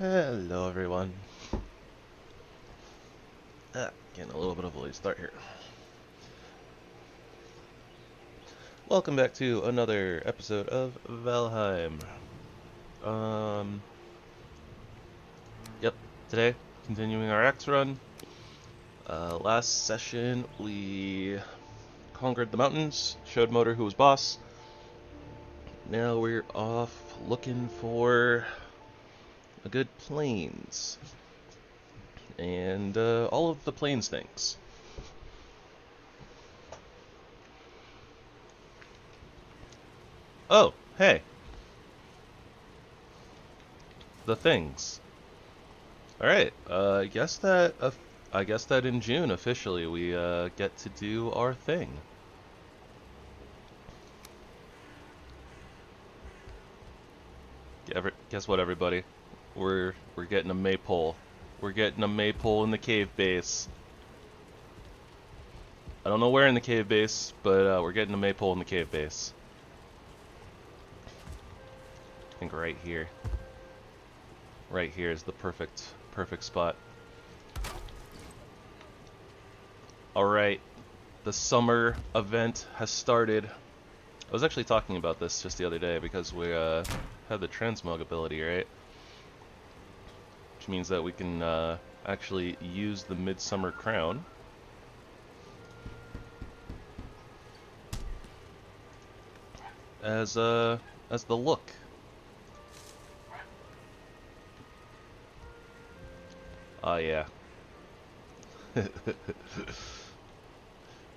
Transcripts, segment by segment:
Hello everyone. Getting a little bit of a late start here. Welcome back to another episode of Valheim. Yep, today, continuing our X run. Last session we conquered the mountains, showed Motor who was boss. Now we're off looking for a good plains. And all of the plains things. Oh, hey. The things. Alright, I guess that in June officially we get to do our thing. Guess what, everybody? We're getting a maypole. We're getting a maypole in the cave base. I don't know where in the cave base, but we're getting a maypole in the cave base. I think right here. Right here is the perfect spot. Alright, the summer event has started. I was actually talking about this just the other day because we have the Transmog ability, right? Which means that we can actually use the Midsummer Crown as the look. Oh yeah.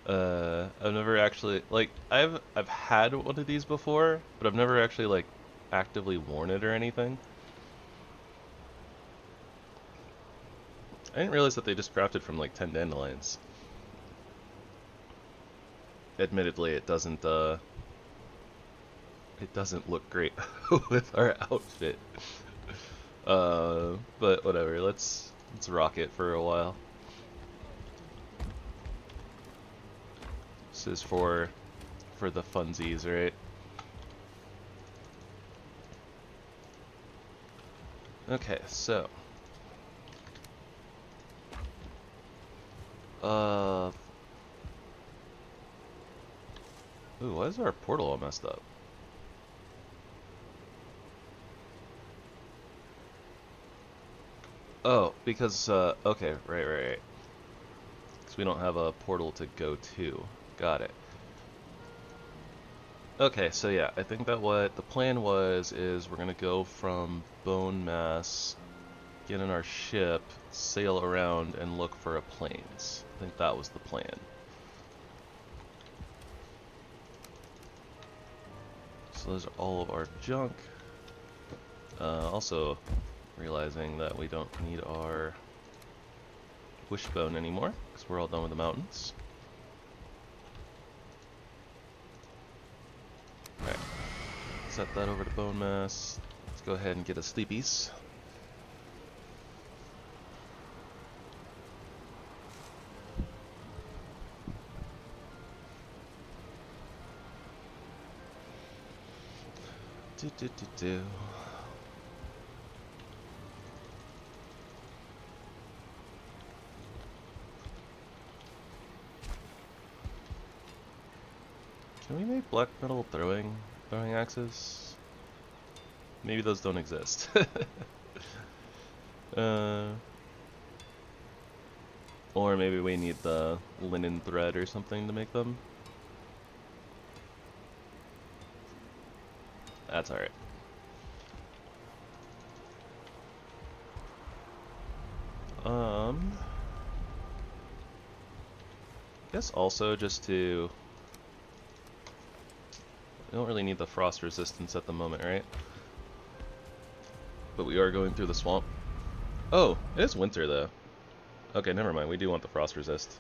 I've never actually I've had one of these before, but I've never actually actively worn it or anything. I didn't realize that they just crafted from 10 dandelions. Admittedly, it doesn't look great with our outfit. But whatever, let's rock it for a while. This is for the funsies, right? Okay, so ooh, why is our portal all messed up? Oh, because, okay, right. Because we don't have a portal to go to. Got it. Okay, so yeah, I think that what the plan is we're gonna go from Bone Mass, get in our ship, sail around, and look for a plains. I think that was the plan. So those are all of our junk. Also realizing that we don't need our wishbone anymore, because we're all done with the mountains. Alright, set that over to Bone Mass. Let's go ahead and get a sleepies. Do. Can we make black metal throwing axes? Maybe those don't exist. Or maybe we need the linen thread or something to make them. That's alright. I guess also just to... We don't really need the frost resistance at the moment, right? But we are going through the swamp. Oh, it is winter though. Okay, never mind. We do want the frost resist.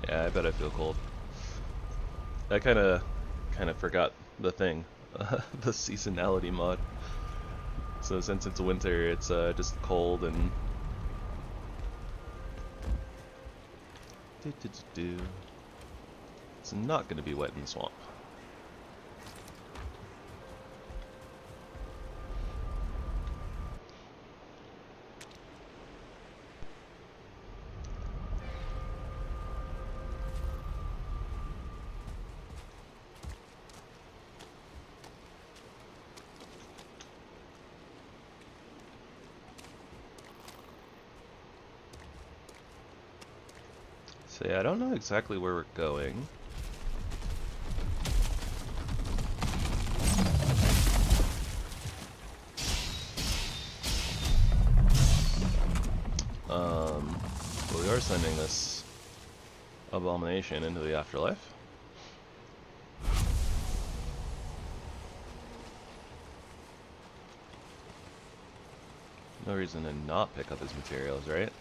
Yeah, I bet I feel cold. I kind of forgot the thing, the seasonality mod. So since it's winter, it's just cold and. It's not going to be wet in the swamp. So yeah, I don't know exactly where we're going. But we are sending this abomination into the afterlife. No reason to not pick up his materials, right?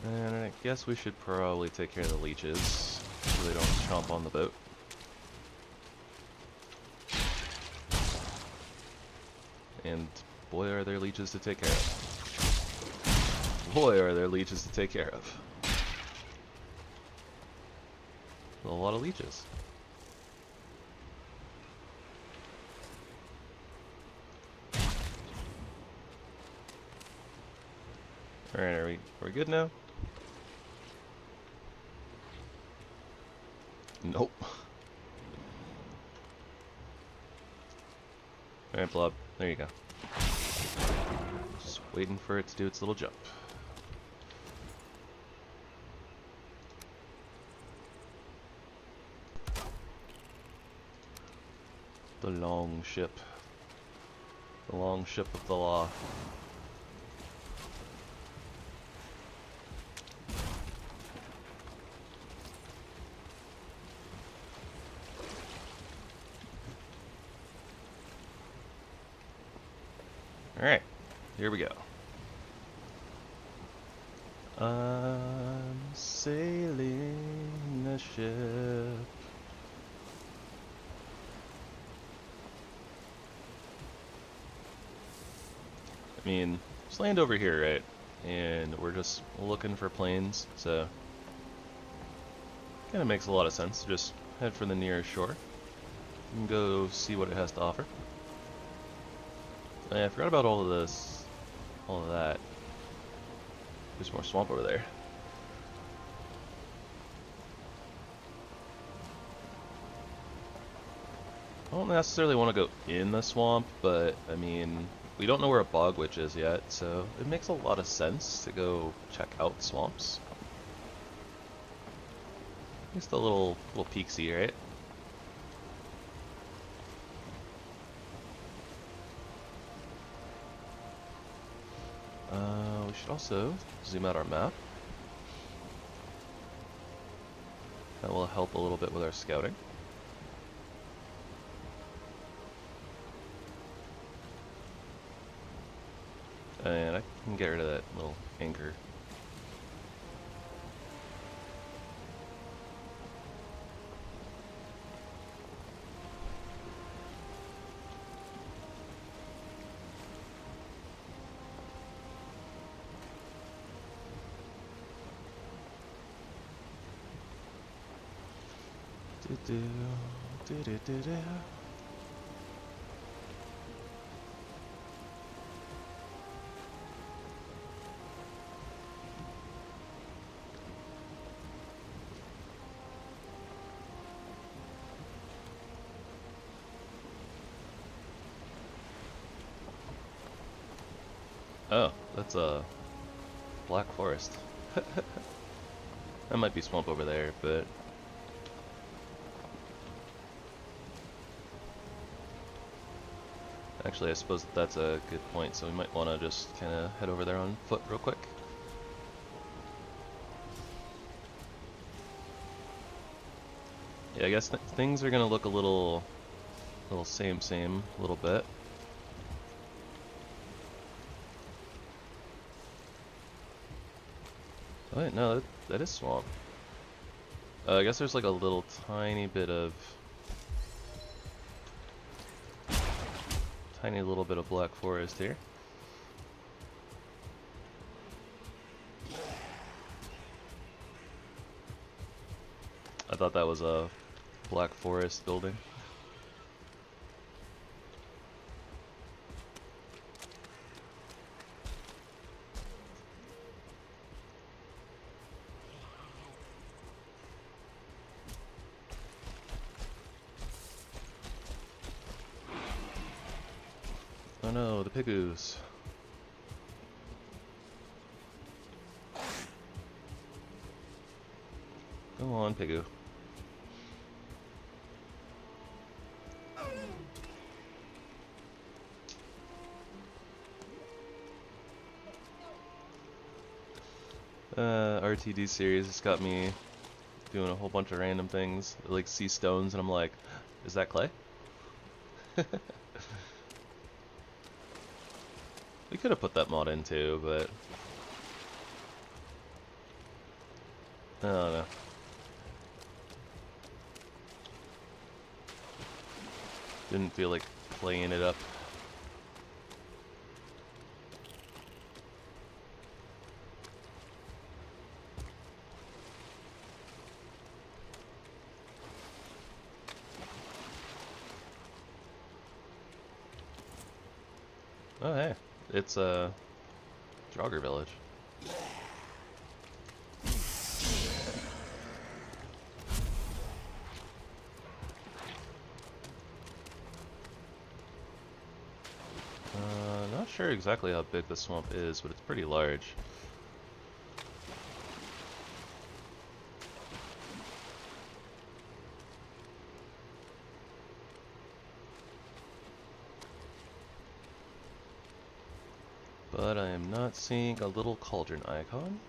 And I guess we should probably take care of the leeches so they don't chomp on the boat. And boy are there leeches to take care of. Boy are there leeches to take care of. A lot of leeches. Alright, are we good now? Nope. Alright, Blob. There you go. Just waiting for it to do its little jump. The long ship. The long ship of the law. Alright, here we go. I'm sailing a ship. I mean, just land over here, right? And we're just looking for planes, so kind of makes a lot of sense to just head for the nearest shore and go see what it has to offer. I forgot about all of this, all of that. There's more swamp over there. I don't necessarily want to go in the swamp, but I mean, we don't know where a bog witch is yet, so it makes a lot of sense to go check out swamps. Just a little peeksy, right? We should also zoom out our map. That will help a little bit with our scouting. And I can get rid of that little anchor. Oh, that's a black forest. That might be swamp over there, but actually I suppose that's a good point, so we might want to just kind of head over there on foot real quick. Yeah, I guess things are gonna look a little same a little bit. Oh wait, no, that is swamp. I guess there's like a little tiny bit of... tiny little bit of black forest here. I thought thought that was a Black Forest building. Oh no, the pigoos. Go on, pigoo. RTD series has got me doing a whole bunch of random things. I, like, see stones and I'm like, is that clay? We could have put that mod in too, but I don't know. Didn't feel like playing it up. Oh hey, it's a jogger village. Not sure exactly how big the swamp is, but it's pretty large. But I am not seeing a little cauldron icon.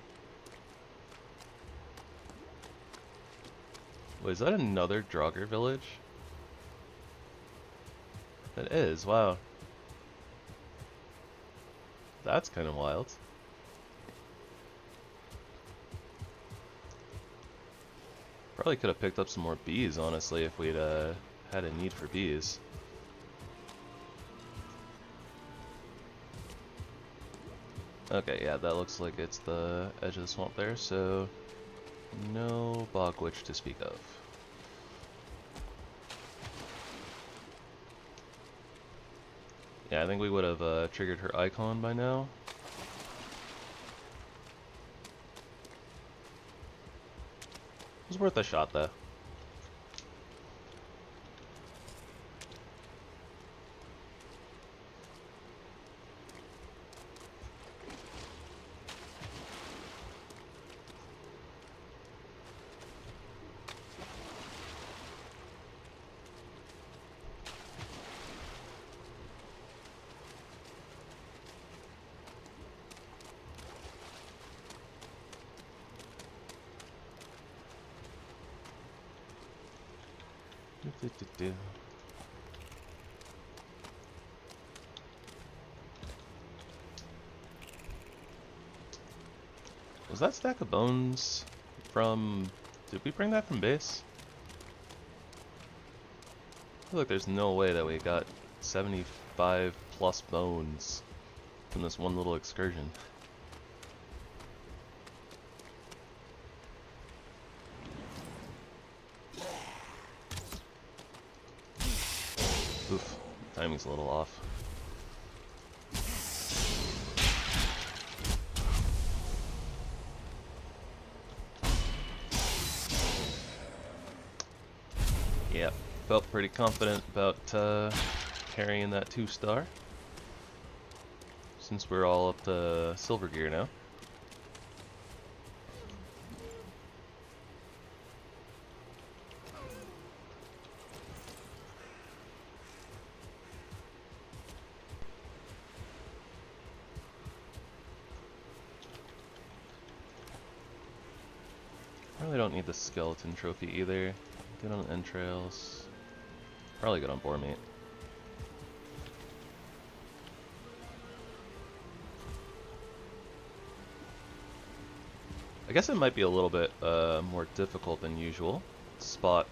Wait, is that another Draugr village? That is, wow. That's kind of wild. Probably could have picked up some more bees, honestly, if we'd had a need for bees. Okay, yeah, that looks like it's the edge of the swamp there, so no bog witch to speak of. Yeah, I think we would have triggered her icon by now. It was worth a shot, though. Was that stack of bones from... Did we bring that from base? I feel like there's no way that we got 75 plus bones from this one little excursion. Oof, timing's a little off. Yeah, felt pretty confident about carrying that 2-star. Since we're all up to silver gear now. Probably don't need the skeleton trophy either. Good on entrails. Probably good on boar meat. I guess it might be a little bit more difficult than usual. Spot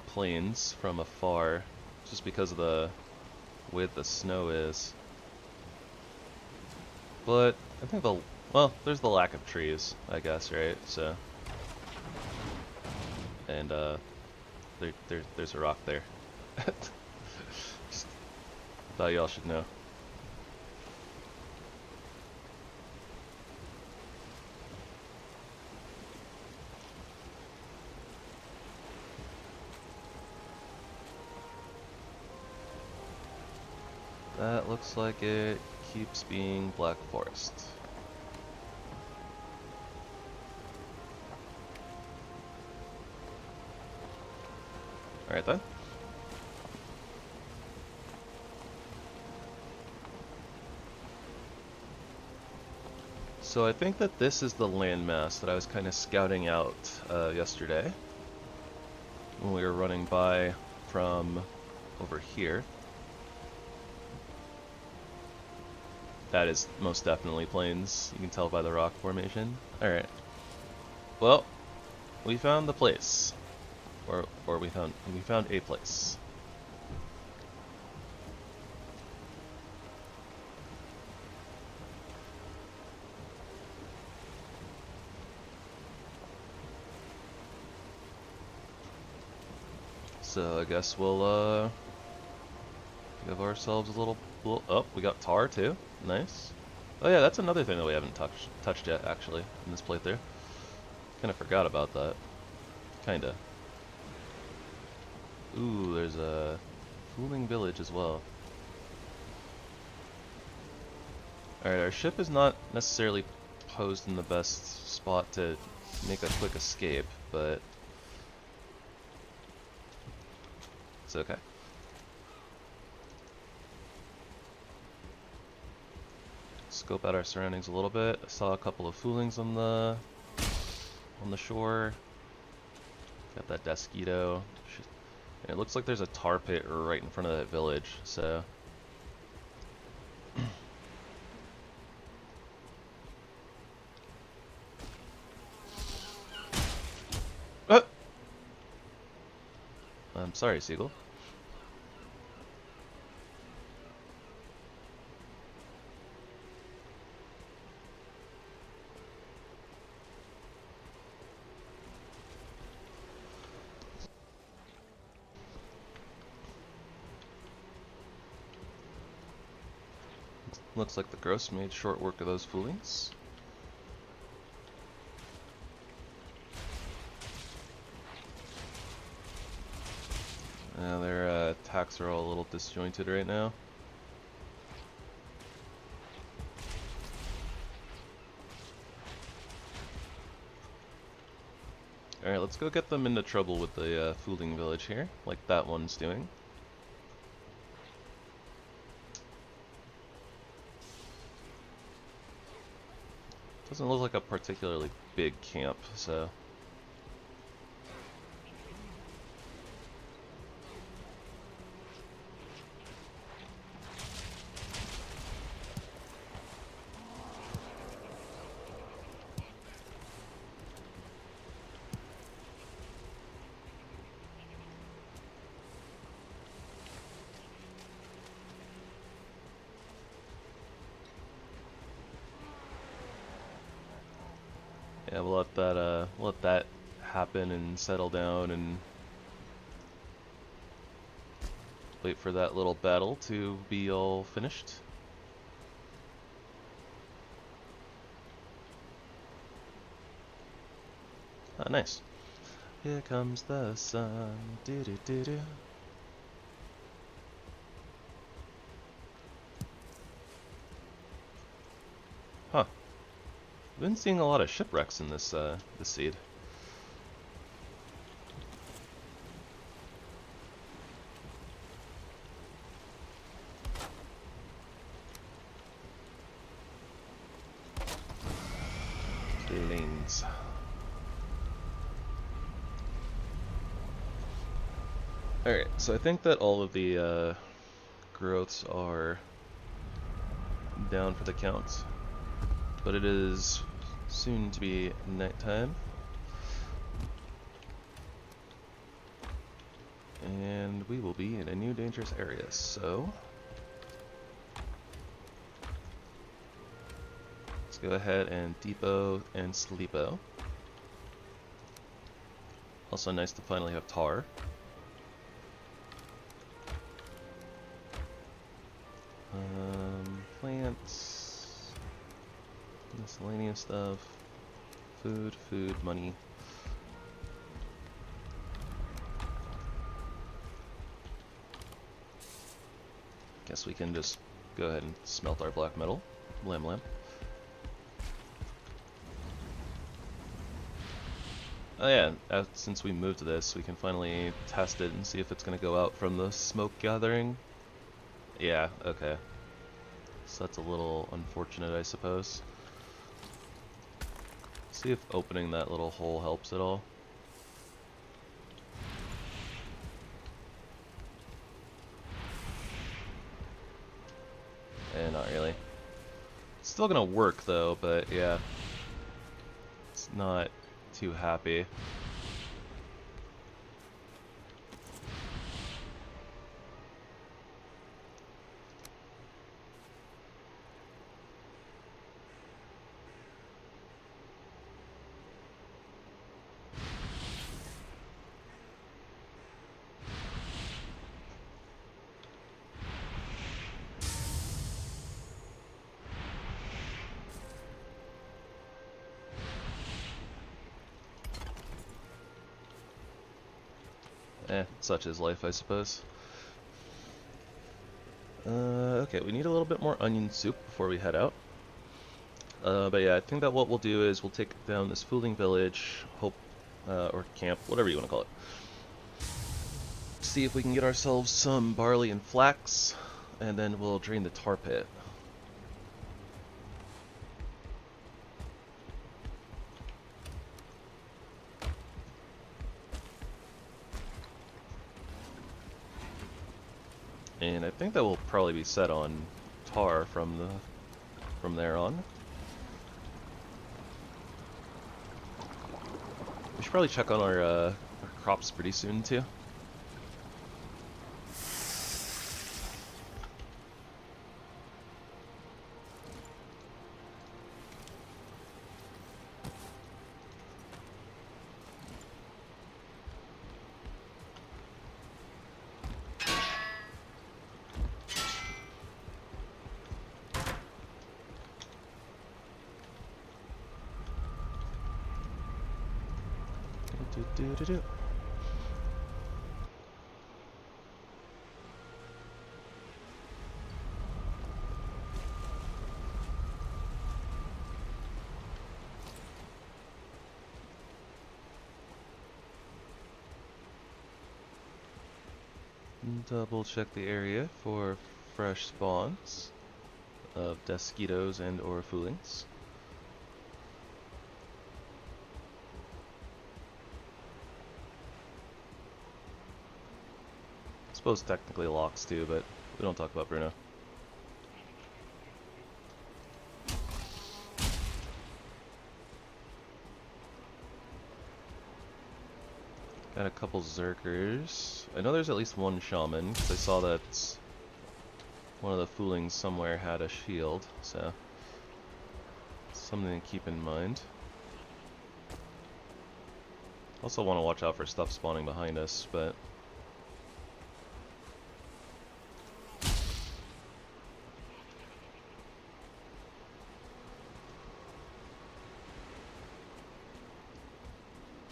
plains from afar, just because of the way the snow is. But I think well, there's the lack of trees, I guess, right? So and there's a rock there. Just thought y'all should know. That looks like it keeps being Black Forest. Alright then. So I think that this is the landmass that I was kind of scouting out yesterday when we were running by from over here. That is most definitely plains. You can tell by the rock formation. Alright. Well, we found the place. Or we found a place. So I guess we'll give ourselves a little oh, we got tar too. Nice. Oh yeah, that's another thing that we haven't touched yet actually in this playthrough. Kinda forgot about that. Kinda. Ooh, there's a fooling village as well. Alright, our ship is not necessarily posed in the best spot to make a quick escape, but it's okay. Scope out our surroundings a little bit. I saw a couple of foolings on the shore. Got that Desquito. And it looks like there's a tar pit right in front of that village, so I'm sorry, Seagull. Looks like the Gross made short work of those foolings. Their attacks are all a little disjointed right now. Alright, let's go get them into trouble with the fooling village here, like that one's doing. Doesn't look like a particularly big camp, so yeah, we'll let that happen and settle down and wait for that little battle to be all finished. Ah, nice. Here comes the sun. Do do do do. Huh. I've been seeing a lot of shipwrecks in this this seed. Planes. Alright, so I think that all of the growths are down for the count, but it is soon to be nighttime, and we will be in a new dangerous area, so let's go ahead and depot and sleepo. Also nice to finally have tar. Plants, miscellaneous stuff, food, money. Guess we can just go ahead and smelt our black metal. Lamb. Oh yeah, since we moved to this, we can finally test it and see if it's going to go out from the smoke gathering. Yeah, okay. So that's a little unfortunate, I suppose. See if opening that little hole helps at all. Not really. It's still gonna work though, but yeah. It's not too happy. Such is life, I suppose. Okay, we need a little bit more onion soup before we head out. But yeah, I think that what we'll do is we'll take down this fooling village, or camp, whatever you want to call it. See if we can get ourselves some barley and flax, and then we'll drain the tar pit. And I think that will probably be set on tar from there on. We should probably check on our crops pretty soon too. Do. Double check the area for fresh spawns of Desquitos and or foolings. I suppose technically locks too, but we don't talk about Bruno. Got a couple Zerkers. I know there's at least one Shaman, because I saw that one of the foolings somewhere had a shield, so something to keep in mind. Also want to watch out for stuff spawning behind us, but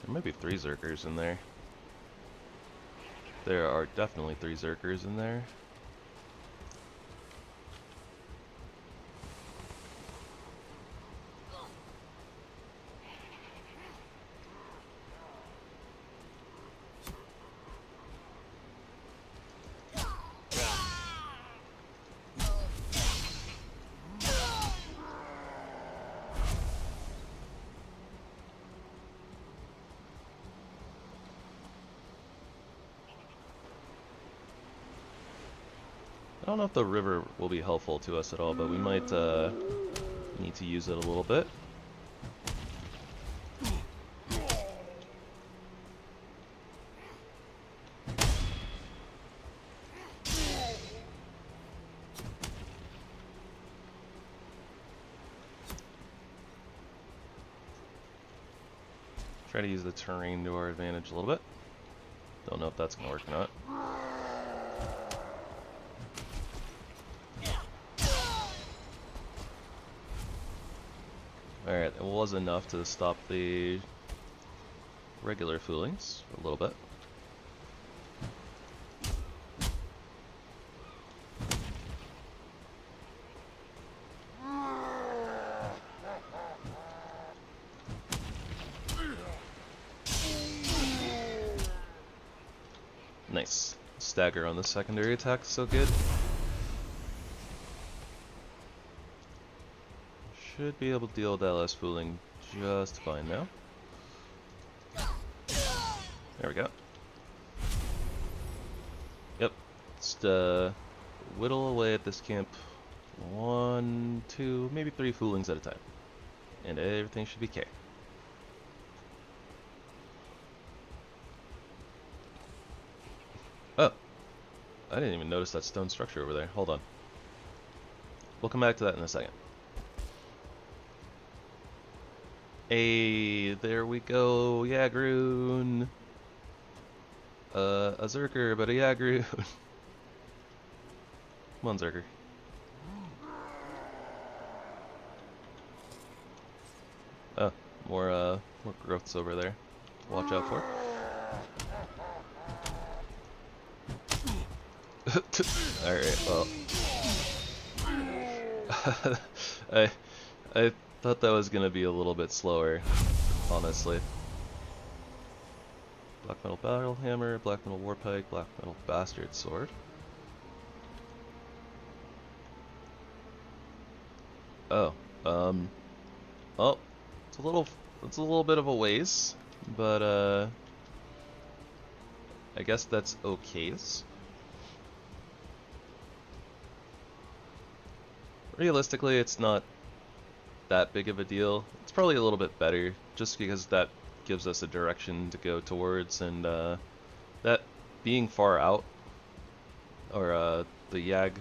there might be 3 Zerkers in there. There are definitely 3 Zerkers in there. I don't know if the river will be helpful to us at all, but we might need to use it a little bit. Try to use the terrain to our advantage a little bit. Don't know if that's going to work or not. Alright, it was enough to stop the regular foolings for a little bit. Nice. Stagger on the secondary attack, so good. Should be able to deal with that last fooling just fine now. There we go. Yep. Just whittle away at this camp 1, 2, maybe 3 foolings at a time. And everything should be K. Oh. I didn't even notice that stone structure over there. Hold on. We'll come back to that in a second. Hey, there we go, Yagroon. A Zerker, but a Yagroon. Come on, Zerker. Oh, more growths over there. Watch out for. Alright, well. I thought that was gonna be a little bit slower, honestly. Black metal battle hammer, black metal warpike, black metal bastard sword. Oh, oh, it's a little bit of a ways, but I guess that's okays. Realistically, it's not that big of a deal. It's probably a little bit better, just because that gives us a direction to go towards, and that being far out, or the Yag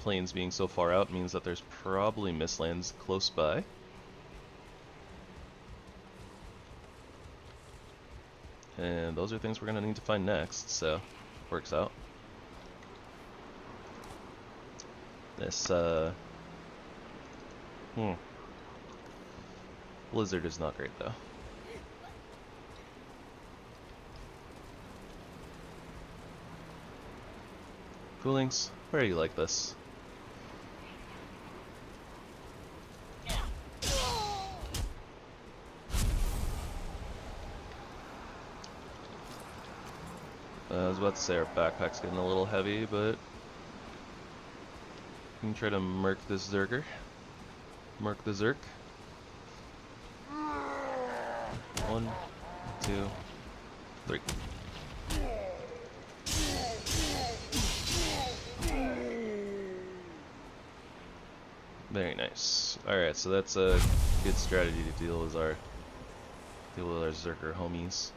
plains being so far out, means that there's probably Mistlands close by. And those are things we're going to need to find next, so works out. This, Blizzard is not great, though. Foolings, where are you like this? I was about to say our backpack's getting a little heavy, but we can try to murk this Zerker. Murk the Zerk. 1, 2, 3. Very nice. Alright, so that's a good strategy to deal with our Zerker homies.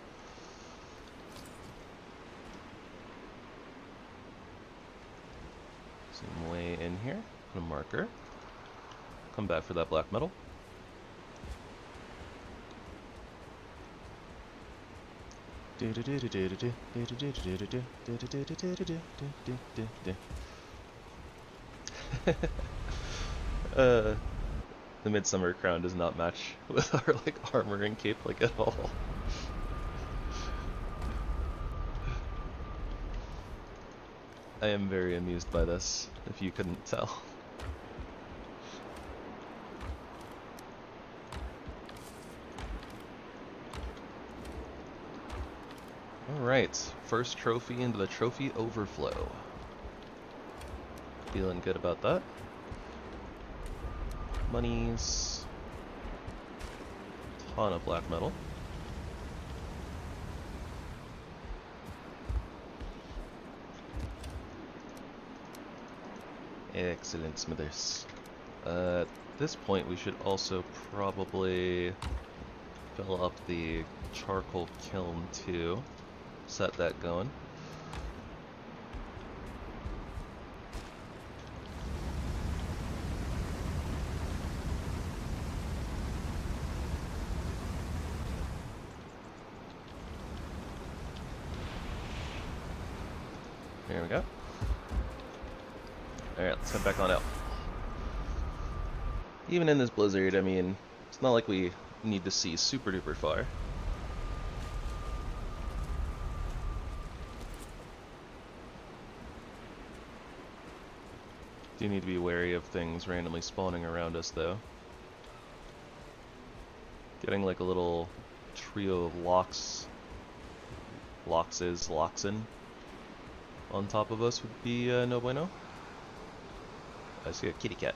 Some way in here. Put a marker. Come back for that black metal. The Midsummer Crown does not match with our armor and cape at all. I am very amused by this, if you couldn't tell. Alright, first trophy into the trophy overflow. Feeling good about that. Monies. Ton of black metal. Excellent, Smithers. At this point, we should also probably fill up the charcoal kiln too. Set that going. There we go. Alright, let's head back on out. Even in this blizzard, I mean, it's not like we need to see super duper far. Do need to be wary of things randomly spawning around us, though. Getting like a little trio of Loxin on top of us would be no bueno. I see a kitty cat.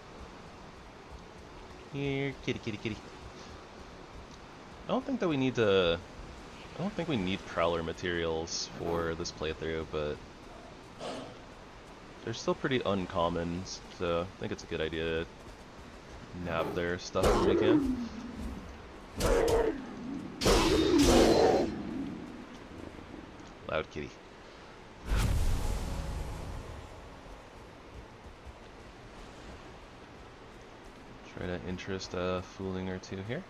Here, kitty, kitty, kitty. I don't think we need prowler materials for this playthrough, but they're still pretty uncommon, so I think it's a good idea to nab their stuff when we can. Loud kitty. Try to interest a fooling or two here.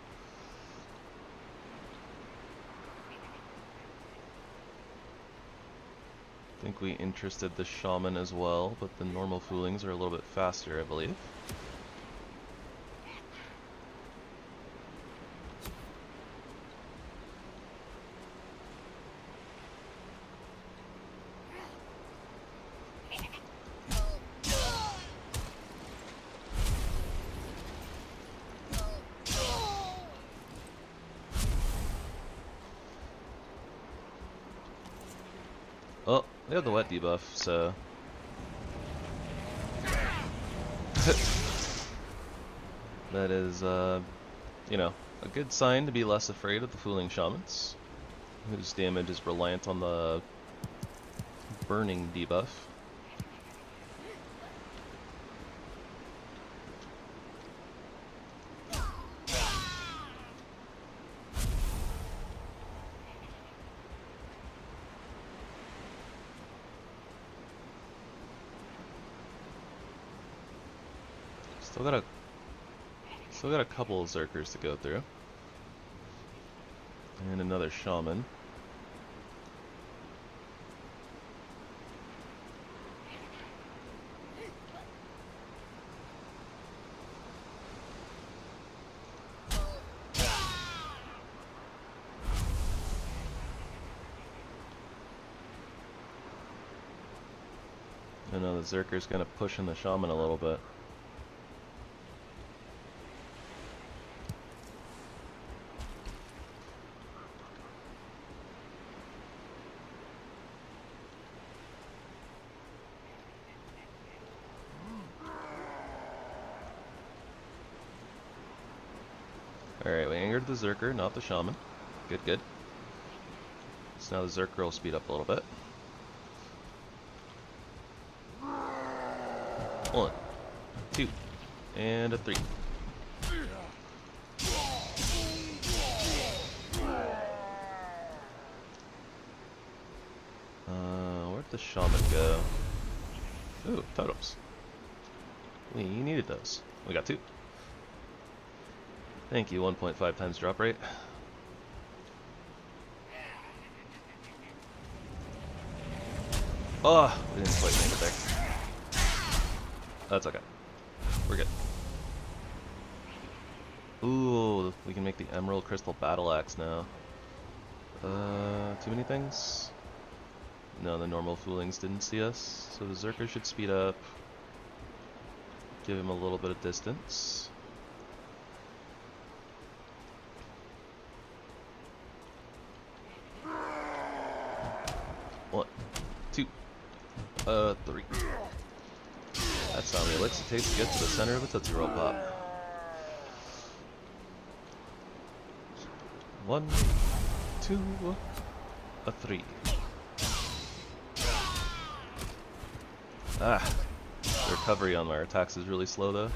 I think we interested the shaman as well, but the normal foolings are a little bit faster, I believe. Oh, they have the wet debuff, so... that is, you know, a good sign to be less afraid of the fooling shamans, whose damage is reliant on the burning debuff. Still got a couple of Zerkers to go through. And another shaman. I know the Zerker's kind of pushing the shaman a little bit. Alright, we angered the Zerker, not the shaman. Good, good. So now the Zerker will speed up a little bit. 1, 2, and a 3. Where'd the shaman go? Ooh, totems. We needed those. We got 2. Thank you, 1.5 times drop rate. Oh, we didn't quite make it there. That's okay. We're good. Ooh, we can make the Emerald Crystal Battle Axe now. Too many things? No, the normal foolings didn't see us, so the Zerker should speed up. Give him a little bit of distance. 1, 2, 3. That's how the elixir takes to get to the center of a Tootsie Roll Pop. 1, 2, a 3. Ah, the recovery on our attacks is really slow though.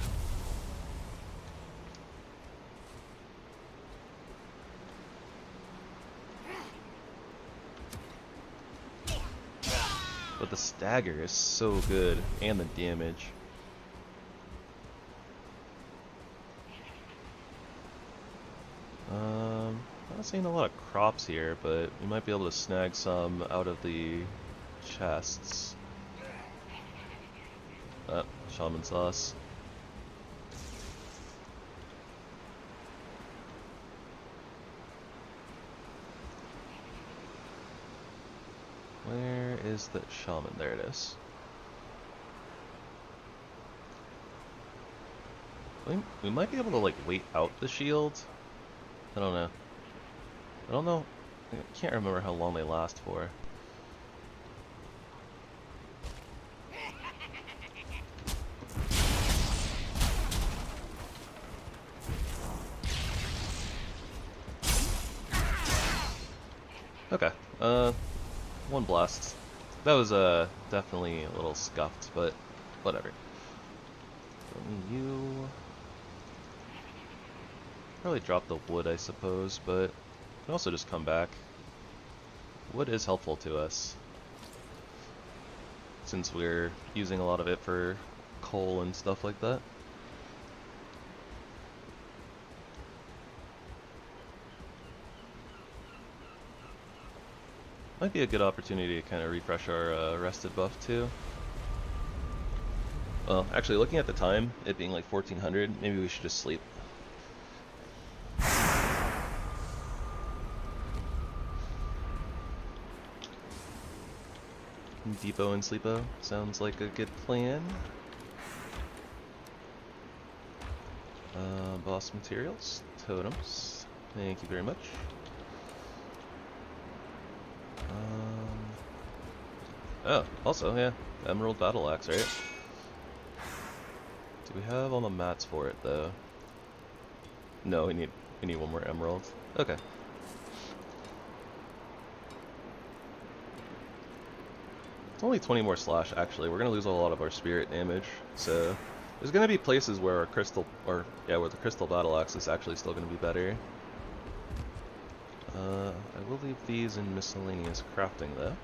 But the stagger is so good, and the damage. Not seeing a lot of crops here, but we might be able to snag some out of the chests. Shaman sauce. Where is the shaman? There it is. We might be able to like wait out the shield. I don't know. I can't remember how long they last for. Okay. One blast. That was definitely a little scuffed, but whatever. You probably drop the wood, I suppose, but you can also just come back. Wood is helpful to us, since we're using a lot of it for coal and stuff like that. Might be a good opportunity to kind of refresh our rested buff too. Well, actually, looking at the time, it being like 1400, maybe we should just sleep. Depot and sleepo sounds like a good plan. Boss materials, totems. Thank you very much. Oh, also, yeah, Emerald Battle Axe, right? Do we have all the mats for it though? No, we need one more emerald. Okay. It's only 20 more slash actually. We're gonna lose a lot of our spirit damage, so there's gonna be places where our crystal, where the crystal battle axe is actually still gonna be better. I will leave these in miscellaneous crafting though.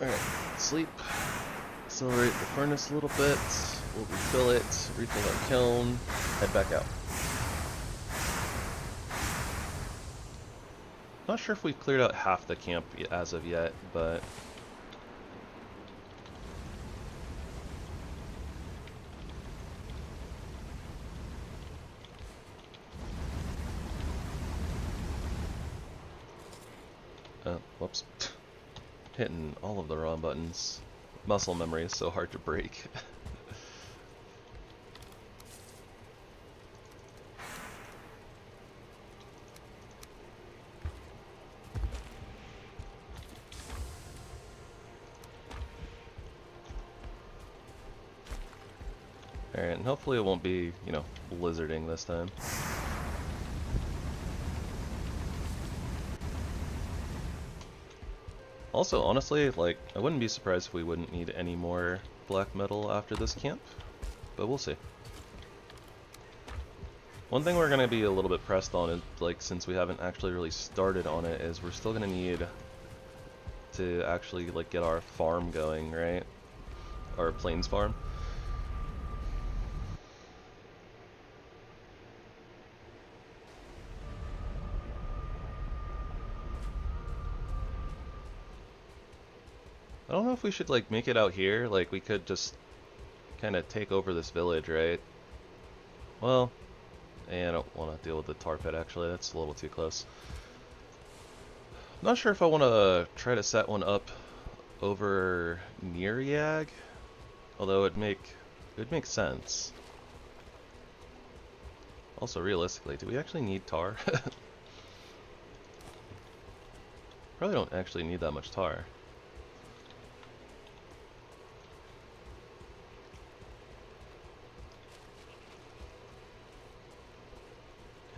Alright, sleep. Accelerate the furnace a little bit. We'll refill it, refill our kiln, head back out. Not sure if we've cleared out half the camp as of yet, but whoops. Hitting all of the wrong buttons. Muscle memory is so hard to break. Alright, and hopefully it won't be, you know, blizzarding this time. Also, honestly, like, I wouldn't be surprised if we wouldn't need any more black metal after this camp, but we'll see. One thing we're going to be a little bit pressed on, is, like, since we haven't actually really started on it, is we're still going to need to actually, like, get our farm going, right? Our plains farm. I don't know if we should, like, make it out here. Like, we could just kind of take over this village, right? Well, I don't want to deal with the tar pit, actually. That's a little too close. I'm not sure if I want to try to set one up over near Yag, although it'd make sense. Also, realistically, do we actually need tar? Probably don't actually need that much tar.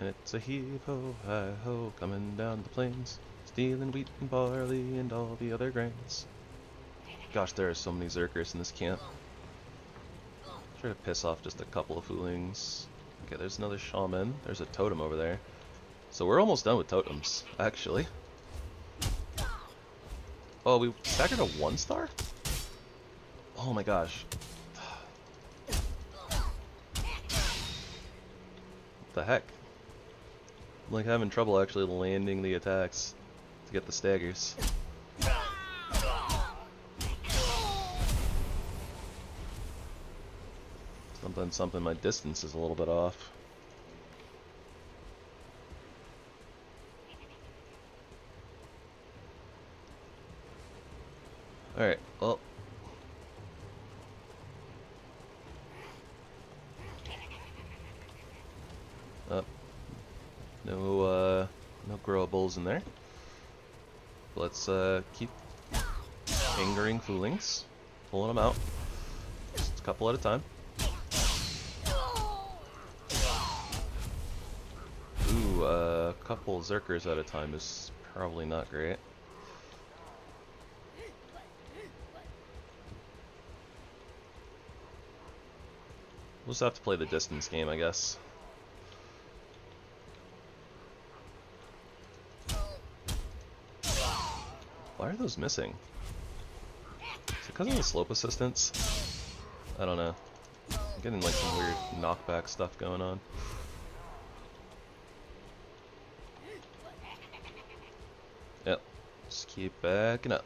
And it's a heave-ho, hi-ho, coming down the plains, stealing wheat and barley and all the other grains. Gosh, there are so many Zerkers in this camp. Try to piss off just a couple of foolings. Okay, there's another shaman. There's a totem over there. So we're almost done with totems, actually. Oh, we staggered a 1-star? Oh my gosh. What the heck? I'm like having trouble actually landing the attacks to get the staggers. Something, my distance is a little bit off. Alright, well. No growables in there. Let's keep angering foolings, pulling them out, just a couple at a time. Ooh, a couple Zerkers at a time is probably not great. We'll just have to play the distance game, I guess. Why are those missing? Is it because of the slope assistance? I don't know. I'm getting like some weird knockback stuff going on. Yep. Just keep backing up.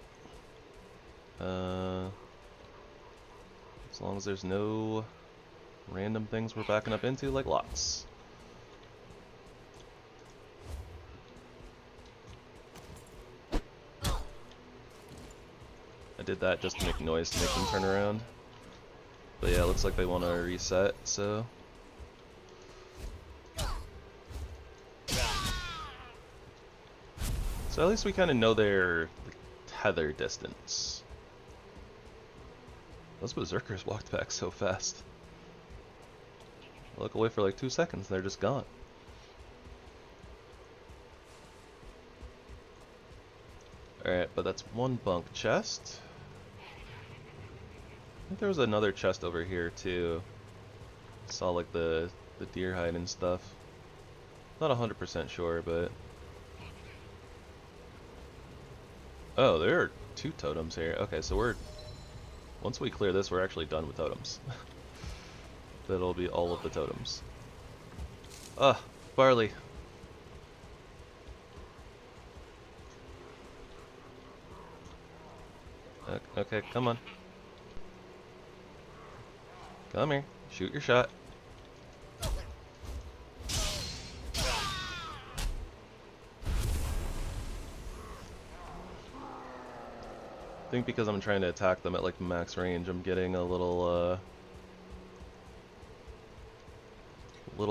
As long as there's no random things we're backing up into, like lots. I did that just to make noise to make them turn around. But yeah, it looks like they want to reset, so... So at least we kind of know their tether distance. Those berserkers walked back so fast. I look away for like 2 seconds and they're just gone. Alright, but that's one bunk chest. I think there was another chest over here too. Saw like the deer hide and stuff. Not 100% sure, but... Oh, there are 2 totems here. Okay, so we're... Once we clear this, we're actually done with totems. That'll be all of the totems. Ah, barley. Okay, come on. Come here. Shoot your shot. I think because I'm trying to attack them at like max range, I'm getting a little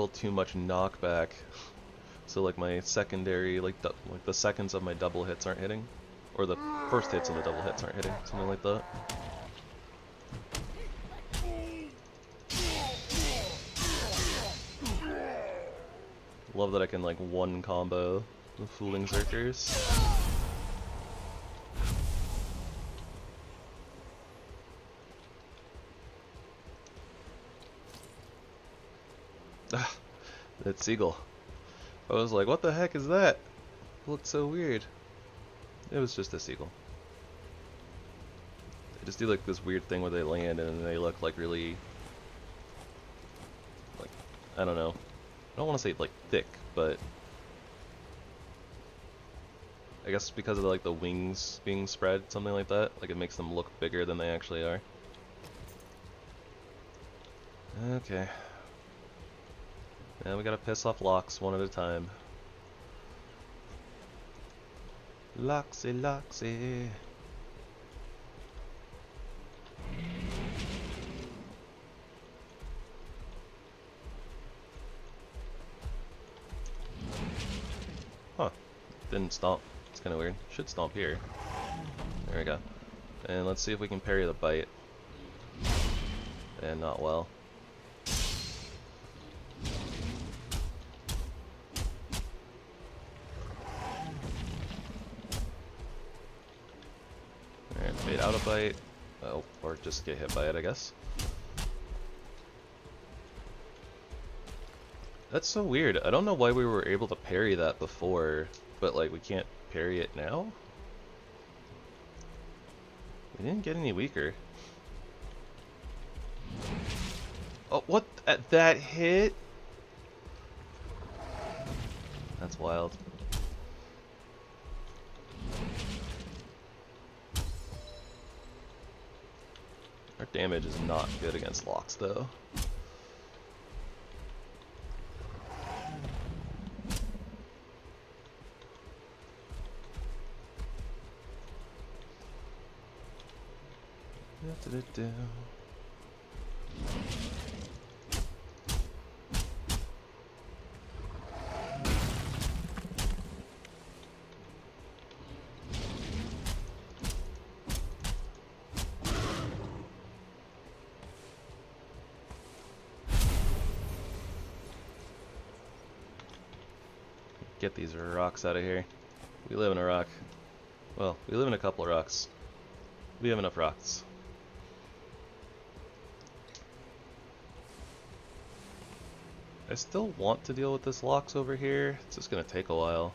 too much knockback. So like my secondary, like the seconds of my double hits aren't hitting, or the first hits of the double hits aren't hitting, something like that. Love that I can like one combo the fooling Zerkers. That seagull. I was like, what the heck is that? It looked so weird. It was just a seagull. They just do like this weird thing where they land and they look like really, like, I don't know. I don't want to say like thick, but I guess because of like the wings being spread, something like that, like it makes them look bigger than they actually are. Okay. And we gotta piss off locks one at a time. Loxy, Loxy. Huh. Didn't stomp. It's kinda weird. Should stomp here. There we go. And let's see if we can parry the bite. And not well. Bait out a bite. Oh, or just get hit by it, I guess. That's so weird. I don't know why we were able to parry that before, but like we can't parry it now? We didn't get any weaker. Oh, what? That hit? That's wild. Our damage is not good against locks, though. Get these rocks out of here. We live in a rock. Well, we live in a couple of rocks. We have enough rocks. I still want to deal with this locks over here. It's just gonna take a while.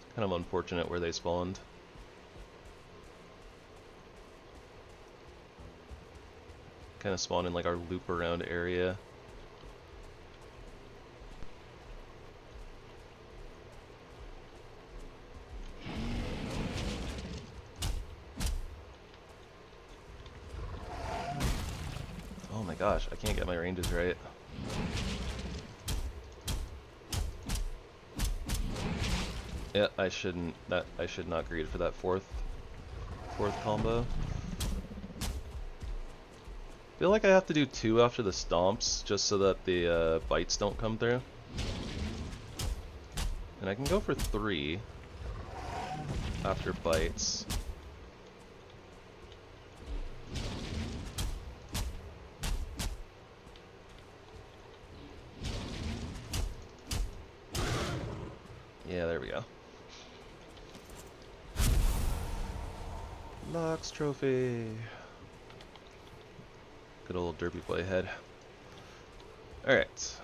It's kind of unfortunate where they spawned. Kind of spawn in like our loop around area. Oh my gosh, I can't get my ranges right. Yeah, I should not greed for that fourth combo. I feel like I have to do 2 after the stomps just so that the bites don't come through. And I can go for 3 after bites. Yeah, there we go. Locks trophy. Good old derpy play head. Alright.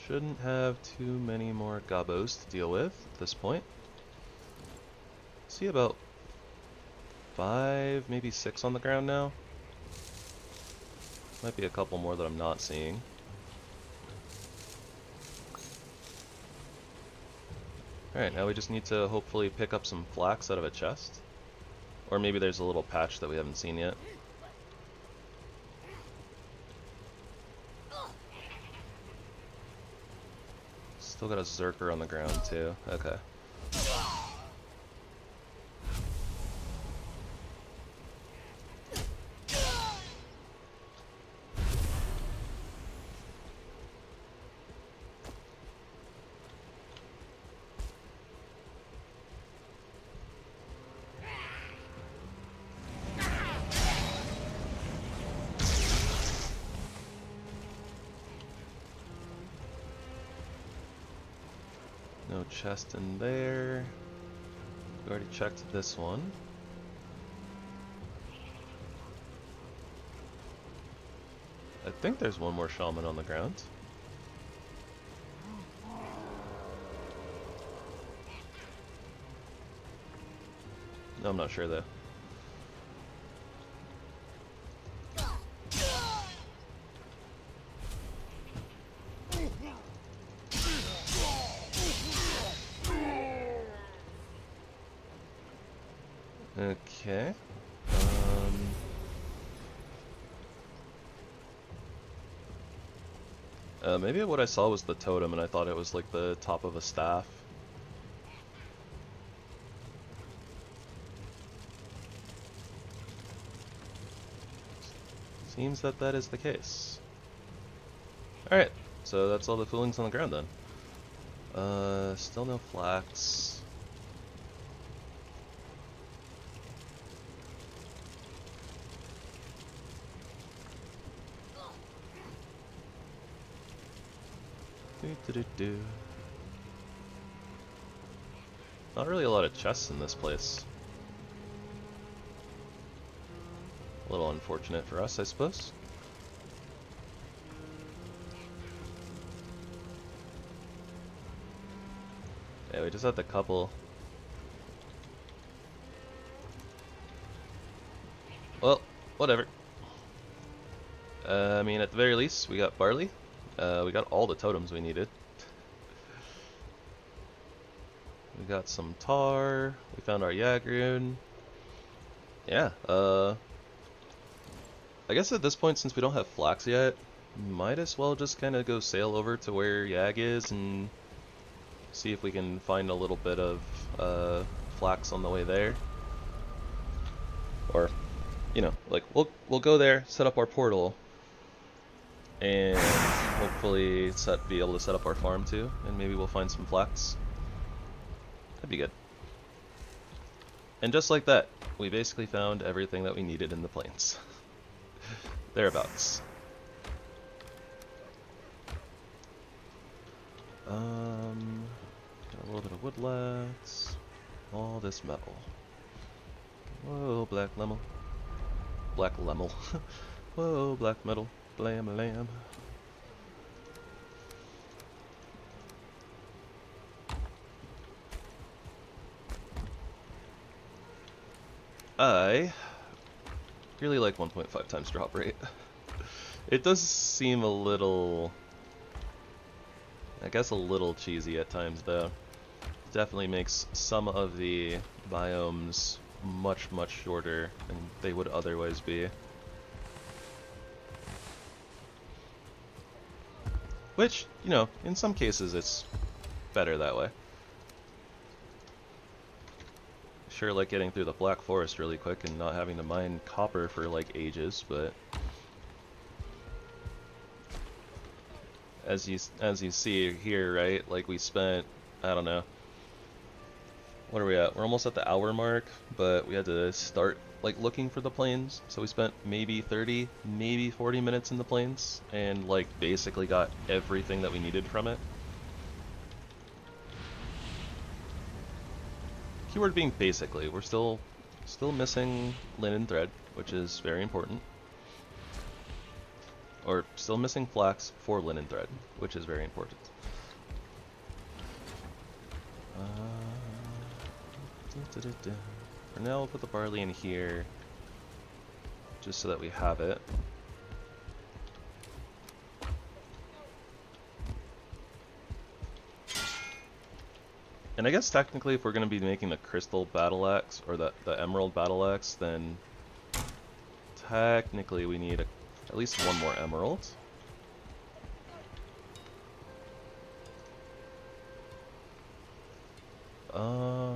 Shouldn't have too many more gobos to deal with at this point. See about 5, maybe 6 on the ground now. Might be a couple more that I'm not seeing. Alright, now we just need to hopefully pick up some flax out of a chest. Or maybe there's a little patch that we haven't seen yet. Still got a Zerker on the ground too. Okay. No chest in there. We already checked this one. I think there's one more shaman on the ground. No, I'm not sure though. Okay. Maybe what I saw was the totem and I thought it was like the top of a staff. Seems that that is the case. Alright, so that's all the foolings on the ground then. Still no flax. Not really a lot of chests in this place. A little unfortunate for us, I suppose. Yeah, we just had the couple. Well, whatever. I mean, at the very least, we got barley. We got all the totems we needed. We got some tar. We found our Yagroon. Yeah, I guess at this point, since we don't have flax yet, might as well just kind of go sail over to where Yag is and see if we can find a little bit of flax on the way there. Or, you know, like we'll go there, set up our portal, and hopefully be able to set up our farm too, and maybe we'll find some flax. That'd be good. And just like that, we basically found everything that we needed in the plains. Thereabouts. Got a little bit of woodlets. All this metal. Whoa, black lemon. Black lemon. Whoa, black metal. Blam lamb. I really like 1.5 times drop rate. It does seem a little, I guess a little cheesy at times though. Definitely makes some of the biomes much shorter than they would otherwise be. Which, you know, in some cases it's better that way. Sure, like getting through the Black Forest really quick and not having to mine copper for like ages, but as you see here, right? Like we spent, I don't know, what are we at? We're almost at the hour mark, but we had to start like looking for the plains. So we spent maybe 30, maybe 40 minutes in the plains and like basically got everything that we needed from it. Keyword being basically, we're still missing linen thread, which is very important. Or still missing flax for linen thread, which is very important. For now, we'll put the barley in here, just so that we have it. And I guess technically if we're going to be making the crystal battle axe, or the emerald battle axe, then technically we need at least one more emerald. Huh.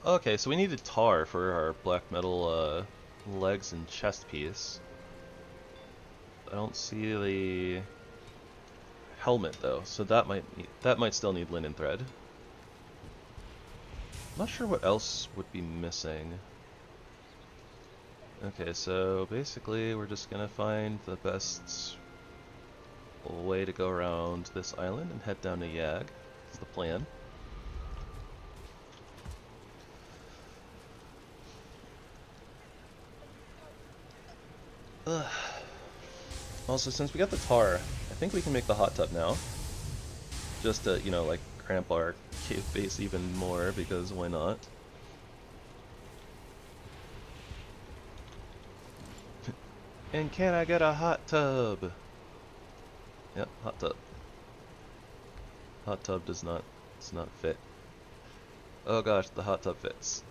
Okay, so we needed tar for our black metal legs and chest piece. I don't see the helmet though, so that might still need linen thread. I'm not sure what else would be missing. Okay, so basically we're just gonna find the best way to go around this island and head down to Yag. That's the plan. Ugh. Also, since we got the tar, I think we can make the hot tub now. Just to, you know, like, cramp our cave base even more, because why not? And can I get a hot tub? Yep, hot tub. Hot tub does not fit. Oh gosh, the hot tub fits.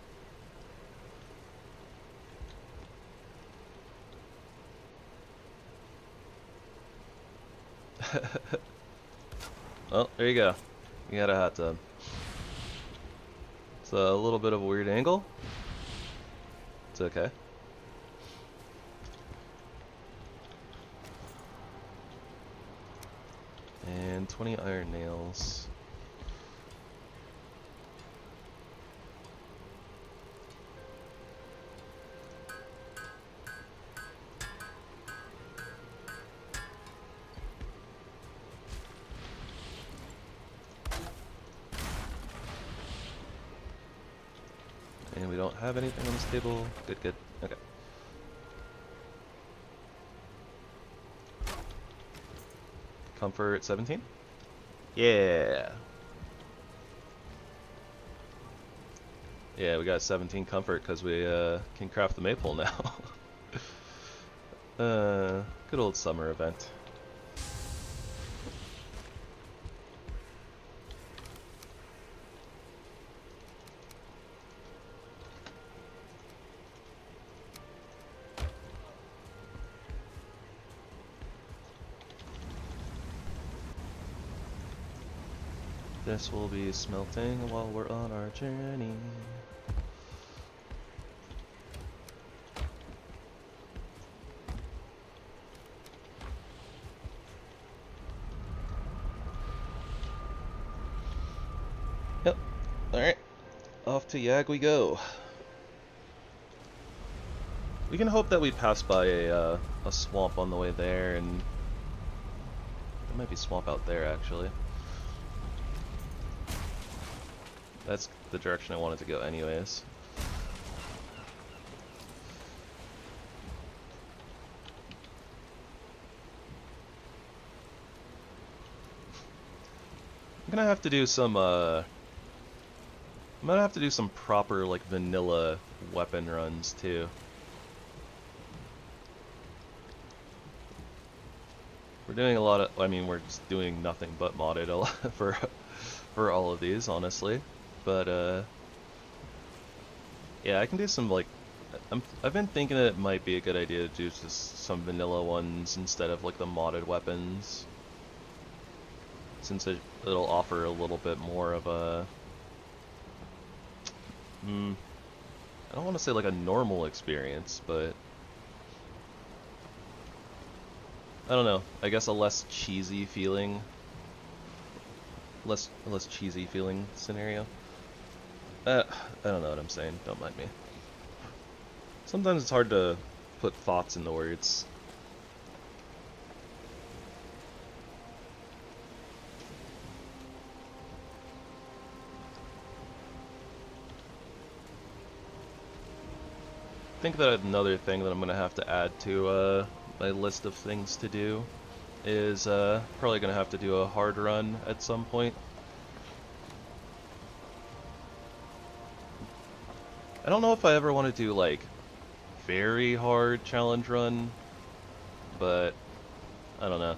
Well, there you go. You got a hot tub. It's a little bit of a weird angle. It's okay. And 20 iron nails. we don't have anything on this table. Good, good. Okay. Comfort 17? Yeah. Yeah, we got 17 comfort because we can craft the maple now. Good old summer event. This will be smelting while we're on our journey. Yep. Alright. Off to Yag we go. We can hope that we pass by a swamp on the way there, and there might be swamp out there actually. That's the direction I wanted to go anyways. I'm gonna have to do some proper like vanilla weapon runs too. We're doing a lot of, I mean, we're just doing nothing but modded a lot for all of these, honestly. But yeah, I can do some like, I've been thinking that it might be a good idea to do just some vanilla ones instead of like the modded weapons, since it'll offer a little bit more of a, I don't want to say like a normal experience, but I don't know, I guess a less cheesy feeling, less cheesy feeling scenario. I don't know what I'm saying, don't mind me. Sometimes it's hard to put thoughts into words. I think that another thing that I'm going to have to add to my list of things to do is probably going to have to do a hard run at some point. I don't know if I ever want to do like very hard challenge run, but I don't know.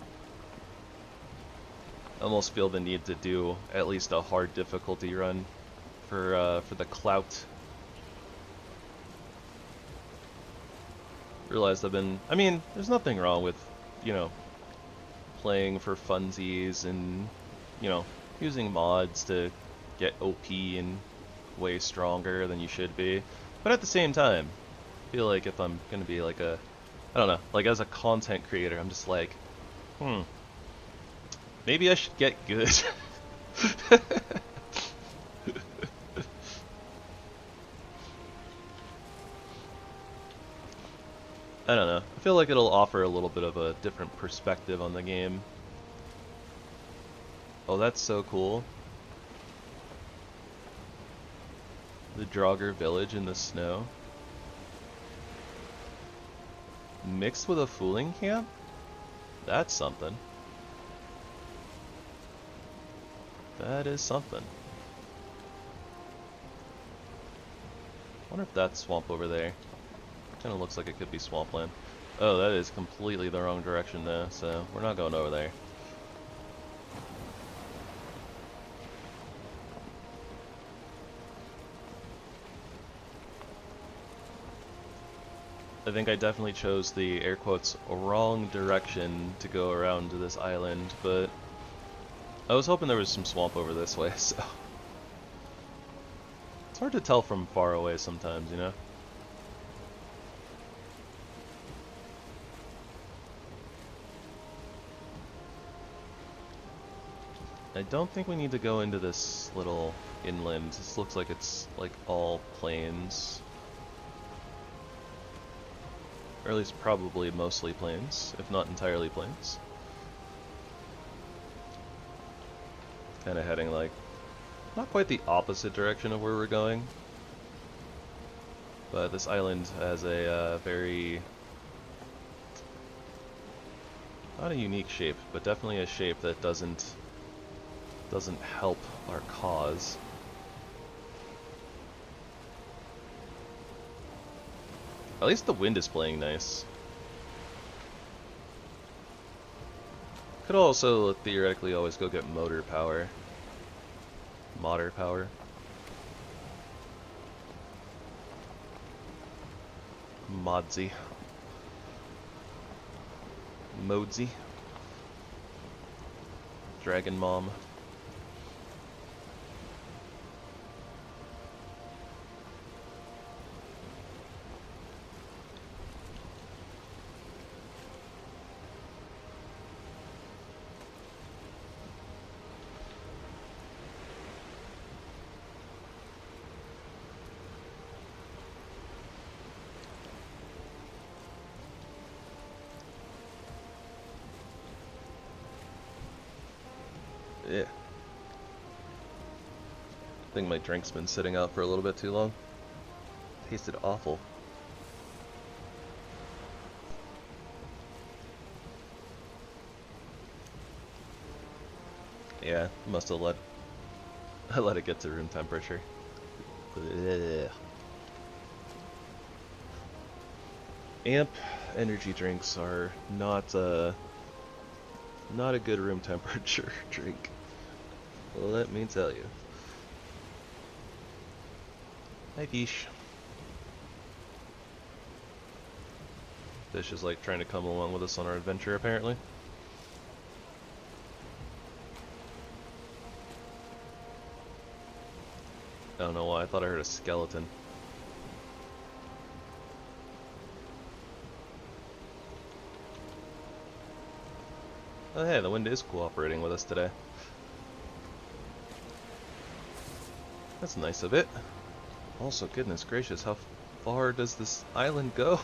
I almost feel the need to do at least a hard difficulty run for the clout. Realized I mean, there's nothing wrong with, you know, playing for funsies and, you know, using mods to get OP and way stronger than you should be. But at the same time, I feel like if I'm gonna be like I don't know, like as a content creator, I'm just like, maybe I should get good. I don't know. I feel like it'll offer a little bit of a different perspective on the game. Oh, that's so cool. The Draugr village in the snow. Mixed with a fooling camp? That's something. That is something. I wonder if that's swamp over there. Kinda looks like it could be swampland. Oh, that is completely the wrong direction though, so we're not going over there. I think I definitely chose the air quotes wrong direction to go around to this island, but I was hoping there was some swamp over this way, so it's hard to tell from far away sometimes, you know? I don't think we need to go into this little inland. This looks like it's like all plains. Or at least probably mostly plains, if not entirely plains. Kinda heading like, not quite the opposite direction of where we're going. But this island has a very, not a unique shape, but definitely a shape that doesn't help our cause. At least the wind is playing nice. Could also theoretically always go get motor power. Modder power. Modsy. Modsy. Dragon Mom. Yeah. I think my drink's been sitting out for a little bit too long. Tasted awful. Yeah, must have I let it get to room temperature. Ugh. Amp energy drinks are not a good room temperature drink. Let me tell you. Hi, Fish. Fish is like trying to come along with us on our adventure, apparently. I don't know why, I thought I heard a skeleton. Oh hey, the wind is cooperating with us today. That's nice of it. Also, goodness gracious, how far does this island go?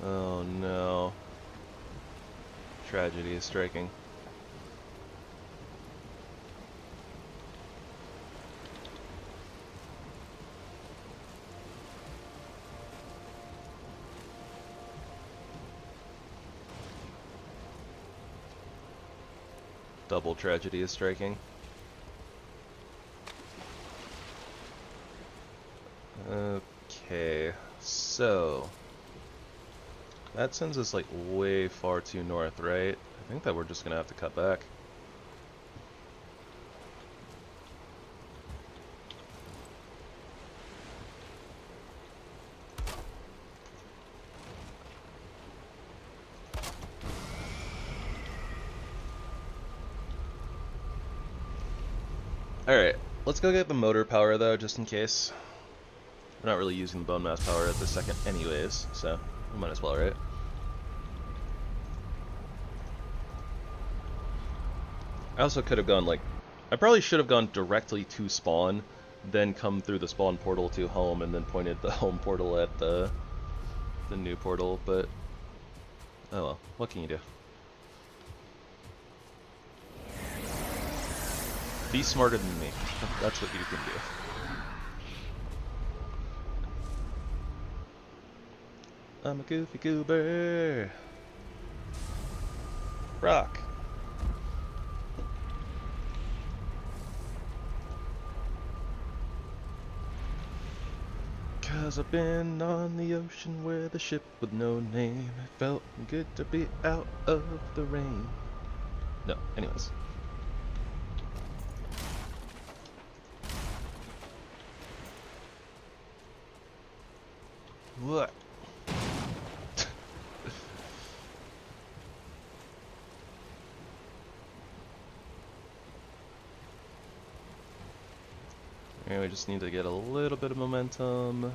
Oh no. Tragedy is striking. Double tragedy is striking. Okay, so that sends us like way far too north, right? I think that we're just gonna have to cut back. Alright, let's go get the motor power though, just in case. We're not really using the bone mass power at this second anyways, so we might as well, right? I also could have gone like, I probably should have gone directly to spawn, then come through the spawn portal to home, and then pointed the home portal at the new portal, but oh well, what can you do? Be smarter than me. That's what you can do. I'm a goofy goober. Rock. Cause I've been on the ocean with a ship with no name. It felt good to be out of the rain. No, anyways. What? Okay, we just need to get a little bit of momentum.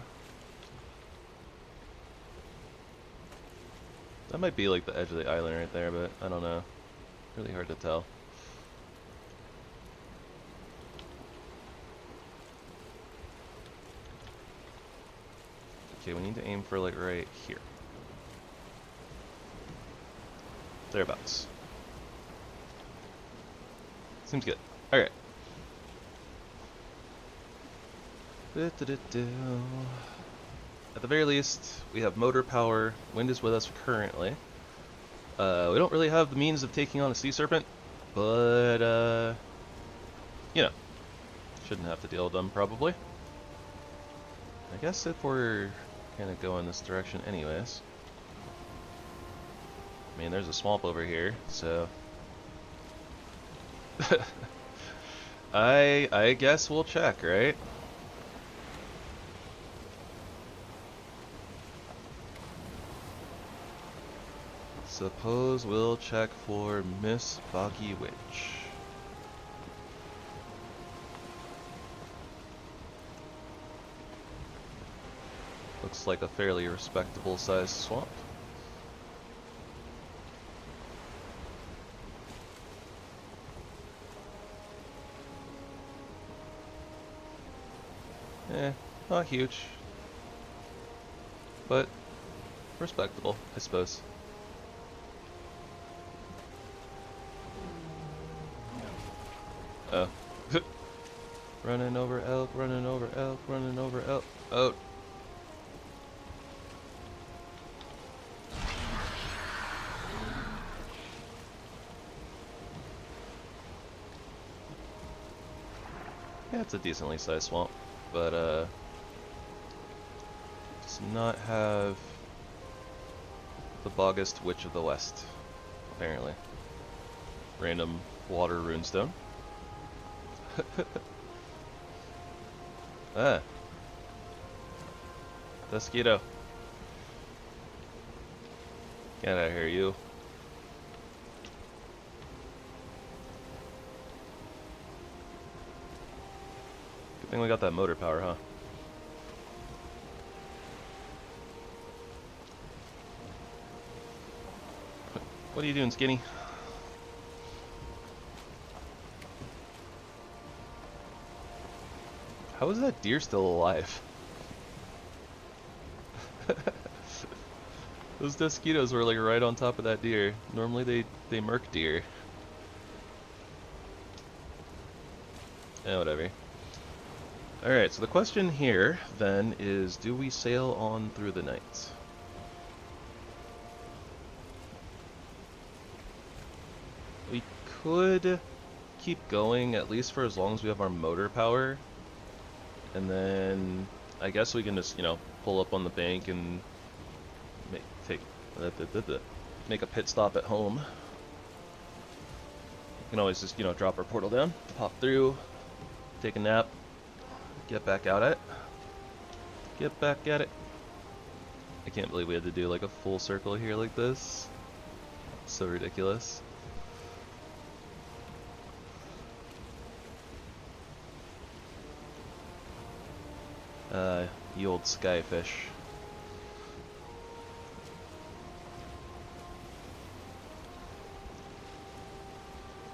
That might be like the edge of the island right there, but I don't know. Really hard to tell. Okay, we need to aim for like right here. Thereabouts. Seems good. Alright. At the very least, we have motor power. Wind is with us currently. We don't really have the means of taking on a sea serpent, but, you know, shouldn't have to deal with them probably. I guess if we're gonna go in this direction anyways. I mean, there's a swamp over here, so... I guess we'll check, right? Suppose we'll check for Miss Boggy Witch. Looks like a fairly respectable sized swamp. Not huge, but respectable, I suppose. Oh. Running over elk, running over elk, running over elk. Oh. Yeah, it's a decently sized swamp, but does not have the Boggest Witch of the West, apparently. Random water runestone. Ah. Mosquito. Get out of here, you. Good thing we got that motor power, huh? What are you doing, Skinny? How is that deer still alive? Those mosquitoes were like right on top of that deer. Normally they murk deer. Eh, whatever. Alright, so the question here then is, do we sail on through the night? We could keep going, at least for as long as we have our motor power. And then I guess we can just, you know, pull up on the bank and make a pit stop at home. We can always just, you know, drop our portal down, pop through, take a nap, get back out at it. Get back at it. I can't believe we had to do like a full circle here like this. So ridiculous. You old skyfish.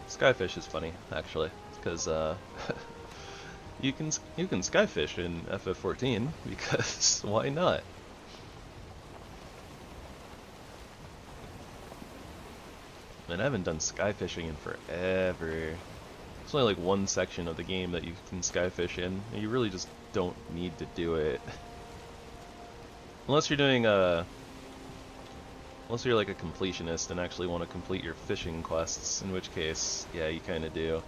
Skyfish is funny, actually, because you can skyfish in FF14 because why not? Man, I haven't done skyfishing in forever. There's only like one section of the game that you can skyfish in, and you really just don't need to do it. Unless you're doing unless you're like a completionist and actually want to complete your fishing quests, in which case, yeah, you kind of do.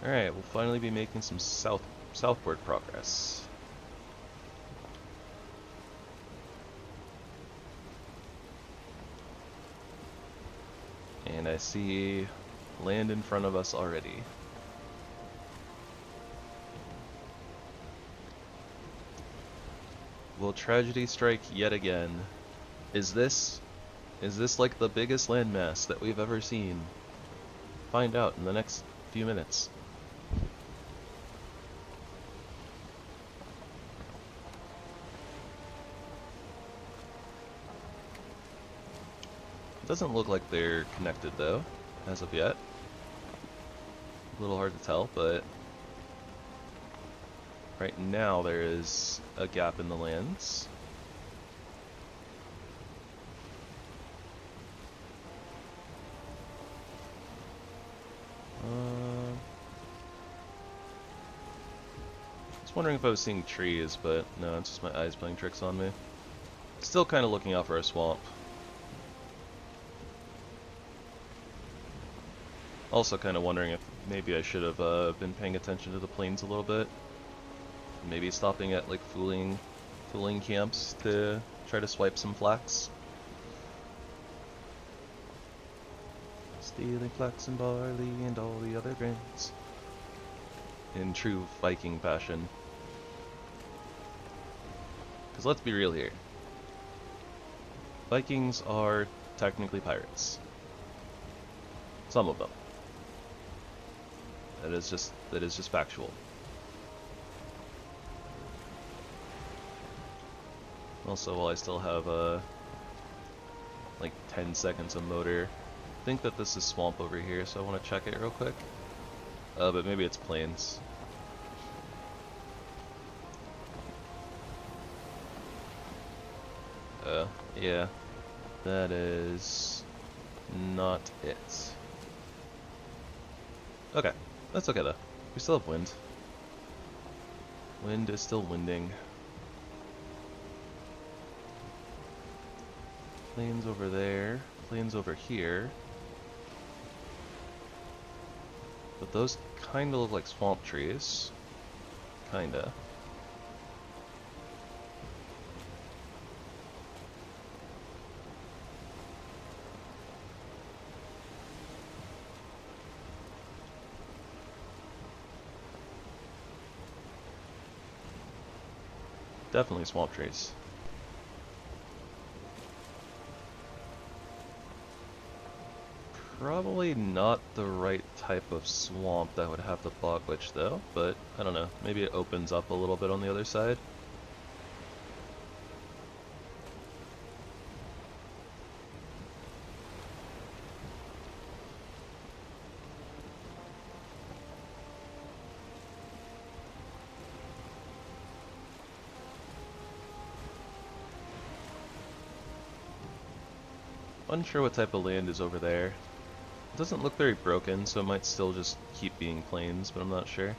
Alright, we'll finally be making some southward progress. And I see land in front of us already. Will tragedy strike yet again? Is this like the biggest landmass that we've ever seen? Find out in the next few minutes. Doesn't look like they're connected though. as of yet. A little hard to tell, but right now there is a gap in the lands. I was wondering if I was seeing trees, but no, it's just my eyes playing tricks on me. Still kind of looking out for a swamp. Also kind of wondering if maybe I should have been paying attention to the plains a little bit. Maybe stopping at like fooling camps to try to swipe some flax. Stealing flax and barley and all the other grains. In true Viking fashion. Because let's be real here. Vikings are technically pirates. Some of them. That is just factual. Also, while I still have like 10 seconds of motor, I think that this is swamp over here, so I want to check it real quick. But maybe it's plains. Yeah, that is not it. Okay, that's okay though. We still have wind. Wind is still winding. Plains over there, plains over here. But those kinda look like swamp trees. Kinda. Definitely swamp trees. Probably not the right type of swamp that would have the bog witch though, but I don't know, maybe it opens up a little bit on the other side. Unsure what type of land is over there. It doesn't look very broken, so it might still just keep being plains, but I'm not sure.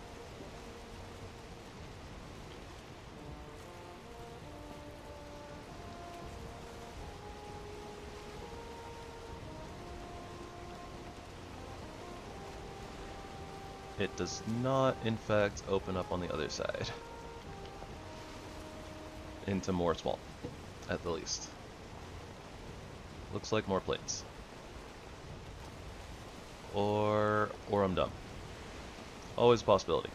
It does not, in fact, open up on the other side. Into more swamp, at the least. Looks like more plains. Or I'm dumb. Always a possibility.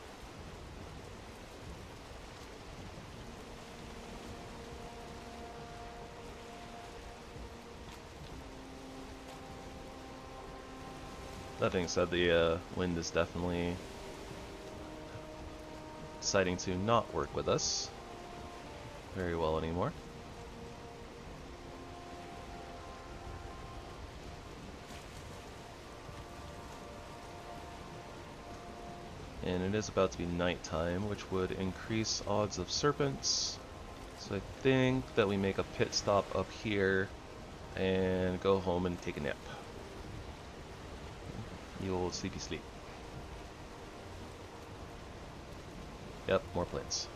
That being said, the wind is definitely deciding to not work with us very well anymore. And it is about to be nighttime, which would increase odds of serpents. So I think that we make a pit stop up here and go home and take a nap. You old sleepy sleep. Yep, more plains.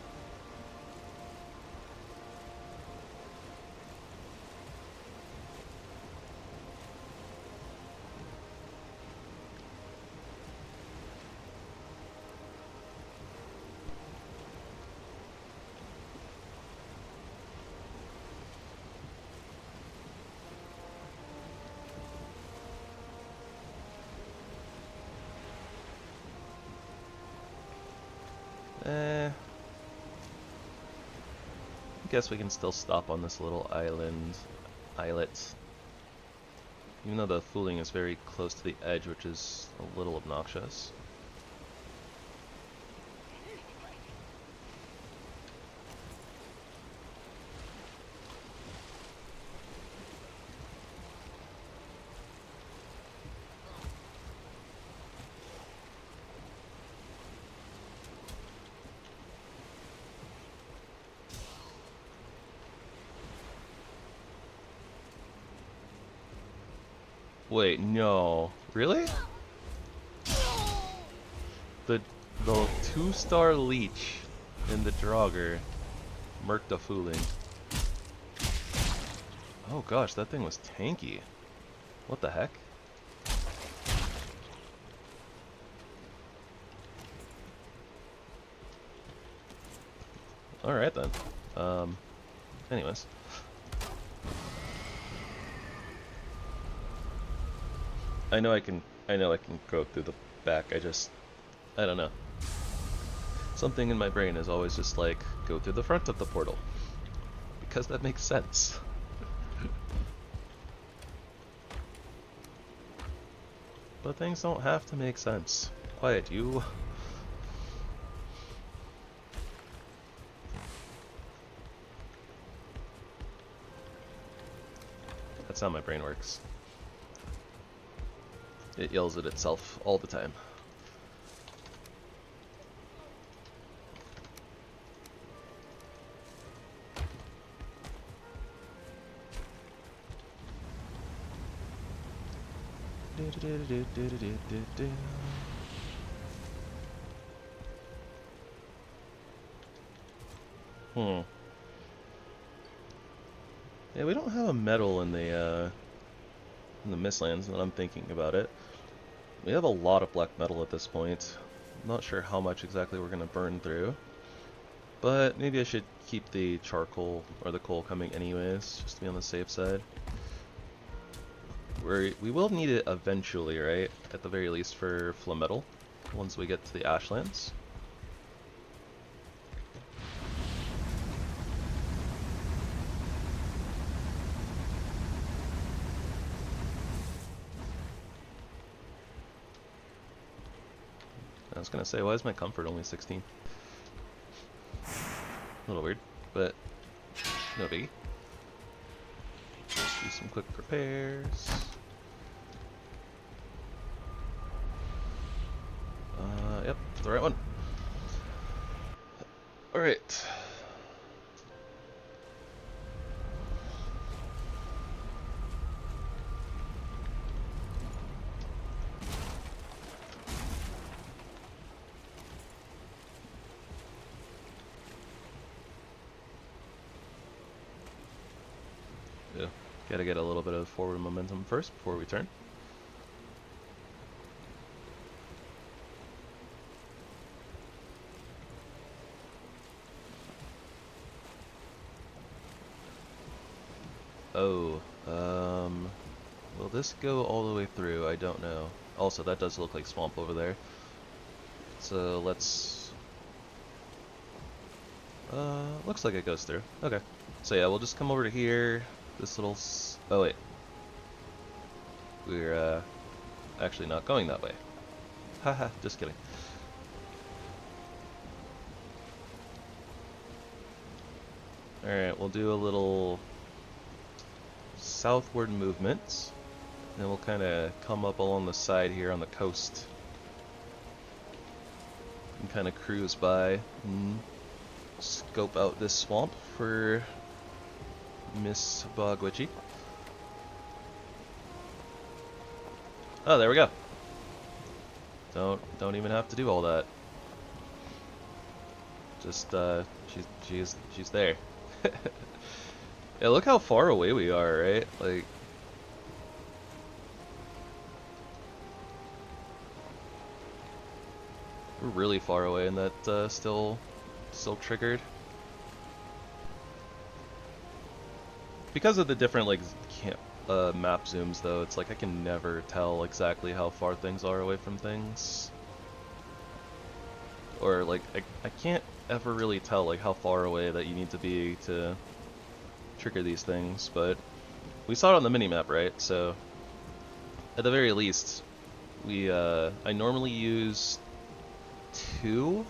I guess we can still stop on this little islet. Even though the fooling is very close to the edge, which is a little obnoxious. Wait, no. Really? The 2-star leech in the Draugr murked a fooling. Oh gosh, that thing was tanky. What the heck? Alright then. Anyways. I know I can go through the back, I don't know. Something in my brain is always just like, go through the front of the portal. Because that makes sense. But things don't have to make sense. Quiet, you. That's how my brain works. It yells at itself all the time. Yeah, we don't have a metal in the Mistlands, and I'm thinking about it. We have a lot of black metal at this point. I'm not sure how much exactly we're gonna burn through, but maybe I should keep the charcoal or the coal coming anyways, just to be on the safe side. We will need it eventually, right? At the very least for Flametal, once we get to the Ashlands. I was gonna say, why is my comfort only 16? A little weird, but no biggie. Just do some quick repairs. Yep, the right one. Alright. Yeah, gotta get a little bit of forward momentum first before we turn. Oh, will this go all the way through? I don't know. Also, that does look like swamp over there. So let's... looks like it goes through. Okay. So yeah, we'll just come over to here. This little... oh wait. We're, actually not going that way. Haha, just kidding. Alright, we'll do a little... southward movements, then we'll kind of come up along the side here on the coast and kind of cruise by and scope out this swamp for Miss Bogwitchy. Oh, there we go. Don't even have to do all that. Just she's there. Yeah, look how far away we are, right? Like, we're really far away, and that still triggered. Because of the different like map zooms, though, it's like I can never tell exactly how far things are away from things, or like I can't ever really tell like how far away that you need to be to trigger these things, but we saw it on the minimap, right? So at the very least, we I normally use two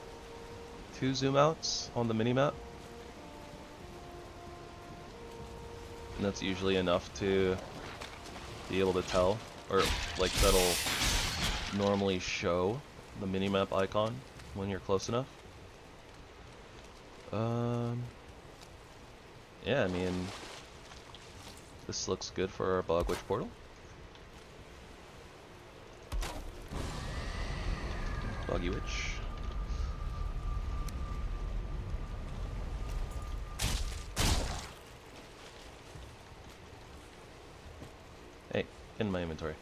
zoom outs on the minimap, and that's usually enough to be able to tell, or like that'll normally show the minimap icon when you're close enough. Yeah, I mean, this looks good for our Bogwitch portal. Hey, get in my inventory.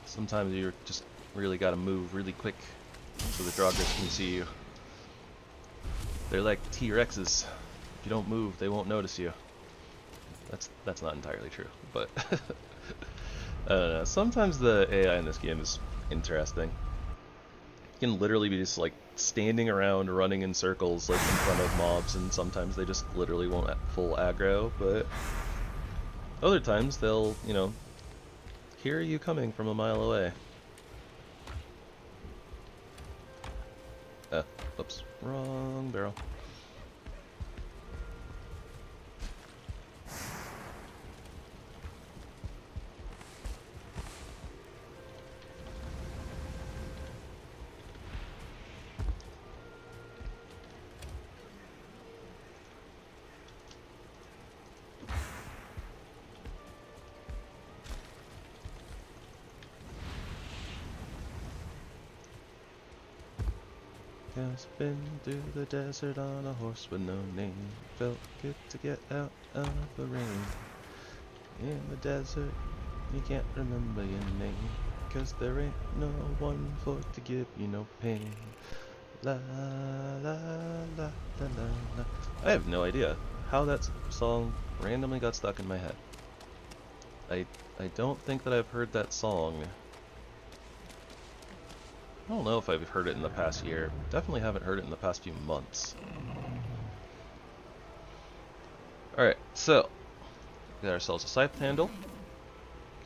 Sometimes you just really gotta move really quick so the Draugrs can see you. They're like T-Rexes. If you don't move, they won't notice you. That's not entirely true, but I don't know. Sometimes the AI in this game is interesting. You can literally be just like standing around, running in circles, like in front of mobs, and sometimes they just literally won't full aggro. But other times they'll, you know, hear you coming from a mile away. Oops, wrong barrel. Has been through the desert on a horse with no name. Felt good to get out of the rain. In the desert, you can't remember your name, 'cause there ain't no one for to give you no pain. La la la la la la. I have no idea how that song randomly got stuck in my head. I don't think that I've heard that song. I don't know if I've heard it in the past year. Definitely haven't heard it in the past few months. Alright, so get ourselves a scythe handle.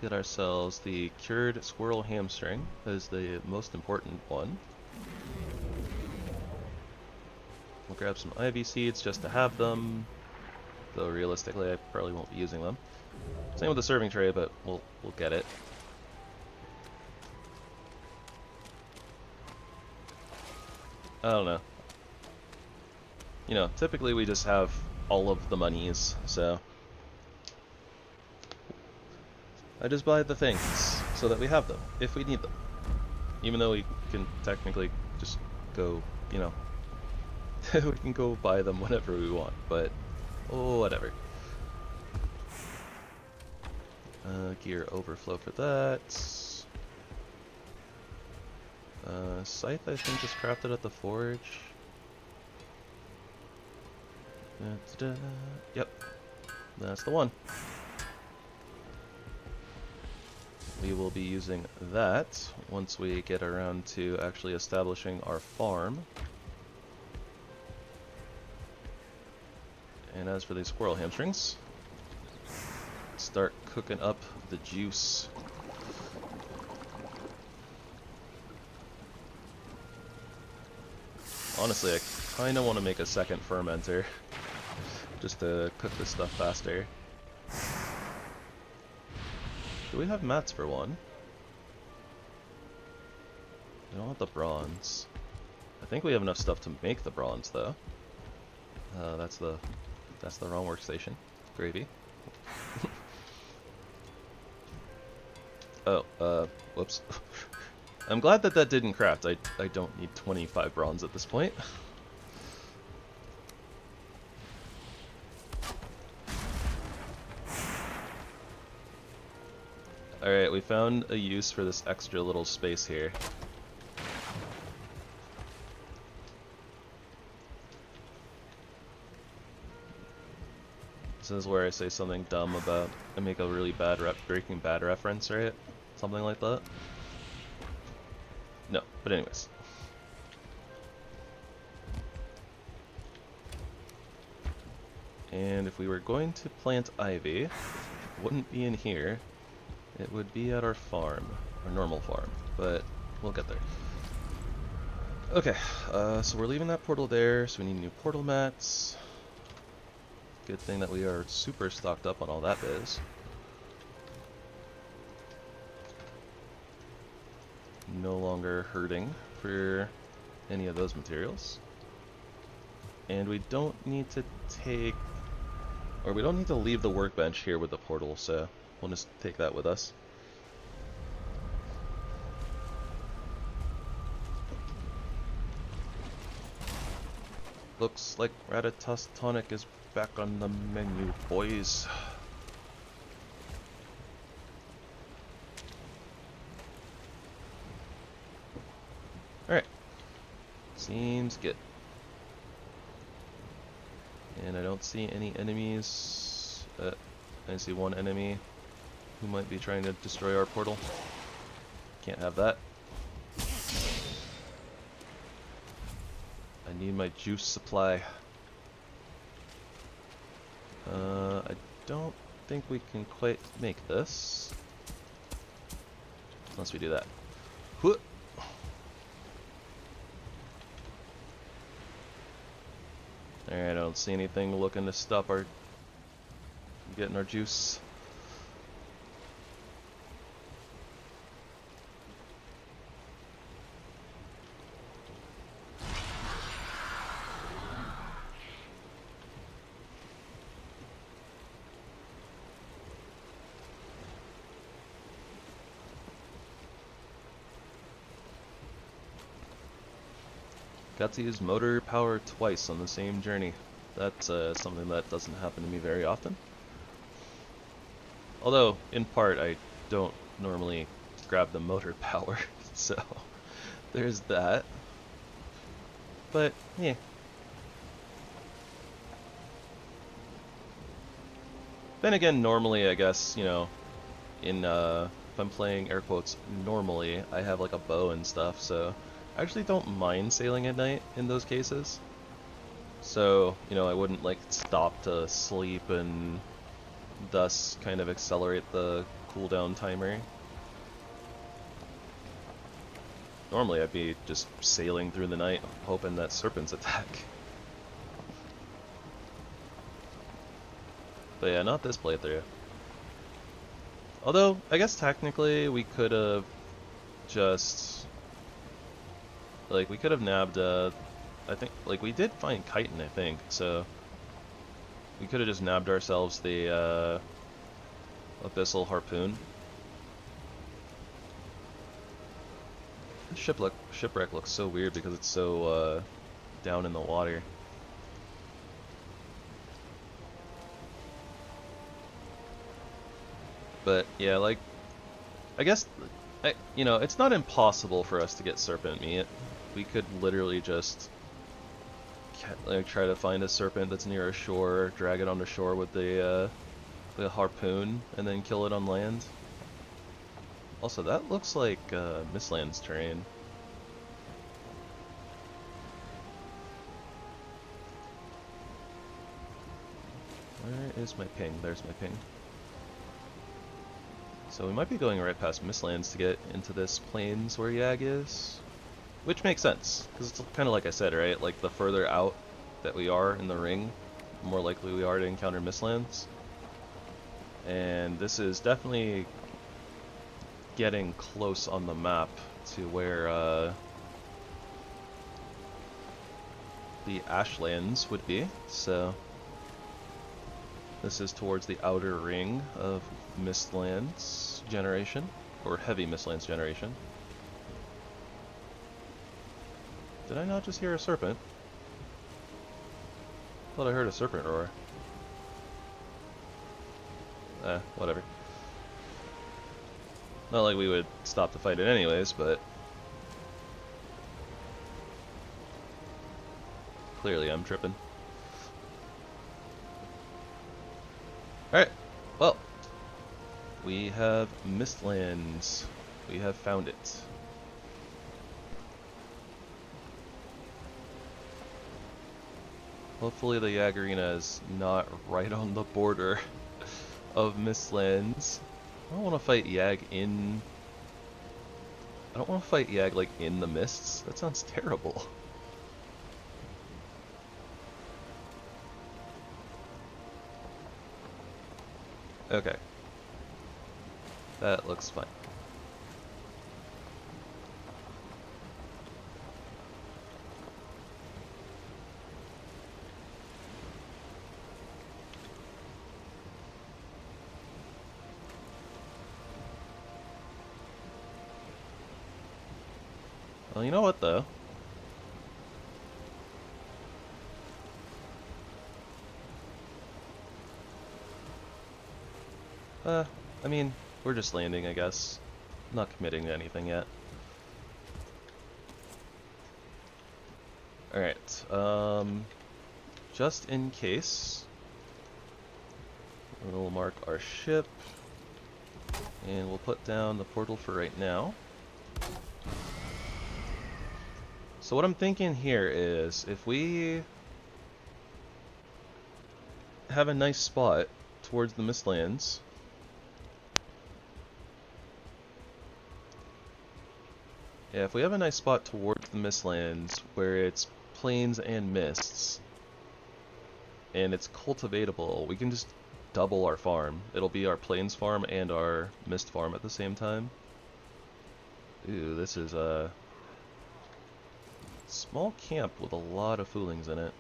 Get ourselves the cured squirrel hamstring. That is the most important one. We'll grab some ivy seeds just to have them, though realistically I probably won't be using them. Same with the serving tray, but we'll get it. I don't know. You know, typically we just have all of the monies, so I just buy the things so that we have them if we need them. Even though we can technically just go, you know, we can go buy them whenever we want, but oh, whatever. Gear overflow for that. Scythe, I think, just crafted at the forge. Yep, that's the one. We will be using that once we get around to actually establishing our farm. And as for these squirrel hamstrings, start cooking up the juice. Honestly, I kind of want to make a second fermenter, just to cook this stuff faster. Do we have mats for one? We don't have the bronze. I think we have enough stuff to make the bronze, though. That's the wrong workstation. Gravy. Oh, whoops. I'm glad that that didn't craft. I don't need 25 bronze at this point. Alright, we found a use for this extra little space here. This is where I say something dumb about, I make a really bad Breaking Bad reference, right? Something like that. No, but anyways. And if we were going to plant ivy, it wouldn't be in here. It would be at our farm, our normal farm, but we'll get there. Okay, so we're leaving that portal there, so we need new portal mats. Good thing that we are super stocked up on all that biz. No longer hurting for any of those materials. And we don't need to take, or we don't need to leave the workbench here with the portal, so we'll just take that with us. Looks like Ratatouille is back on the menu, boys. Alright. Seems good. And I don't see any enemies. I see one enemy who might be trying to destroy our portal. Can't have that. I need my juice supply. I don't think we can quite make this. Unless we do that. Alright, I don't see anything looking to stop our getting our juice. Got to use motor power twice on the same journey. That's something that doesn't happen to me very often. Although, in part, I don't normally grab the motor power, so there's that. But, yeah. Then again, normally, I guess, you know, in, if I'm playing air quotes normally, I have like a bow and stuff, so I actually don't mind sailing at night in those cases. So, you know, I wouldn't like stop to sleep and thus kind of accelerate the cooldown timer. Normally I'd be just sailing through the night hoping that serpents attack. But yeah, not this playthrough. Although, I guess technically we could have just... like, we could have nabbed, I think, like, we did find chitin, I think, so we could have just nabbed ourselves the, abyssal harpoon. This shipwreck looks so weird because it's so, down in the water. But, yeah, like, I guess, you know, it's not impossible for us to get serpent meat. We could literally just like try to find a serpent that's near a shore, drag it onto shore with the harpoon, and then kill it on land. Also, that looks like Mistlands terrain. Where is my ping? There's my ping. So we might be going right past Mistlands to get into this plains where Yag is. Which makes sense, because it's kind of like I said, right? Like, the further out that we are in the ring, the more likely we are to encounter Mistlands. And this is definitely getting close on the map to where the Ashlands would be, so this is towards the outer ring of Mistlands generation, or heavy Mistlands generation. Did I not just hear a serpent? Thought I heard a serpent roar. Whatever. Not like we would stop to fight it anyways, but clearly I'm tripping. Alright, well, we have Mistlands. We have found it. Hopefully the Yagarina is not right on the border of Mistlands. I don't want to fight Yag in... I don't want to fight Yag, like, in the mists. That sounds terrible. Okay. That looks fine. Well, you know what, though? I mean, we're just landing, I guess. Not committing to anything yet. Alright, just in case, we'll mark our ship, and we'll put down the portal for right now. So what I'm thinking here is, if we have a nice spot towards the Mistlands, yeah, if we have a nice spot towards the Mistlands where it's plains and mists, and it's cultivatable, we can just double our farm. It'll be our plains farm and our mist farm at the same time. Ooh, this is a small camp with a lot of foolings in it.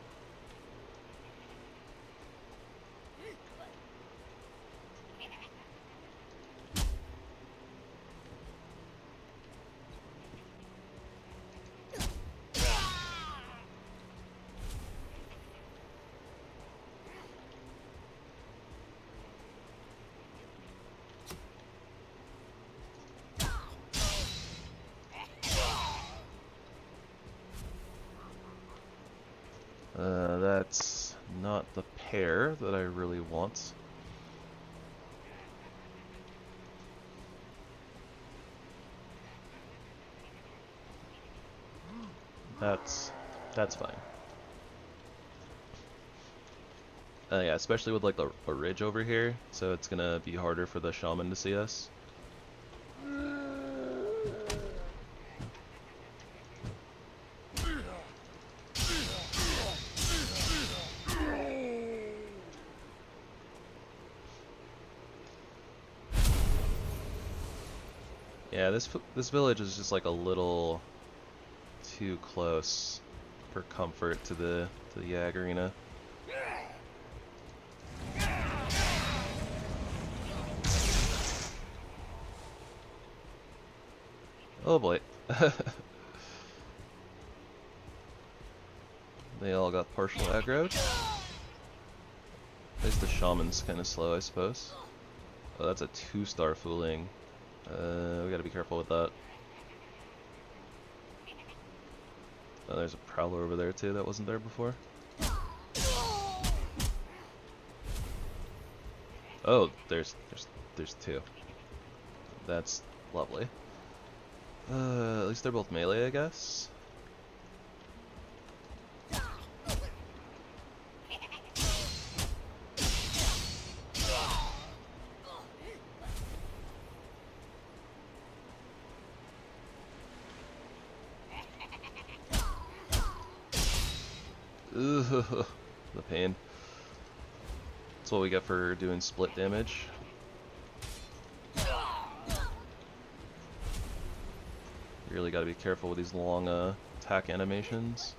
That's not the pair that I really want. That's fine. Yeah, especially with like a ridge over here, so it's gonna be harder for the shaman to see us. Yeah, this village is just like a little too close for comfort to the Yag arena. Oh boy. They all got partial aggroed. At least the shaman's kind of slow, I suppose. Oh, that's a 2-star fooling. We gotta be careful with that. Oh, there's a prowler over there too that wasn't there before. Oh, there's 2. That's lovely. At least they're both melee, I guess. Ooh, the pain. That's what we get for doing split damage. You really gotta be careful with these long attack animations.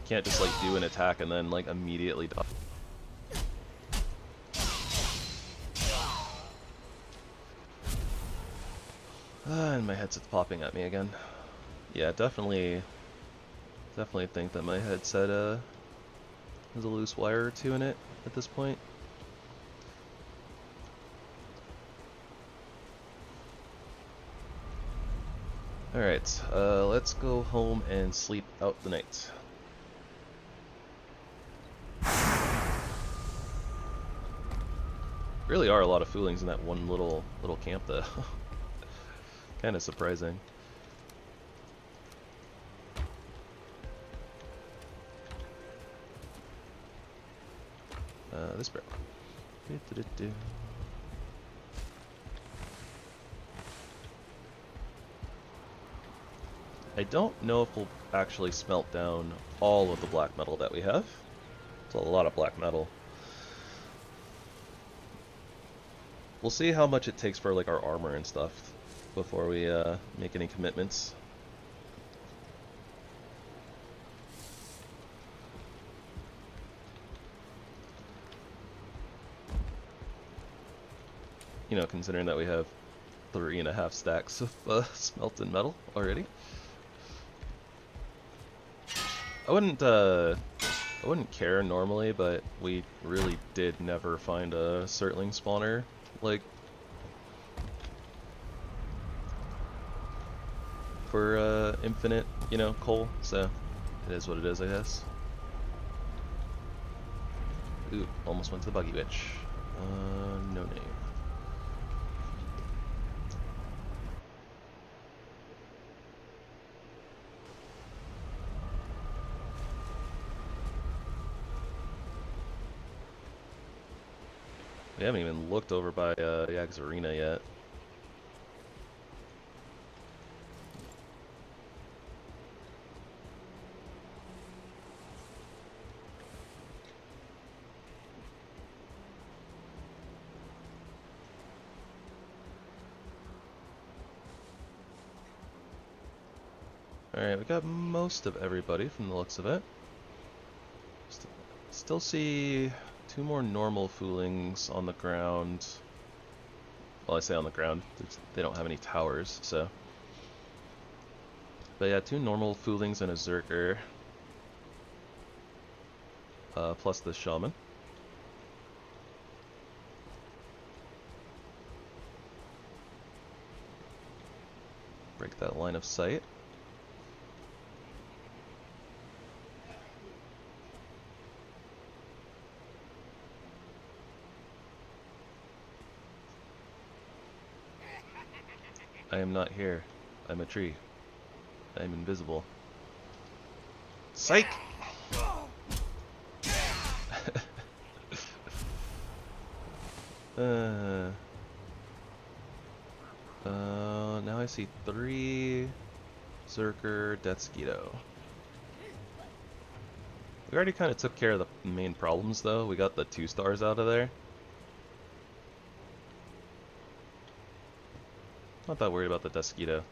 Can't just like do an attack and then like immediately die. And my headset's popping at me again. Yeah, definitely think that my headset has a loose wire or 2 in it at this point. Alright, let's go home and sleep out the night. Really are a lot of foolings in that one little camp though. Kind of surprising. This broke. I don't know if we'll actually smelt down all of the black metal that we have. It's a lot of black metal. We'll see how much it takes for like our armor and stuff before we make any commitments. You know, considering that we have 3.5 stacks of smelted metal already. I wouldn't care normally, but we really did never find a Surtling spawner, like, for infinite, you know, coal, so it is what it is, I guess. Ooh, almost went to the Buggy Witch. No name. We haven't even looked over by Yag's Arena yet. Alright, we got most of everybody from the looks of it. Still see 2 more normal foolings on the ground. Well, I say on the ground, they don't have any towers, so. But yeah, 2 normal foolings and a Zerker. Plus the Shaman. Break that line of sight. I am not here. I'm a tree. I'm invisible. Psych! Now I see 3 Zerker, Deathsquito. We already kind of took care of the main problems though. We got the 2 stars out of there. Not that worried about the Deathsquito.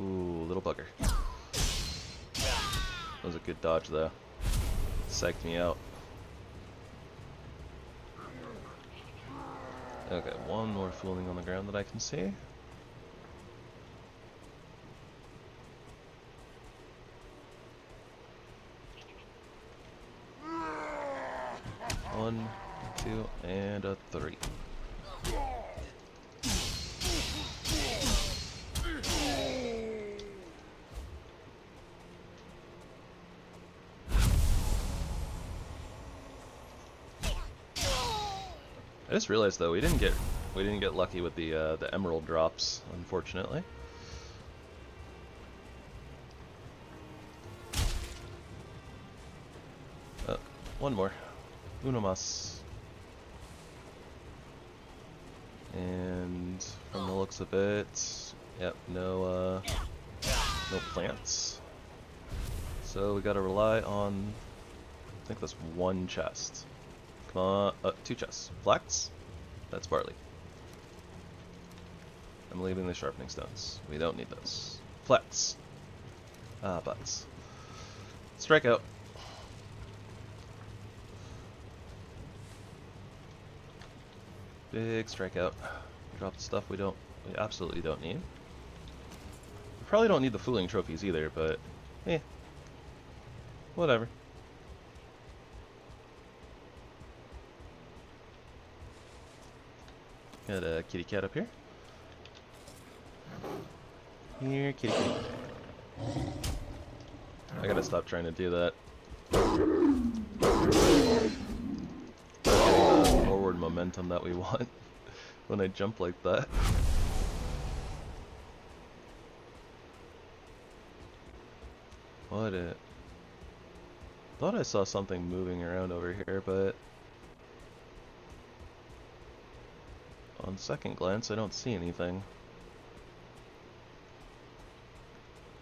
Ooh, little bugger. That was a good dodge though. Psyched me out. Okay, 1 more fooling on the ground that I can see. One, 2, and a 3. I just realized though we didn't get lucky with the emerald drops, unfortunately. One more. Uno mas. And from the looks of it, yep, no plants. So we gotta rely on, I think that's 1 chest. Come on, 2 chests. Flax? That's barley. I'm leaving the sharpening stones. We don't need those. Flax. Ah, butts. Strike out. Big strikeout. Drop the stuff we absolutely don't need. We probably don't need the fooling trophies either, but whatever. Got a kitty cat up here. Here, kitty kitty. I gotta stop trying to do that. Forward momentum that we want when I jump like that. Thought I saw something moving around over here, but on second glance I don't see anything.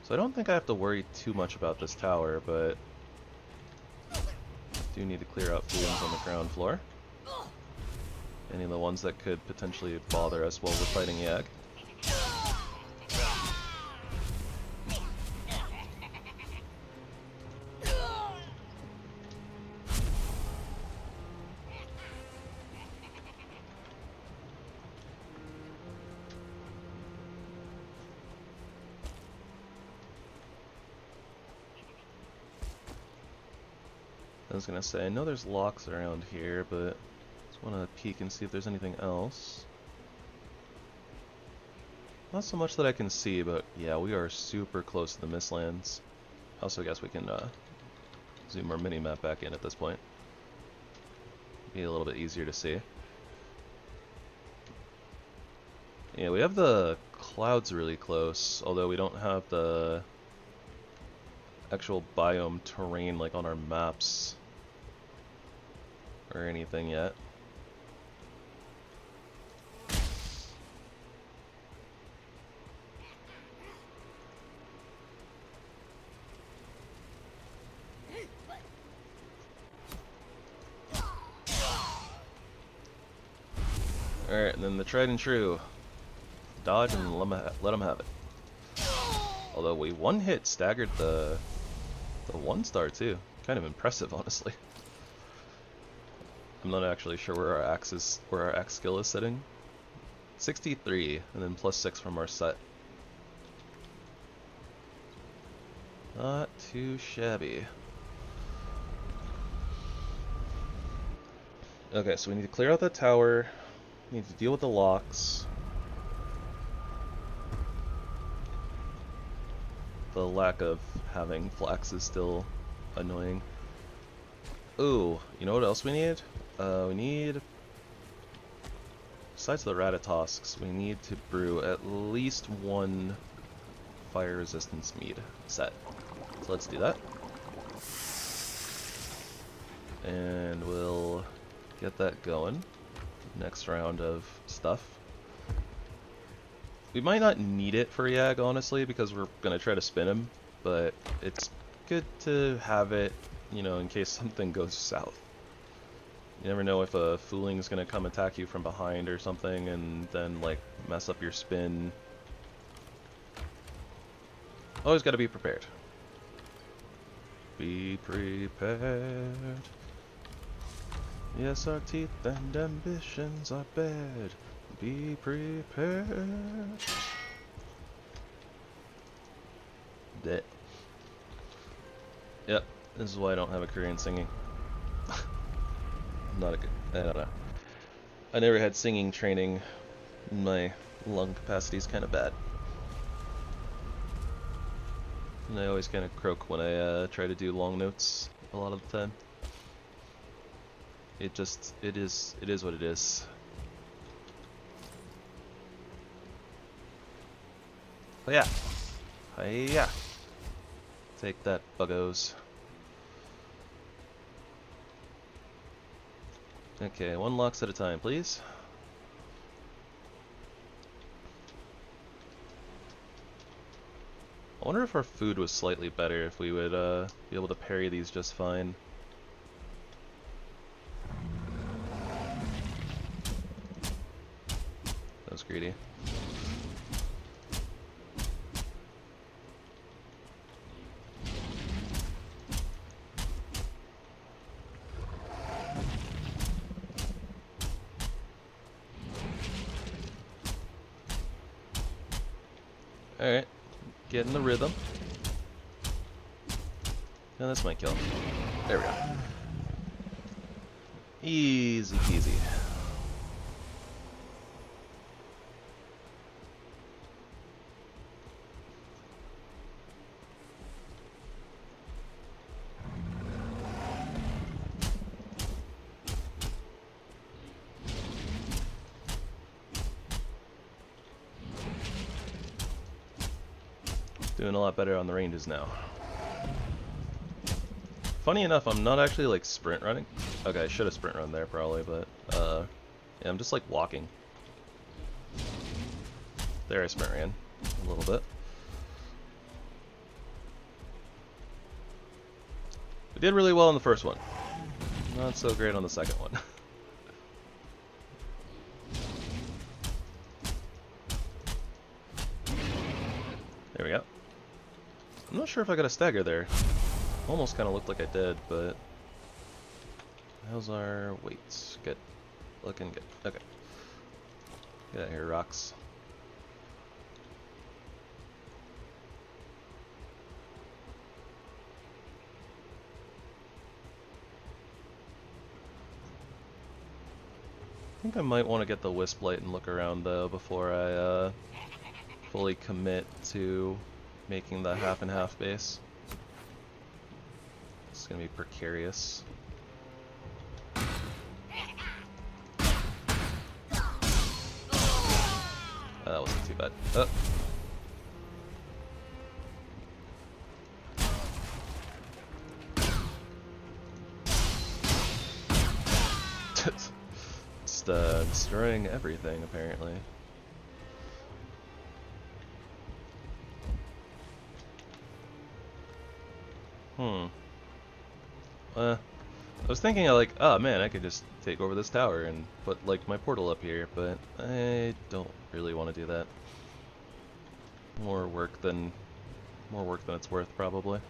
So I don't think I have to worry too much about this tower, but I do need to clear out fools on the ground floor. Any of the ones that could potentially bother us while we're fighting Yag. I was gonna say, I know there's locks around here, but just wanna peek and see if there's anything else. Not so much that I can see, but yeah, we are super close to the Mistlands. Also, I guess we can zoom our mini-map back in at this point. Be a little bit easier to see. Yeah, we have the clouds really close, although we don't have the actual biome terrain like on our maps or anything yet. Alright, and then the tried and true. Dodge and let them have it. Although we one hit staggered the 1-star too. Kind of impressive, honestly. I'm not actually sure where our axe skill is sitting. 63, and then +6 from our set. Not too shabby. Okay, so we need to clear out that tower. We need to deal with the locks. The lack of having flax is still annoying. Ooh, you know what else we need? We need, besides the Ratatasks, we need to brew at least one fire resistance mead set. So let's do that. And we'll get that going. Next round of stuff. We might not need it for Yag, honestly, because we're gonna try to spin him, but it's good to have it, you know, in case something goes south. You never know if a fooling is gonna come attack you from behind or something and then, like, mess up your spin. Always gotta be prepared. Be prepared. Yes, our teeth and ambitions are bad. Be prepared. That. Yep, this is why I don't have a career in singing. Not a good. I don't know. I never had singing training. My lung capacity is kind of bad. And I always kind of croak when I try to do long notes a lot of the time. It is what it is. But yeah. Hiya. Take that, buggos. Okay, one locks at a time, please. I wonder if our food was slightly better, if we would be able to parry these just fine. That was greedy. Alright, get in the rhythm. No, that's my kill. There we go. Easy peasy. Doing a lot better on the ranges now. Funny enough, I'm not actually like sprint running. Okay, I should have sprint run there probably, but yeah, I'm just like walking. There I sprint ran a little bit. We did really well on the first one. Not so great on the second one. There we go. I'm not sure if I got a stagger there. Almost kind of looked like I did, but how's our weights? Good. Looking good. Okay. Get out of here, rocks. think I might want to get the Wisp Light and look around though before I fully commit to making the half and half base. It's gonna be precarious. That wasn't too bad. Oh. Just destroying everything apparently. I was thinking like, oh man, I could just take over this tower and put like my portal up here, but I don't really want to do that. More work than it's worth probably.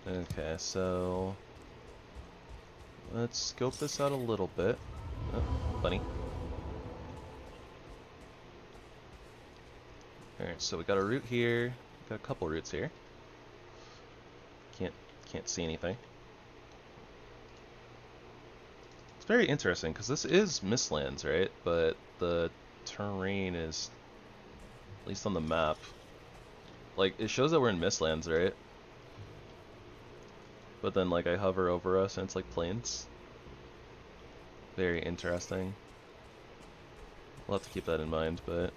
Okay, so let's scope this out a little bit. Oh, bunny. Alright, so we got a route here. Got a couple routes here. Can't see anything. It's very interesting because this is Mistlands, right? But the terrain is, at least on the map, like it shows that we're in Mistlands, right? But then like I hover over us and it's like plains. Very interesting. We'll have to keep that in mind, but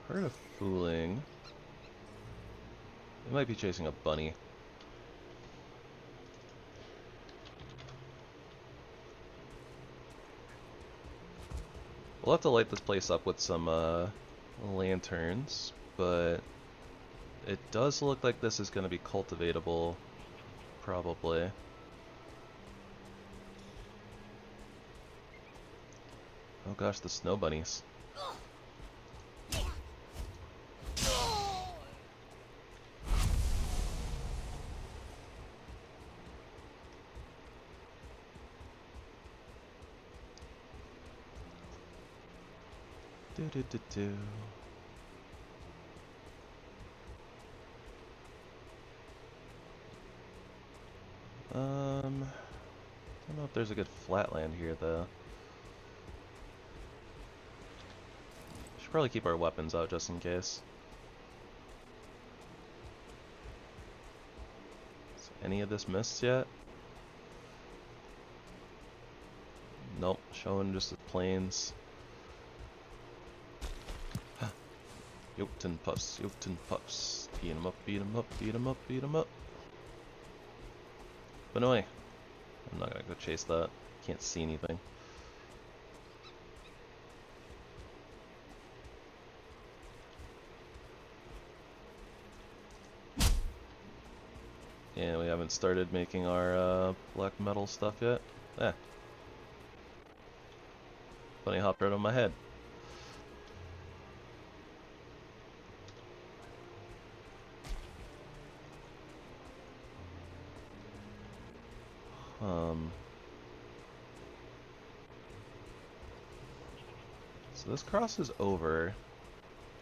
heard of fooling. They might be chasing a bunny. We'll have to light this place up with some lanterns, but it does look like this is going to be cultivatable, probably. Oh gosh, the snow bunnies. I don't know if there's a good flatland here though. Should probably keep our weapons out just in case. Is any of this missed yet? Nope, showing just the plains. Jotunn puffs, Jotunn puffs. Beat 'em up, beat 'em up, beat 'em up, beat 'em up. But anyway, I'm not gonna go chase that. Can't see anything. Yeah, we haven't started making our black metal stuff yet. Eh. Bunny hopped right on my head. So this crosses over,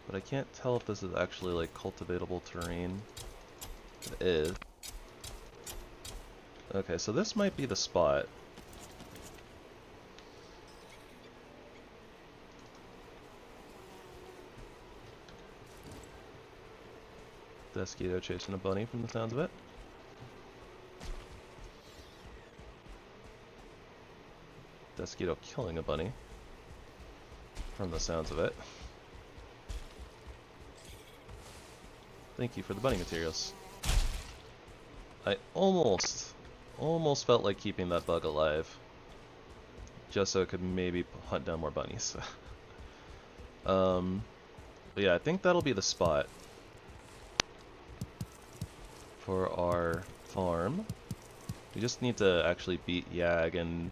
but I can't tell if this is actually like cultivatable terrain. It is. Okay, so this might be the spot. Desquito chasing a bunny from the sounds of it. Desquito killing a bunny from the sounds of it. Thank you for the bunny materials. I almost felt like keeping that bug alive just so it could maybe hunt down more bunnies. But yeah, I think that'll be the spot for our farm. We just need to actually beat Yag and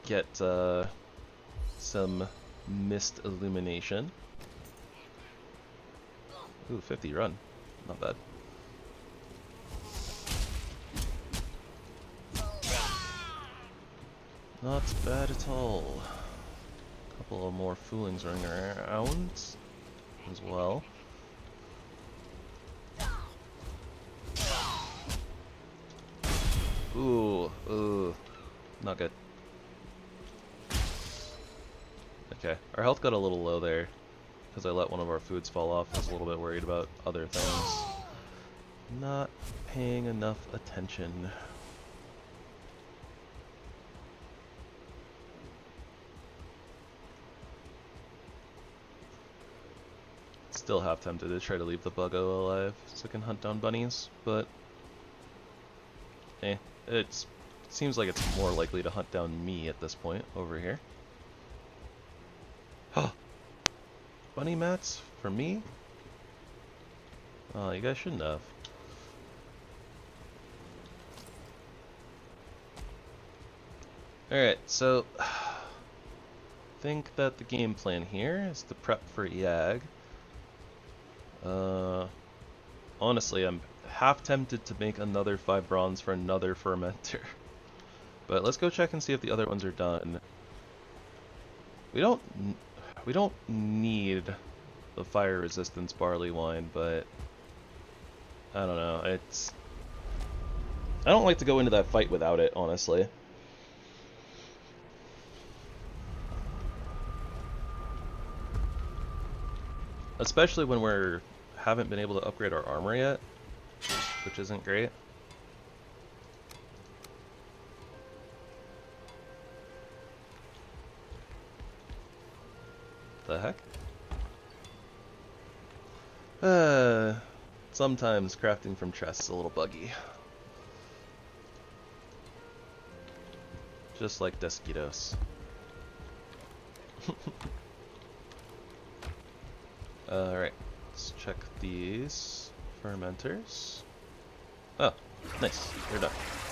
get some mist illumination. Ooh, 50 run. Not bad. Not bad at all. couple of more foolings running around as well. Ooh, not good. Okay, our health got a little low there because I let one of our foods fall off. I was a little bit worried about other things. Not paying enough attention. Still half tempted to try to leave the buggo alive so I can hunt down bunnies, but it seems like it's more likely to hunt down me at this point over here. Huh. Bunny mats for me? Oh, you guys shouldn't have. Alright, so I think that the game plan here is to prep for YAG. Honestly, I'm half tempted to make another 5 bronze for another fermenter. But let's go check and see if the other ones are done. We don't need the fire resistance barley wine, but I don't know. I don't like to go into that fight without it, honestly. Especially when we haven't been able to upgrade our armor yet, which isn't great. The heck? Sometimes crafting from chests is a little buggy. Just like Desquitos. Alright, let's check these fermenters. Oh, nice, they're done.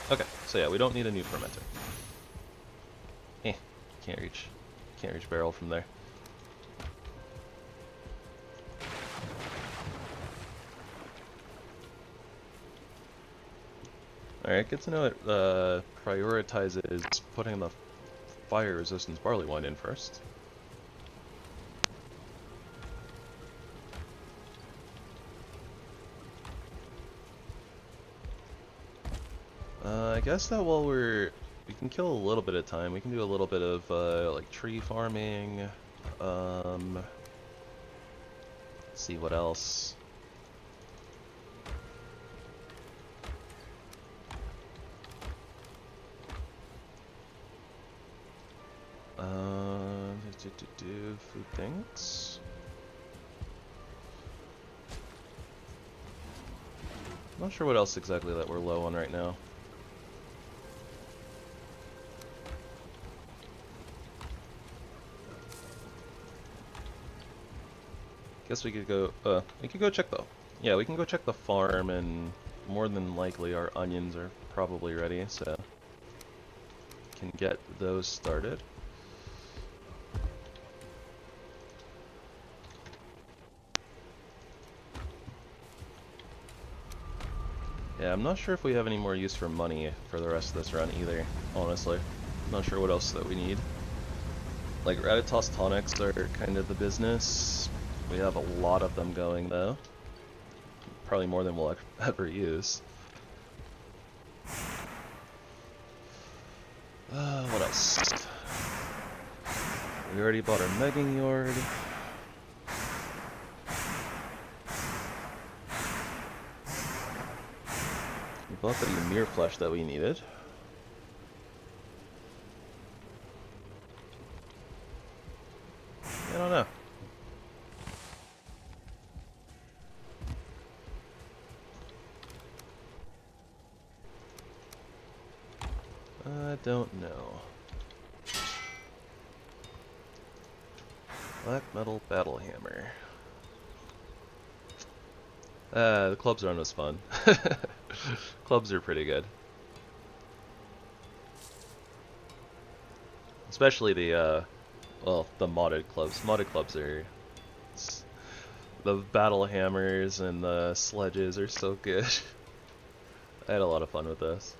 Okay, so yeah, we don't need a new fermenter. Can't reach barrel from there. Alright, good to know it prioritizes putting the fire resistance barley wine in first. I guess that while we can kill a little bit of time, we can do a little bit of like tree farming. Let's see what else. Food things. Not sure what else exactly that we're low on right now. Guess we could go check the, yeah, we can go check the farm, and more than likely our onions are probably ready, so can get those started. Yeah, I'm not sure if we have any more use for money for the rest of this run either, honestly. Not sure what else that we need. Like, Ratatos tonics are kind of the business. We have a lot of them going, though. Probably more than we'll ever use. What else? We already bought our megging yard. We bought the Ymir flesh that we needed. I don't know. I don't know. Black metal battle hammer. The clubs run was fun. Clubs are pretty good. Especially the, well, the modded clubs. Modded clubs are... The battle hammers and the sledges are so good. I had a lot of fun with this.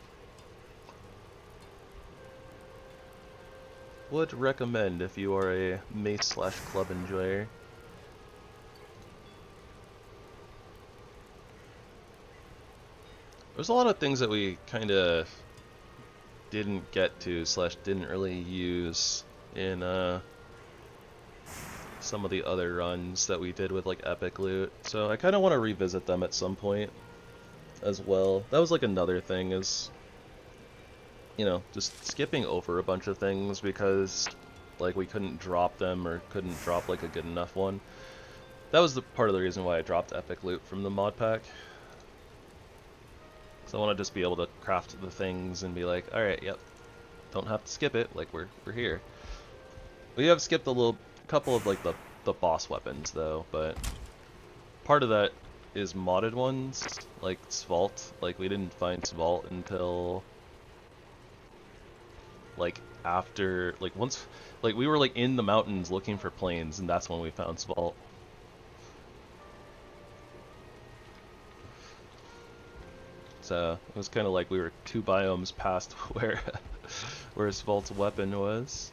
would recommend if you are a mace/club enjoyer. There's a lot of things that we kind of didn't get to / didn't really use in some of the other runs that we did with like epic loot, so I kind of want to revisit them at some point as well. That was like another thing, is, you know, just skipping over a bunch of things because like we couldn't drop them or couldn't drop like a good enough one. That was the part of the reason why I dropped epic loot from the mod pack. So I want to just be able to craft the things and be like, alright, yep, don't have to skip it, like we're here. We have skipped a couple of like the boss weapons though, but part of that is modded ones, like Svalt. Like we didn't find Svalt until like after, like once, like we were like in the mountains looking for plains, and that's when we found Svalt. So it was kind of like we were 2 biomes past where Svalt's weapon was.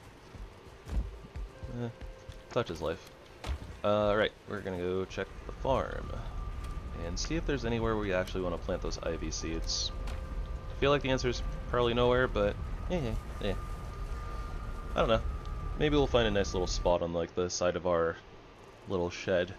Such is life. Right, we're gonna go check the farm and see if there's anywhere we actually want to plant those ivy seeds. I feel like the answer is probably nowhere, but yeah. I don't know. Maybe we'll find a nice little spot on like the side of our little shed.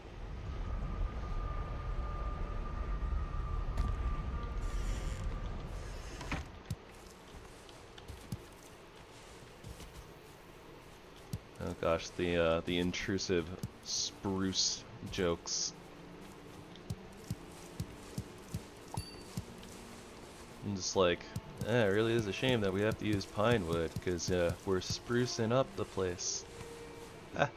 Oh gosh, the intrusive spruce jokes. I'm just like, it really is a shame that we have to use pine wood, because we're sprucing up the place. I've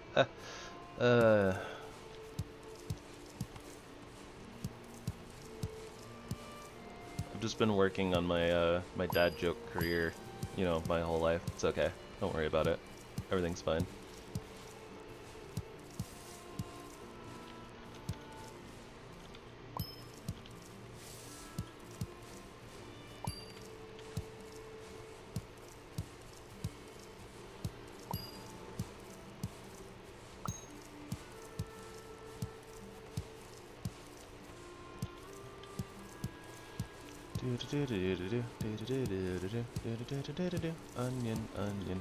just been working on my my dad joke career, you know, my whole life. It's okay. Don't worry about it. Everything's fine. Onion.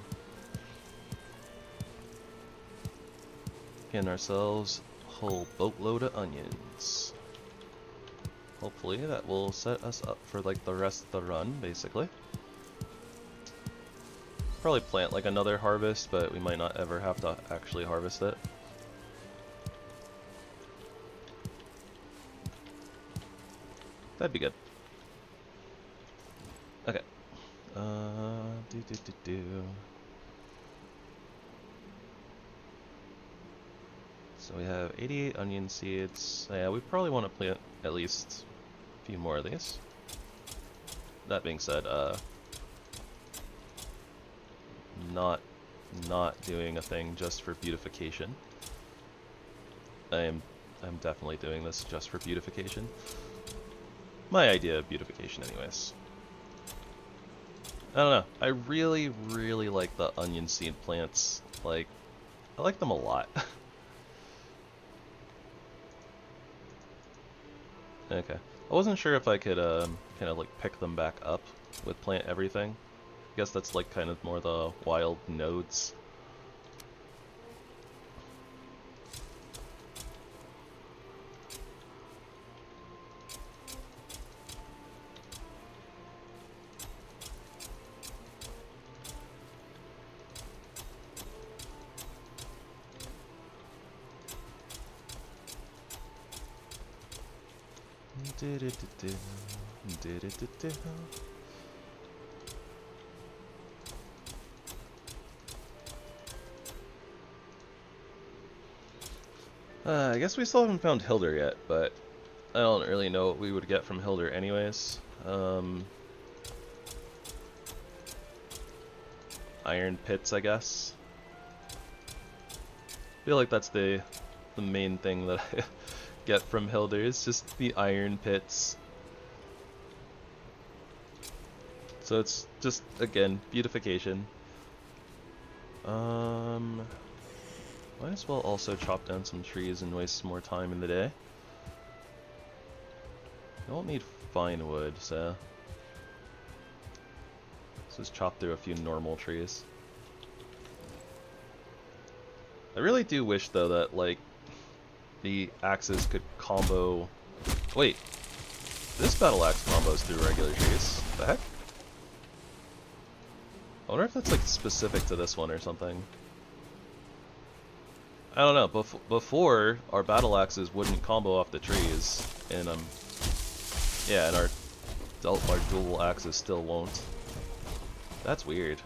Getting ourselves a whole boatload of onions. Hopefully that will set us up for like the rest of the run, basically. Probably plant like another harvest, but we might not ever have to actually harvest it. That'd be good. Okay. So we have 88 onion seeds. Yeah, we probably want to plant at least a few more of these. That being said, not doing a thing just for beautification. I'm definitely doing this just for beautification. My idea of beautification, anyways. I don't know. I really like the onion seed plants. Like, I like them a lot. Okay. I wasn't sure if I could kind of like pick them back up with PlantEverything. I guess that's like kind of more the wild nodes. I guess we still haven't found Hilder yet, but I don't really know what we would get from Hilder anyways. Iron pits, I guess. I feel like that's the main thing that I get from Hilder, is just the iron pits. So it's just, again, beautification. Might as well also chop down some trees and waste some more time in the day. I don't need fine wood, so let's just chop through a few normal trees. I really do wish, though, that, like, the axes could combo... Wait, this battle axe combos through regular trees. The heck? I wonder if that's, like, specific to this one or something. I don't know. Before, our battle axes wouldn't combo off the trees, and yeah, and our dual axes still won't. That's weird.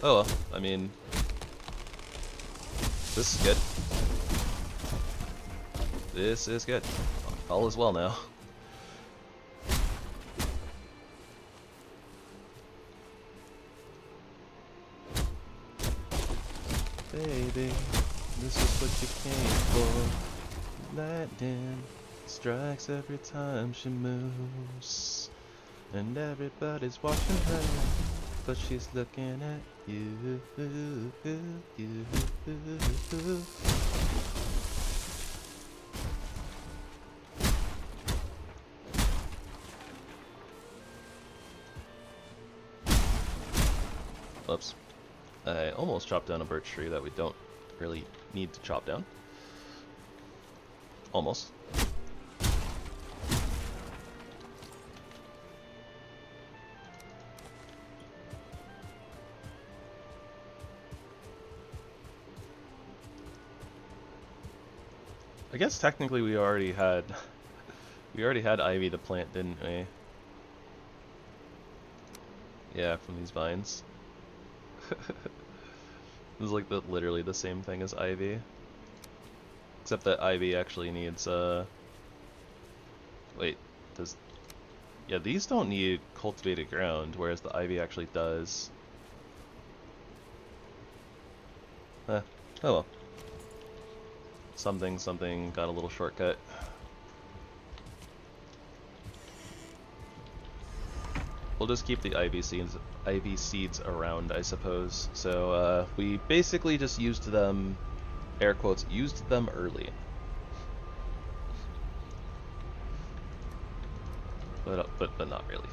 Oh well, I mean, this is good. This is good. All is well now. Baby, this is what you came for. Lightning strikes every time she moves, and everybody's watching her, but she's looking at you. Oops. I almost chopped down a birch tree that we don't really need to chop down. Almost. I guess technically we already had ivy to plant, didn't we? Yeah, from these vines. This is like literally the same thing as ivy, except that ivy actually needs wait, yeah, these don't need cultivated ground, whereas the ivy actually does. Oh well. Something got a little shortcut. We'll just keep the ivy seeds around, I suppose. So we basically just used them, air quotes, used them early. But not really.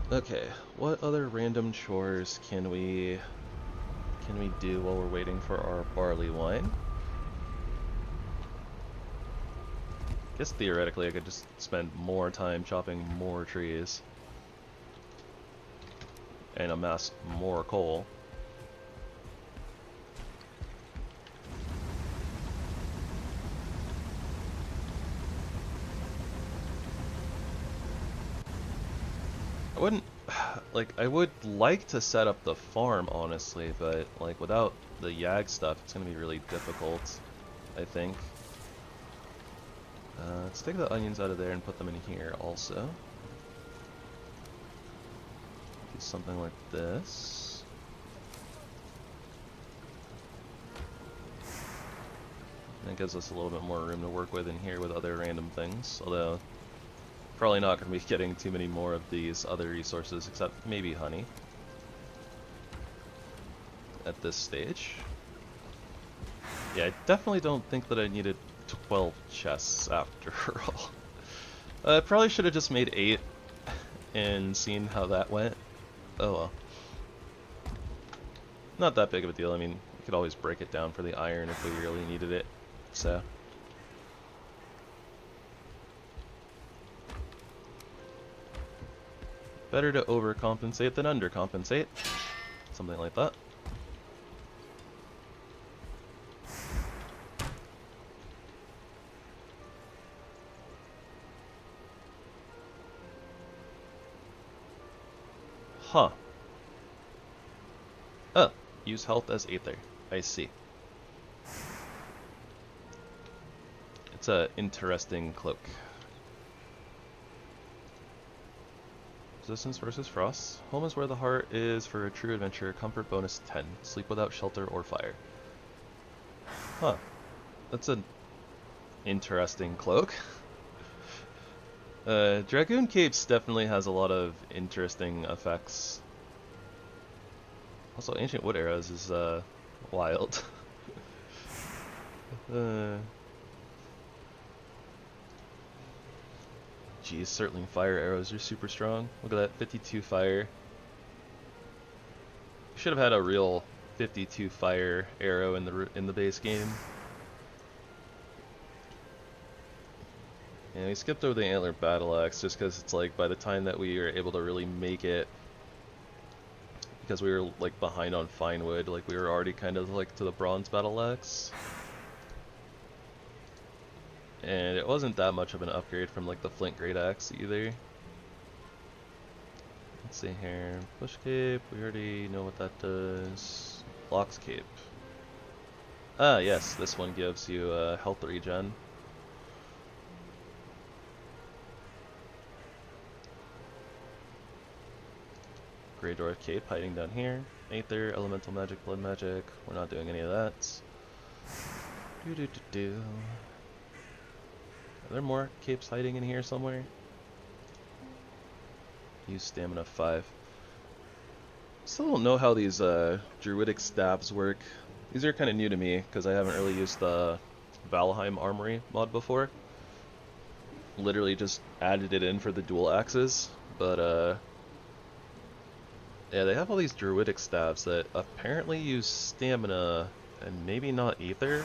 Okay, what other random chores can we do while we're waiting for our barley wine? I guess theoretically I could just spend more time chopping more trees and amass more coal. I wouldn't, like, I would like to set up the farm, honestly, but, like, without the Yag stuff, it's gonna be really difficult, I think. Let's take the onions out of there and put them in here also. Do something like this. And it gives us a little bit more room to work with in here with other random things, although probably not going to be getting too many more of these other resources except maybe honey at this stage. Yeah, I definitely don't think that I needed 12 chests after all. I probably should have just made 8 and seen how that went. Oh well. Not that big of a deal. I mean, we could always break it down for the iron if we really needed it. So. Better to overcompensate than undercompensate. Something like that. Huh. Oh, use health as Aether. I see. It's a interesting cloak. Resistance versus frost. Home is where the heart is for a true adventure. Comfort bonus 10. Sleep without shelter or fire. Huh. That's an interesting cloak. DragoonCapes definitely has a lot of interesting effects. Also, Ancient Wood Arrows is wild. Geez, certainly fire arrows are super strong. Look at that, 52 fire. Should have had a real 52 fire arrow in the base game. And we skipped over the antler battle axe just because it's like by the time that we were able to really make it, because we were like behind on fine wood, like we were already kind of like to the bronze battle axe. And it wasn't that much of an upgrade from like the flint great axe either. Let's see here, push cape, we already know what that does. Locks cape. Ah yes, this one gives you health regen. Grey Dwarf cape hiding down here. Aether, elemental magic, blood magic. We're not doing any of that. Are there more capes hiding in here somewhere? Use stamina 5. Still don't know how these druidic stabs work. These are kind of new to me because I haven't really used the ValheimArmory mod before. Literally just added it in for the dual axes, but yeah, they have all these druidic stabs that apparently use stamina and maybe not ether.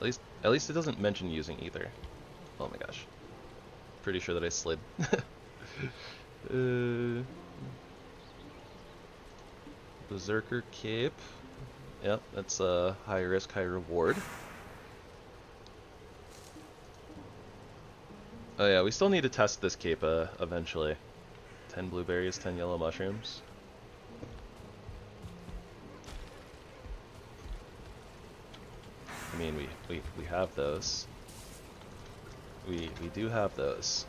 At least it doesn't mention using ether. Oh my gosh. Pretty sure that I slid. Berserker cape. Yep, that's high risk, high reward. Oh yeah, we still need to test this cape eventually. 10 blueberries, 10 yellow mushrooms. I mean, we have those. We do have those.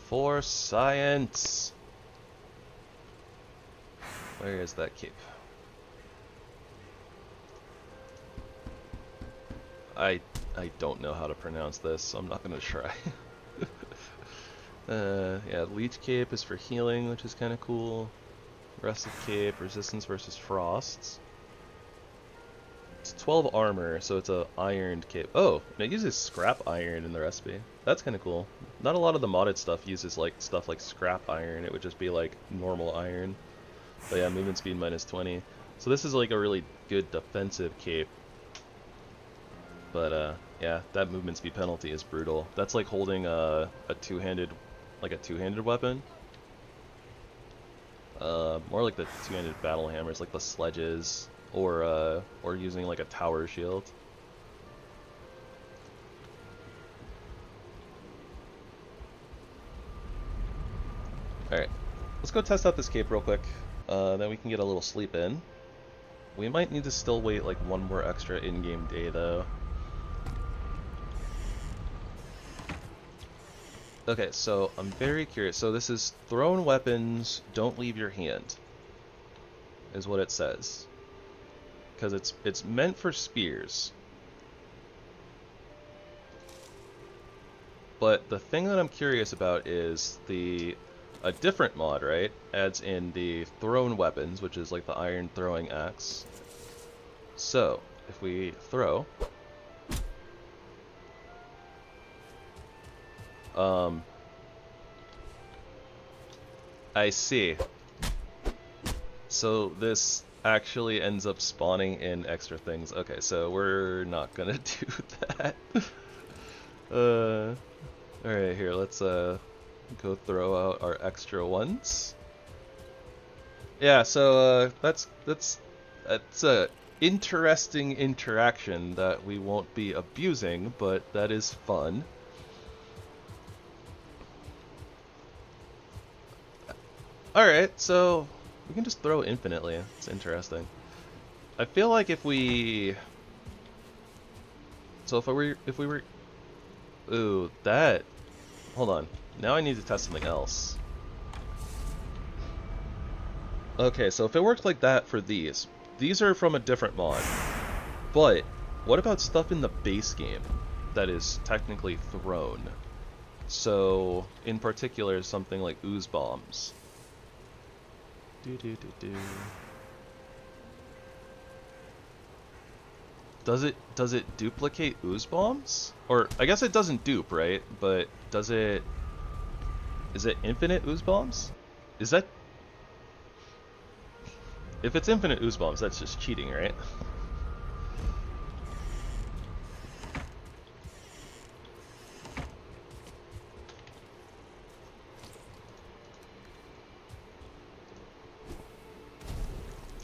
For science! Where is that cape? I don't know how to pronounce this, so I'm not gonna try. Yeah, Leech Cape is for healing, which is kinda cool. Rusted Cape, resistance versus frosts. It's 12 armor, so it's a ironed cape. Oh, it uses scrap iron in the recipe. That's kind of cool. Not a lot of the modded stuff uses like stuff like scrap iron. It would just be like normal iron. But yeah, movement speed minus 20. So this is like a really good defensive cape. But yeah, that movement speed penalty is brutal. That's like holding a two-handed weapon. More like the two-handed battle hammers, like the sledges. Or using like a tower shield. Alright, let's go test out this cape real quick, then we can get a little sleep in. We might need to still wait like one more extra in-game day though. Okay, so I'm very curious. So this is thrown weapons don't leave your hand, is what it says. Because it's meant for spears. But the thing that I'm curious about is a different mod, right? Adds in the thrown weapons, which is like the iron throwing axe. So, if we throw, I see. So this actually ends up spawning in extra things. Okay, so we're not gonna do that. Alright, here, let's go throw out our extra ones. Yeah, so that's a interesting interaction that we won't be abusing, but that is fun. Alright, so we can just throw infinitely. It's interesting. I feel like if we... So if we were... Ooh, that... Hold on. Now I need to test something else. Okay, so if it worked like that for these are from a different mod. But what about stuff in the base game that is technically thrown? So, in particular, something like ooze bombs. Does it duplicate ooze bombs? Or I guess it doesn't dupe, right? But does it? Is it infinite ooze bombs? Is that? If it's infinite ooze bombs, that's just cheating, right?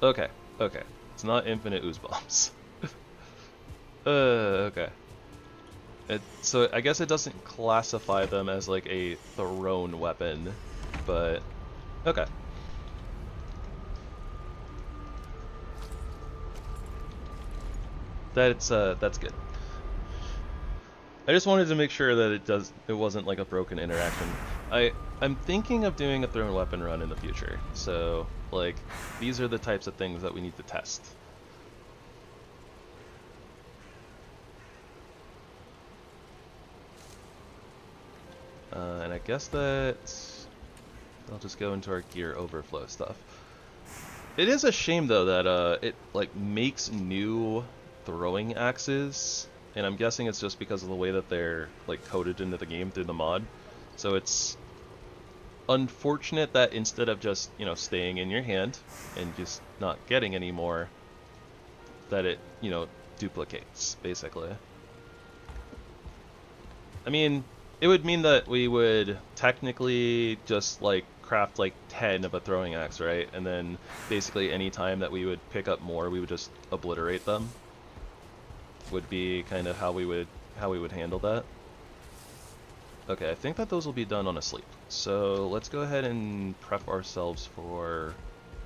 Okay, okay. It's not infinite ooze bombs. Okay. So I guess it doesn't classify them as like a thrown weapon, but okay. That's good. I just wanted to make sure that it wasn't like a broken interaction. I'm thinking of doing a thrown weapon run in the future, so like these are the types of things that we need to test. And I guess that I'll just go into our gear overflow stuff. It is a shame though that it like makes new throwing axes, and I'm guessing it's just because of the way that they're like coded into the game through the mod. So it's unfortunate that instead of just, you know, staying in your hand and just not getting any more, that it, you know, duplicates basically. I mean, it would mean that we would technically just like craft like 10 of a throwing axe, right? And then basically any time that we would pick up more, we would just obliterate them. Would be kind of how we would handle that. Okay, I think that those will be done on a sleep. So let's go ahead and prep ourselves for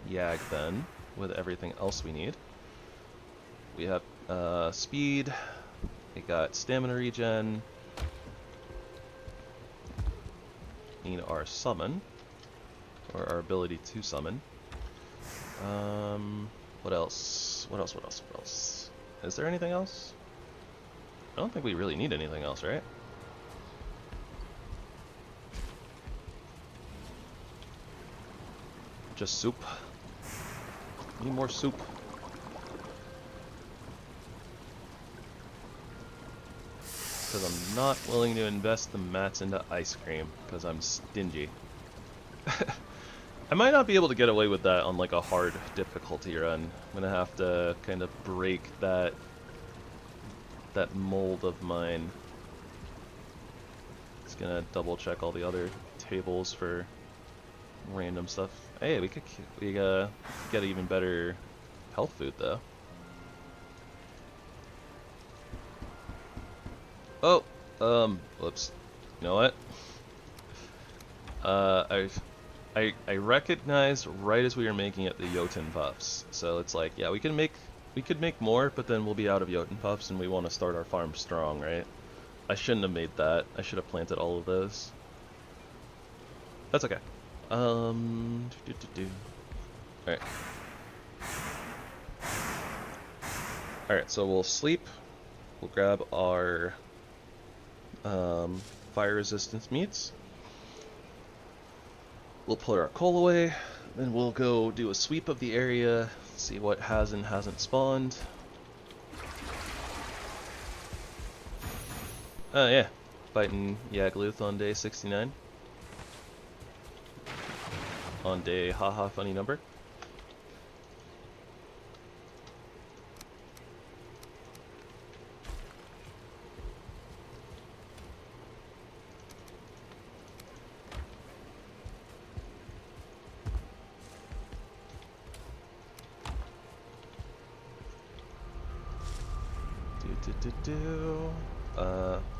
Yag then, with everything else we need. We have speed, we got stamina regen, need our summon, or our ability to summon. What else? What else? Is there anything else? I don't think we really need anything else, right? Just soup. Need more soup. Because I'm not willing to invest the mats into ice cream, because I'm stingy. I might not be able to get away with that on like a hard difficulty run. I'm gonna have to kind of break that mold of mine. Just gonna double check all the other tables for random stuff. Hey, we get even better health food though. Oh, whoops. You know what? I recognized right as we were making it the Jotunn puffs. So it's like, yeah, we could make more, but then we'll be out of Jotunn puffs and we want to start our farm strong, right? I shouldn't have made that. I should have planted all of those. That's okay. Alright. Alright, so we'll sleep. We'll grab our fire resistance meats. We'll put our coal away, then we'll go do a sweep of the area, see what has and hasn't spawned. Yeah, fighting Yagluth on day 69. On day haha funny number.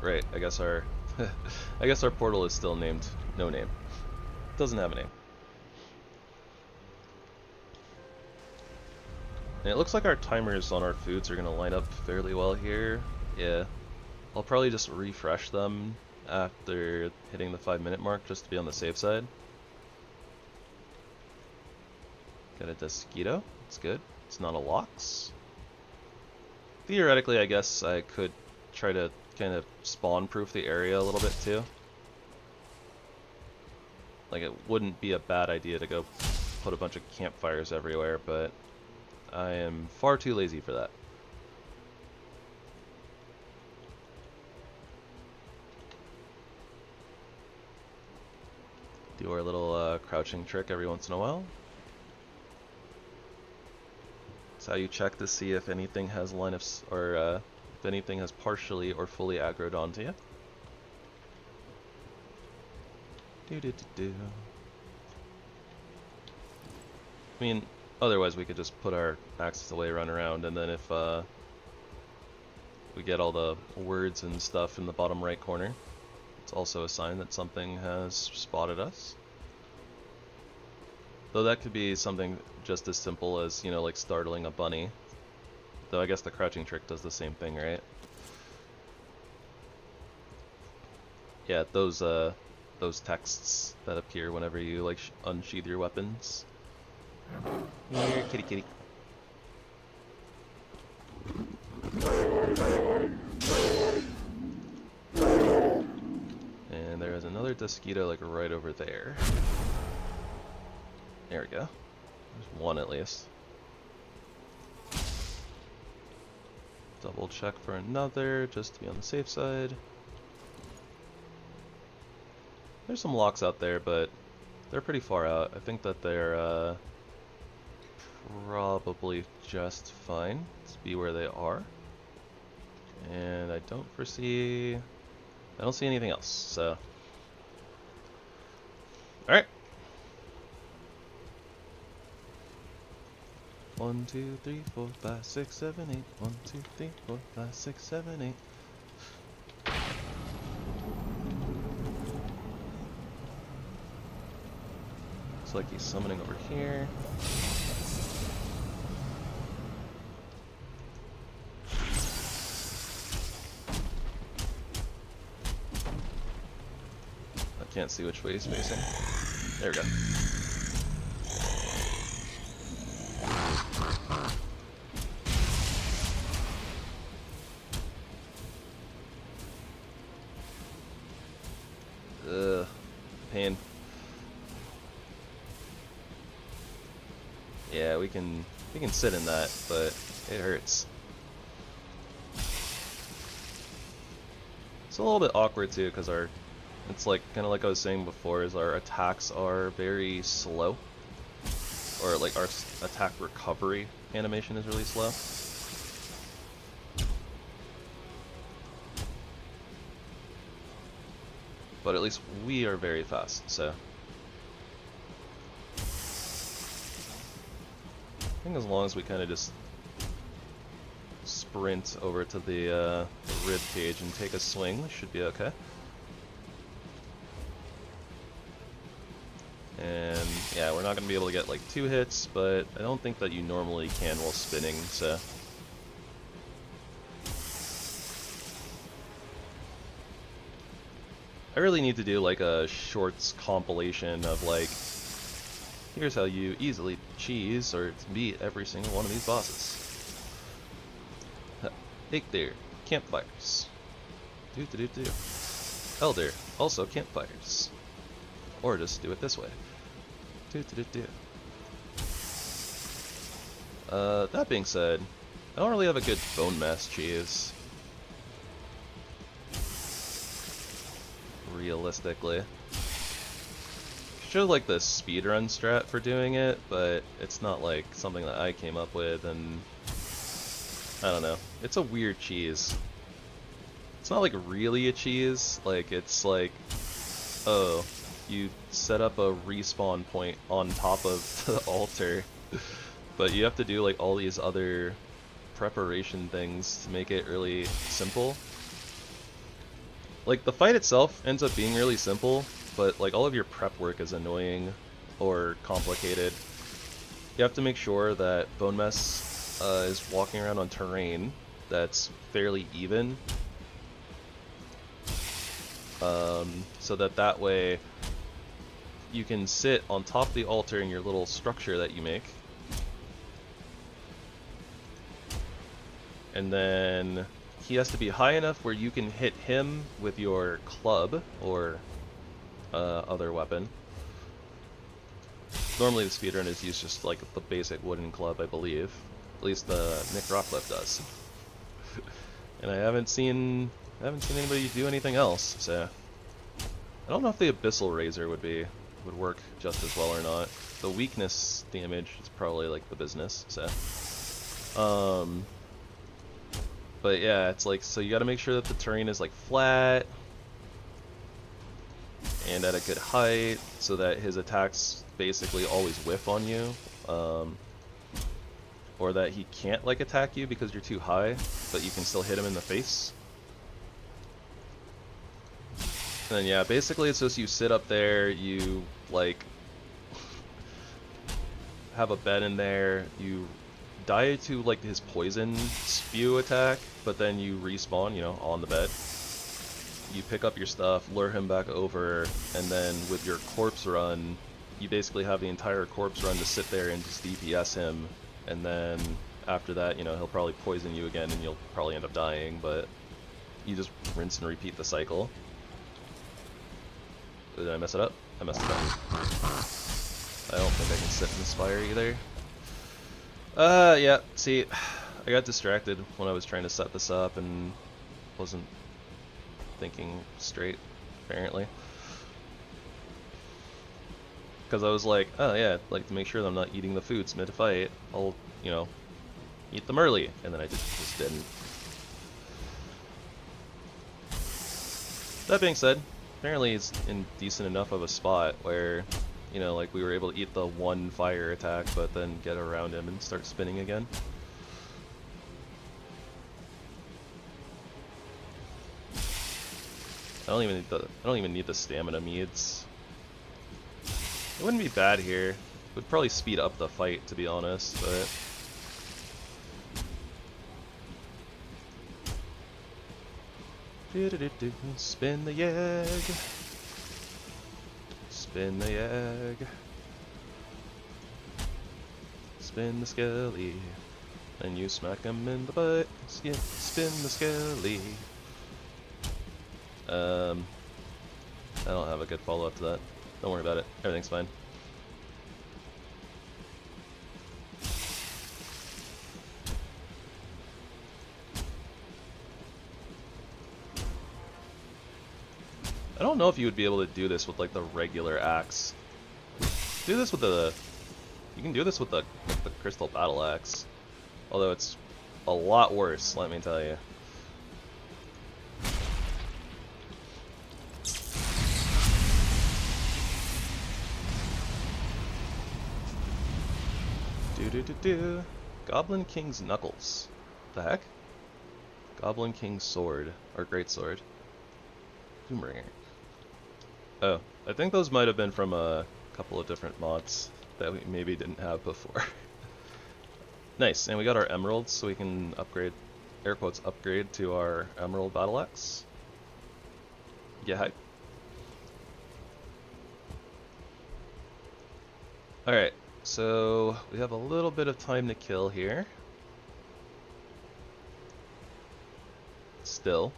Right, I guess our I guess our portal is still named no name. Doesn't have a name. And it looks like our timers on our foods are gonna line up fairly well here. Yeah. I'll probably just refresh them after hitting the 5-minute mark just to be on the safe side. Got a Desquito, it's good. It's not a Lox. theoretically, I guess I could try to kind of spawn-proof the area a little bit too. Like, it wouldn't be a bad idea to go put a bunch of campfires everywhere, but I am far too lazy for that. Do our little crouching trick every once in a while. It's how you check to see if anything has line of if anything has partially or fully aggroed onto you. I mean, otherwise we could just put our axes away, run around, and then if we get all the words and stuff in the bottom right corner, it's also a sign that something has spotted us. Though that could be something just as simple as, you know, like startling a bunny. Though I guess the crouching trick does the same thing, right? Yeah, those texts that appear whenever you like unsheath your weapons. Here, kitty kitty. And there is another Desquito like right over there. There we go. There's one at least. Double check for another, just to be on the safe side. There's some locks out there, but they're pretty far out. I think that they're probably just fine to be where they are. And I don't see anything else, so. Alright. 1, 2, 3, 4, 5, 6, 7, 8. 1, 2, 3, 4, 5, 6, 7, 8. Looks like he's summoning over here. I can't see which way he's facing. There we go. Pain. Yeah, we can sit in that, but it hurts. It's a little bit awkward too, because it's like kind of like I was saying before, is our attacks are very slow, or like our attack recovery animation is really slow. But at least we are very fast, so. I think as long as we kind of just sprint over to the rib cage and take a swing, we should be okay. And yeah, we're not going to be able to get like 2 hits, but I don't think that you normally can while spinning, so. I really need to do like a shorts compilation of like, here's how you easily cheese or beat every single one of these bosses. Take there, campfires. Do. Elder, also campfires. Or just do it this way. Do. That being said, I don't really have a good bone mass cheese. Realistically. Should like the speedrun strat for doing it, but it's not like something that I came up with, and I don't know. It's a weird cheese. It's not like really a cheese, like it's like, oh, you set up a respawn point on top of the altar, but you have to do like all these other preparation things to make it really simple. Like, the fight itself ends up being really simple, but like all of your prep work is annoying or complicated. You have to make sure that Bone Mess is walking around on terrain that's fairly even, so that way you can sit on top of the altar in your little structure that you make, and then he has to be high enough where you can hit him with your club or other weapon. Normally the speedrun is used just like the basic wooden club, I believe. At least the Nick Rockcliffe does. And I haven't seen anybody do anything else, so I don't know if the Abyssal Razor would work just as well or not. The weakness damage is probably like the business, so but yeah, it's like, so you gotta make sure that the terrain is like flat and at a good height so that his attacks basically always whiff on you, or that he can't like attack you because you're too high, but you can still hit him in the face. And then yeah, basically it's just you sit up there, you like have a bed in there, you die to like his poison spew attack, but then you respawn, you know, on the bed. You pick up your stuff, lure him back over, and then with your corpse run, you basically have the entire corpse run to sit there and just DPS him, and then after that, you know, he'll probably poison you again and you'll probably end up dying, but you just rinse and repeat the cycle. Did I mess it up? I messed it up. I don't think I can sit in this fire either. Yeah, see, I got distracted when I was trying to set this up and wasn't thinking straight, apparently. Because I was like, oh yeah, like to make sure that I'm not eating the foods mid-fight, I'll, you know, eat them early, and then I just didn't. That being said, apparently it's in decent enough of a spot where, you know, like we were able to eat the one fire attack, but then get around him and start spinning again. I don't even need the stamina meads. It wouldn't be bad here. It would probably speed up the fight, to be honest, but spin the yegg. Spin the egg. Spin the skelly. And you smack him in the butt. Spin the skelly. I don't have a good follow-up to that. Don't worry about it. Everything's fine. I don't know if you would be able to do this with like the regular axe. Do this with the... You can do this with the crystal battle axe. Although it's a lot worse, let me tell you. Goblin King's Knuckles. The heck? Goblin King's Sword, or Great Sword. Doombringer. Oh, I think those might have been from a couple of different mods that we maybe didn't have before. Nice, and we got our emeralds, so we can upgrade, air quotes, upgrade to our emerald battle axe. Get hype. Alright, so we have a little bit of time to kill here. Still.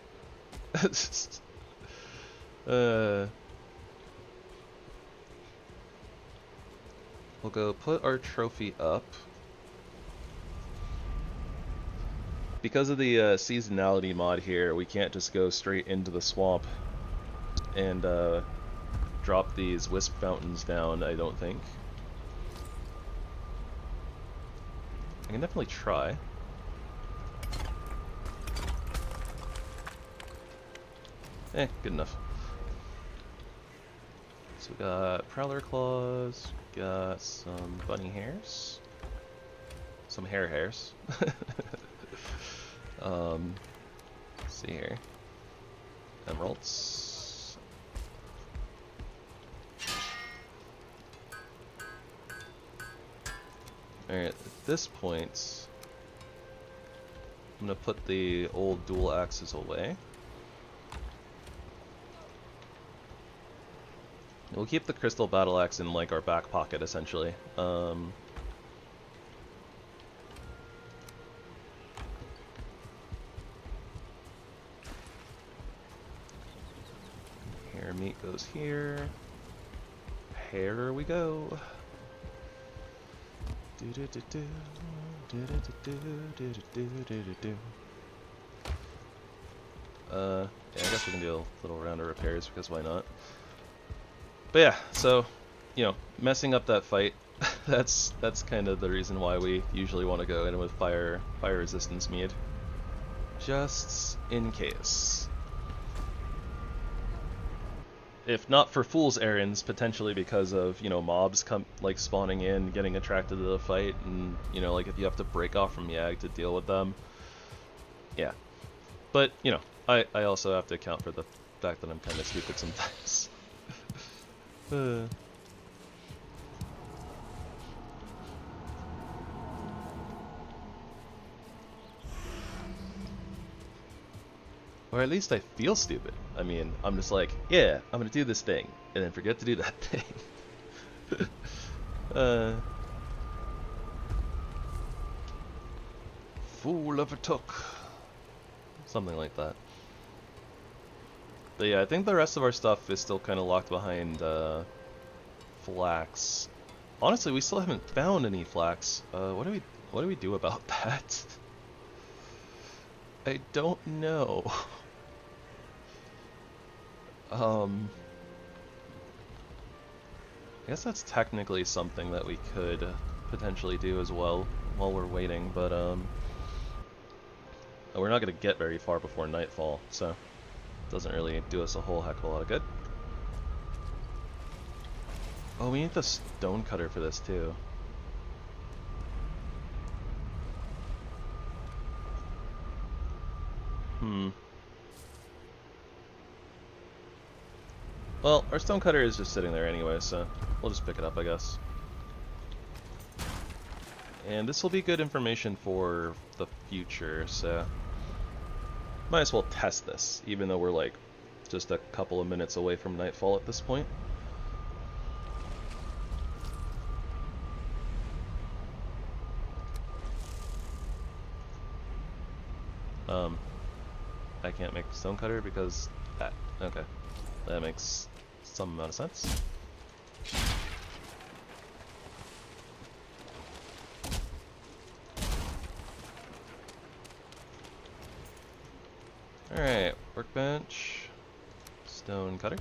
We'll go put our trophy up. Because of the seasonality mod here, we can't just go straight into the swamp and drop these wisp fountains down, I don't think. I can definitely try. Good enough. So we got prowler claws, got some bunny hairs, some hairs. Let's see here. Emeralds. Alright, at this point, I'm gonna put the old dual axes away. We'll keep the crystal battle axe in like our back pocket essentially. meat goes here. Here we go. Yeah, I guess we can do a little round of repairs because why not? But yeah, so you know, messing up that fight, that's kind of the reason why we usually want to go in with fire resistance mead, just in case. If not for fool's errands, potentially because of, you know, mobs like spawning in, getting attracted to the fight, and, you know, like if you have to break off from Yag to deal with them. Yeah. But, you know, I also have to account for the fact that I'm kind of stupid sometimes. Or at least I feel stupid. I mean, I'm just like, yeah, I'm gonna do this thing, and then forget to do that thing. Fool of a took. Something like that. But yeah, I think the rest of our stuff is still kind of locked behind flax. Honestly, we still haven't found any flax. What do we do about that? I don't know. I guess that's technically something that we could potentially do as well while we're waiting, but we're not going to get very far before nightfall, so it doesn't really do us a whole heck of a lot of good. Oh, we need the stone cutter for this too. Well, our stone cutter is just sitting there anyway, so we'll just pick it up, I guess. And this will be good information for the future, so might as well test this, even though we're like just a couple of minutes away from nightfall at this point. I can't make stone cutter because that. Okay, that makes some amount of sense. Alright, workbench, stone cutter,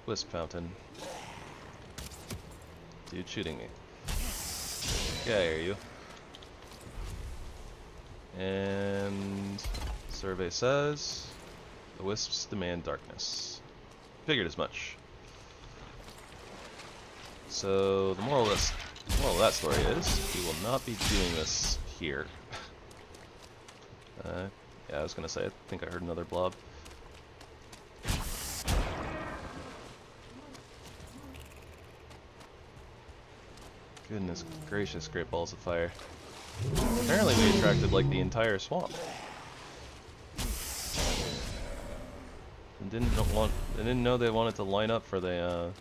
wisp fountain. Dude shooting me. Yeah, I hear you. And survey says the wisps demand darkness. Figured as much. So the moral of that story is we will not be doing this here. Yeah, I was gonna say, I think I heard another blob. Goodness gracious, great balls of fire. Apparently we attracted like the entire swamp. And didn't know they wanted to line up for the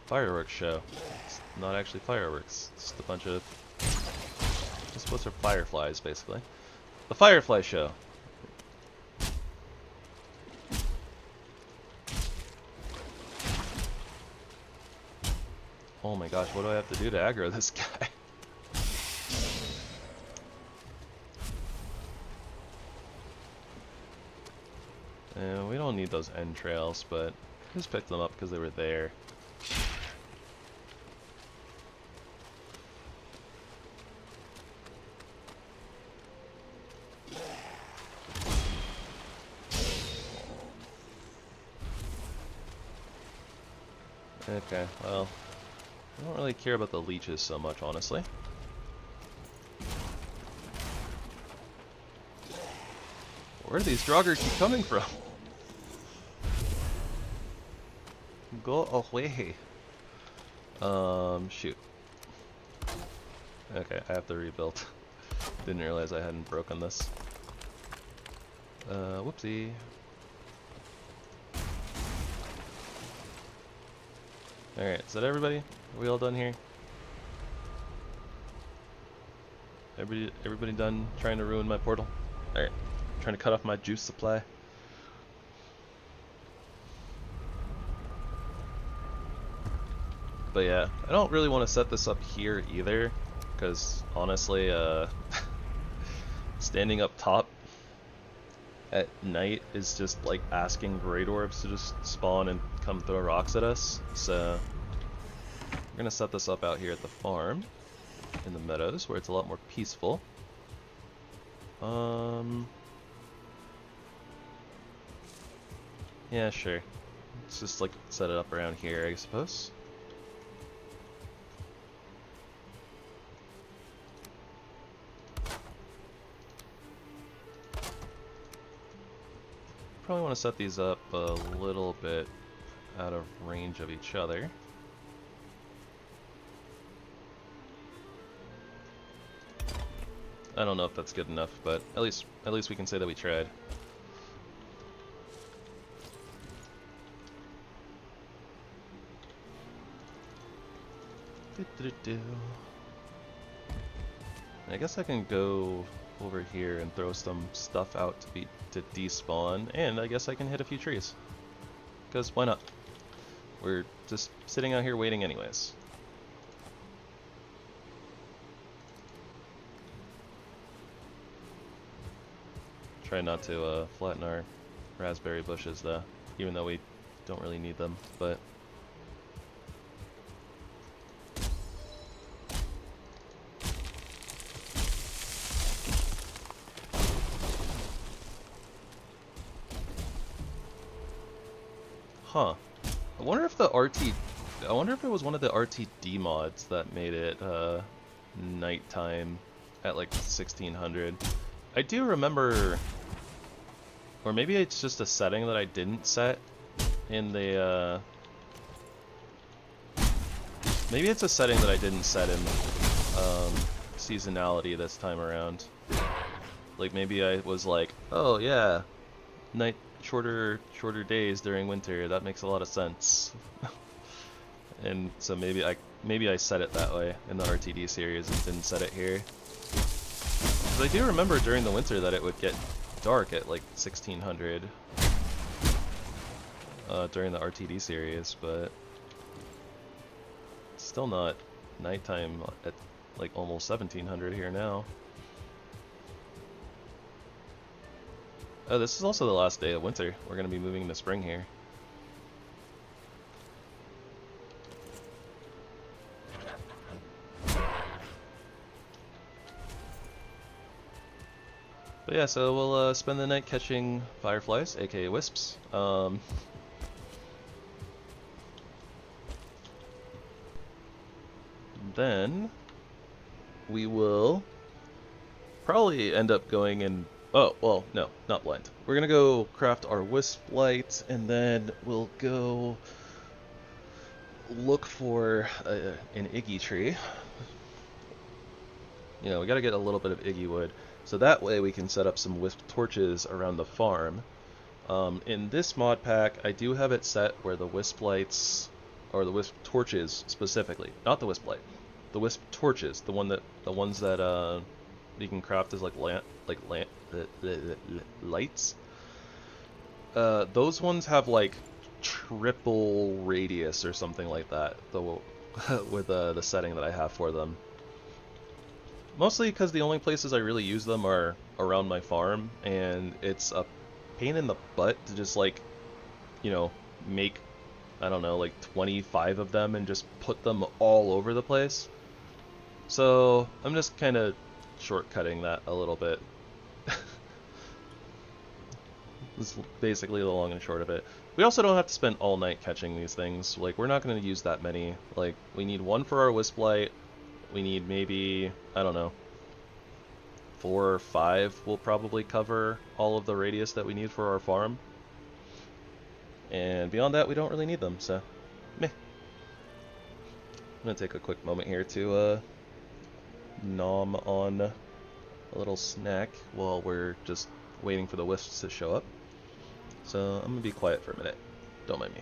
fireworks show. It's not actually fireworks, it's just a bunch of what's for fireflies basically. The Firefly Show. Oh my gosh, what do I have to do to aggro this guy? We don't need those entrails, but just picked them up because they were there. Okay, well, I don't really care about the leeches so much, honestly. Where do these Draugr keep coming from? Go away. Shoot. Okay, I have to rebuild. Didn't realize I hadn't broken this. Whoopsie. Alright, is that everybody? Are we all done here? Everybody done trying to ruin my portal? Alright, trying to cut off my juice supply. But yeah, I don't really want to set this up here either, because honestly, standing up top at night is just like asking Great Orbs to just spawn and come throw rocks at us. So we're gonna set this up out here at the farm in the meadows where it's a lot more peaceful. Yeah, sure. Let's just like set it up around here, I suppose. Probably want to set these up a little bit out of range of each other. I don't know if that's good enough, but at least we can say that we tried. I guess I can go over here and throw some stuff out to despawn, and I guess I can hit a few trees. Because why not? We're just sitting out here waiting anyways. Try not to flatten our raspberry bushes though, even though we don't really need them, but huh. I wonder if it was one of the RTD mods that made it nighttime at like 1600. I do remember, or maybe it's just a setting that I didn't set in the maybe it's a setting that I didn't set in seasonality this time around. Like maybe I was like, oh yeah, shorter days during winter, that makes a lot of sense. And so maybe I set it that way in the RTD series and didn't set it here. Because I do remember during the winter that it would get dark at like 1600 during the RTD series, but it's still not nighttime at like almost 1700 here now. Oh, this is also the last day of winter. We're going to be moving into spring here. But yeah, so we'll spend the night catching fireflies, aka wisps. Then we will probably end up going and oh, well, no, not blind. We're gonna go craft our wisp light, and then we'll go look for an Iggy tree. You know, we gotta get a little bit of Iggy wood, so that way we can set up some wisp torches around the farm. In this mod pack, I do have it set where the wisp lights, or the wisp torches specifically, not the wisp light, the wisp torches, the ones that you can craft as lights. Those ones have like triple radius or something like that, though, with the setting that I have for them. Mostly because the only places I really use them are around my farm, and it's a pain in the butt to just like, you know, make, I don't know, like 25 of them and just put them all over the place. So I'm just kind of shortcutting that a little bit. This is basically the long and short of it. We also don't have to spend all night catching these things. Like, we're not going to use that many. Like, we need one for our wisp light. We need maybe, I don't know, 4 or 5 will probably cover all of the radius that we need for our farm. And beyond that, we don't really need them, so meh. I'm going to take a quick moment here to nom on a little snack while we're just waiting for the wisps to show up. So I'm going to be quiet for a minute. Don't mind me.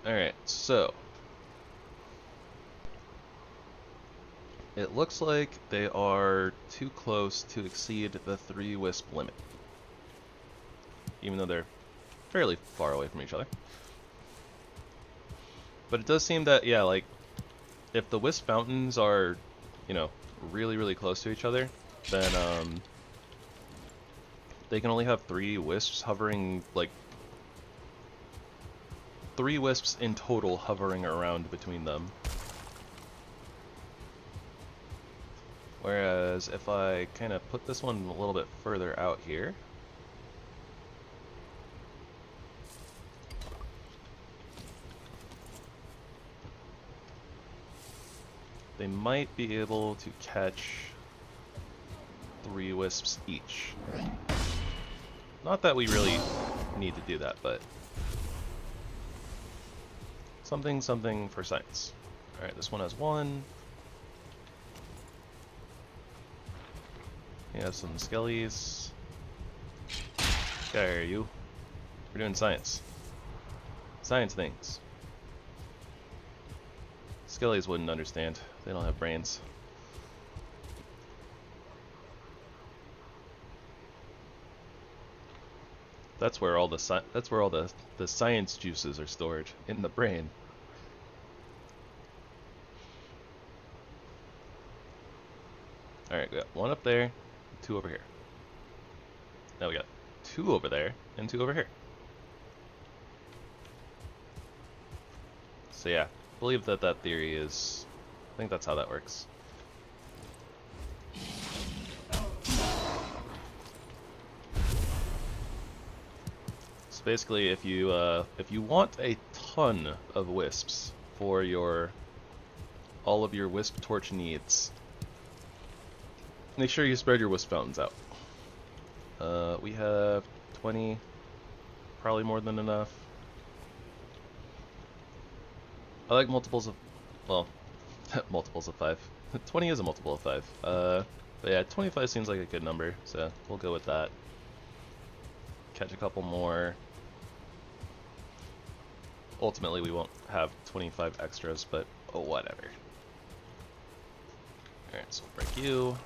Alright, so it looks like they are too close to exceed the 3 wisp limit, even though they're fairly far away from each other. But it does seem that, yeah, like, if the wisp fountains are, you know, really, really close to each other, then, they can only have 3 wisps hovering, like, 3 wisps in total hovering around between them. Whereas if I kind of put this one a little bit further out here, they might be able to catch 3 wisps each. Not that we really need to do that, but something for science. Alright, this one has 1. We have some skellies. There you. We're doing science. Science things. Skellies wouldn't understand. They don't have brains. That's where all the science juices are stored, in the brain. All right, we got 1 up there, 2 over here. Now we got 2 over there and 2 over here. So yeah, I believe that theory is. I think that's how that works. So basically, if you want a ton of wisps for all of your wisp torch needs, make sure you spread your wisp fountains out. We have 20, probably more than enough. I like multiples of, well, multiples of 5. 20 is a multiple of 5. But yeah, 25 seems like a good number, so we'll go with that. Catch a couple more. Ultimately, we won't have 25 extras, but oh, whatever. Alright, so we'll break you.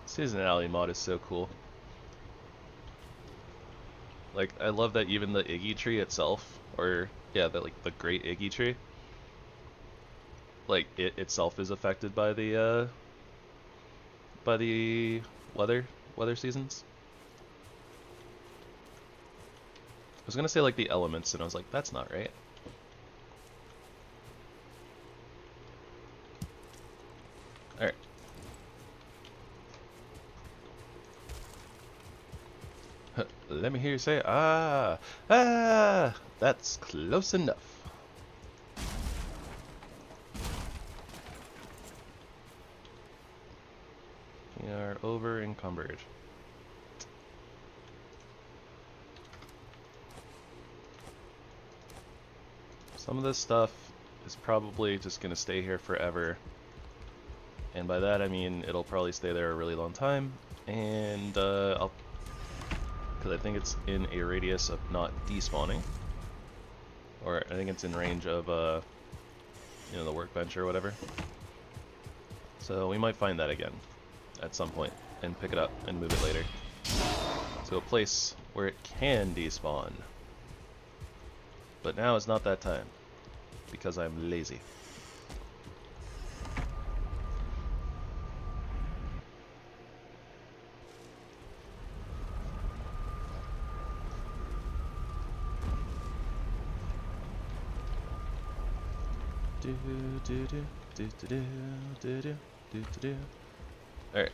Seasonality mod is so cool. Like, I love that even the Iggy tree itself, or yeah, the Great Iggy tree, like it itself is affected by the weather seasons. I was gonna say like the elements, and I was like, that's not right. All right. Let me hear you say, ah, ah, that's close enough. We are over encumbered. Some of this stuff is probably just going to stay here forever. And by that I mean it'll probably stay there a really long time. And because I think it's in a radius of not despawning. Or I think it's in range of, you know, the workbench or whatever. So we might find that again at some point and pick it up and move it later to a place where it can despawn. But now is not that time because I'm lazy. Alright,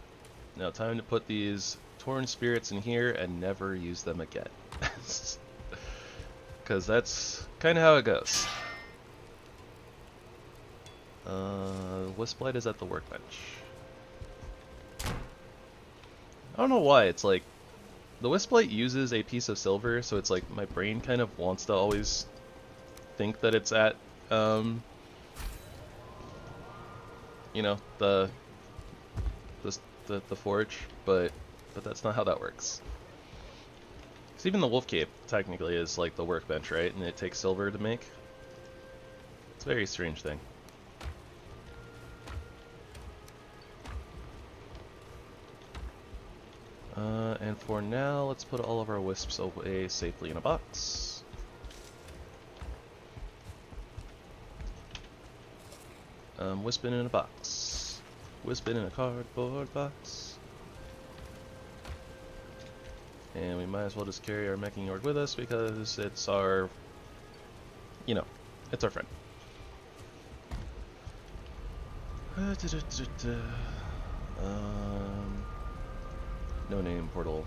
now time to put these torn spirits in here and never use them again. Because that's kind of how it goes. Wisplight is at the workbench. I don't know why, it's like the Wisplight uses a piece of silver, so it's like my brain kind of wants to always think that it's at, you know, the forge, but that's not how that works. Because even the wolf cape technically is like the workbench, right? And it takes silver to make. It's a very strange thing. And for now, let's put all of our wisps away safely in a box. Wispin in a box. Wispin in a cardboard box. And we might as well just carry our meching yard with us because it's our, you know, it's our friend. No name portal.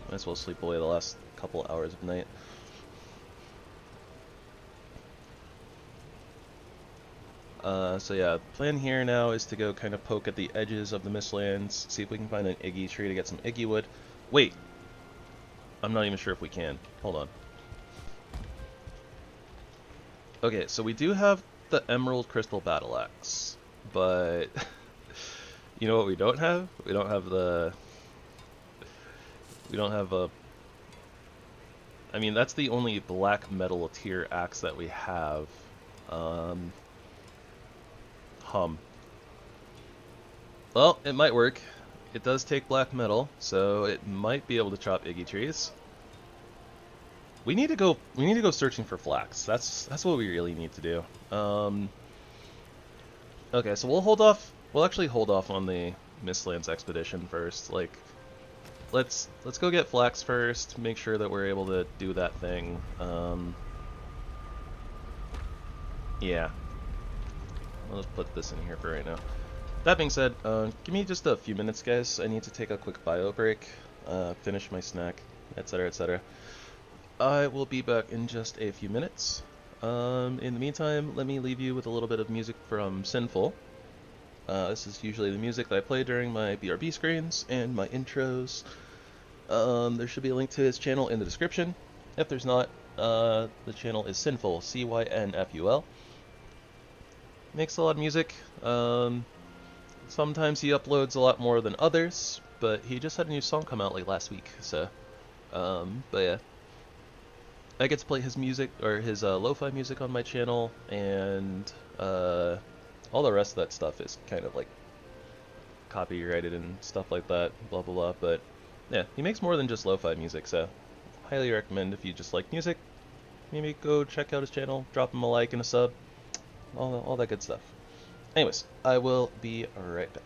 Might as well sleep away the last couple hours of night. So yeah, the plan here now is to go kind of poke at the edges of the Mistlands, see if we can find an Iggy tree to get some Iggy wood. Wait! I'm not even sure if we can. Hold on. Okay, so we do have the Emerald Crystal Battle Axe, but you know what we don't have? We don't have the... We don't have a... I mean, that's the only black metal tier axe that we have. Well, it might work. It does take black metal, so it might be able to chop Iggy trees. We need to go searching for flax. That's what we really need to do. Okay, so we'll actually hold off on the Mistlands expedition first. Like, let's go get flax first, make sure that we're able to do that thing. Yeah. I'll just put this in here for right now. That being said, give me just a few minutes, guys. I need to take a quick bio break, finish my snack, etc., etc. I will be back in just a few minutes. In the meantime, let me leave you with a little bit of music from Sinful. This is usually the music that I play during my BRB screens and my intros. There should be a link to his channel in the description. If there's not, the channel is Sinful, C-Y-N-F-U-L. Makes a lot of music. Sometimes he uploads a lot more than others, but he just had a new song come out like last week, so but yeah, I get to play his music, or his lo-fi music on my channel, and all the rest of that stuff is kind of like copyrighted and stuff like that, blah blah blah. But yeah, he makes more than just lo-fi music, so highly recommend if you just like music, maybe go check out his channel, drop him a like and a sub, all that good stuff. Anyways, I will be right back.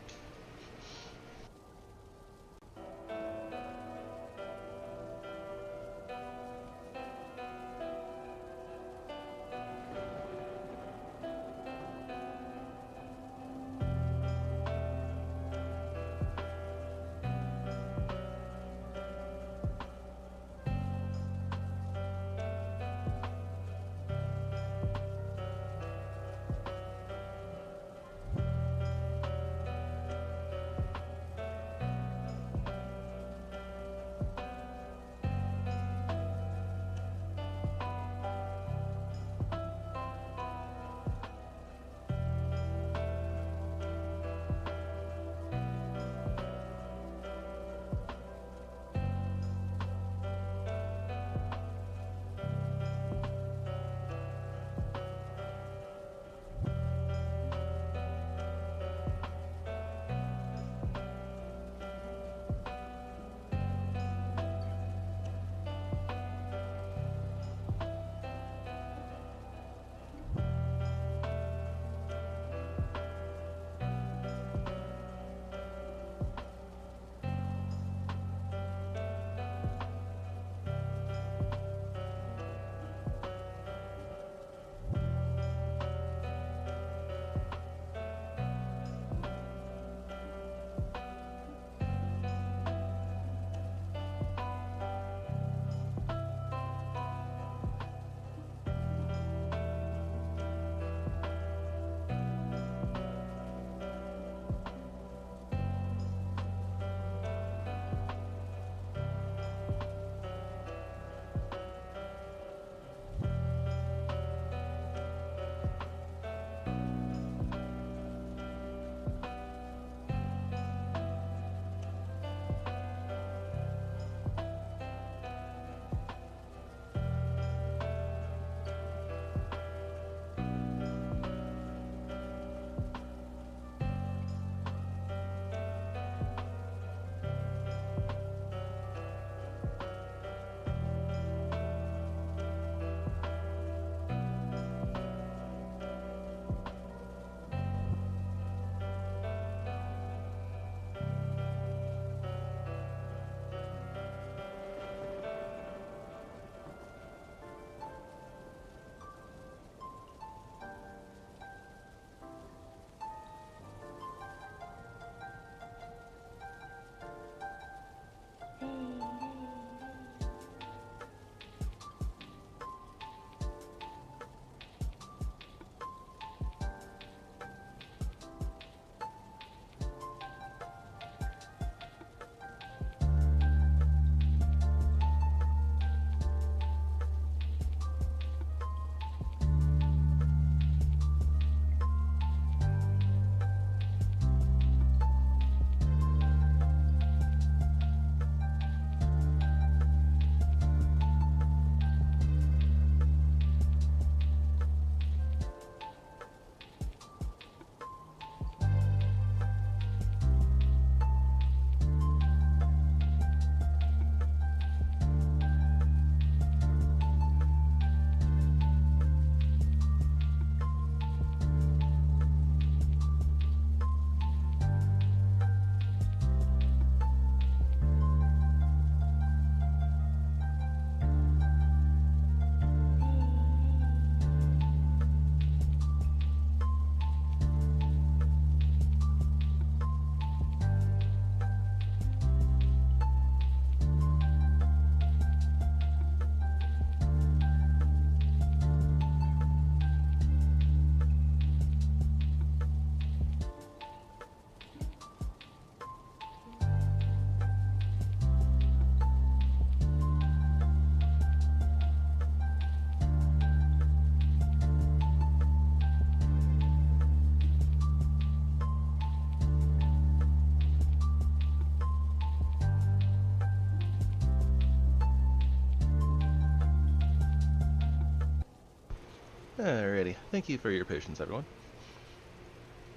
Alrighty, thank you for your patience, everyone.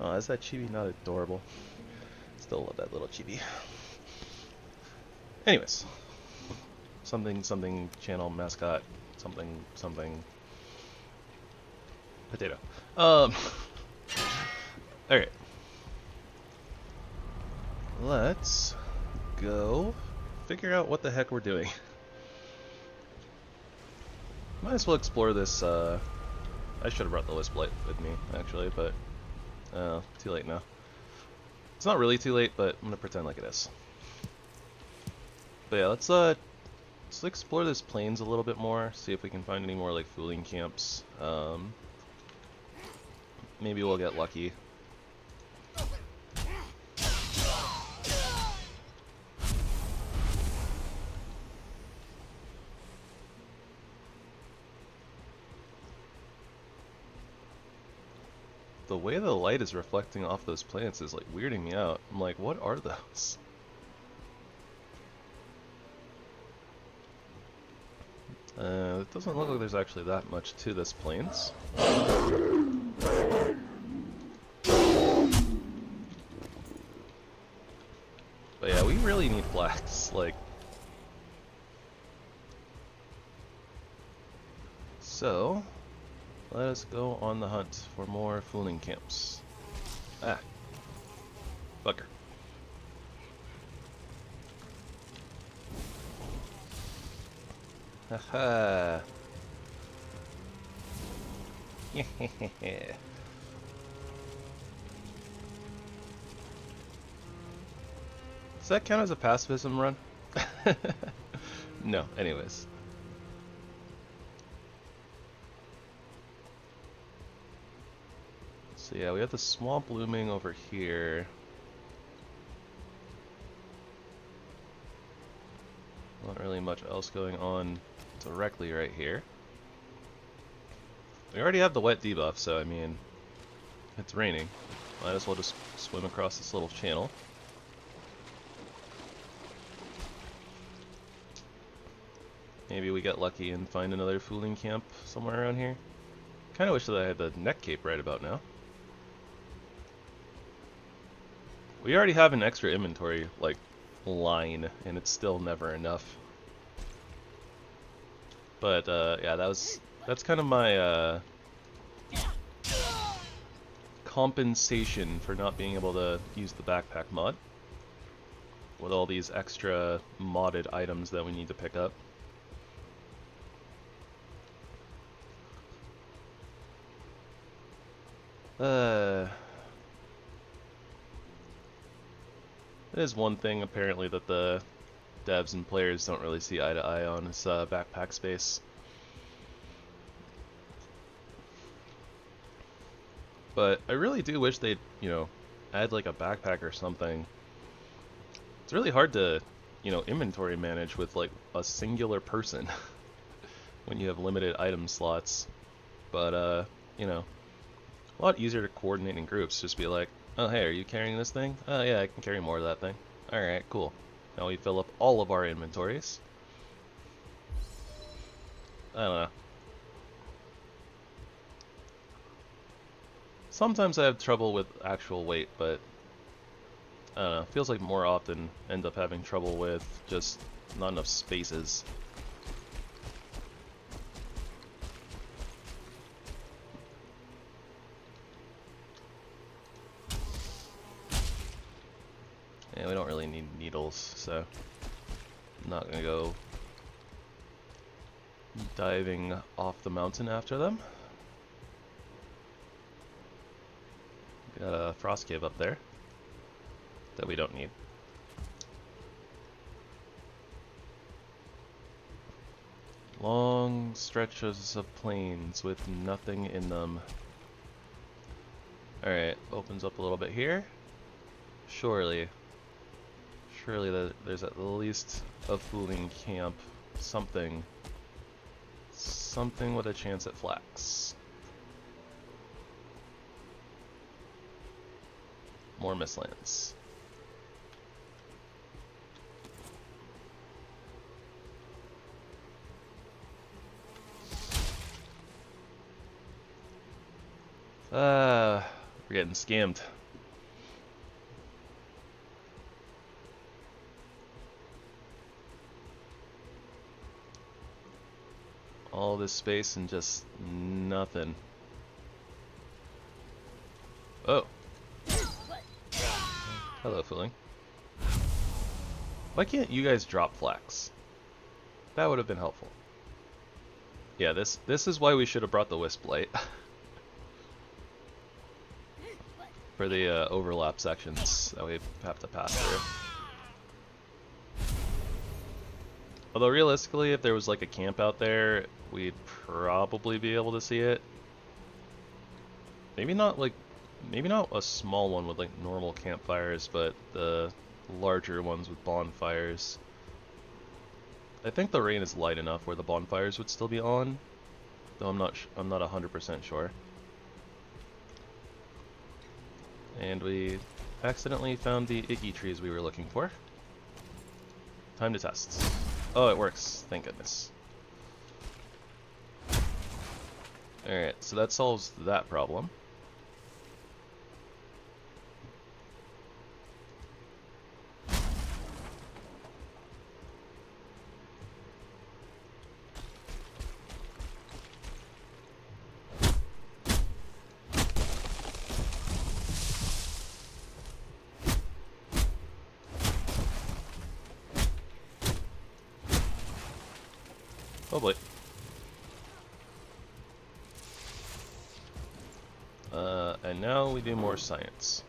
Oh, is that chibi not adorable? Still love that little chibi. Anyways, something channel mascot, something potato. Alright. Let's go figure out what the heck we're doing. Might as well explore this. I should have brought the Wisp Light with me, actually, but too late now. It's not really too late, but I'm gonna pretend like it is. But yeah, let's explore this plains a little bit more. See if we can find any more like fooling camps. Maybe we'll get lucky. The way the light is reflecting off those plants is like weirding me out. I'm like, what are those? It doesn't look like there's actually that much to this plains. But yeah, we really need flax, like. So, let us go on the hunt for more fooling camps. Ah. Fucker. Haha. Does that count as a pacifism run? No, anyways. So yeah, we have the swamp looming over here. Not really much else going on directly right here. We already have the wet debuff, so I mean, it's raining. Might as well just swim across this little channel. Maybe we get lucky and find another fooling camp somewhere around here. Kinda wish that I had the neck cape right about now. We already have an extra inventory, like, line, and it's still never enough. But, yeah, that's kind of my, compensation for not being able to use the backpack mod. With all these extra modded items that we need to pick up. It is one thing, apparently, that the devs and players don't really see eye to eye on is backpack space. But I really do wish they'd, you know, add like a backpack or something. It's really hard to, you know, inventory manage with like a singular person when you have limited item slots. But, you know, a lot easier to coordinate in groups. Just be like, oh, hey, are you carrying this thing? Oh, yeah, I can carry more of that thing. Alright, cool. Now we fill up all of our inventories. I don't know. Sometimes I have trouble with actual weight, but I don't know. Feels like more often end up having trouble with just not enough spaces. Yeah, we don't really need needles, so I'm not gonna go diving off the mountain after them. Got a frost cave up there that we don't need. Long stretches of plains with nothing in them. Alright, opens up a little bit here. Surely there's at least a fooling camp. Something with a chance at flax. More mistlands. We're getting scammed. All this space and just nothing. Oh. Hello, fooling. Why can't you guys drop flax? That would have been helpful. Yeah, this is why we should have brought the wisp light. For the overlap sections that we have to pass through. Although realistically, if there was like a camp out there, we'd probably be able to see it. Maybe not a small one with like normal campfires, but the larger ones with bonfires. I think the rain is light enough where the bonfires would still be on, though I'm not 100% sure. And we accidentally found the icky trees we were looking for. Time to test. Oh, it works. Thank goodness. Alright, so that solves that problem. Oh boy. And now we do more science.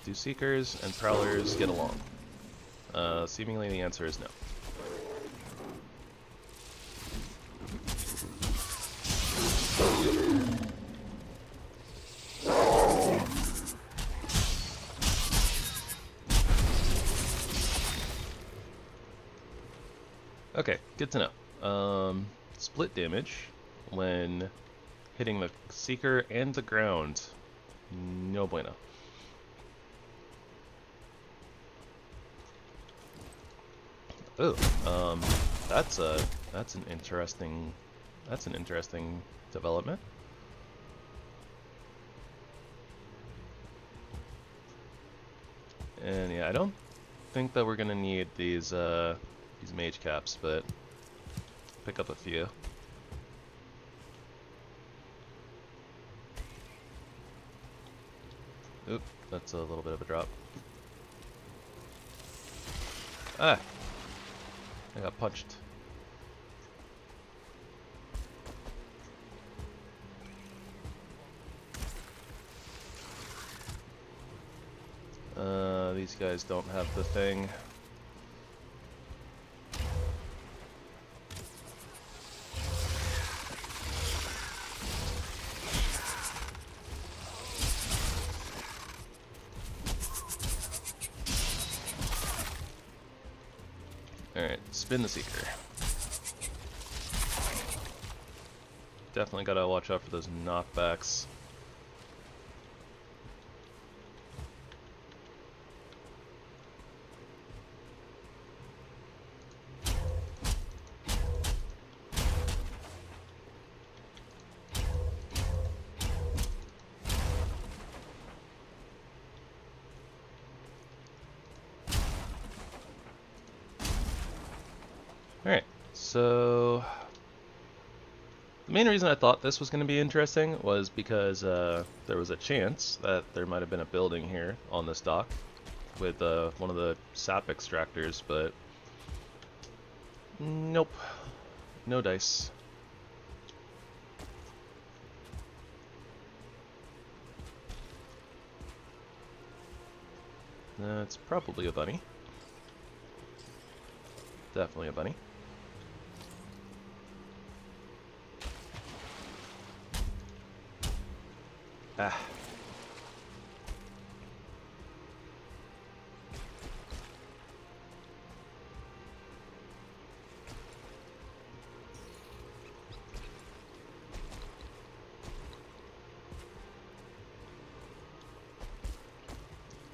Do seekers and prowlers get along? Seemingly the answer is no. Okay, good to know. Split damage when hitting the seeker and the ground. No bueno. Oh, that's an interesting development. And yeah, I don't think that we're gonna need these mage caps, but pick up a few. Oop, that's a little bit of a drop. Ah! I got punched. These guys don't have the thing. Alright, spin the seeker. Definitely gotta watch out for those knockbacks. Alright, so the main reason I thought this was going to be interesting was because there was a chance that there might have been a building here on this dock with one of the sap extractors, but nope, no dice. That's probably a bunny. Definitely a bunny. Ah.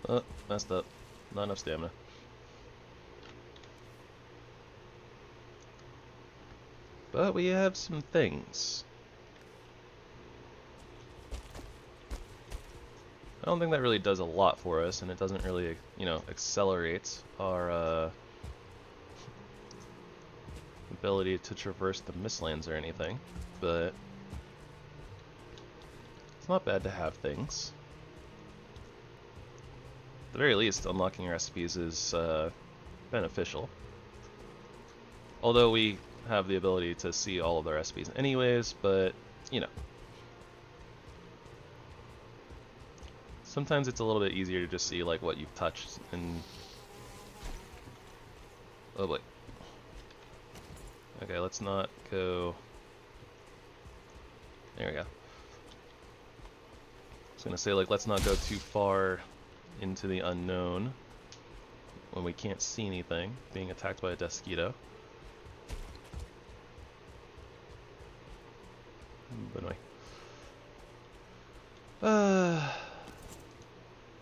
Oh, messed up. Not enough stamina. But we have some things. I don't think that really does a lot for us, and it doesn't really, you know, accelerate our ability to traverse the Mistlands or anything, but it's not bad to have things. At the very least, unlocking recipes is beneficial. Although we have the ability to see all of the recipes anyways, but, you know. Sometimes it's a little bit easier to just see like what you've touched and... Oh boy. Okay, let's not go... There we go. I was gonna say, like, let's not go too far into the unknown when we can't see anything, being attacked by a Desquito. But anyway.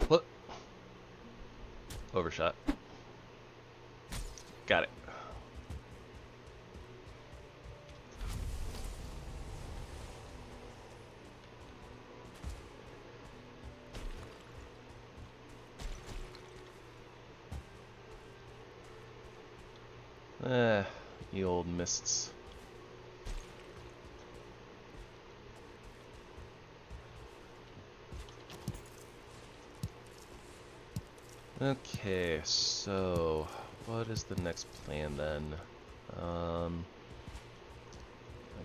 What? Overshot. Got it. You old mists. Okay, so what is the next plan then? I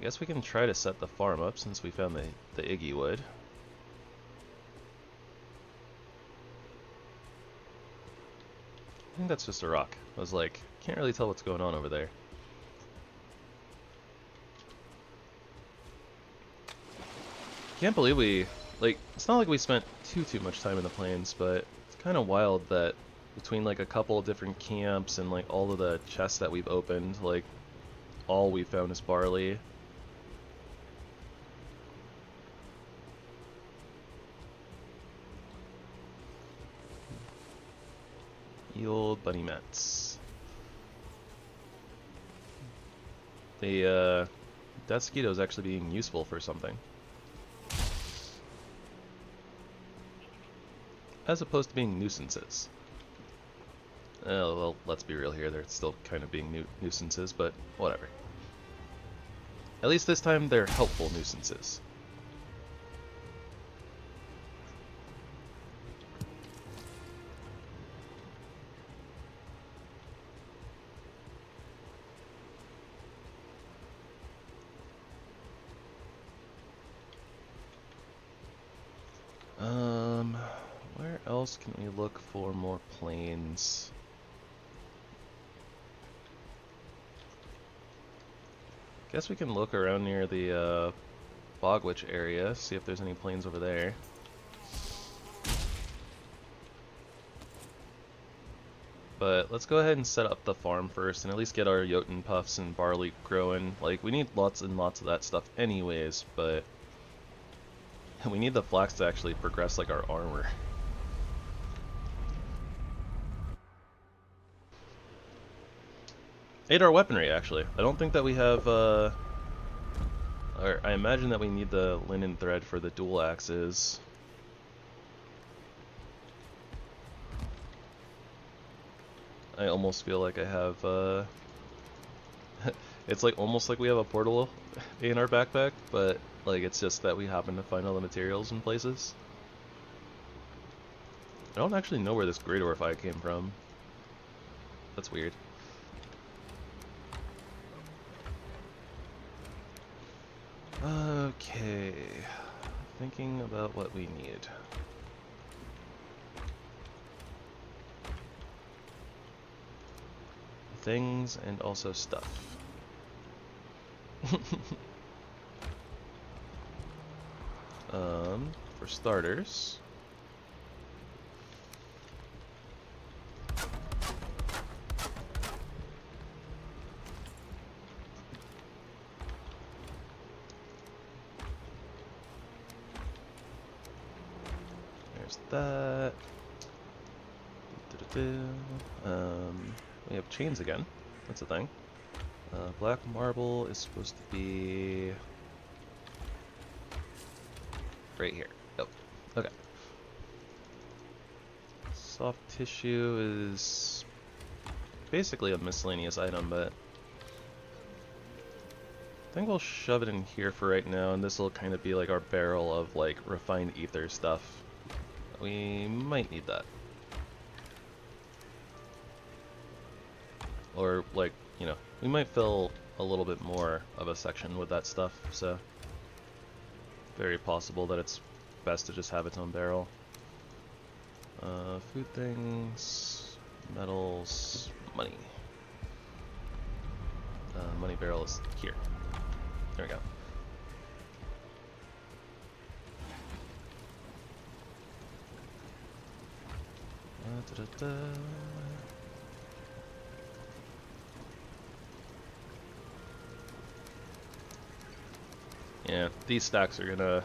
guess we can try to set the farm up since we found the Iggy wood. I think that's just a rock. I was like, can't really tell what's going on over there. Can't believe we, like, it's not like we spent too much time in the plains, but it's kind of wild that between like a couple of different camps and like all of the chests that we've opened, like all we found is barley. Ye old bunny mats. The Desquito is actually being useful for something. As opposed to being nuisances. Well, let's be real here, they're still kind of being nuisances, but whatever. At least this time they're helpful nuisances. Where else can we look for more plains? Guess we can look around near the Bogwitch area, see if there's any plains over there. But let's go ahead and set up the farm first and at least get our Jotunn puffs and barley growing. Like, we need lots and lots of that stuff anyways, but we need the flax to actually progress like our armor. Ate our weaponry, actually. I don't think that we have, or I imagine that we need the linen thread for the dual axes. I almost feel like I have, it's like almost like we have a portal in our backpack, but like it's just that we happen to find all the materials in places. I don't actually know where this Great Orphi came from. That's weird. Okay, thinking about what we need. Things and also stuff. For starters, there's that. We have chains again. That's a thing. Black marble is supposed to be right here. Yep. Okay. Soft tissue is basically a miscellaneous item, but I think we'll shove it in here for right now, and this will kind of be like our barrel of like refined ether stuff. We might need that. Or like, you know, we might fill a little bit more of a section with that stuff, so very possible that it's best to just have its own barrel. Food things, metals, money. Money barrel is here. There we go. Yeah, these stacks are gonna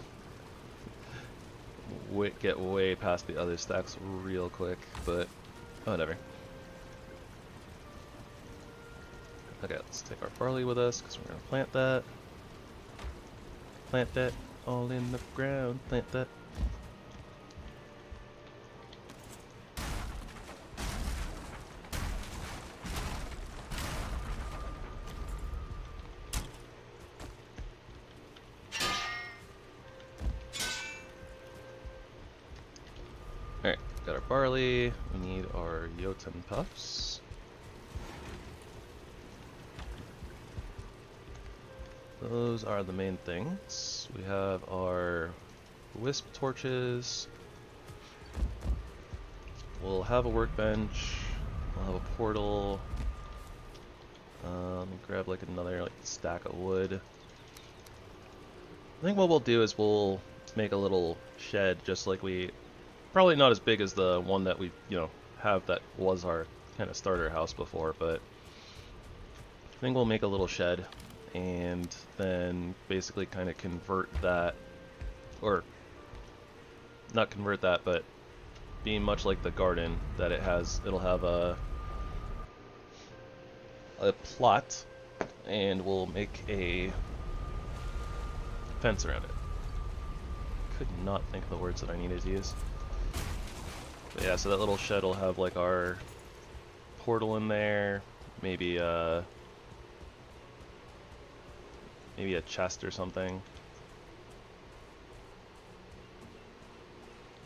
get way past the other stacks real quick, but whatever. Okay, let's take our barley with us because we're gonna plant that. Plant that all in the ground. Plant that. Alright, got our barley. We need our Jotunn puffs. Those are the main things. We have our wisp torches. We'll have a workbench. We'll have a portal. Let me grab like another like stack of wood. I think what we'll do is we'll make a little shed, just like we, probably not as big as the one that we, you know, have that was our kind of starter house before, but I think we'll make a little shed and then basically kind of convert that, or not convert that, but being much like the garden that it has, it'll have a plot, and we'll make a fence around it. Could not think of the words that I needed to use. But yeah, so that little shed will have like our portal in there, maybe a chest or something.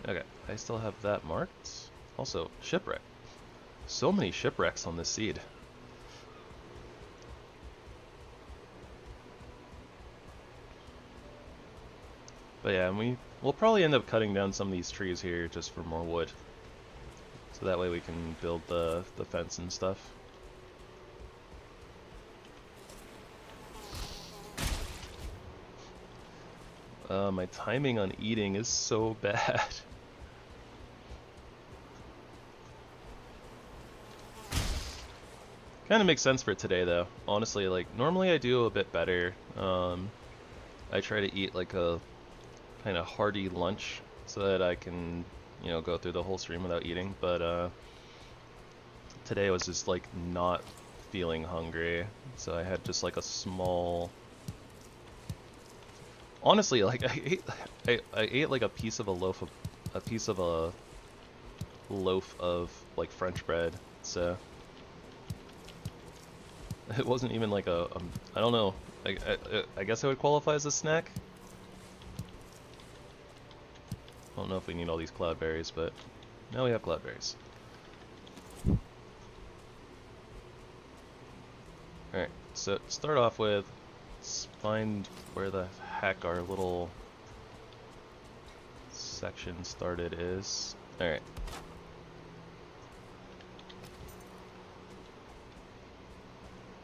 Okay, I still have that marked. Also, shipwreck. So many shipwrecks on this seed. But yeah, and we'll probably end up cutting down some of these trees here just for more wood. So that way we can build the fence and stuff. My timing on eating is so bad. Kind of makes sense for today though. Honestly, like normally I do a bit better. I try to eat like a kind of hearty lunch so that I can, you know, go through the whole stream without eating, but today I was just like not feeling hungry, so I had just like a small, honestly, like I ate like a piece of a loaf of like French bread, so it wasn't even like I don't know, I guess I would qualify as a snack. I don't know if we need all these cloudberries, but now we have cloudberries. Alright, so to start off with, let's find where the heck our little section started is. Alright.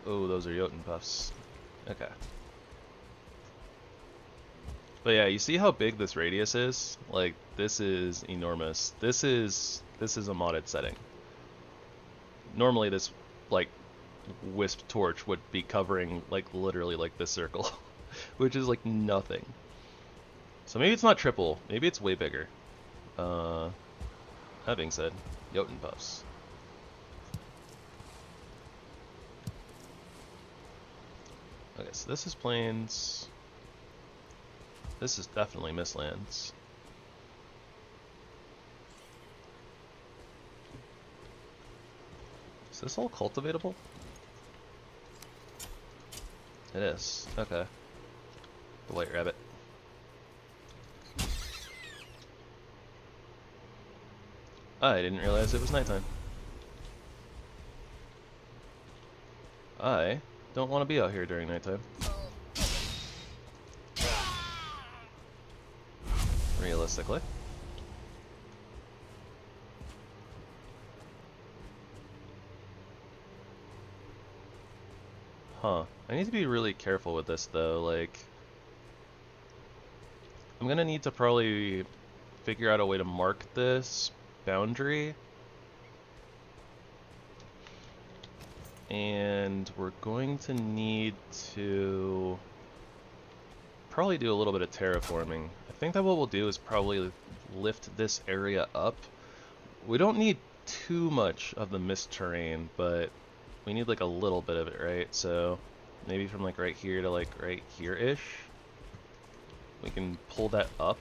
Oh, those are Jotunn puffs. Okay. But yeah, you see how big this radius is? Like, this is enormous. This is a modded setting. Normally this, like, wisp torch would be covering, like, literally, like, this circle. Which is, like, nothing. So maybe it's not triple. Maybe it's way bigger. That being said, Jotunn puffs. so this is plains. This is definitely Mistlands. Is this all cultivatable? It is. Okay. The white rabbit. I didn't realize it was nighttime. I don't want to be out here during nighttime. Realistically. Huh. I need to be really careful with this though, like... I'm gonna need to probably figure out a way to mark this boundary. And we're going to need to probably do a little bit of terraforming. I think that what we'll do is probably lift this area up. We don't need too much of the mist terrain, but we need like a little bit of it, right? So maybe from like right here to like right here-ish. We can pull that up.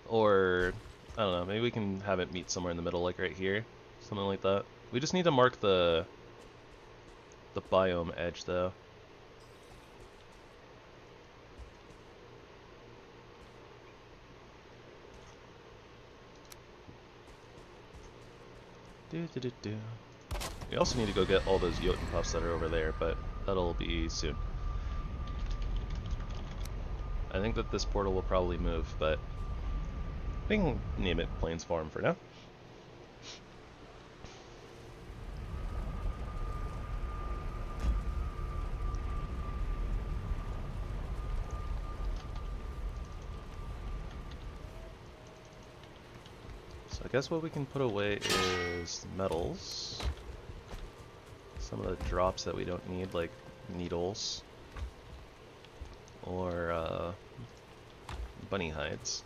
Or, I don't know, maybe we can have it meet somewhere in the middle, like right here. Something like that. We just need to mark the biome edge, though. We also need to go get all those Jotunn puffs that are over there, but that'll be soon. I think that this portal will probably move, but we can name it Plains Farm for now. So I guess what we can put away is metals. Some of the drops that we don't need, like needles or bunny hides.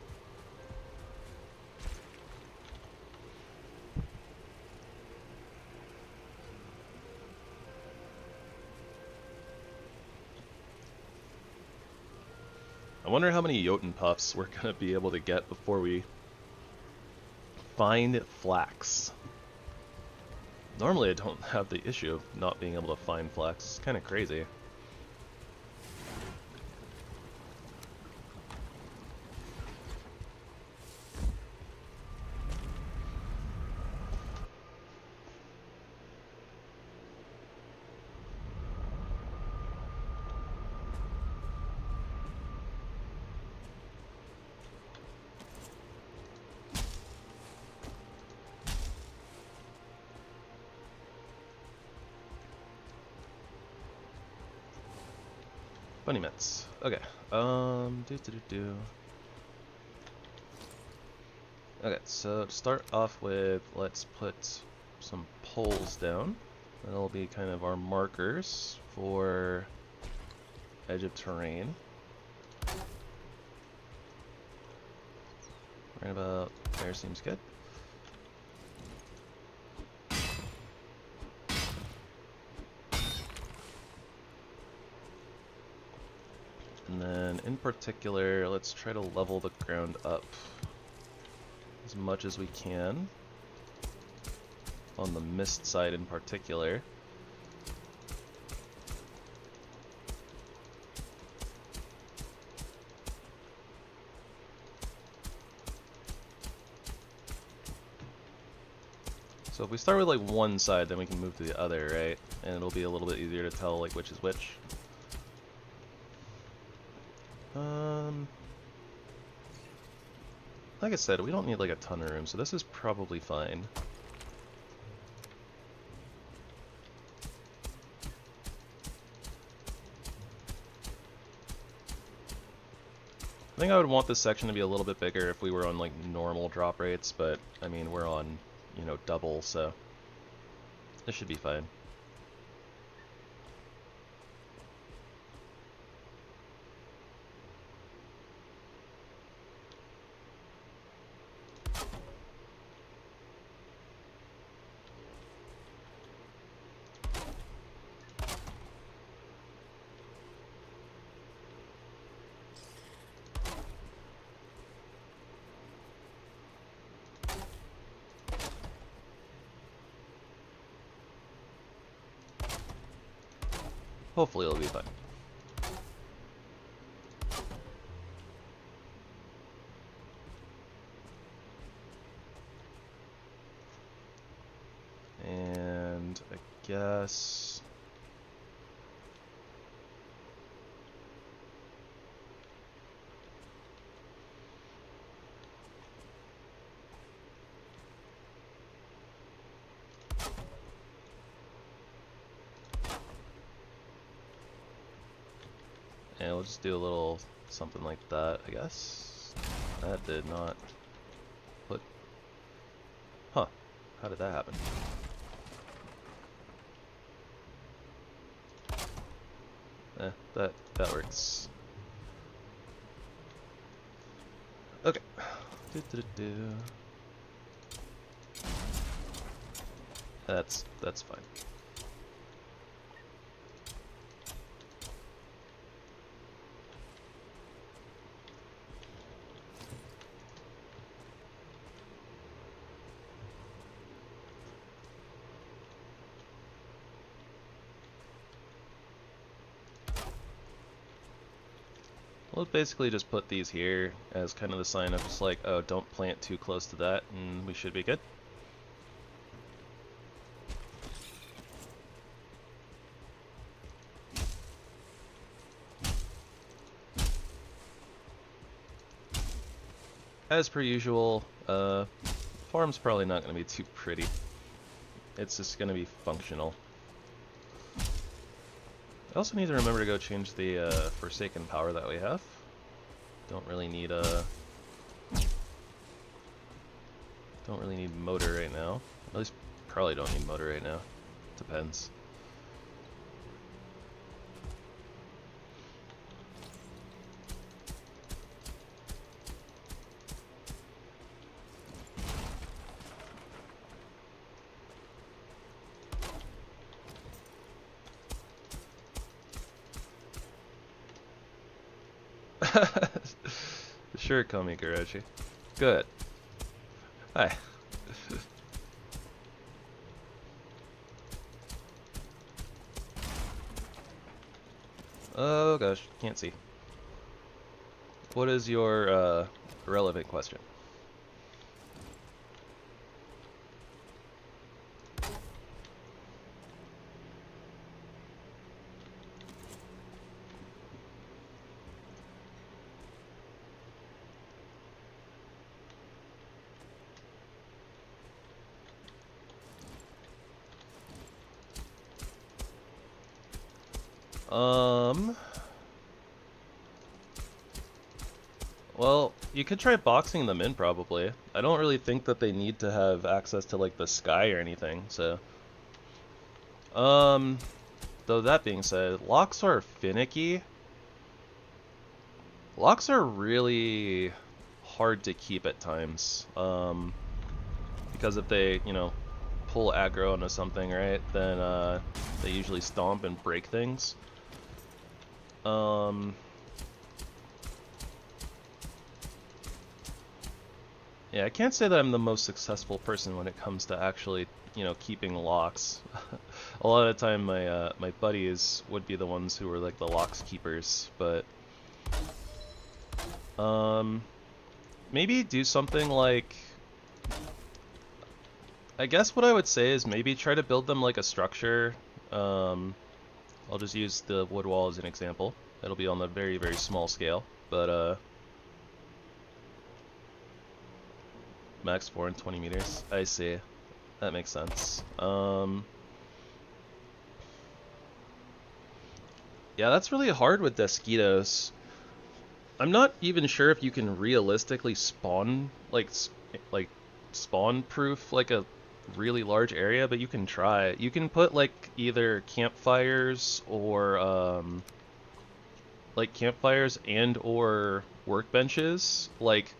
I wonder how many Jotunn puffs we're gonna be able to get before we find flax. Normally I don't have the issue of not being able to find flax. It's kind of crazy. Bunny mitts. Okay. Okay, so to start off with, let's put some poles down. That'll be kind of our markers for edge of terrain. Right about there seems good. And then in particular, let's try to level the ground up as much as we can on the mist side in particular. So if we start with like one side, then we can move to the other, right? And it'll be a little bit easier to tell like which is which. Like I said, we don't need like a ton of room, so this is probably fine. I think I would want this section to be a little bit bigger if we were on like normal drop rates, but I mean we're on, you know, double, so this should be fine. Hopefully it'll be fine. And I guess... And we'll just do a little something like that, I guess. That did not put... Huh. How did that happen? That works. Okay. That's fine. We'll basically just put these here as kind of the sign of just like, oh, don't plant too close to that, and we should be good. As per usual, farm's probably not going to be too pretty. It's just going to be functional. I also need to remember to go change the Forsaken power that we have. Don't really need motor right now. At least probably don't need motor right now. Depends. Sure, call me Garachi. Good. Hi. Oh gosh, can't see. What is your relevant question? Well, you could try boxing them in, probably. I don't really think that they need to have access to, like, the sky or anything, so... Though that being said, locks are finicky. Locks are really hard to keep at times. Because if they, you know, pull aggro onto something, right, then, they usually stomp and break things. Yeah, I can't say that I'm the most successful person when it comes to actually, you know, keeping locks. A lot of the time, my buddies would be the ones who were like the locks keepers, but maybe do something like, I guess what I would say is maybe try to build them like a structure. I'll just use the wood wall as an example. It'll be on the very, very small scale, but max 4 and 20 meters. I see. That makes sense. Yeah, that's really hard with Desquitos. I'm not even sure if you can realistically spawn, like spawn-proof, like a really large area, but you can try. You can put, like, either campfires or, like, campfires and or workbenches. Like,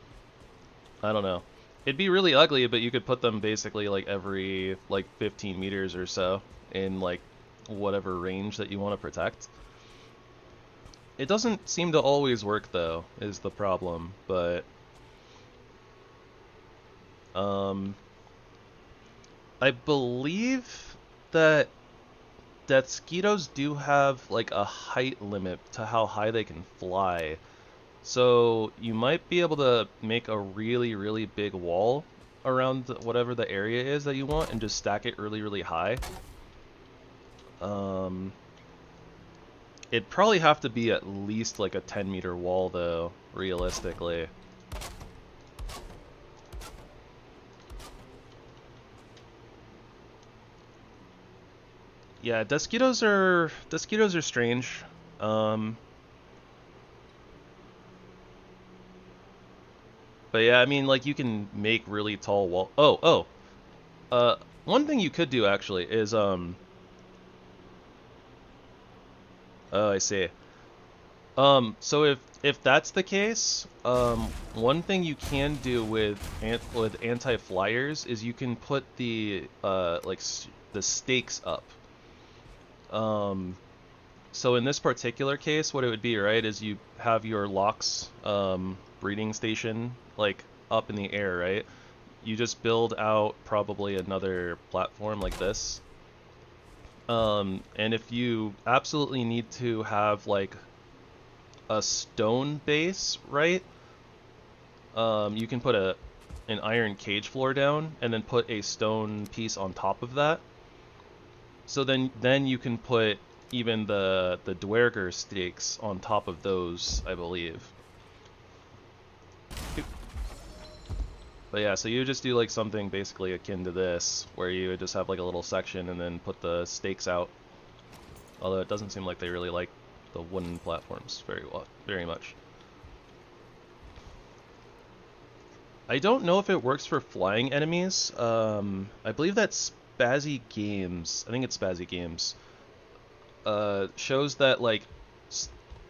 I don't know. It'd be really ugly, but you could put them basically like every like 15 meters or so in like whatever range that you want to protect. It doesn't seem to always work though, is the problem, but I believe that Deathsquitos do have like a height limit to how high they can fly. So you might be able to make a really, really big wall around whatever the area is that you want and just stack it really, really high. It'd probably have to be at least like a 10-meter wall though, realistically. Yeah, Deathsquitos are strange. But yeah, I mean, like, you can make really tall wall. One thing you could do actually is oh, I see. So if that's the case, one thing you can do with anti-flyers is you can put the the stakes up. So in this particular case, what it would be, right, is you have your locks breeding station like up in the air, right? You just build out probably another platform like this. And if you absolutely need to have like a stone base, right? You can put an iron cage floor down and then put a stone piece on top of that. So then you can put even the Dwerger stakes on top of those, I believe. But yeah, so you just do like something basically akin to this, where you would just have like a little section and then put the stakes out. Although it doesn't seem like they really like the wooden platforms very much. I don't know if it works for flying enemies. I believe that's Spazzy Games. I think it's Spazzy Games. Shows that like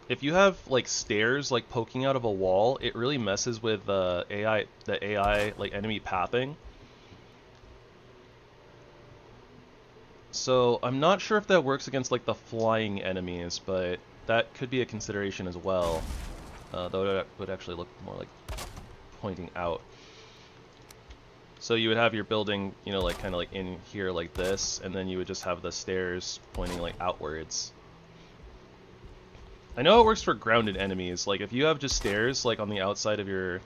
if you have like stairs like poking out of a wall, it really messes with the AI like enemy pathing. So I'm not sure if that works against like the flying enemies, but that could be a consideration as well. Though it would actually look more like pointing out. So you would have your building, you know, like kind of like in here like this, and then you would just have the stairs pointing like outwards. I know it works for grounded enemies. Like if you have just stairs like on the outside of your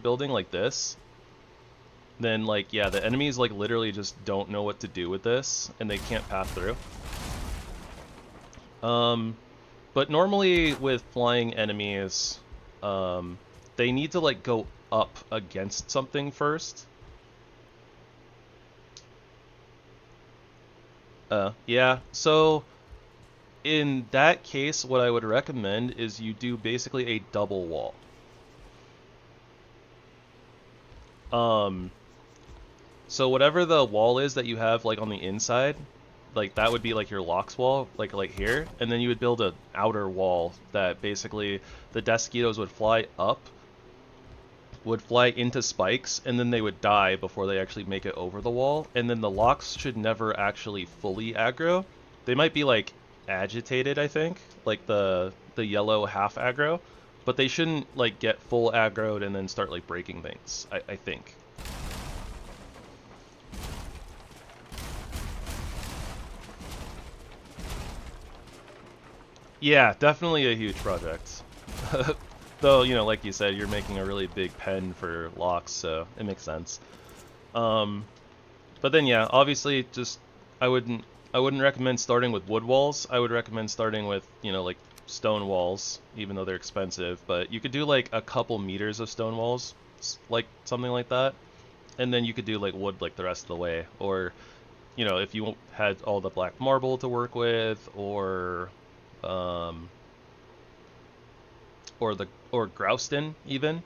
building like this, then like yeah, the enemies like literally just don't know what to do with this and they can't pass through. But normally with flying enemies, they need to like go up against something first. Yeah, so in that case, what I would recommend is you do basically a double wall. So whatever the wall is that you have like on the inside, like that would be like your locks wall, like here, and then you would build an outer wall that basically the Deathsquitos would fly up, would fly into spikes, and then they would die before they actually make it over the wall, and then the locks should never actually fully aggro. They might be like agitated, I think, like the yellow half aggro, but they shouldn't like get full aggroed and then start like breaking things, I think. Yeah, definitely a huge project. Though, you know, like you said, you're making a really big pen for locks, so it makes sense. But then yeah, obviously just I wouldn't recommend starting with wood walls. I would recommend starting with, you know, like stone walls, even though they're expensive, but you could do like a couple meters of stone walls, like something like that. And then you could do like wood like the rest of the way, or you know, if you had all the black marble to work with, or Grouston even,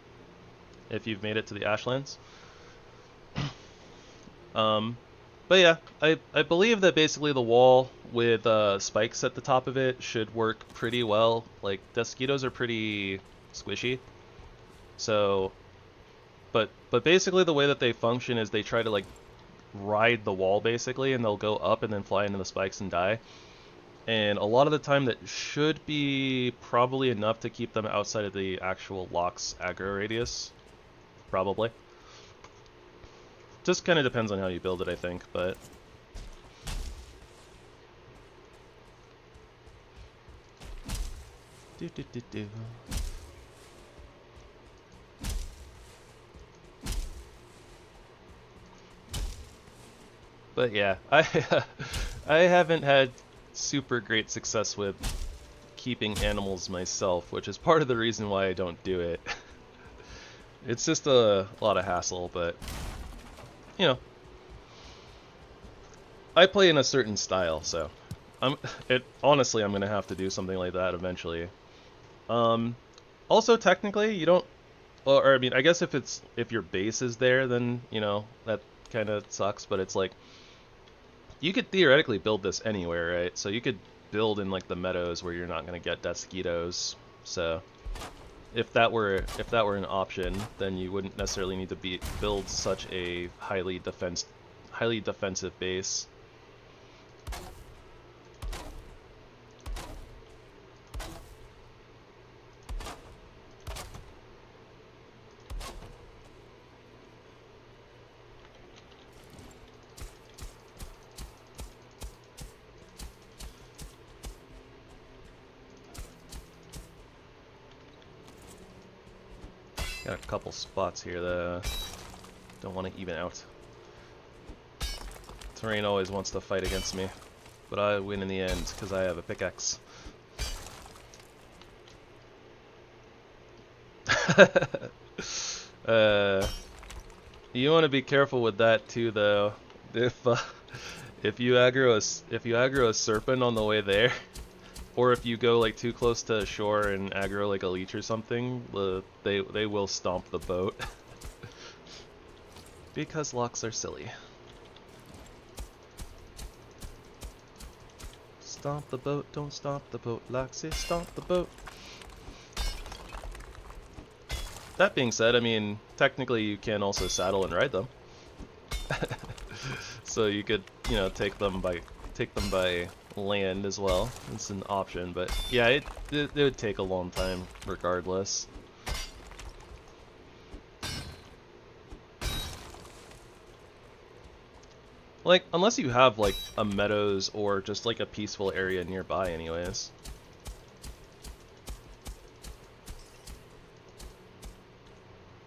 if you've made it to the Ashlands. But yeah, I believe that basically the wall with spikes at the top of it should work pretty well. Like Deathsquitos are pretty squishy, so but basically the way that they function is they try to like ride the wall basically, and they'll go up and then fly into the spikes and die. And a lot of the time that should be probably enough to keep them outside of the actual lock's aggro radius. Probably. Just kind of depends on how you build it, I think, but... Do do do do. But yeah, I haven't had super great success with keeping animals myself, which is part of the reason why I don't do it. It's just a lot of hassle, but you know, I play in a certain style, so honestly, I'm gonna have to do something like that eventually. Also, technically, you don't. Or I mean, I guess if your base is there, then you know that kind of sucks. But it's like you could theoretically build this anywhere, right? So you could build in like the meadows where you're not gonna get mosquitoes. So if that were an option, then you wouldn't necessarily need to build such a highly defensive base. Got a couple spots here that don't want to even out. Terrain always wants to fight against me, but I win in the end because I have a pickaxe. You want to be careful with that too, though. If you aggro a serpent on the way there, or if you go like too close to shore and aggro like a leech or something, they will stomp the boat. Because locks are silly. Stomp the boat, don't stomp the boat, Loxy, stomp the boat. That being said, I mean, technically you can also saddle and ride them. So you could, you know, take them by land as well. It's an option, but yeah, it would take a long time regardless. Like, unless you have like a meadows or just like a peaceful area nearby anyways.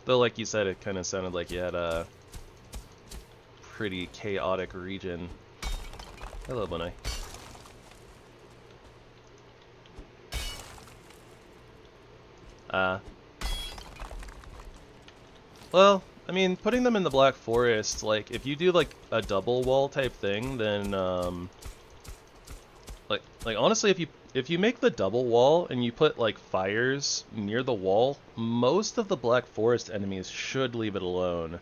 Though like you said, it kind of sounded like you had a pretty chaotic region. Hello, Bunny. Well, I mean, putting them in the Black Forest, like, if you do, like, a double wall type thing, then, like honestly, if you make the double wall and you put, like, fires near the wall, most of the Black Forest enemies should leave it alone.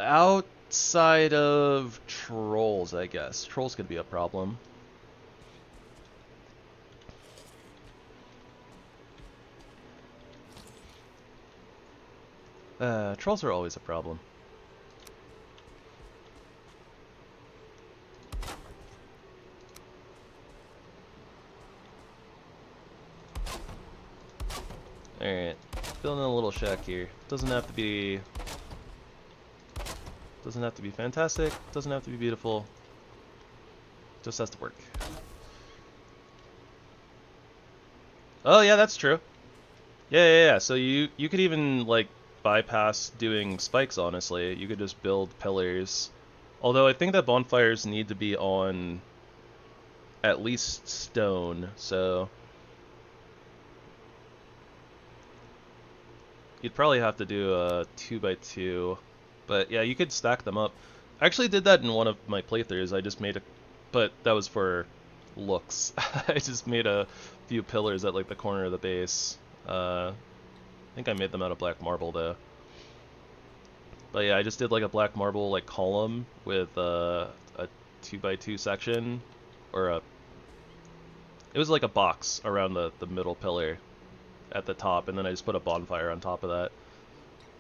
Outside of trolls, I guess. Trolls could be a problem. Trolls are always a problem. Alright, building a little shack here. Doesn't have to be fantastic, doesn't have to be beautiful. Just has to work. Oh yeah, that's true. Yeah. So you could even like bypass doing spikes, honestly. You could just build pillars. Although I think that bonfires need to be on at least stone, so you'd probably have to do a 2x2. But yeah, you could stack them up. I actually did that in one of my playthroughs. I just made but that was for looks. I just made a few pillars at like the corner of the base. I think I made them out of black marble though. But yeah, I just did like a black marble like column with a 2x2 section, or it was like a box around the middle pillar at the top, and then I just put a bonfire on top of that.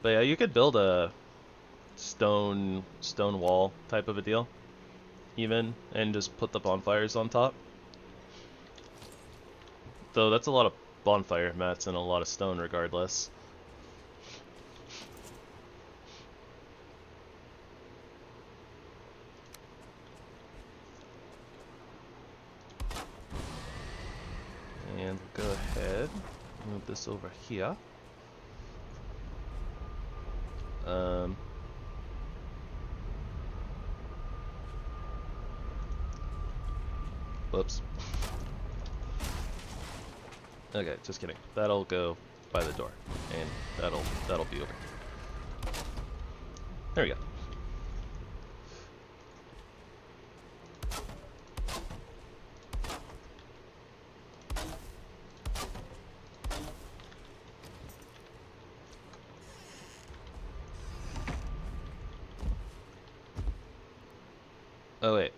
But yeah, you could build a stone wall type of a deal, even, and just put the bonfires on top. Though that's a lot of bonfire mats and a lot of stone regardless. And go ahead move this over here. Whoops. Okay, just kidding. That'll go by the door, and that'll be over. There we go. Oh wait.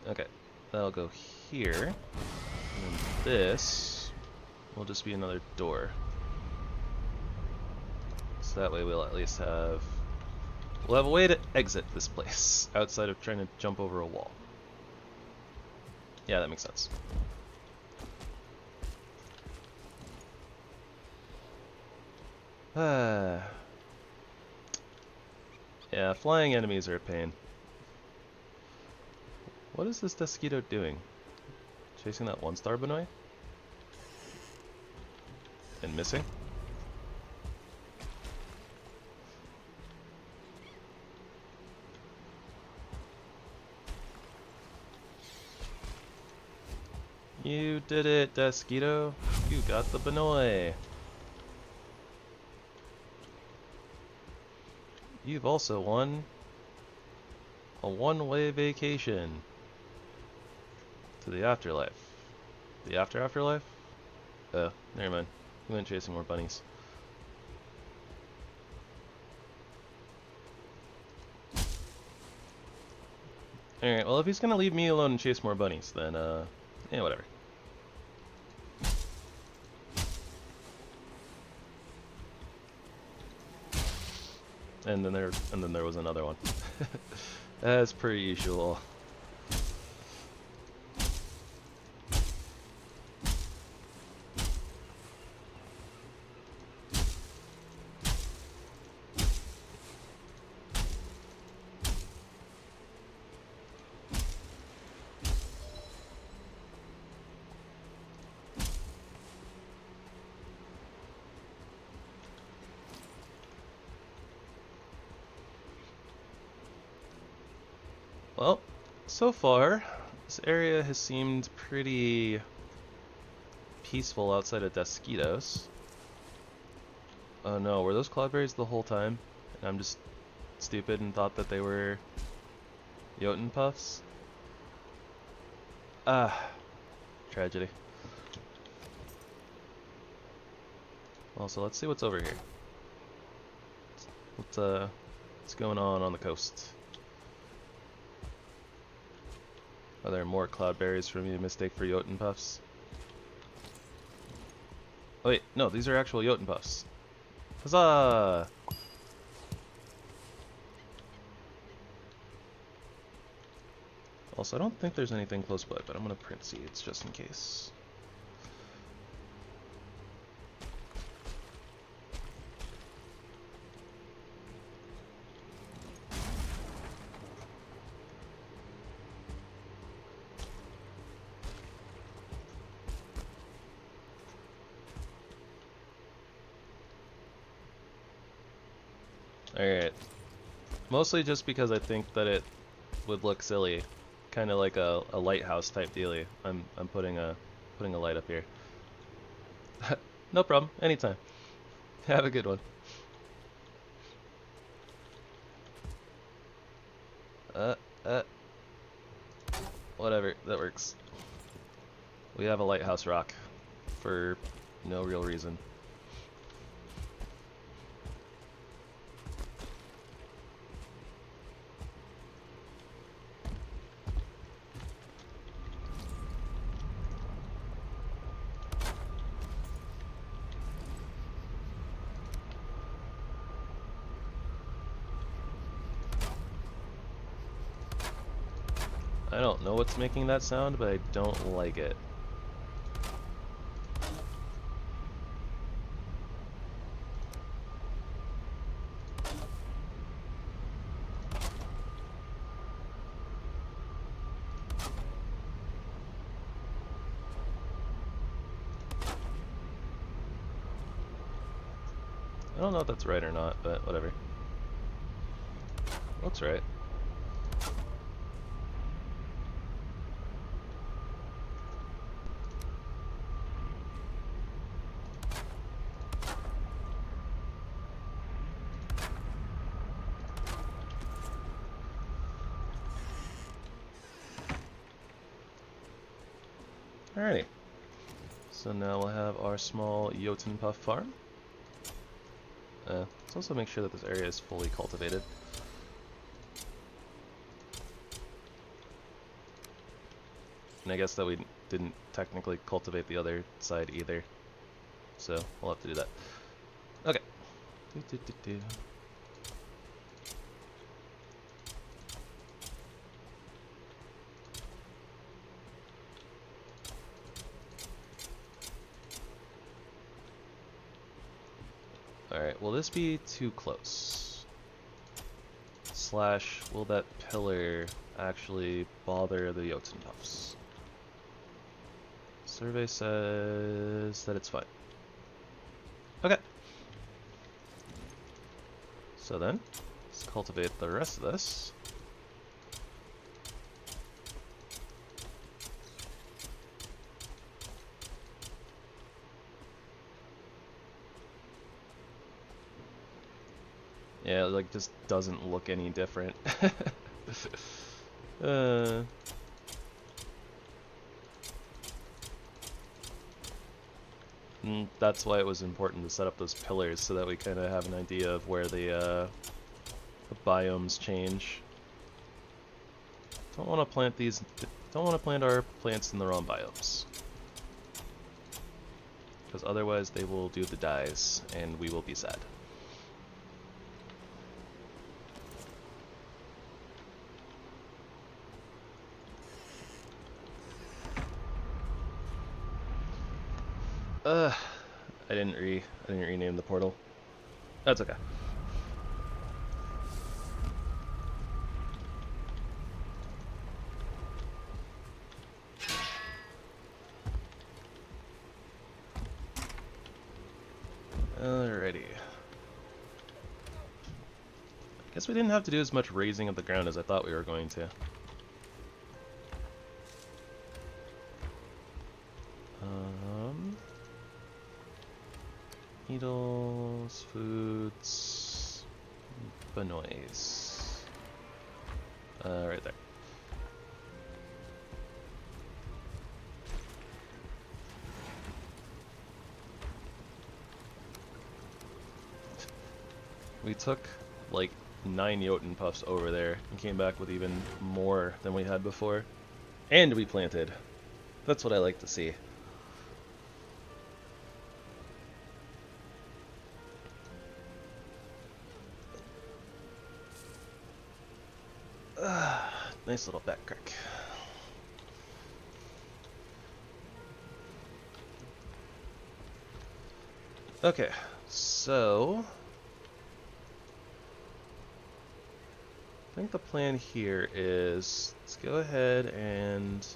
Okay, that'll go here. And this will just be another door. So that way we'll at least have a way to exit this place outside of trying to jump over a wall. Yeah, that makes sense. Yeah, flying enemies are a pain. What is this Desquito doing? Chasing that 1-star Benoi? And missing? You did it, Desquito. You got the Benoi. You've also won a one-way vacation to the afterlife. The afterlife? Oh, never mind. He went chasing more bunnies. Alright, well if he's gonna leave me alone and chase more bunnies, then yeah, whatever. And then there was another one. As per usual. Well, so far, this area has seemed pretty peaceful outside of Desquitos. Oh no, were those cloudberries the whole time? And I'm just stupid and thought that they were Jotunn puffs? Ah, tragedy. Well, so let's see what's over here. What's going on the coast? Are there more cloudberries for me to mistake for Jotunn puffs? Oh wait, no, these are actual Jotunn puffs. Huzzah! Also, I don't think there's anything close by, but I'm gonna print seeds just in case. Alright. Mostly just because I think that it would look silly. Kind of like a lighthouse type dealie. I'm putting a light up here. No problem. Anytime. Have a good one. Whatever. That works. We have a lighthouse rock. For no real reason. I don't know what's making that sound, but I don't like it. I don't know if that's right or not, but whatever. That's right. Alrighty. So now we'll have our small Jotunn puff farm. Let's also make sure that this area is fully cultivated. And I guess that we didn't technically cultivate the other side either. So we'll have to do that. Okay. Alright, will this be too close? Slash, will that pillar actually bother the Jotunn puffs? Survey says that it's fine. Okay. So then, let's cultivate the rest of this. Yeah, it like just doesn't look any different. That's why it was important to set up those pillars so that we kind of have an idea of where the biomes change. Don't want to plant these. Don't want to plant our plants in the wrong biomes, because otherwise they will do the dyes, and we will be sad. I didn't rename the portal. That's okay. Alrighty. Guess we didn't have to do as much raising of the ground as I thought we were going to. Needles, foods, benoise. Right there. We took like 9 Jotunn puffs over there and came back with even more than we had before. And we planted. That's what I like to see. Nice little back crack. Okay, so I think the plan here is let's go ahead and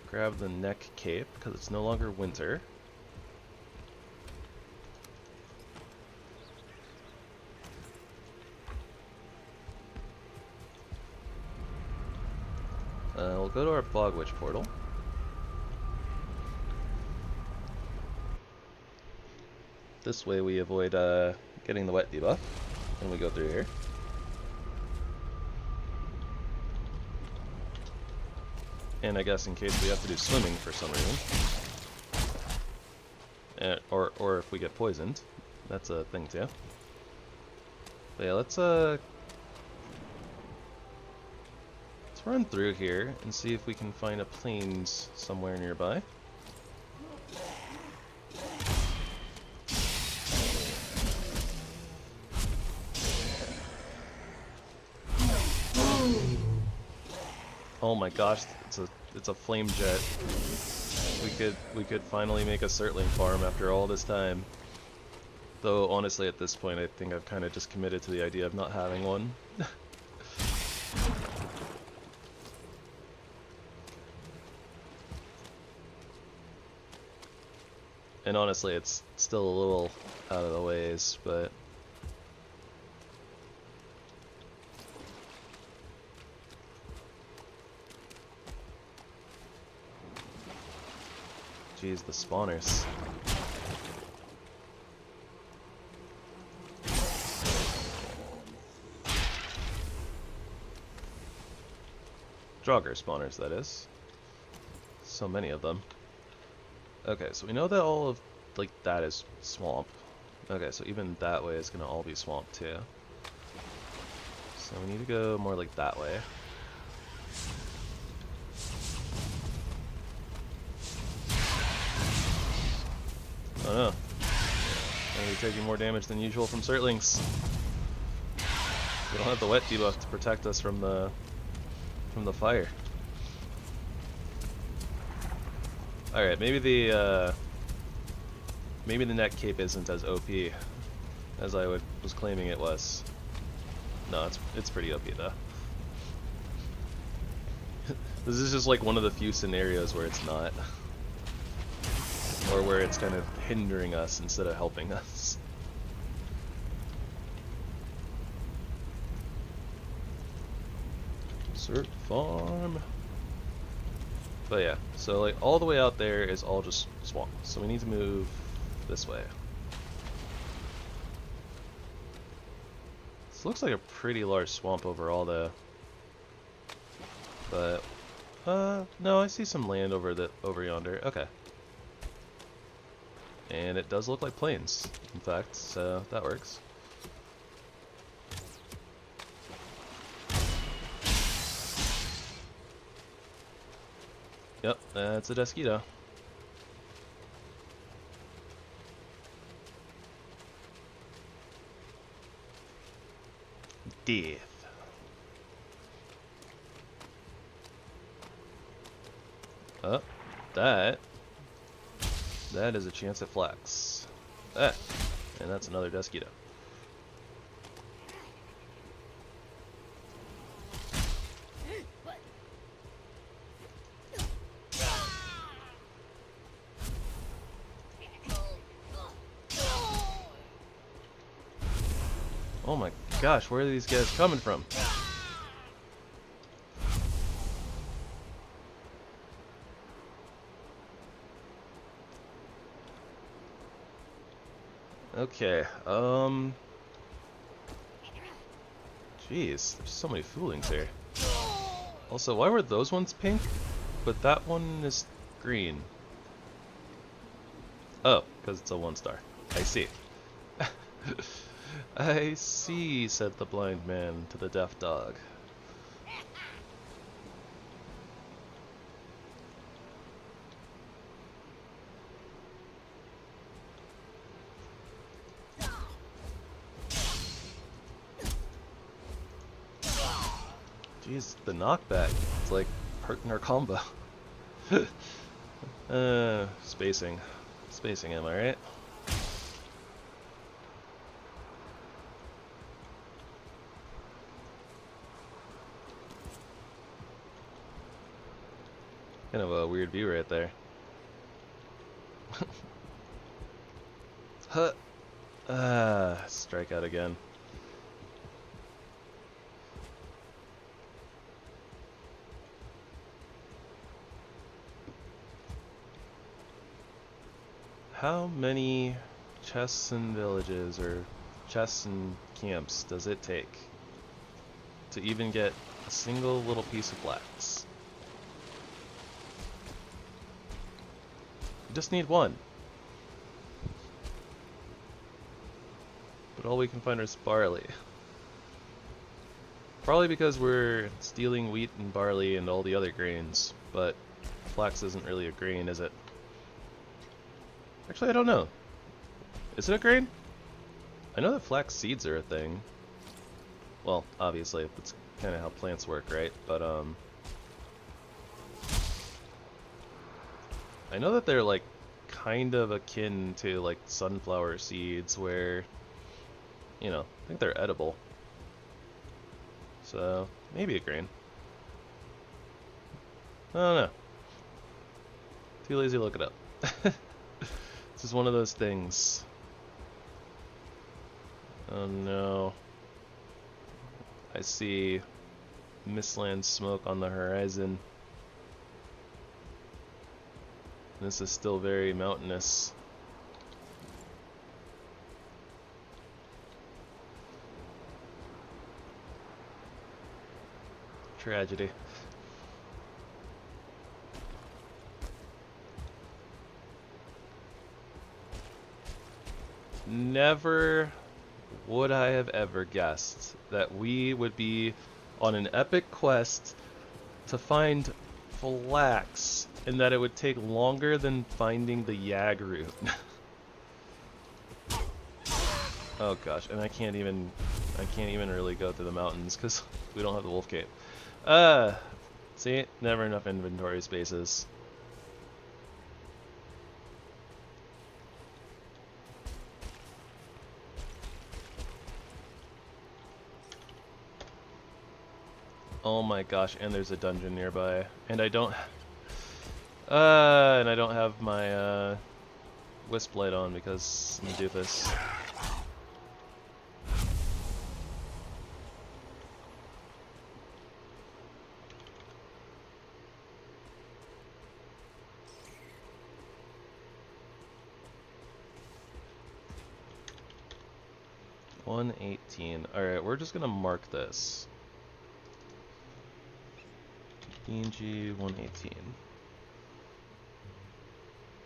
grab the neck cape because it's no longer winter. We'll go to our Bog Witch portal. This way we avoid getting the wet debuff when we go through here. And I guess in case we have to do swimming for some reason. Or if we get poisoned. That's a thing too. But yeah, let's run through here and see if we can find a plains somewhere nearby. Oh my gosh, it's a flame jet. We could finally make a Surtling farm after all this time. Though honestly at this point I think I've kind of just committed to the idea of not having one. And honestly, it's still a little out of the ways, but... Jeez, the spawners. Draugr spawners, that is. So many of them. Okay, so we know that all of, like, that is swamp. Okay, so even that way is gonna all be swamp too. So we need to go more like that way. Oh no. I'm gonna be taking more damage than usual from Surtlings. We don't have the wet debuff to protect us from the fire. Alright, maybe the net cape isn't as OP as I was claiming it was. No, it's pretty OP though. This is just like one of the few scenarios where it's not. Or where it's kind of hindering us instead of helping us. Cert farm. But yeah, so like all the way out there is all just swamp. So we need to move this way. This looks like a pretty large swamp overall though. But no, I see some land over yonder. Okay. And it does look like plains, in fact, so that works. Yep, that's a Desquito. Death. Oh, that is a chance at flax. Ah, and that's another Desquito. Oh my gosh, where are these guys coming from? Okay, jeez, there's so many foolings here. Also, why were those ones pink, but that one is green? Oh, because it's a 1-star. I see. I see, said the blind man to the deaf dog. Jeez, the knockback. It's like hurting our combo. Spacing. Spacing, am I right? Kind of a weird view right there. Huh. Strike out again. How many chests and villages, or chests and camps, does it take to even get a single little piece of flax? We just need one. But all we can find is barley. Probably because we're stealing wheat and barley and all the other grains, but flax isn't really a grain, is it? Actually, I don't know. Is it a grain? I know that flax seeds are a thing. Well, obviously, that's kind of how plants work, right? But, I know that they're, like, kind of akin to, like, sunflower seeds, where, you know, I think they're edible. So, maybe a grain. I don't know. Too lazy to look it up. This is one of those things. Oh no. I see Mistland smoke on the horizon. This is still very mountainous. Tragedy. Never would I have ever guessed that we would be on an epic quest to find flax, and that it would take longer than finding the Yag root. Oh gosh, and I can't even really go through the mountains because we don't have the wolf cape. See, never enough inventory spaces. Oh my gosh, and there's a dungeon nearby. And I don't have my wisp light on because I'm a doofus. $118. Alright, we're just gonna mark this. DNG 118.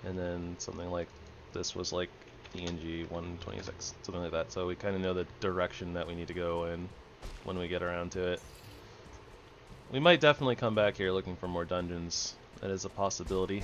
And then something like this was like DNG 126, something like that. So we kind of know the direction that we need to go in when we get around to it. We might definitely come back here looking for more dungeons. That is a possibility.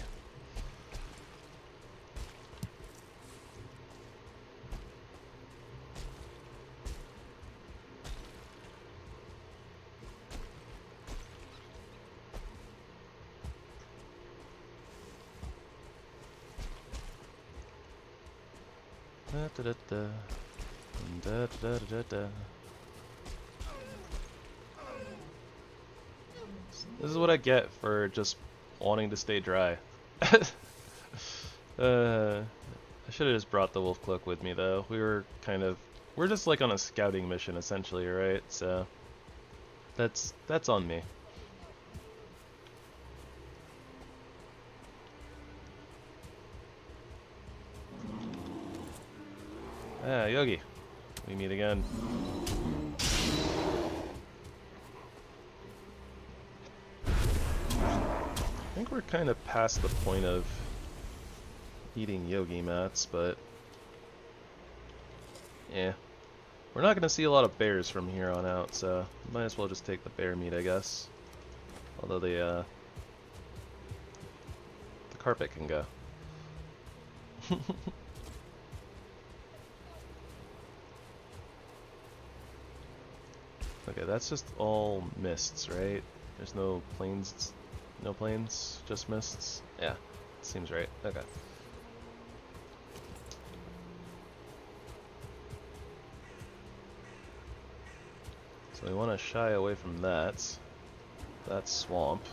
This is what I get for just wanting to stay dry. I should have just brought the wolf cloak with me though. We're just like on a scouting mission essentially, right? So that's on me. Ah, Yogi. We meet again. I think we're kind of past the point of eating Yogi mats, but yeah. We're not going to see a lot of bears from here on out, so might as well just take the bear meat, I guess. Although the carpet can go. Okay, that's just all mists, right? There's no plains, just mists? Yeah, seems right. Okay. So we want to shy away from that swamp.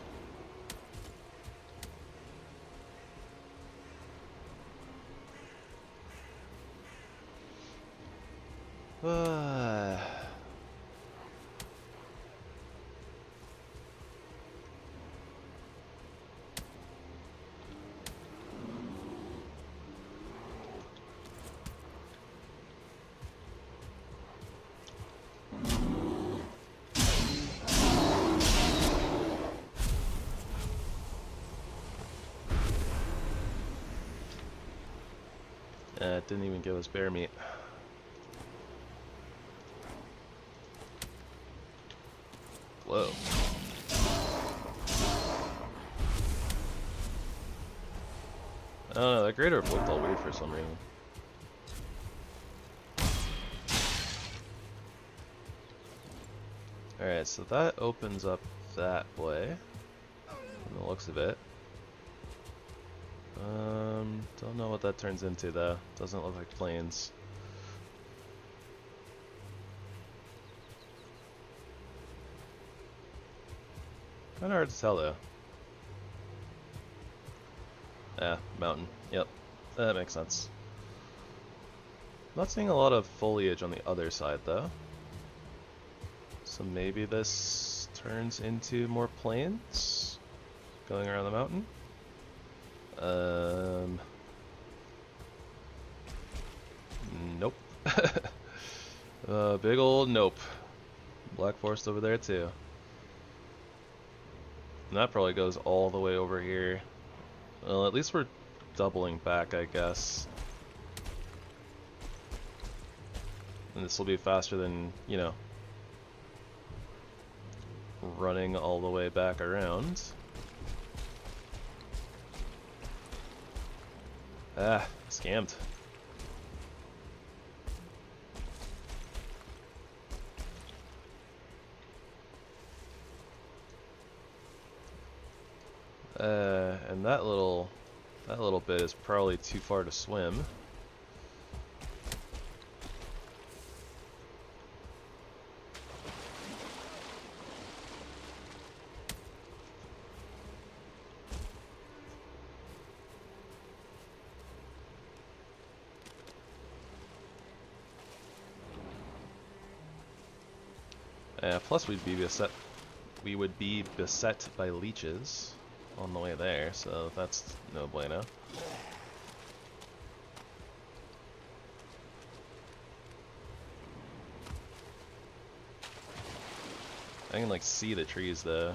It didn't even give us bear meat. Whoa. I don't know, that greater looked all weird for some reason. Alright, so that opens up that way, from the looks of it. Don't know what that turns into though. Doesn't look like plains. Kinda hard to tell though. Ah, mountain. Yep. That makes sense. Not seeing a lot of foliage on the other side though. So maybe this turns into more plains going around the mountain. Nope. Big old nope. Black forest over there too. And that probably goes all the way over here. Well, at least we're doubling back, I guess. And this will be faster than, you know, running all the way back around. Ah, scammed. And that little bit is probably too far to swim. Plus we would be beset by leeches on the way there, so that's no bueno. I can like see the trees though.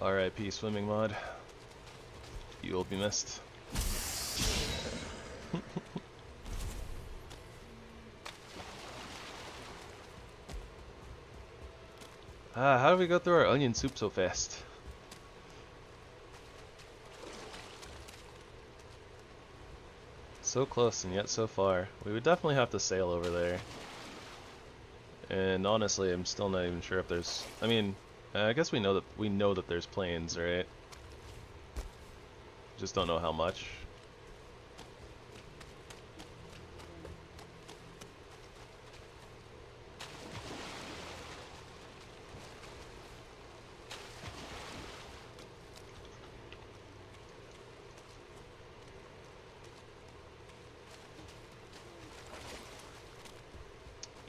RIP swimming mod. You will be missed. How do we go through our onion soup so fast? So close and yet so far. We would definitely have to sail over there. And honestly, I'm still not even sure if there's... I mean, I guess we know that there's plains, right? Just don't know how much.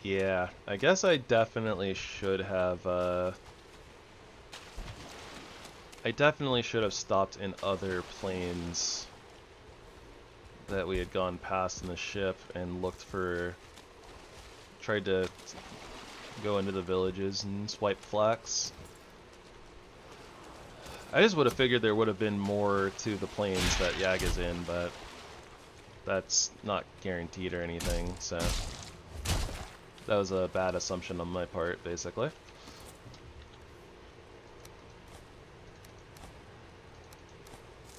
Yeah, I guess I definitely should have stopped in other plains that we had gone past in the ship and tried to go into the villages and swipe flax. I just would have figured there would have been more to the plains that Yag is in, but that's not guaranteed or anything, so that was a bad assumption on my part, basically.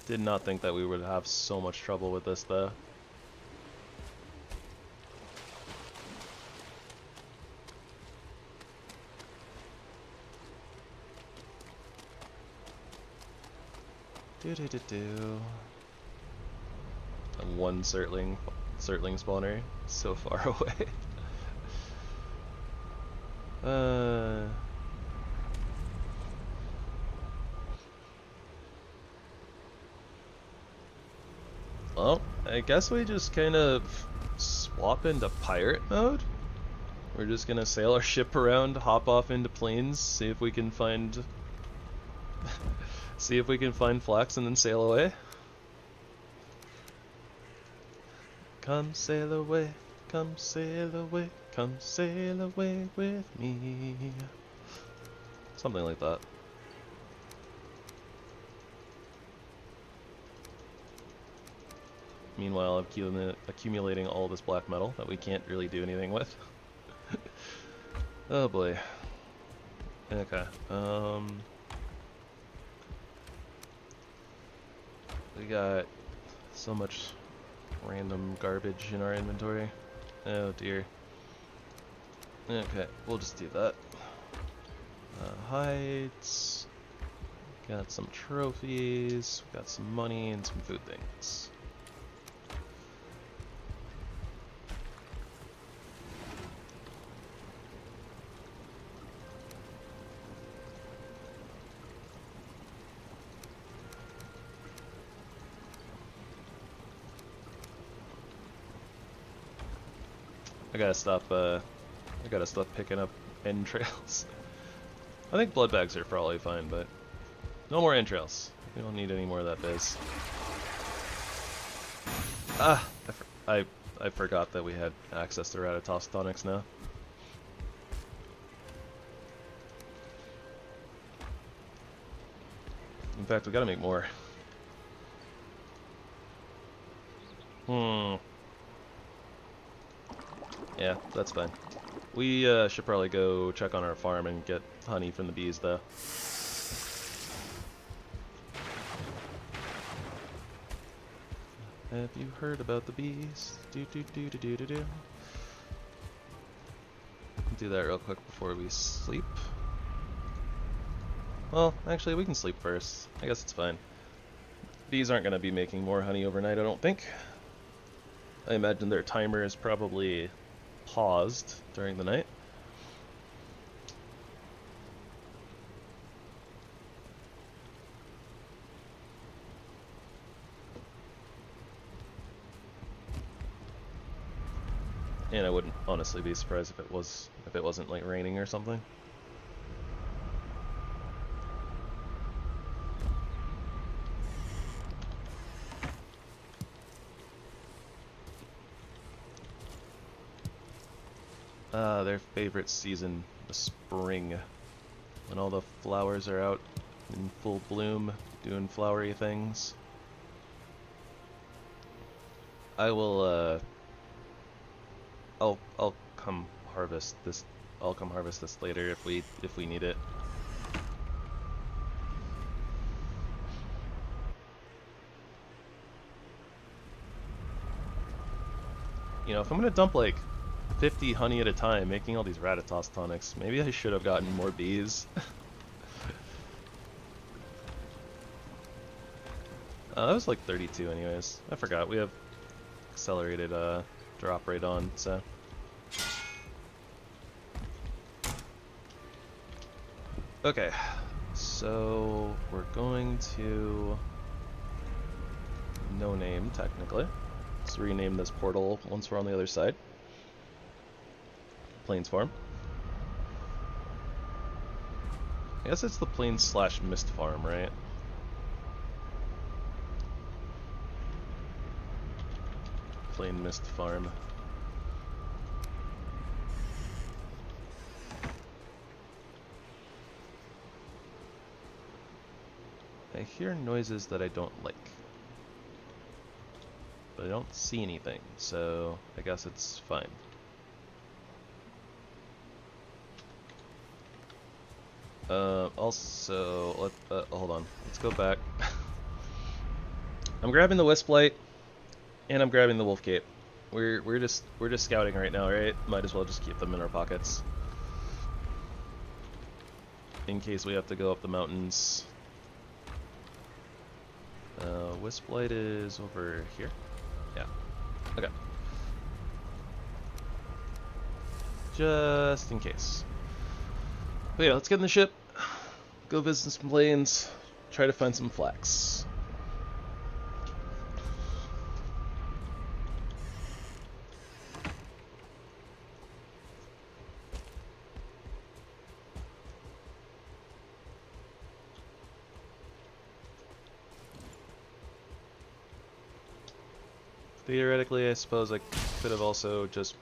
Did not think that we would have so much trouble with this, though. Do. And one Surtling spawner, so far away. Well, I guess we just kind of swap into pirate mode. We're just gonna sail our ship around, hop off into plains, see if we can find flax, and then sail away. Come sail away, come sail away, come sail away with me. Something like that. Meanwhile, I'm accumulating all this black metal that we can't really do anything with. Oh boy. Okay. We got so much random garbage in our inventory. Oh dear. Okay, we'll just do that. Hides. Got some trophies. Got some money and some food things. I gotta stop picking up entrails. I think blood bags are probably fine, but no more entrails. We don't need any more of that biz. Ah, I forgot that we had access to Ratatos tonics now. In fact, we gotta make more. Yeah, that's fine. We should probably go check on our farm and get honey from the bees, though. Have you heard about the bees? Do. Do that real quick before we sleep. Well, actually, we can sleep first. I guess it's fine. Bees aren't going to be making more honey overnight, I don't think. I imagine their timer is probably paused during the night. And I wouldn't honestly be surprised if it wasn't like raining or something. Their favorite season, the spring, when all the flowers are out in full bloom, doing flowery things. I will, I'll come harvest this. I'll come harvest this later if we need it. You know, if I'm gonna dump like 50 honey at a time, making all these Ratatos tonics, maybe I should have gotten more bees. That was like 32 anyways. I forgot, we have accelerated drop rate on, so. Okay, so we're going to no name technically. Let's rename this portal once we're on the other side. Plains Farm. I guess it's the Plains/Mist Farm, right? Plain Mist Farm. I hear noises that I don't like. But I don't see anything, so I guess it's fine. Also, hold on. Let's go back. I'm grabbing the Wisp Light, and I'm grabbing the Wolf Cape. We're just scouting right now, right? Might as well just keep them in our pockets, in case we have to go up the mountains. Wisp Light is over here. Yeah. Okay. Just in case. But yeah, let's get in the ship, go visit some plains, try to find some flax. Theoretically, I suppose I could have also just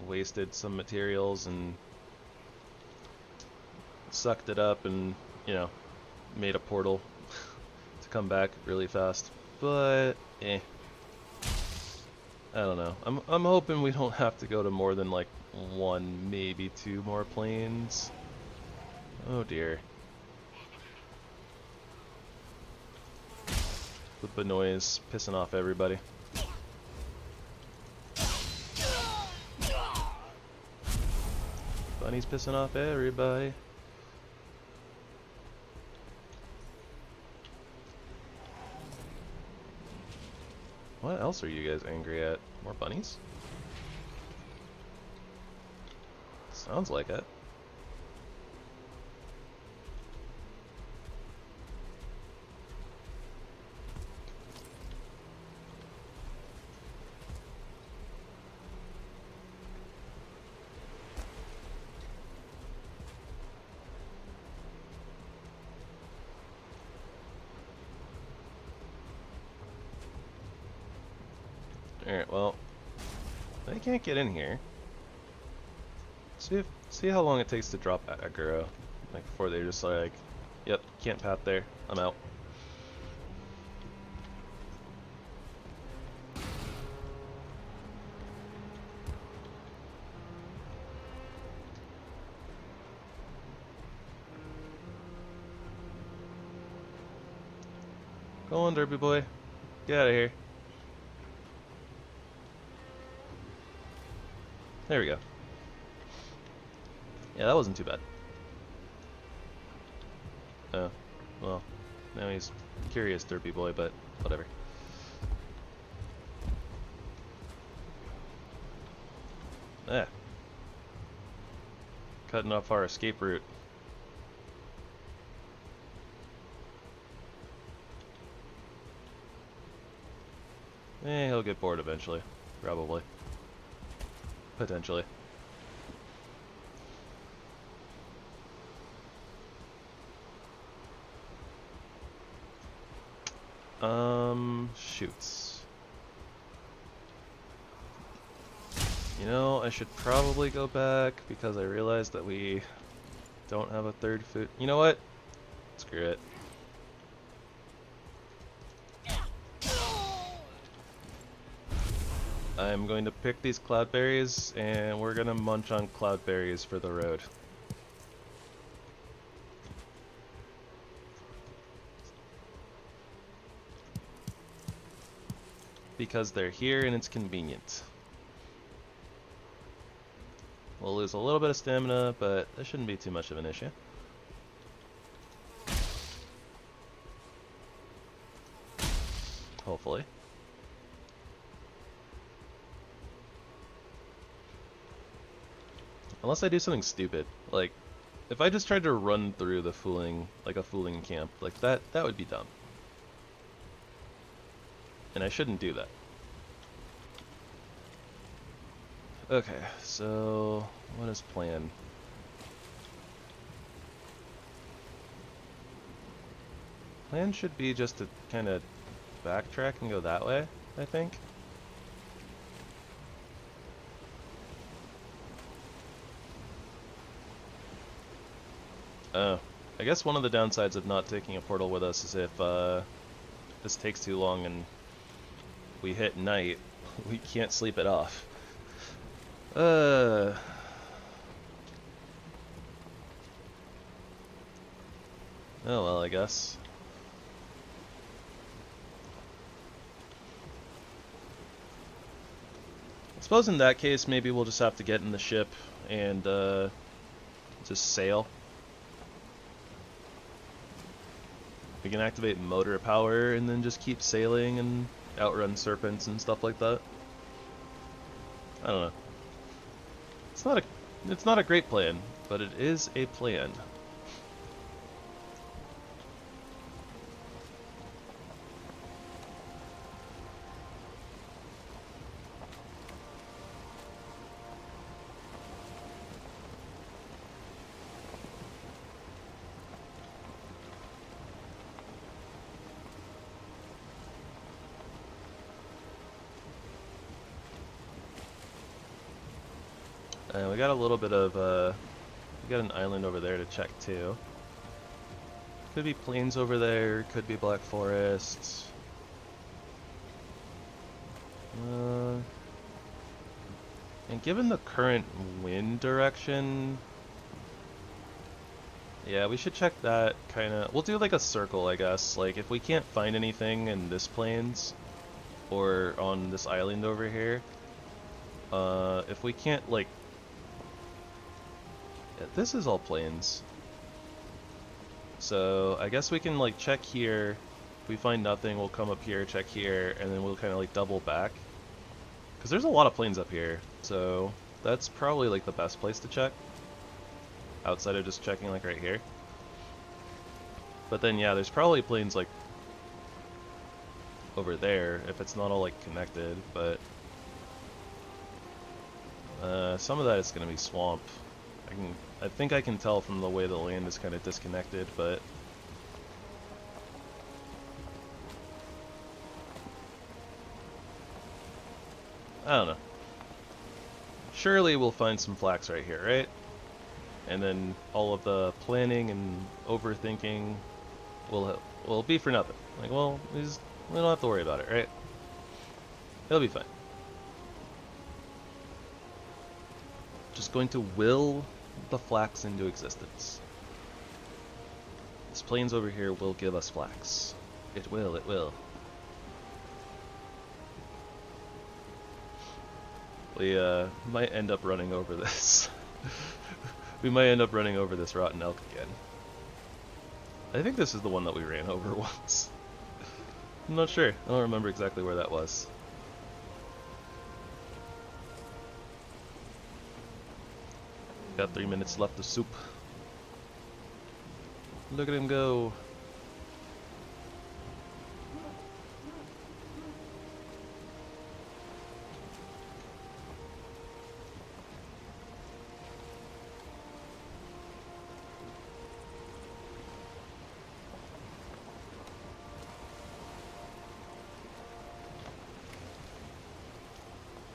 wasted some materials and sucked it up and, you know, made a portal to come back really fast. But, I don't know. I'm hoping we don't have to go to more than like 1, maybe 2 more planes. Oh dear. With the noise pissing off everybody. Bunny's pissing off everybody. What else are you guys angry at? More bunnies? Sounds like it. Alright, well, they can't get in here. See how long it takes to drop aggro. Like, before they're just like, yep, can't path there, I'm out. Go on, Derby boy. Get out of here. There we go. Yeah, that wasn't too bad. Oh, well, now he's curious, Derby boy, but whatever. Ah. Cutting off our escape route. He'll get bored eventually. Probably. Potentially. Shoots. You know, I should probably go back because I realized that we don't have a third food. You know what? Screw it. I'm going to pick these cloudberries and we're gonna munch on cloudberries for the road. Because they're here and it's convenient. We'll lose a little bit of stamina, but that shouldn't be too much of an issue. Hopefully. Unless I do something stupid, like if I just tried to run through the fooling, like a fooling camp, like that would be dumb. And I shouldn't do that. Okay, so what is plan? Plan should be just to kind of backtrack and go that way, I think. I guess one of the downsides of not taking a portal with us is if this takes too long and we hit night, we can't sleep it off. Oh well, I guess. I suppose in that case, maybe we'll just have to get in the ship and just sail. We can activate motor power and then just keep sailing and outrun serpents and stuff like that. I don't know. It's not a great plan, but it is a plan. We got a little bit of, we got an island over there to check too. Could be plains over there, could be black forests. And given the current wind direction, yeah, we should check that kinda. We'll do like a circle, I guess. Like if we can't find anything in this plains, or on this island over here, if we can't like, this is all plains. So I guess we can like check here. If we find nothing, we'll come up here, check here, and then we'll kind of like double back. Because there's a lot of plains up here, so that's probably like the best place to check. Outside of just checking like right here. But then yeah, there's probably plains like over there if it's not all like connected, but some of that is going to be swamp. I think I can tell from the way the land is kind of disconnected, but I don't know. Surely we'll find some flax right here, right? And then all of the planning and overthinking will be for nothing. Like, well, we don't have to worry about it, right? It'll be fine. Just going to will the flax into existence. This plains over here will give us flax. It will, it will. We might end up running over this. We might end up running over this rotten elk again. I think this is the one that we ran over once. I'm not sure. I don't remember exactly where that was. Got 3 minutes left of soup. Look at him go.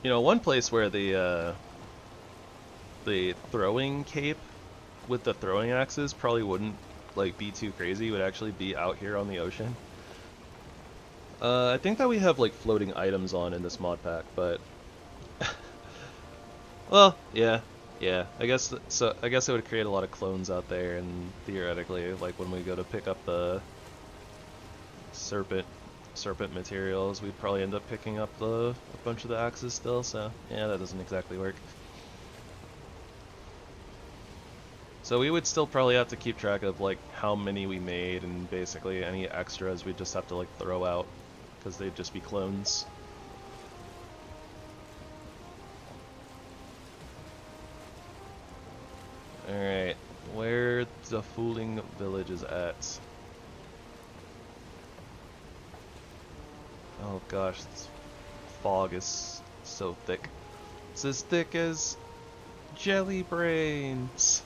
You know, one place where the throwing cape with the throwing axes probably wouldn't like be too crazy would actually be out here on the ocean. I think that we have like floating items on in this mod pack, but well, yeah. I guess so. I guess it would create a lot of clones out there, and theoretically, like when we go to pick up the serpent materials, we'd probably end up picking up a bunch of the axes still, so yeah, that doesn't exactly work. So we would still probably have to keep track of like how many we made, and basically any extras we'd just have to like throw out because they'd just be clones. Alright, where the fooling village is at. Oh gosh, this fog is so thick. It's as thick as jelly brains.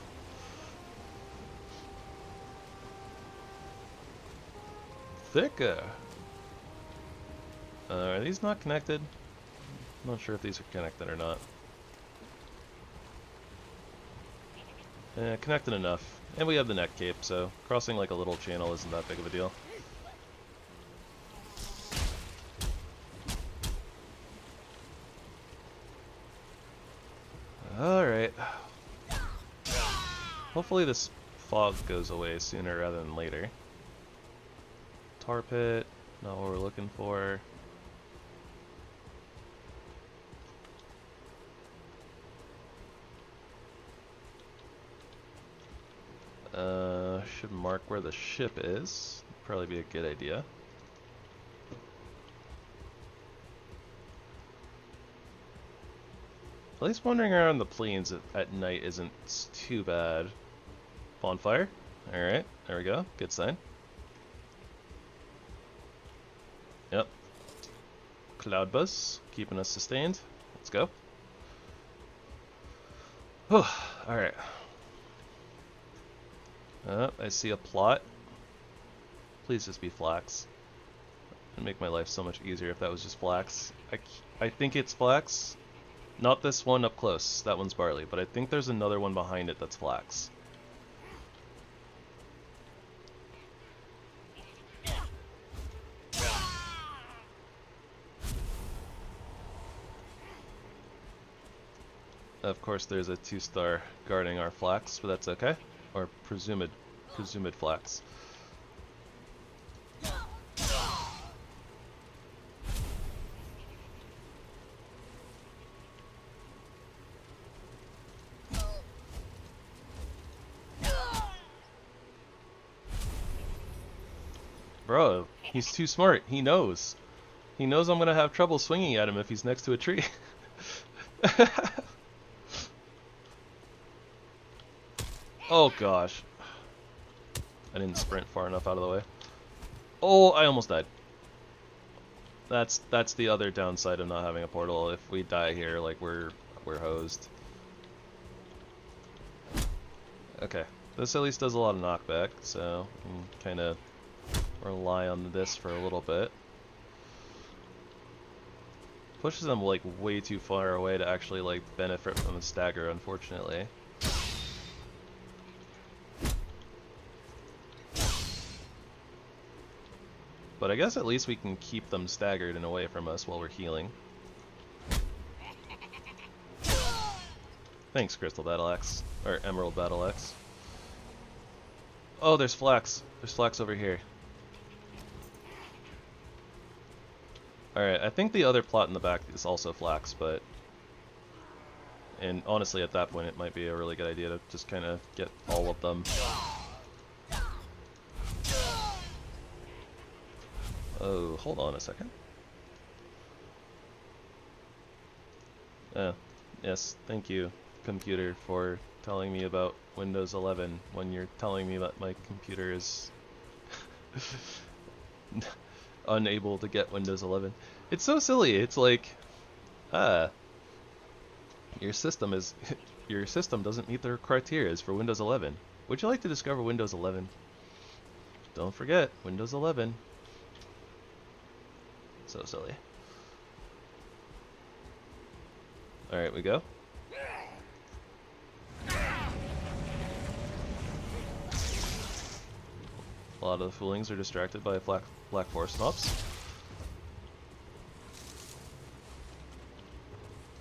Thicker. Are these not connected? I'm not sure if these are connected or not. Connected enough. And we have the neck cape, so crossing like a little channel isn't that big of a deal. Alright. Hopefully this fog goes away sooner rather than later. Tar pit, not what we're looking for. Should mark where the ship is. Probably be a good idea. At least wandering around the plains at night isn't too bad. Bonfire. Alright, there we go. Good sign. Yep. Cloud buzz, keeping us sustained. Let's go. Alright. I see a plot. Please just be flax. It'd make my life so much easier if that was just flax. I think it's flax. Not this one up close. That one's barley. But I think there's another one behind it that's flax. Of course, there's a 2-star guarding our flax, but that's okay. Or presumed flax. Bro, he's too smart. He knows. He knows I'm gonna have trouble swinging at him if he's next to a tree. Oh gosh. I didn't sprint far enough out of the way. Oh, I almost died. That's the other downside of not having a portal. If we die here, like we're hosed. Okay. This at least does a lot of knockback, so we can kind of rely on this for a little bit. Pushes them like way too far away to actually like benefit from a stagger, unfortunately. But I guess at least we can keep them staggered and away from us while we're healing. Thanks, Crystal Battle Axe. Or Emerald Battle Axe. Oh, there's flax. There's flax over here. Alright, I think the other plot in the back is also flax, but... And honestly, at that point, it might be a really good idea to just kind of get all of them. Oh, hold on a second. Oh, yes, thank you, computer, for telling me about Windows 11 when you're telling me that my computer is unable to get Windows 11. It's so silly. It's like, your system doesn't meet the criteria for Windows 11. Would you like to discover Windows 11? Don't forget, Windows 11. So silly. Alright, we go. A lot of the foolings are distracted by black forest mobs.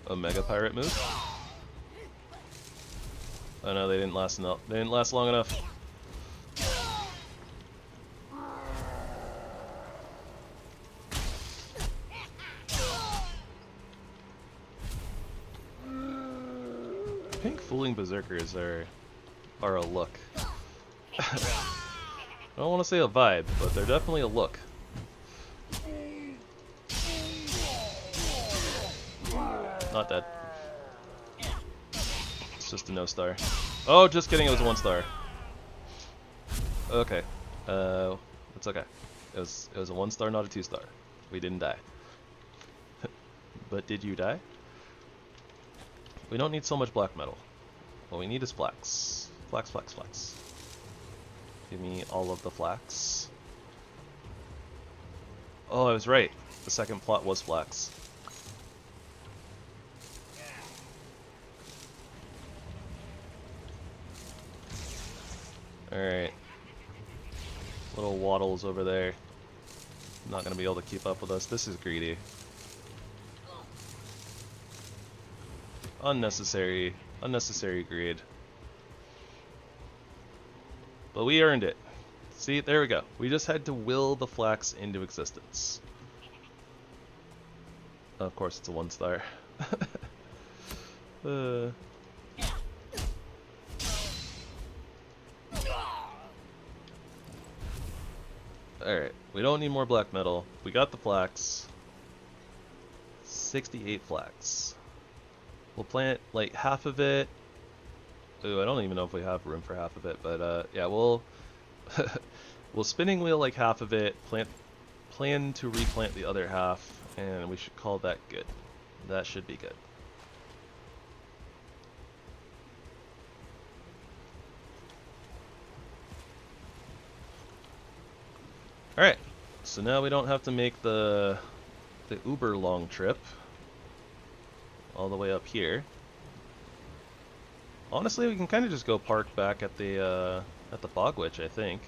A mega pirate move. Oh no, they didn't last enough. They didn't last long enough. Pink fooling berserkers are a look. I don't want to say a vibe, but they're definitely a look. Not dead. It's just a no star. Oh, just kidding, it was a 1 star. Okay. It's okay. It was a 1 star, not a 2 star. We didn't die. But did you die? We don't need so much black metal. What we need is flax. Flax, flax, flax. Give me all of the flax. Oh, I was right. The second plot was flax. Alright. Little waddles over there. Not gonna be able to keep up with us. This is greedy. Unnecessary greed. But we earned it. See, there we go. We just had to will the flax into existence. Of course, it's a 1 star. Alright, we don't need more black metal. We got the flax. 68 flax. We'll plant like half of it. Ooh, I don't even know if we have room for half of it, but yeah, we'll we'll spinning wheel like half of it, plan to replant the other half, and we should call that good. That should be good. Alright, so now we don't have to make the uber long trip all the way up here. Honestly, we can kind of just go park back at the Bog Witch, I think.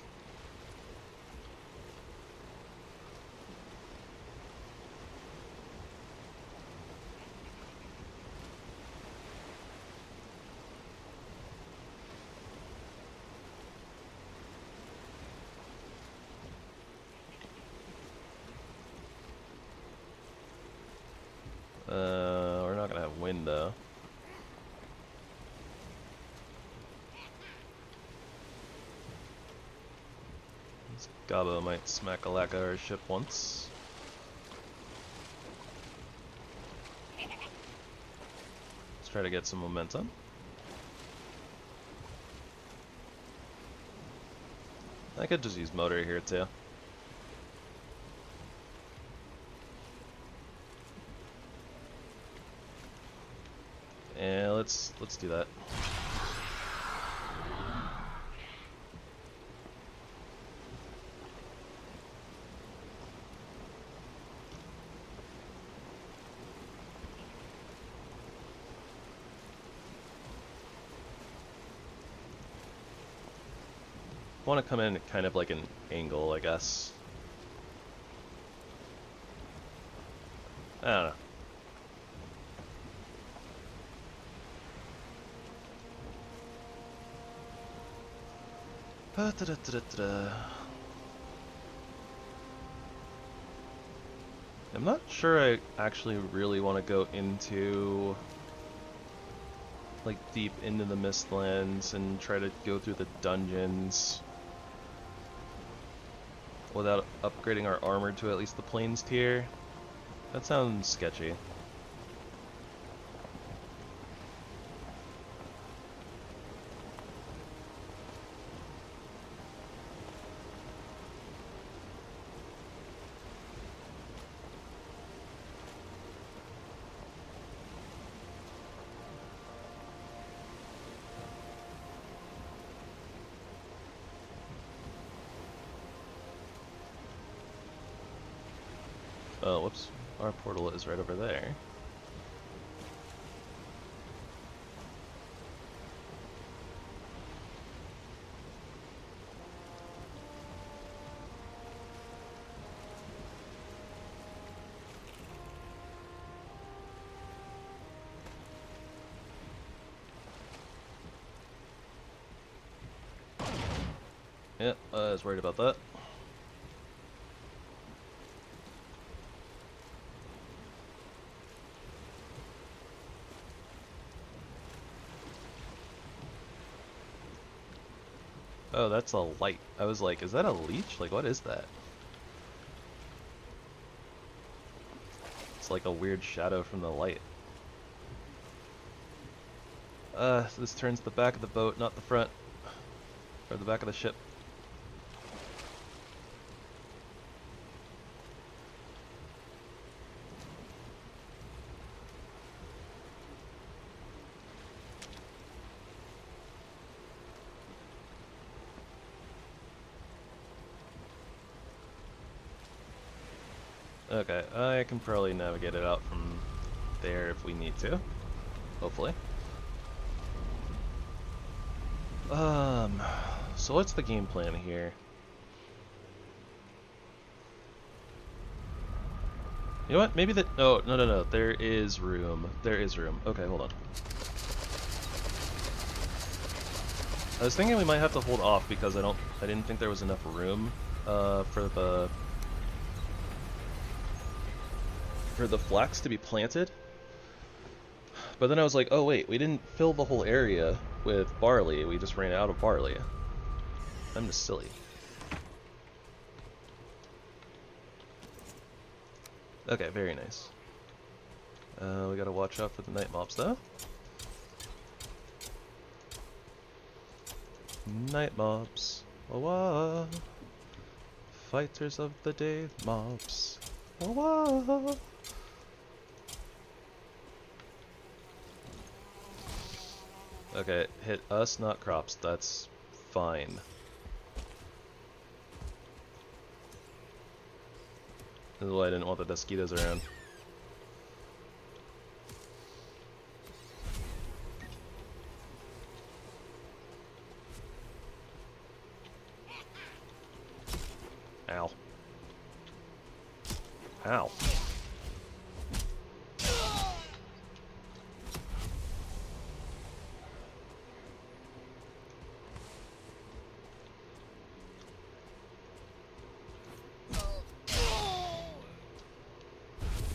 We're not gonna have wind though. Gabo might smack a lack of our ship once. Let's try to get some momentum. I could just use motor here too. Yeah, let's do that. want to come in at kind of like an angle, I guess. I don't know. I'm not sure I actually really want to go into like deep into the Mistlands and try to go through the dungeons without upgrading our armor to at least the Plains tier. That sounds sketchy. Oh, whoops. Our portal is right over there. Yep, I was worried about that. Oh, that's a light. I was like, is that a leech? Like, what is that? It's like a weird shadow from the light. This turns the back of the boat, not the front. Or the back of the ship. Okay, I can probably navigate it out from there if we need to. Hopefully. So what's the game plan here? You know what? Maybe that. Oh, no. There is room. There is room. Okay, hold on. I was thinking we might have to hold off because I didn't think there was enough room for the flax to be planted. But then I was like, oh wait, we didn't fill the whole area with barley. We just ran out of barley. I'm just silly. Okay, very nice. We gotta watch out for the night mobs though. Night mobs. Wah-wah. Fighters of the day mobs. Wah-wah. Okay, hit us, not crops. That's fine. This is why I didn't want the mosquitoes around. Ow. Ow.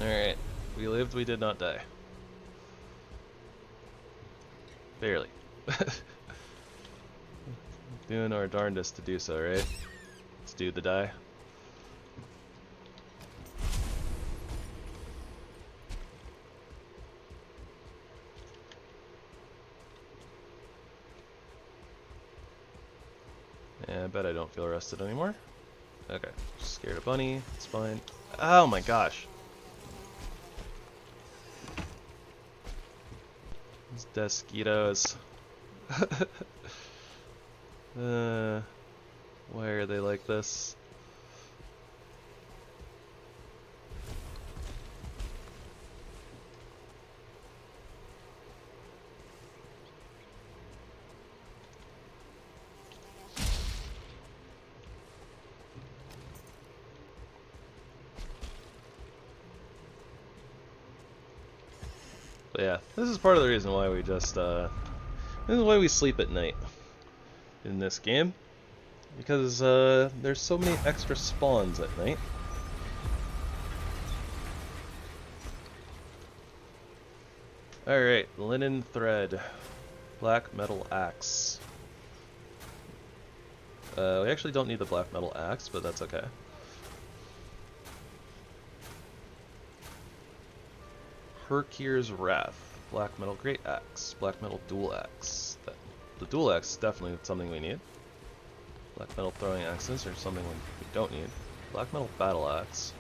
Alright, we lived, we did not die. Barely. Doing our darndest to do so, right? Let's do the die. Yeah, I bet I don't feel rested anymore. Okay, scared of bunny, it's fine. Oh my gosh! These mosquitoes. Why are they like this? But yeah, this is part of the reason why we just, this is why we sleep at night in this game. Because, there's so many extra spawns at night. Alright, linen thread. Black metal axe. We actually don't need the black metal axe, but that's okay. Herkir's Wrath. Black metal great axe. Black metal dual axe. The dual axe is definitely something we need. Black metal throwing axes are something we don't need. Black metal battle axe.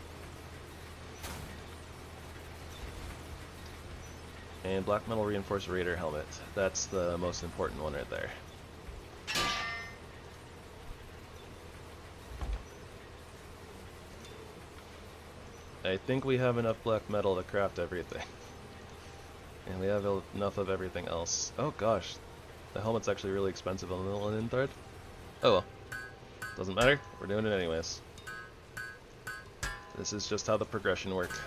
And black metal reinforced raider helmet. That's the most important one right there. I think we have enough black metal to craft everything. And we have enough of everything else. Oh gosh, the helmet's actually really expensive on the linen thread. Oh well, doesn't matter, we're doing it anyways. This is just how the progression works.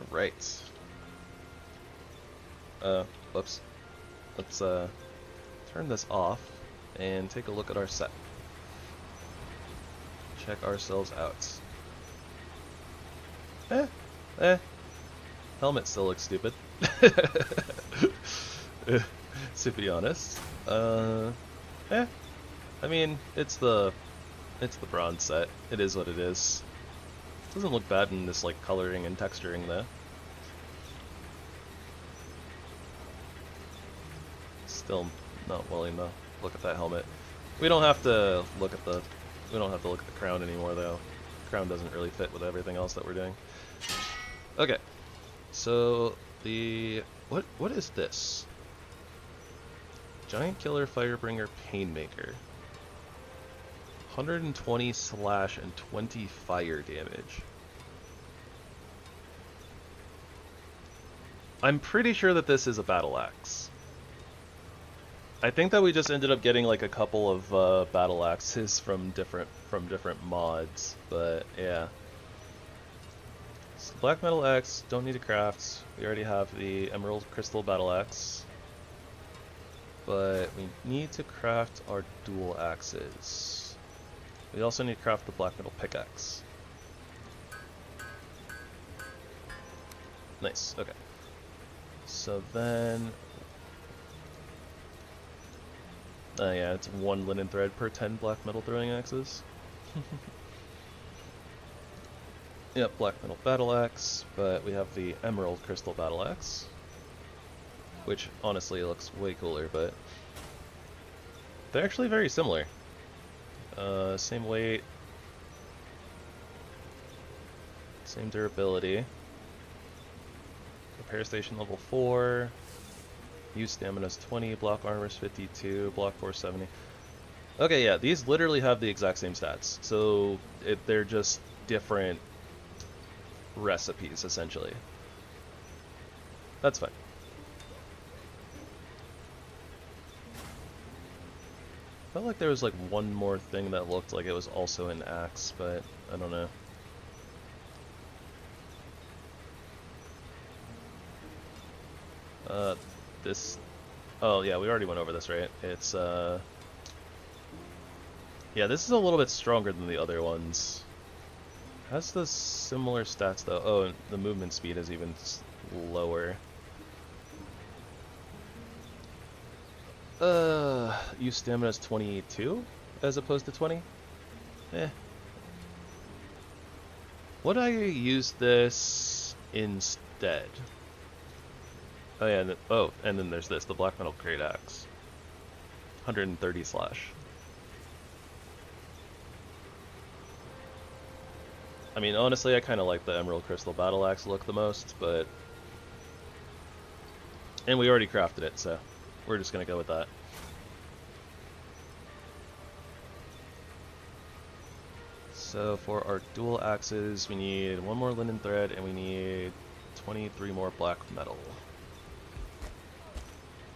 Alright. Whoops. Let's turn this off and take a look at our set. Check ourselves out. Helmet still looks stupid. To be honest. I mean, it's the bronze set. It is what it is. Doesn't look bad in this like coloring and texturing though. Still not willing to look at that helmet. We don't have to look at the crown anymore though. The crown doesn't really fit with everything else that we're doing. Okay. So what is this? Giant Killer Firebringer Painmaker. 120 slash and 20 fire damage. I'm pretty sure that this is a battle axe. I think that we just ended up getting like a couple of battle axes from different mods, but yeah. So black metal axe, don't need to craft. We already have the emerald crystal battle axe. But we need to craft our dual axes. We also need to craft the black metal pickaxe. Nice, okay. So then... yeah, it's 1 linen thread per 10 black metal throwing axes. Yep, black metal battle axe, but we have the emerald crystal battle axe, which honestly looks way cooler, but they're actually very similar. Same weight, same durability. Repair station level 4. Use stamina's 20, block armor's 52, block force 70. Okay, yeah, these literally have the exact same stats, so they're just different recipes, essentially. That's fine. Felt like there was like one more thing that looked like it was also an axe, but I don't know. This... Oh yeah, we already went over this, right? It's, yeah, this is a little bit stronger than the other ones. Has the similar stats though. Oh, and the movement speed is even lower. Use stamina is 22 as opposed to 20? Eh. Would I use this instead? Oh yeah, and then there's this, the black metal great axe. 130 slash. I mean, honestly, I kind of like the emerald crystal battle axe look the most, but... And we already crafted it, so we're just gonna go with that. So for our dual axes, we need 1 more linen thread, and we need 23 more black metal.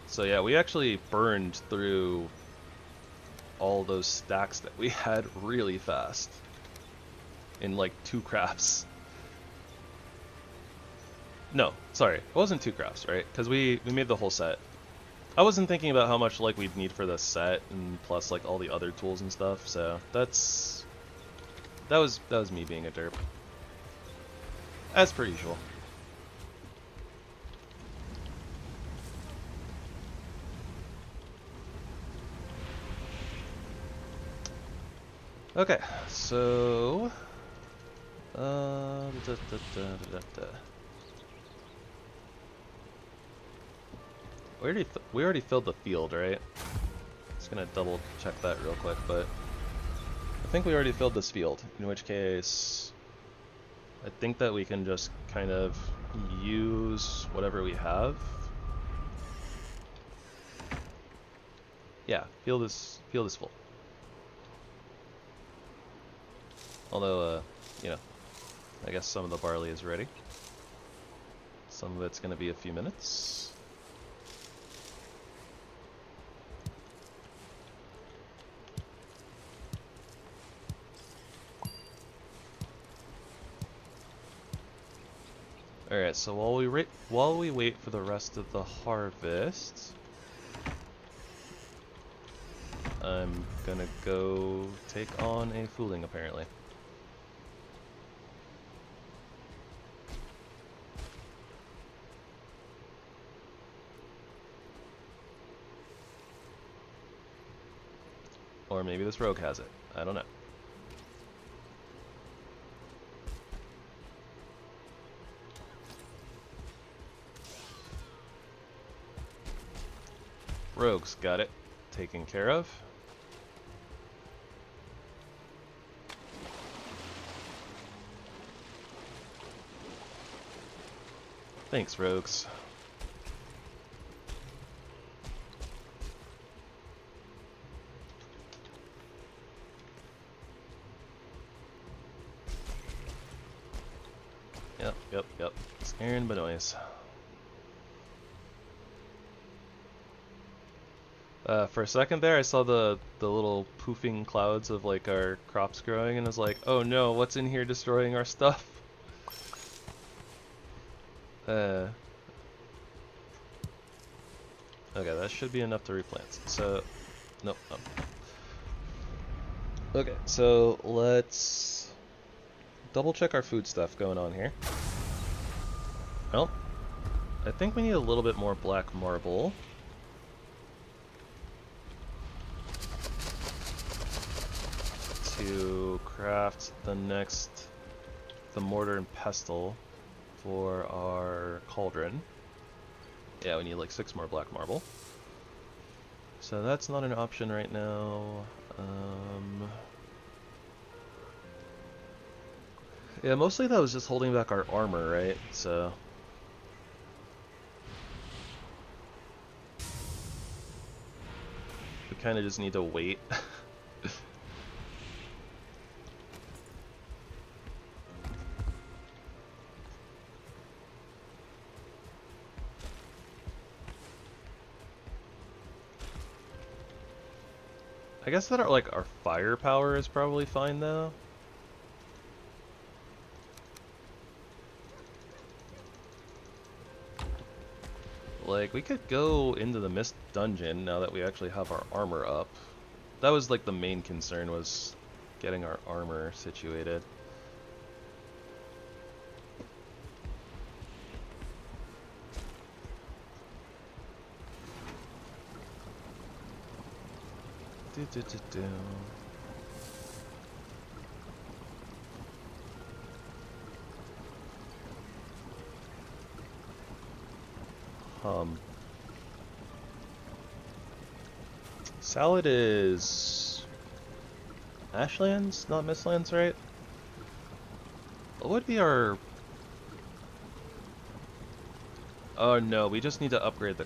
So yeah, we actually burned through all those stacks that we had really fast. In like 2 crafts. No, sorry, it wasn't 2 crafts, right? Because we made the whole set. I wasn't thinking about how much like we'd need for the set and plus like all the other tools and stuff, so that was me being a derp. As per usual. Okay, so we already filled the field, right? Just gonna double check that real quick, but I think we already filled this field, in which case I think that we can just kind of use whatever we have. Yeah, field is full. Although, you know, I guess some of the barley is ready. Some of it's going to be a few minutes. Alright, so while we wait for the rest of the harvest, I'm gonna go take on a fooling, apparently. Or maybe this rogue has it. I don't know. Rogue's got it taken care of. Thanks, rogues. Yep. Scaring the noise. For a second there, I saw the little poofing clouds of like our crops growing, and I was like, oh no, what's in here destroying our stuff? Okay, that should be enough to replant. So, nope. Okay, so let's double check our food stuff going on here. Well, I think we need a little bit more black marble. To craft the mortar and pestle for our cauldron. Yeah, we need like 6 more black marble. So that's not an option right now. Yeah, mostly that was just holding back our armor, right? So we kind of just need to wait. I guess that our firepower is probably fine though. Like, we could go into the Mist Dungeon now that we actually have our armor up. That was like the main concern, was getting our armor situated. Salad is Ashlands, not Mistlands, right? What would be our... Oh no, we just need to upgrade the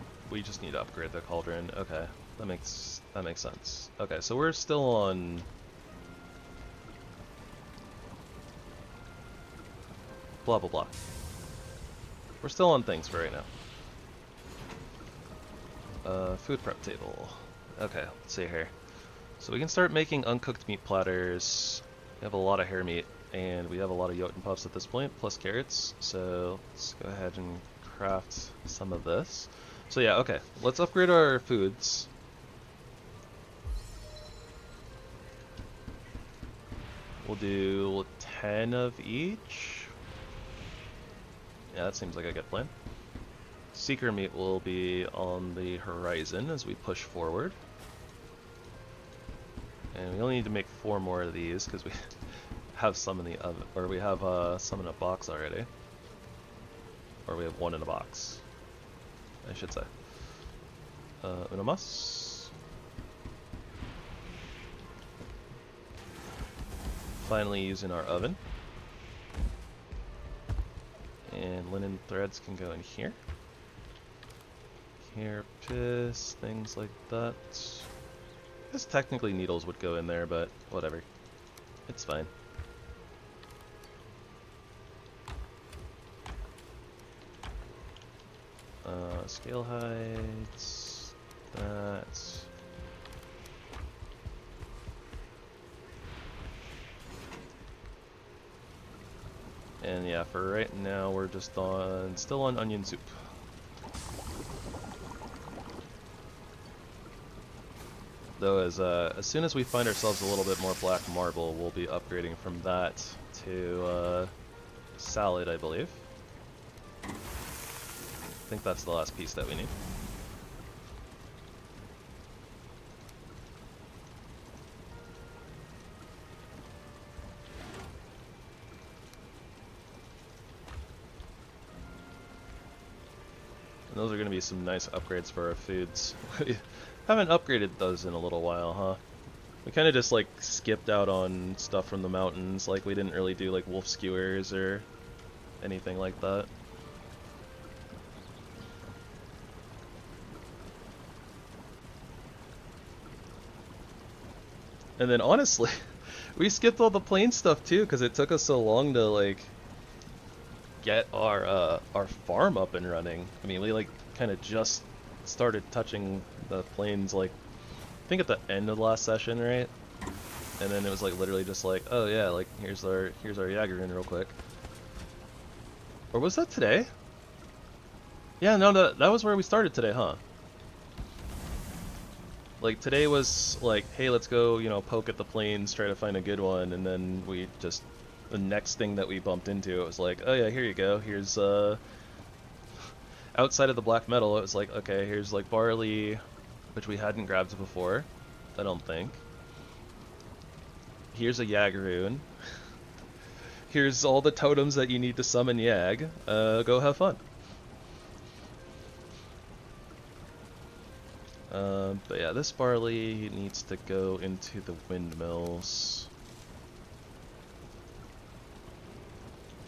cauldron. Okay, that makes sense. Okay, so we're still on blah blah blah. We're still on things for right now. Food prep table. Okay, let's see here. So we can start making uncooked meat platters. We have a lot of hare meat, and we have a lot of Jotunn puffs at this point, plus carrots. So let's go ahead and craft some of this. So yeah, okay, let's upgrade our foods. We'll do 10 of each. Yeah, that seems like a good plan. Seeker meat will be on the horizon as we push forward. And we only need to make 4 more of these because we have some in the oven, or we have some in a box already. Or we have 1 in a box, I should say. Una mas. Finally using our oven. And linen threads can go in here. Carapace, things like that. I guess technically needles would go in there, but whatever. It's fine. Scale heights. That. And yeah, for right now, we're just still on onion soup. Though, as soon as we find ourselves a little bit more black marble, we'll be upgrading from that to salad, I believe. I think that's the last piece that we need. And those are going to be some nice upgrades for our foods. We haven't upgraded those in a little while, huh? We kind of just like skipped out on stuff from the mountains, like we didn't really do like wolf skewers or anything like that. And then honestly, we skipped all the plain stuff too, because it took us so long to like get our farm up and running. I mean, we like kind of just started touching the plains like I think at the end of the last session, right? And then it was like literally just like, oh yeah, like here's our Jaggerun real quick. Or was that today? Yeah, no, that was where we started today, huh? Like today was like, hey, let's go, you know, poke at the plains, try to find a good one, and then we just the next thing that we bumped into, it was like, oh yeah, here you go. Here's outside of the black metal, it was like, okay, here's like barley, which we hadn't grabbed before, I don't think. Here's a Jaggerun. Here's all the totems that you need to summon Yag. Go have fun. But yeah, this barley needs to go into the windmills.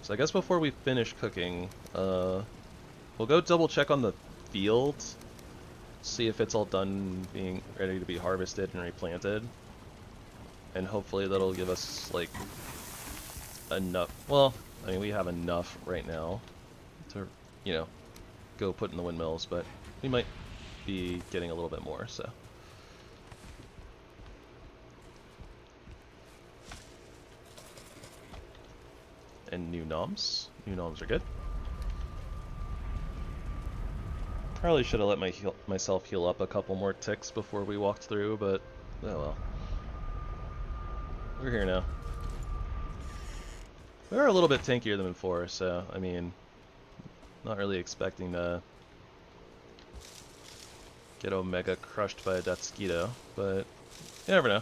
So I guess before we finish cooking, we'll go double check on the field, see if it's all done being ready to be harvested and replanted. And hopefully that'll give us like enough, well, I mean we have enough right now to, you know, go put in the windmills, but we might be getting a little bit more, so. And new noms. New noms are good. Probably should have let myself heal up a couple more ticks before we walked through, but oh well. We're here now. We are a little bit tankier than before, so I mean, not really expecting to get Omega crushed by a Deathsquito, but you never know.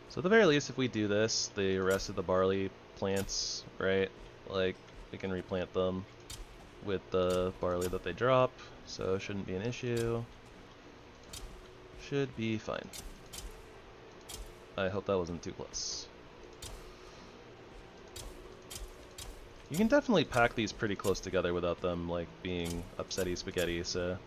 So at the very least, if we do this, the rest of the barley plants, right, like, we can replant them with the barley that they drop, so it shouldn't be an issue. Should be fine. I hope that wasn't too close. You can definitely pack these pretty close together without them like being upsetty spaghetti, so...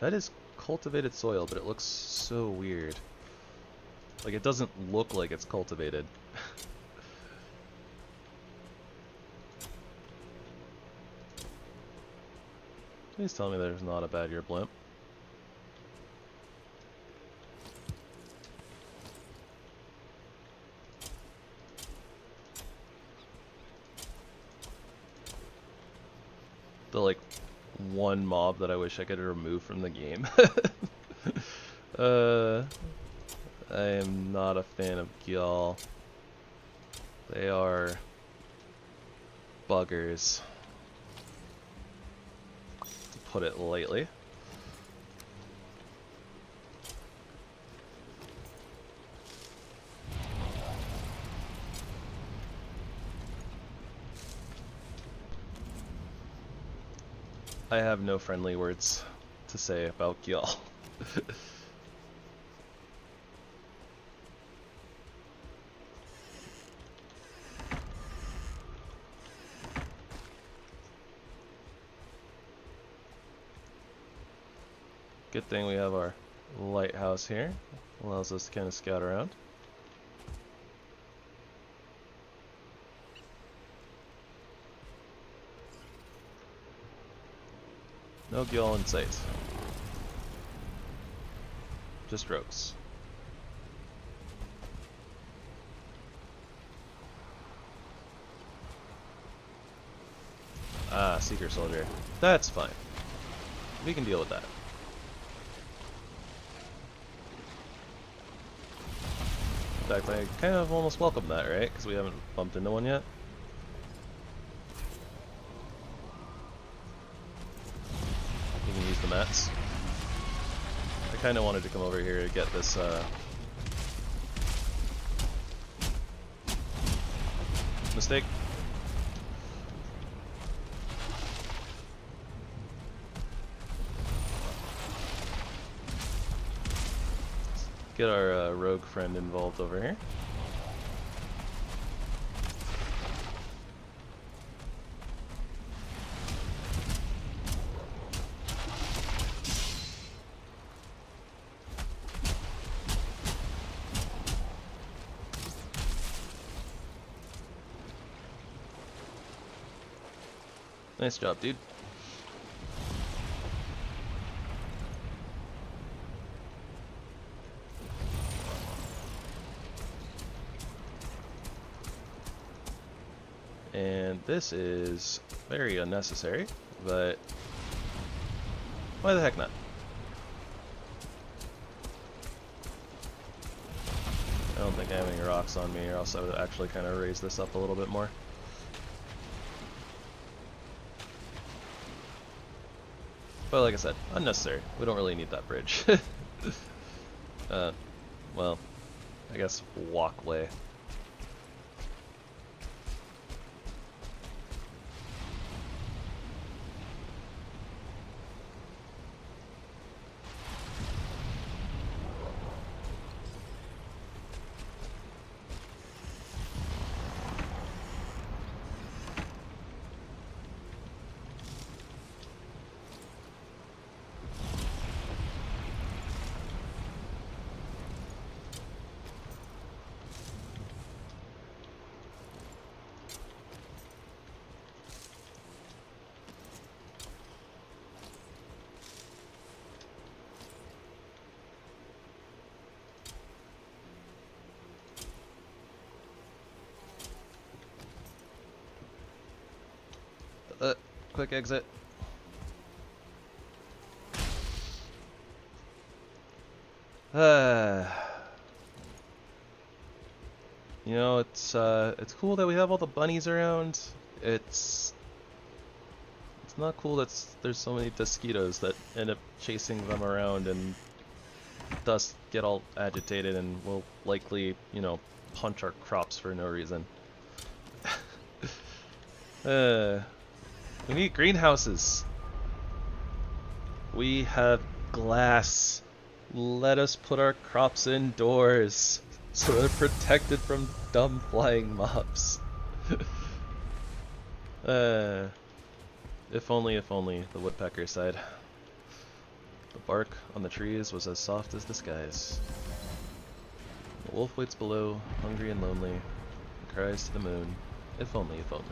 That is cultivated soil, but it looks so weird. Like, it doesn't look like it's cultivated. Please tell me there's not a bad year blimp. The, like, one mob that I wish I could remove from the game. I am not a fan of Gyal. They are buggers, to put it lightly. I have no friendly words to say about Gyal. Good thing we have our lighthouse here. Allows us to kind of scout around. No Gyal in sight. Just rogues. Ah, Seeker Soldier. That's fine. We can deal with that. In fact, I kind of almost welcome that, right? Because we haven't bumped into one yet. We can use the mats. I kind of wanted to come over here to get this, mistake. Get our rogue friend involved over here. Nice job, dude. And this is very unnecessary, but why the heck not? I don't think I have any rocks on me, or else I would actually kind of raise this up a little bit more. But like I said, unnecessary. We don't really need that bridge. Well, I guess walkway. Quick exit. You know, it's cool that we have all the bunnies around. It's not cool that there's so many mosquitoes that end up chasing them around and thus get all agitated and will likely, you know, punch our crops for no reason. We need greenhouses. We have glass. Let us put our crops indoors so they're protected from dumb flying mobs. If only the woodpecker sighed. The bark on the trees was as soft as the skies. The wolf waits below, hungry and lonely, and cries to the moon, if only, if only.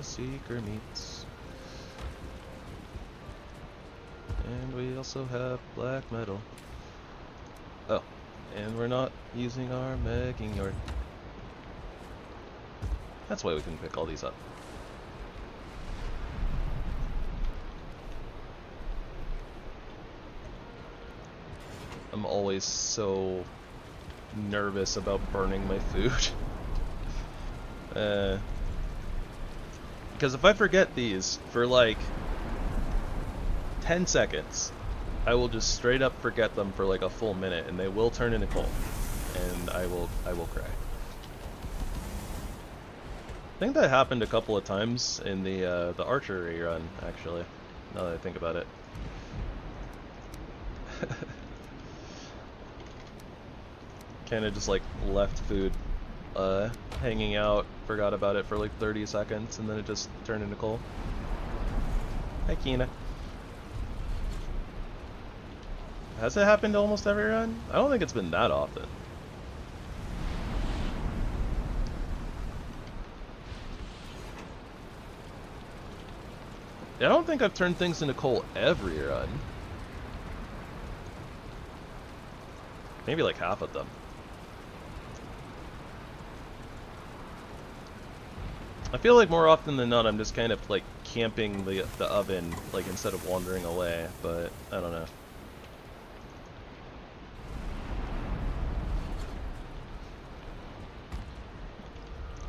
Seeker meets. And we also have black metal. Oh, and we're not using our megging yard. That's why we can pick all these up. I'm always so nervous about burning my food. Because if I forget these for like 10 seconds, I will just straight up forget them for like a full minute, and they will turn into coal, and I will cry. I think that happened a couple of times in the archery run, actually, now that I think about it. Kinda just like left food hanging out, forgot about it for like 30 seconds, and then it just turned into coal. Hi, Kina. Has it happened almost every run? I don't think it's been that often. I don't think I've turned things into coal every run. Maybe like half of them. I feel like more often than not I'm just kind of like camping the oven, like instead of wandering away, but I don't know.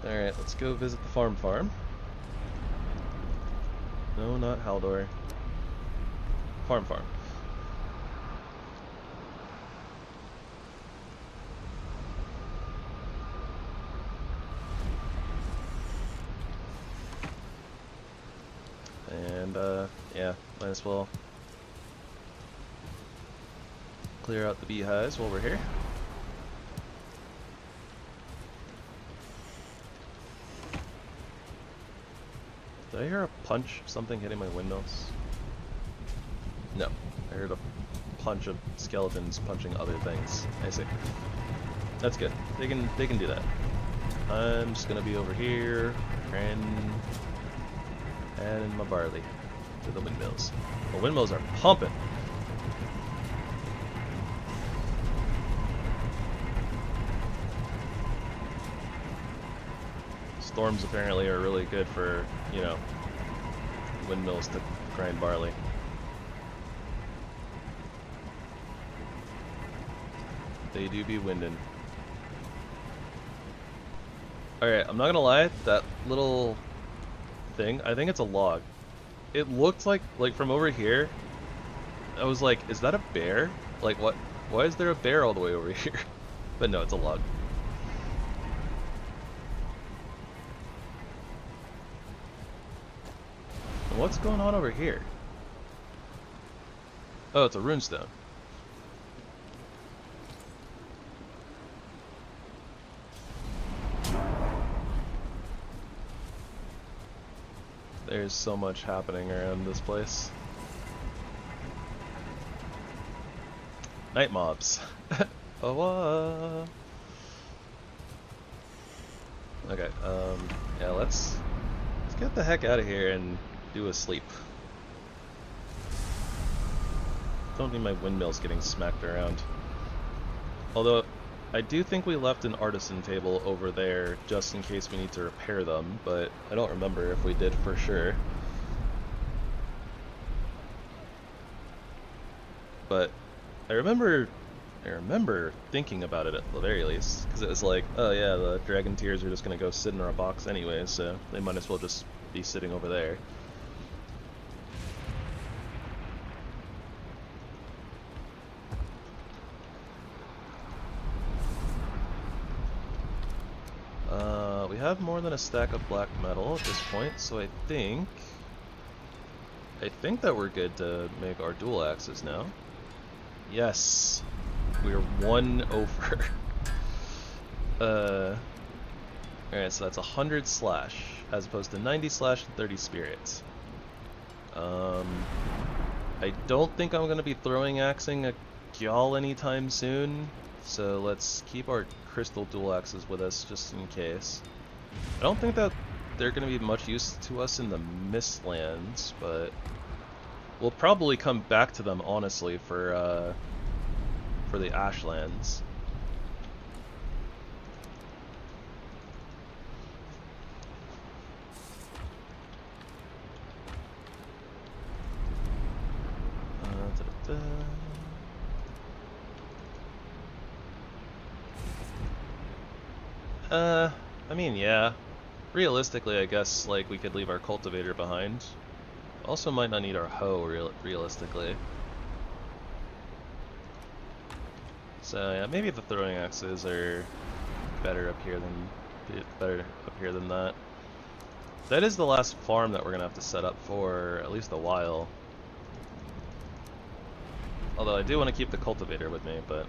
Alright, let's go visit the farm. No, not Haldor. Farm. And, yeah, might as well clear out the beehives while we're here. Did I hear a punch? Something hitting my windmills? No. I heard a punch of skeletons punching other things. I see. That's good. They can do that. I'm just gonna be over here and adding my barley to the windmills. The windmills are pumping. Storms apparently are really good for, you know, windmills to grind barley. They do be winding. Alright, I'm not gonna lie, that little thing, I think it's a log. It looked like from over here, I was like, is that a bear? Like, what? Why is there a bear all the way over here? But no, it's a log. And what's going on over here? Oh, it's a runestone. There's so much happening around this place. Night mobs. Oh, okay, yeah, let's get the heck out of here and do a sleep. Don't need my windmills getting smacked around. Although, I do think we left an artisan table over there just in case we need to repair them, but I don't remember if we did for sure. But I remember thinking about it at the very least, because it was like, oh yeah, the dragon tears are just gonna go sit in our box anyway, so they might as well just be sitting over there. We have more than a stack of black metal at this point, so I think that we're good to make our dual axes now. Yes, we're 1 over. Alright, so that's 100 slash as opposed to 90 slash and 30 spirits. I don't think I'm gonna be throwing axing a Gyal anytime soon, so let's keep our crystal dual axes with us just in case. I don't think that they're going to be much use to us in the Mistlands, but we'll probably come back to them honestly for the Ashlands. I mean, yeah. Realistically, I guess, like, we could leave our cultivator behind. Also might not need our hoe, realistically. So, yeah, maybe the throwing axes are better up here than that. That is the last farm that we're gonna have to set up for at least a while. Although I do want to keep the cultivator with me, but...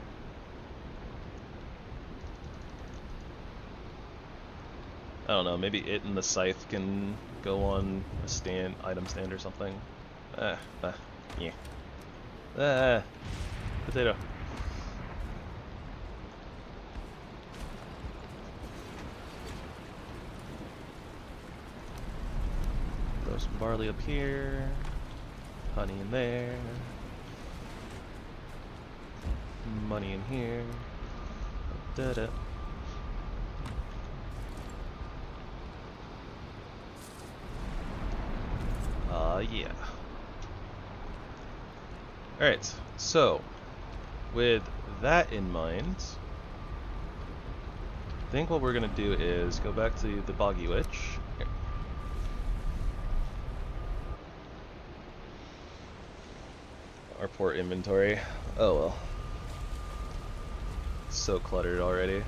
I don't know, maybe it and the scythe can go on a item stand or something. Yeah. Potato. Throw some barley up here. Honey in there. Money in here. Da-da. Yeah. Alright, so, with that in mind, I think what we're gonna do is go back to the Boggy Witch. Here. Our poor inventory. Oh well. It's so cluttered already.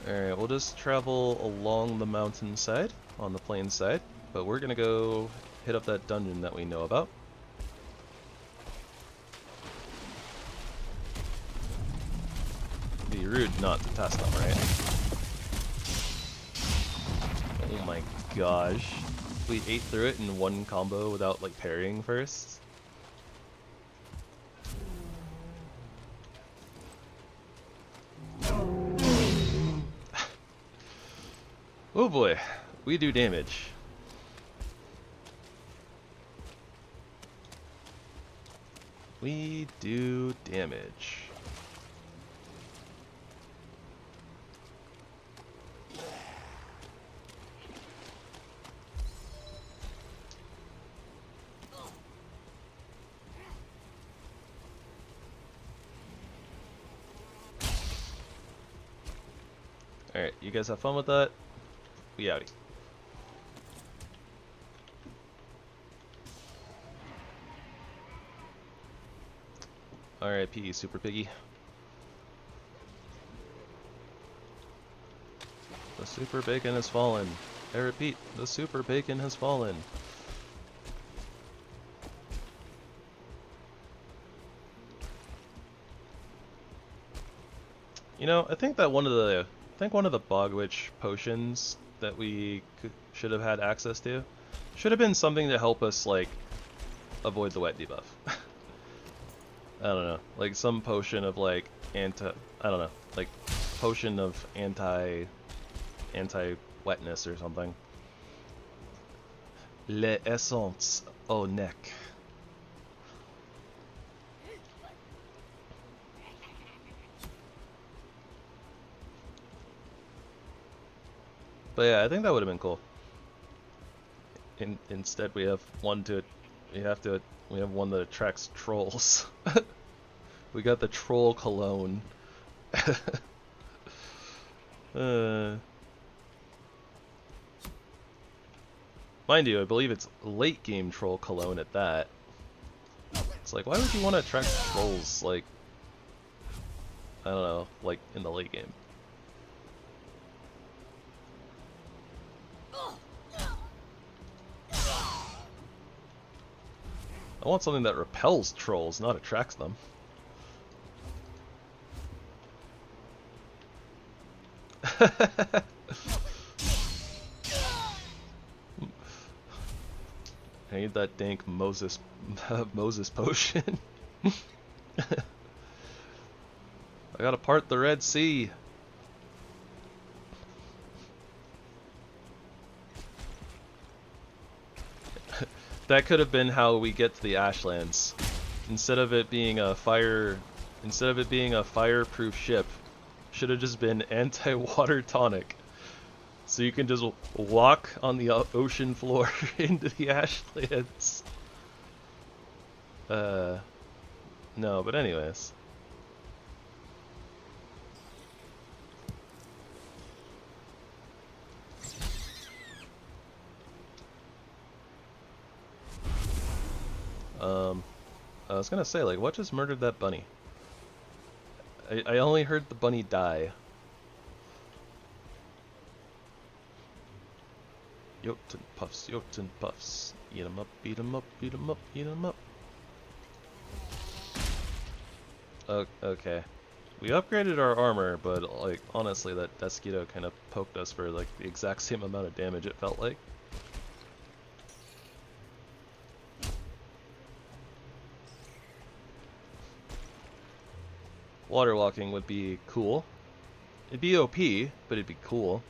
Alright, we'll just travel along the mountainside, on the plain side, but we're gonna go hit up that dungeon that we know about. It'd be rude not to test them, right? Oh my gosh. We ate through it in one combo without, like, parrying first. Oh boy, we do damage. We do damage. Alright, you guys have fun with that? We outie. R.I.P. Super Piggy. The Super Bacon has fallen. I repeat, the Super Bacon has fallen. You know, I think one of the Bogwitch potions that we should have had access to should have been something to help us, like, avoid the wet debuff. I don't know, like some potion of, like, potion of anti-wetness or something. L'essence au neck. But yeah, I think that would have been cool. Instead, we have one we have one that attracts trolls. We got the troll cologne. Mind you, I believe it's late game troll cologne at that. It's like, why would you want to attract trolls, like, I don't know, like in the late game? I want something that repels trolls, not attracts them. I need that dank Moses potion. I gotta part the Red Sea. That could have been how we get to the Ashlands. Instead of it being a fireproof ship, should have just been anti-water tonic. So you can just walk on the ocean floor into the Ashlands. No, but anyways. I was gonna say, like, what just murdered that bunny? I only heard the bunny die. Jotunn puffs, Jotunn puffs. Eat 'em up, beat 'em up, beat 'em up, eat 'em up. Okay. We upgraded our armor, but, like, honestly, that Desquito kind of poked us for, like, the exact same amount of damage it felt like. Water walking would be cool. It'd be OP, but it'd be cool.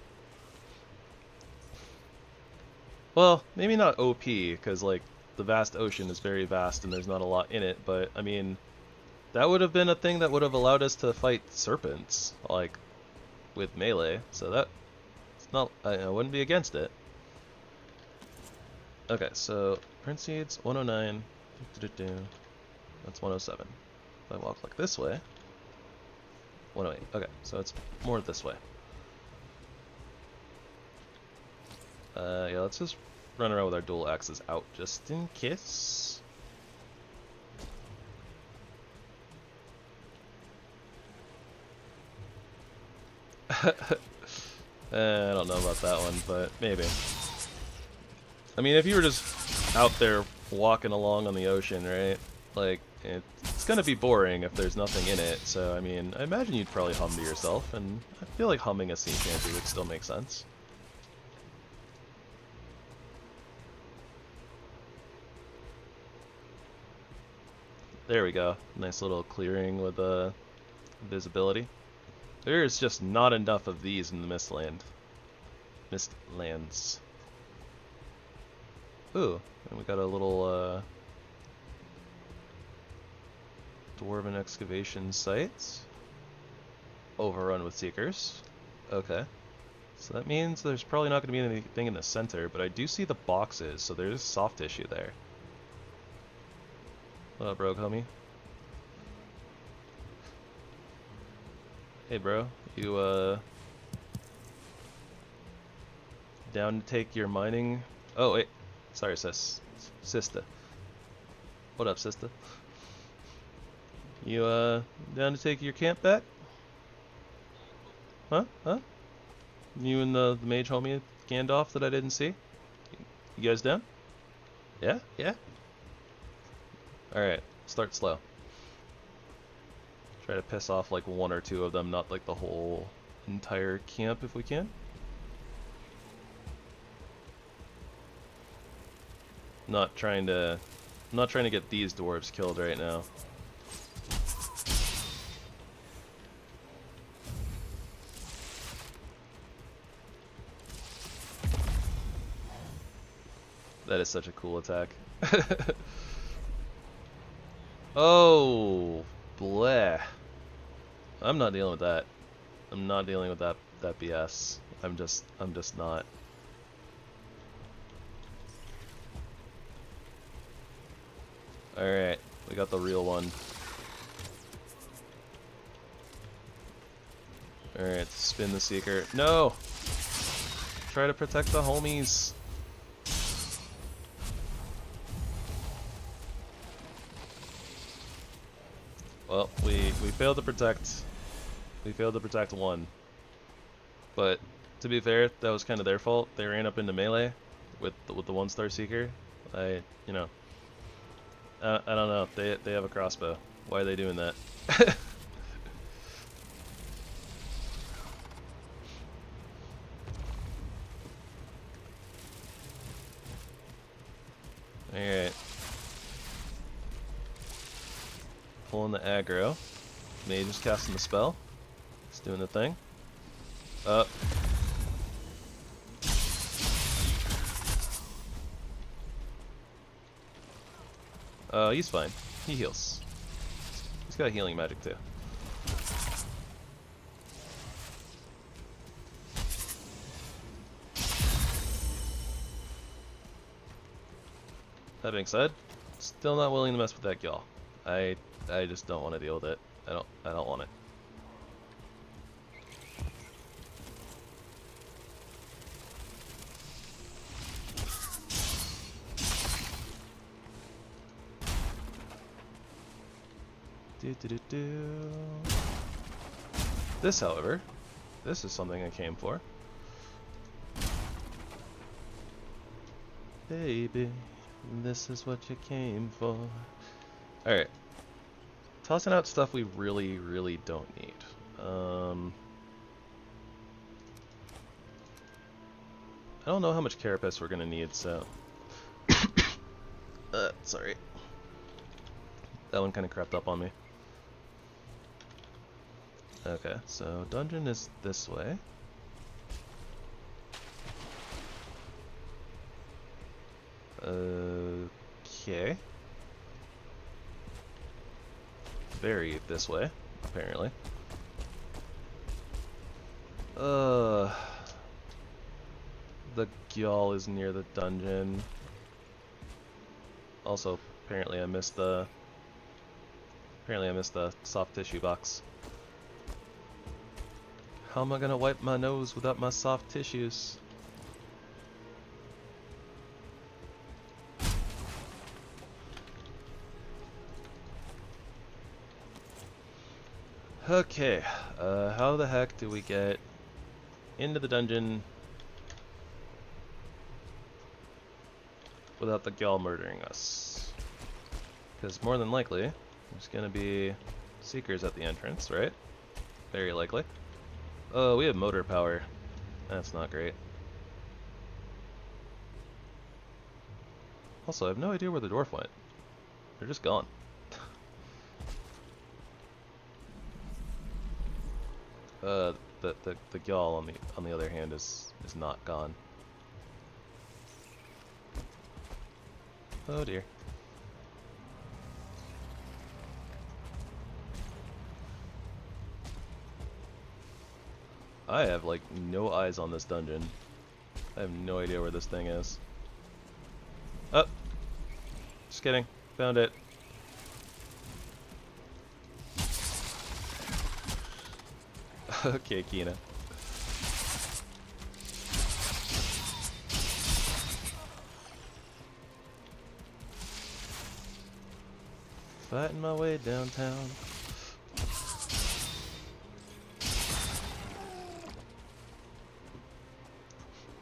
Well, maybe not OP, because, like, the vast ocean is very vast and there's not a lot in it, but, I mean, that would have been a thing that would have allowed us to fight serpents, like, with melee, so that, it's not, I wouldn't be against it. Okay, so, print seeds, 109, that's 107. If I walk like this way, 108, okay, so it's more this way. Yeah, let's just run around with our dual axes out just in case. I don't know about that one, but maybe. I mean, if you were just out there walking along on the ocean, right? Like, it's gonna be boring if there's nothing in it, so I mean, I imagine you'd probably hum to yourself, and I feel like humming a sea shanty would still make sense. There we go. Nice little clearing with visibility. There is just not enough of these in the Mistlands. Ooh, and we got a little dwarven excavation site. Overrun with seekers. Okay. So that means there's probably not going to be anything in the center, but I do see the boxes, so there's soft tissue there. What up, rogue homie? Hey, bro. You, down to take your mining? Oh, wait. Sorry, Sista. What up, Sista? You, down to take your camp back? Huh? Huh? You and the mage homie Gandalf that I didn't see? You guys down? Yeah? Yeah? Alright, start slow. Try to piss off like one or two of them, not like the whole entire camp if we can. Not trying to get these dwarves killed right now. That is such a cool attack. Oh, bleh. I'm not dealing with that. I'm not dealing with that BS. I'm just not. Alright, we got the real one. Alright, spin the Seeker. No! Try to protect the homies. Well, we failed to protect. We failed to protect one. But to be fair, that was kind of their fault. They ran up into melee with the 1-star Seeker. I don't know. They have a crossbow. Why are they doing that? Alright. Pulling the aggro. Mage is casting the spell. It's doing the thing. Up. He's fine. He heals. He's got healing magic too. That being said, still not willing to mess with that Gyal. I just don't want to deal with it. I don't want it. This, however, this is something I came for. Baby, this is what you came for. Alright. Tossing out stuff we really, really don't need. I don't know how much carapace we're gonna need, so... sorry. That one kind of crept up on me. Okay, so dungeon is this way. Okay. Very this way, apparently. The Gyal is near the dungeon. Also, apparently I missed the soft tissue box. How am I gonna wipe my nose without my soft tissues? Okay, how the heck do we get into the dungeon without the Gyal murdering us? Because more than likely, there's gonna be Seekers at the entrance, right? Very likely. Oh, we have motor power. That's not great. Also, I have no idea where the dwarf went. They're just gone. The Gyal on the other hand is not gone. Oh dear. I have like no eyes on this dungeon. I have no idea where this thing is. Oh, just kidding. Found it. Okay, Kina. Fighting my way downtown.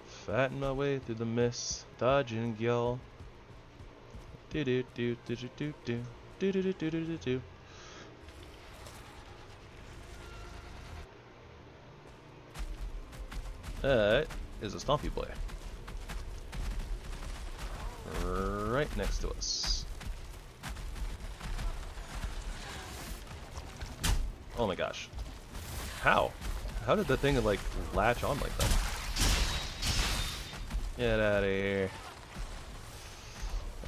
Fighting my way through the mist, dodging Gyal. Do do do do do do do do do do do do do. That is a Stompy Boy. Right next to us. Oh my gosh. How? How did the thing like latch on like that? Get out of here.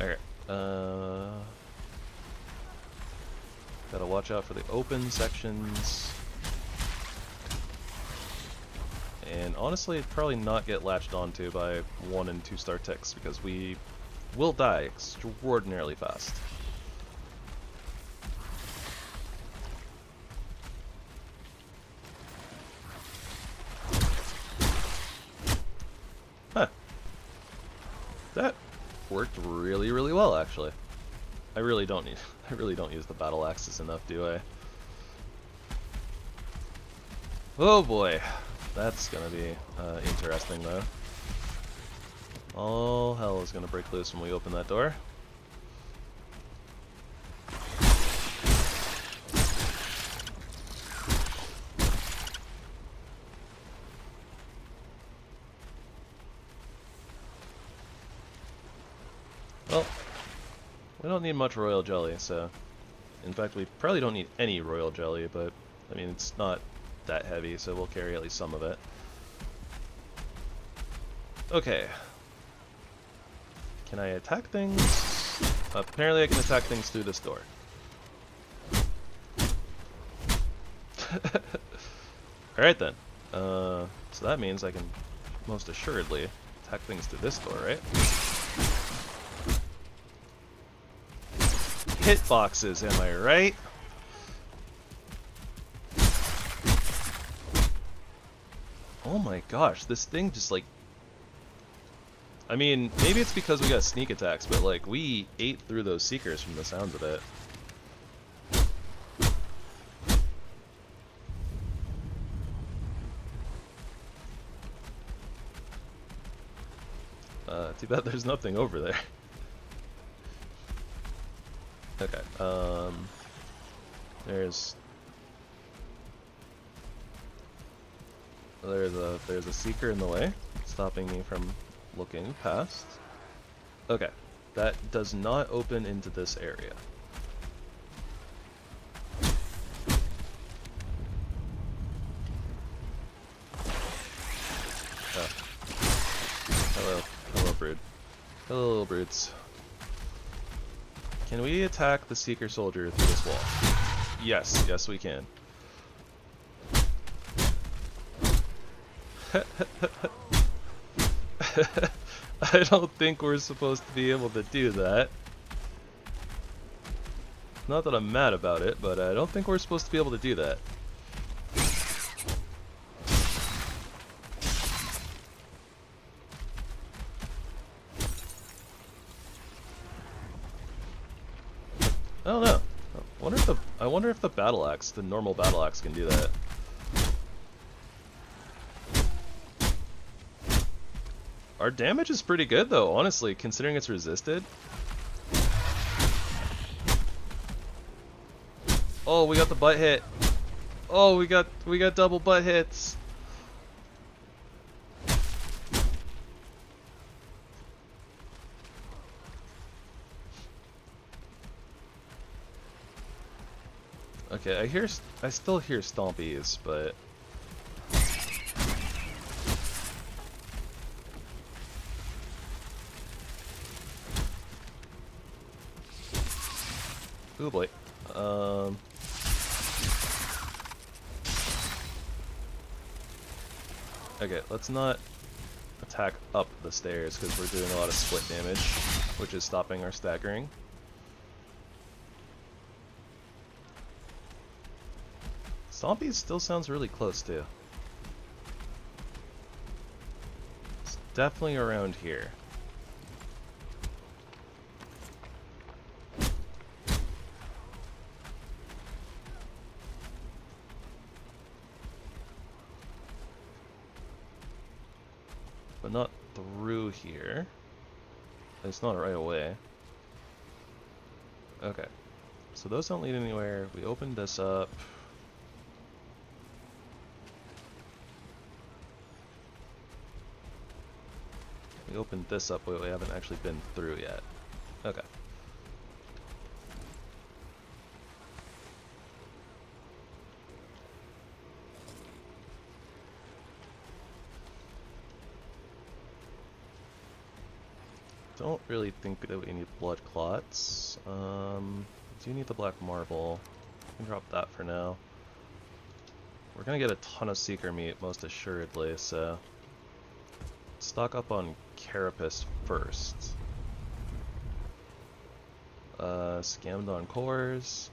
Alright. Gotta watch out for the open sections. And honestly, probably not get latched onto by 1- and 2-star ticks because we will die extraordinarily fast. That worked really, really well, actually. I really don't use the battle axes enough, do I? Oh boy, that's gonna be interesting though. All hell is gonna break loose when we open that door. Well, we don't need much royal jelly, so... In fact, we probably don't need any royal jelly, but, I mean, it's not that heavy, so we'll carry at least some of it. Okay. Can I attack things? Apparently I can attack things through this door. Alright then. So that means I can most assuredly attack things through this door, right? Hitboxes, am I right? Oh my gosh, this thing just like... I mean, maybe it's because we got sneak attacks, but like, we ate through those seekers from the sounds of it. Too bad there's nothing over there. Okay, there's a seeker in the way, stopping me from looking past. Okay, that does not open into this area. Oh. Hello brood. Hello little broods. Can we attack the Seeker Soldier through this wall? Yes, yes we can. I don't think we're supposed to be able to do that. Not that I'm mad about it, but I don't think we're supposed to be able to do that. I don't know. I wonder if the battle axe, the normal battle axe, can do that. Our damage is pretty good though, honestly, considering it's resisted. Oh, we got the butt hit. Oh, we got double butt hits. Okay, I still hear stompies, but oh boy. Okay, let's not attack up the stairs because we're doing a lot of split damage, which is stopping our staggering. Zombies still sounds really close too. It's definitely around here. But not through here. It's not right away. Okay. So those don't lead anywhere. We opened this up. We opened this up, but we haven't actually been through yet. Okay. Don't really think that we need blood clots. Do need the black marble. I can drop that for now. We're gonna get a ton of seeker meat, most assuredly, so stock up on carapace first. Scammed on cores.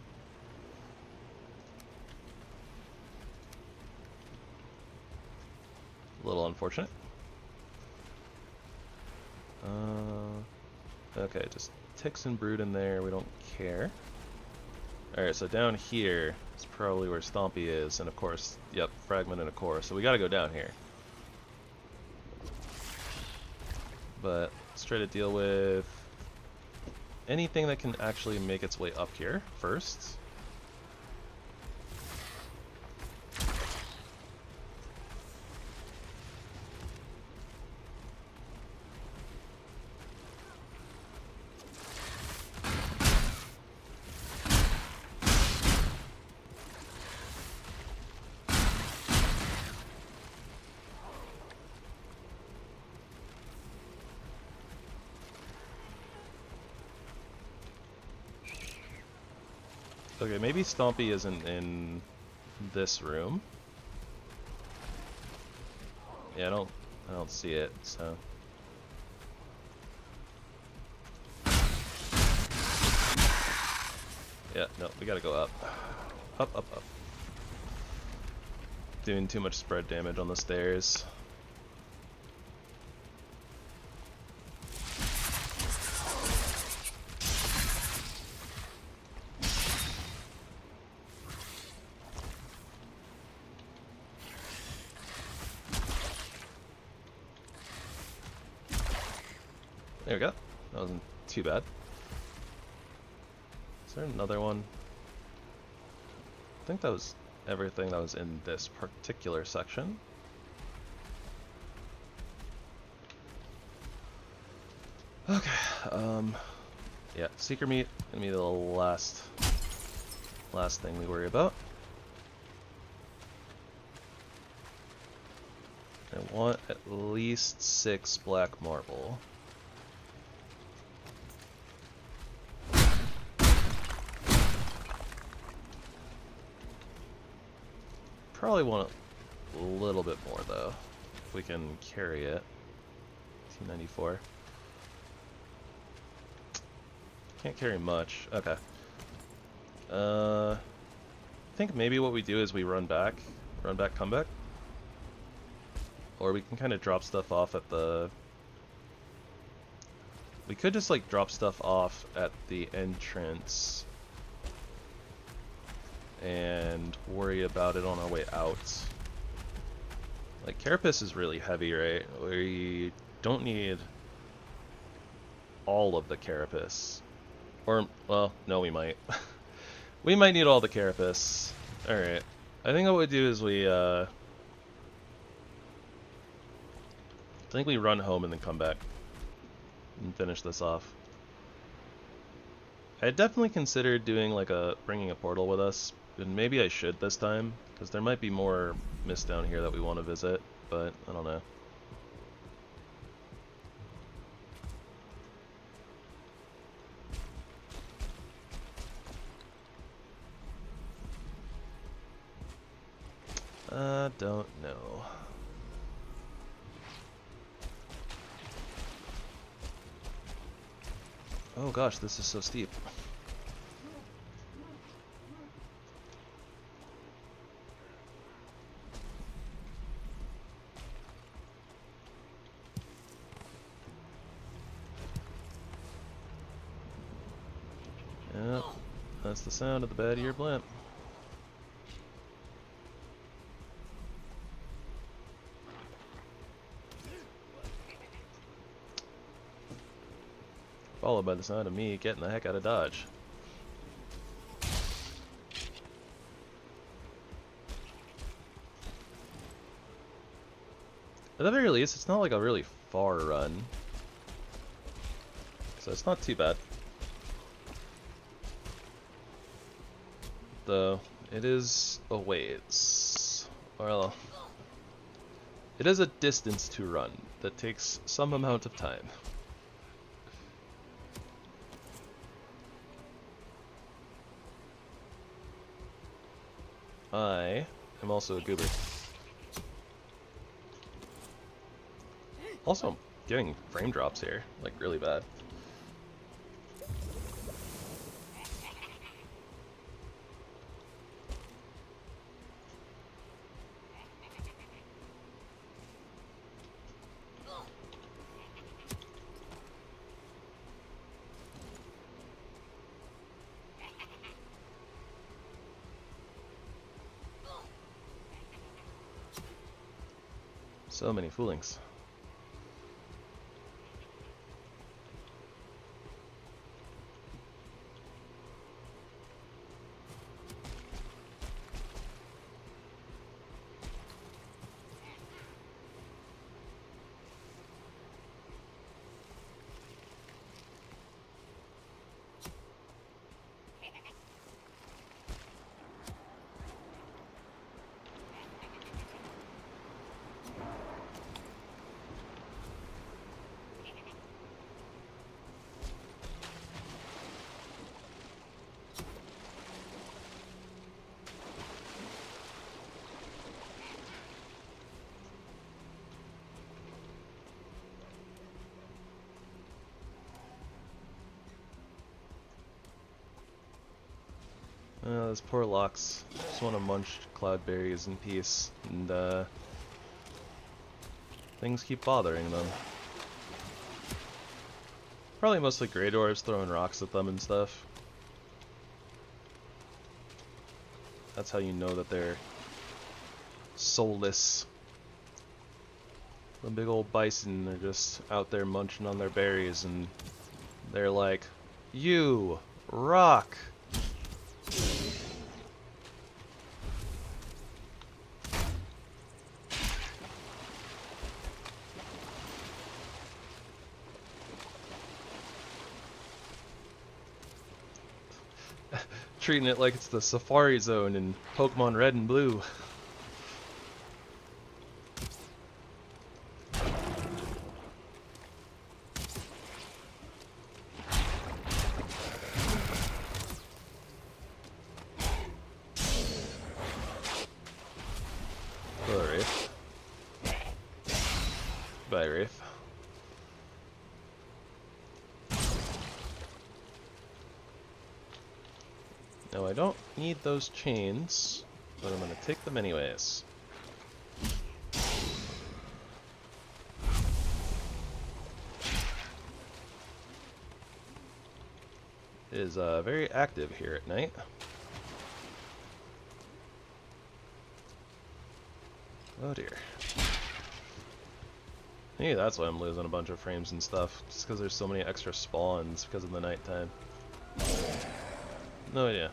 A little unfortunate. Okay, just ticks and brood in there, we don't care. Alright, so down here is probably where Stompy is, and of course, yep, Fragment and a core, so we gotta go down here. But let's try to deal with anything that can actually make its way up here first. Okay, maybe Stompy isn't in this room. Yeah, I don't see it, so. Yeah, no, we gotta go up. Up, up, up. Doing too much spread damage on the stairs. There we go. That wasn't too bad. Is there another one? I think that was everything that was in this particular section. Okay, yeah, Seeker Meat gonna be the last thing we worry about. I want at least 6 black marble. Probably want a little bit more though, if we can carry it. 294. Can't carry much. Okay. I think maybe what we do is we run back, come back. Or we can kind of drop stuff off at the... We could just like drop stuff off at the entrance and worry about it on our way out. Like, Carapace is really heavy, right? We don't need all of the Carapace. Or, well, no, we might. We might need all the Carapace. Alright. I think what we do is we, I think we run home and then come back and finish this off. I definitely considered doing like bringing a portal with us, and maybe I should this time, because there might be more mist down here that we want to visit, but I don't know. Don't know. Oh gosh, this is so steep. Yep, that's the sound of the bad-eared blimp. Followed by the sound of me getting the heck out of Dodge. At the very least, it's not like a really far run, so it's not too bad. Though, it is a ways. Well, it is a distance to run that takes some amount of time. I am also a goober. Also, I'm getting frame drops here, like really bad. So many foolings. Those poor locks just want to munch cloudberries in peace, and things keep bothering them. Probably mostly Grey Dwarves throwing rocks at them and stuff. That's how you know that they're soulless. The big old bison are just out there munching on their berries, and they're like, "You rock!" Treating it like it's the Safari Zone in Pokemon Red and Blue. Hello, Wraith. Bye, Wraith. Now I don't need those chains, but I'm going to take them anyways. It is very active here at night. Oh dear. Maybe that's why I'm losing a bunch of frames and stuff, just because there's so many extra spawns because of the nighttime. No idea.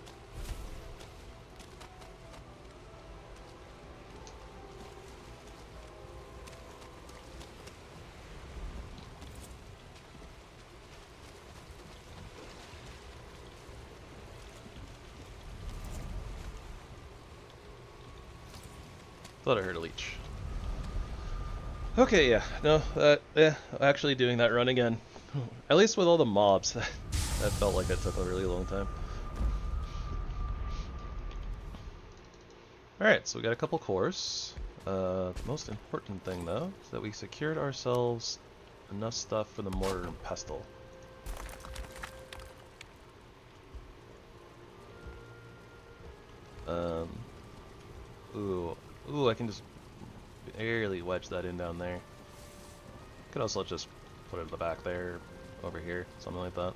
Thought I heard a leech. Okay, yeah, no, actually doing that run again. At least with all the mobs, that felt like it took a really long time. Alright, so we got a couple cores. The most important thing, though, is that we secured ourselves enough stuff for the mortar and pestle. Ooh, I can just barely wedge that in down there. Could also just put it in the back there, over here, something like that.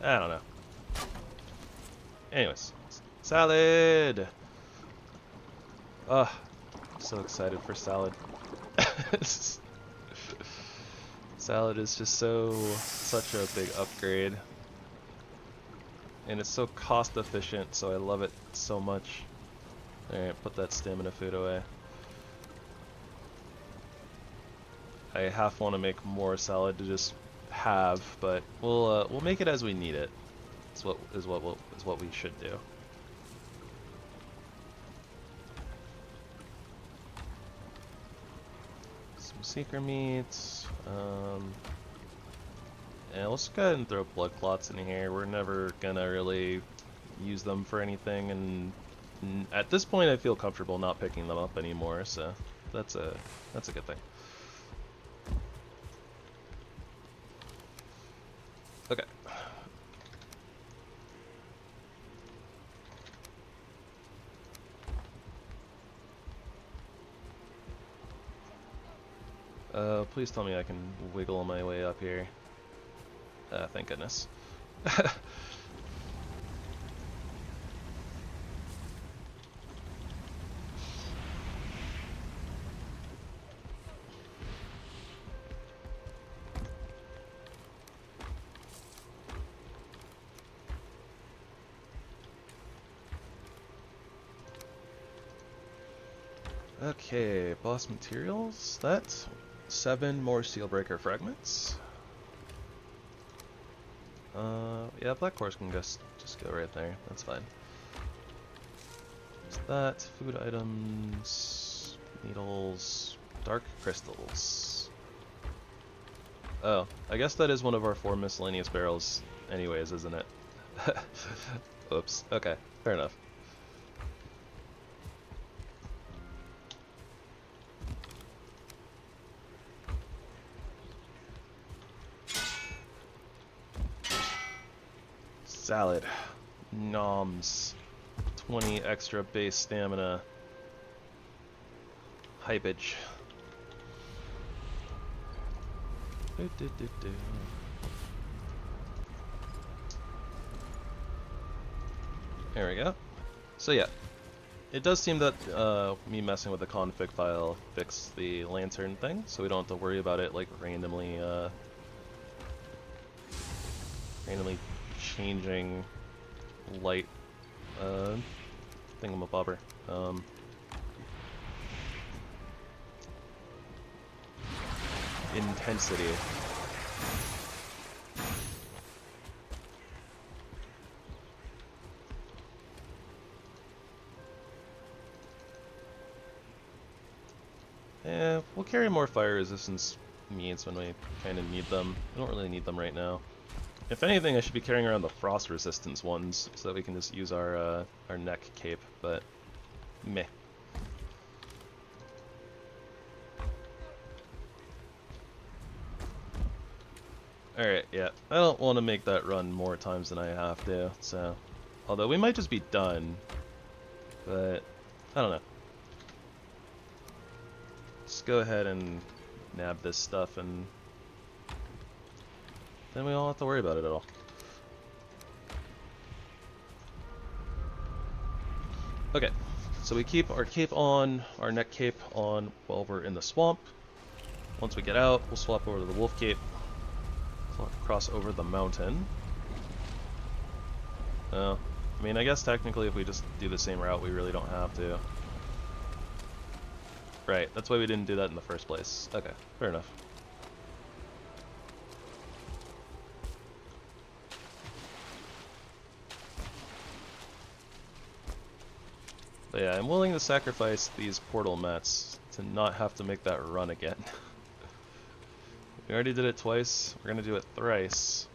I don't know. Anyways, salad! Ugh, I'm so excited for salad. Salad is just such a big upgrade. And it's so cost efficient, so I love it so much. Alright, put that stamina food away. I half want to make more salad to just have, but we'll make it as we need it. Is what we should do. Some seeker meats. Yeah, let's go ahead and throw blood clots in here. We're never gonna really use them for anything, and at this point, I feel comfortable not picking them up anymore. So that's a good thing. Okay. Please tell me I can wiggle my way up here. Thank goodness. Okay, boss materials. That's 7 more Steelbreaker fragments. Yeah, black cores can just go right there. That's fine. What's that? Food items, needles, dark crystals. Oh, I guess that is one of our 4 miscellaneous barrels anyways, isn't it? Oops. Okay, fair enough. Salad. Noms. 20 extra base stamina. Hypage. There we go. So yeah, it does seem that me messing with the config file fixed the lantern thing, so we don't have to worry about it like randomly changing light thingamabobber. Intensity. Yeah, we'll carry more fire resistance meats when we kind of need them. We don't really need them right now. If anything, I should be carrying around the frost resistance ones so that we can just use our neck cape, but meh. Alright, yeah. I don't want to make that run more times than I have to, so... Although we might just be done, but I don't know. Just go ahead and nab this stuff and then we don't have to worry about it at all. Okay, so we keep our cape on, our neck cape on while we're in the swamp. Once we get out, we'll swap over to the wolf cape, cross over the mountain. I mean, I guess technically if we just do the same route, we really don't have to. Right, that's why we didn't do that in the first place. Okay, fair enough. But yeah, I'm willing to sacrifice these portal mats to not have to make that run again. We already did it twice, we're gonna do it thrice.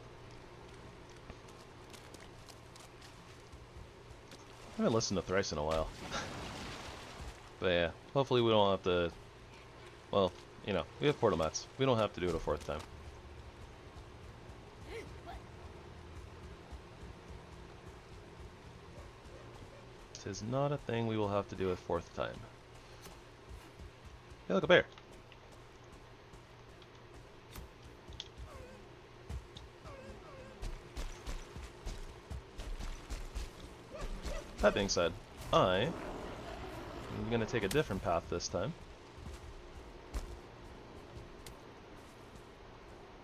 I haven't listened to thrice in a while. But yeah, hopefully we don't have to... Well, you know, we have portal mats. We don't have to do it a 4th time. This is not a thing we will have to do a 4th time. Hey, look, a bear! That being said, I'm gonna take a different path this time.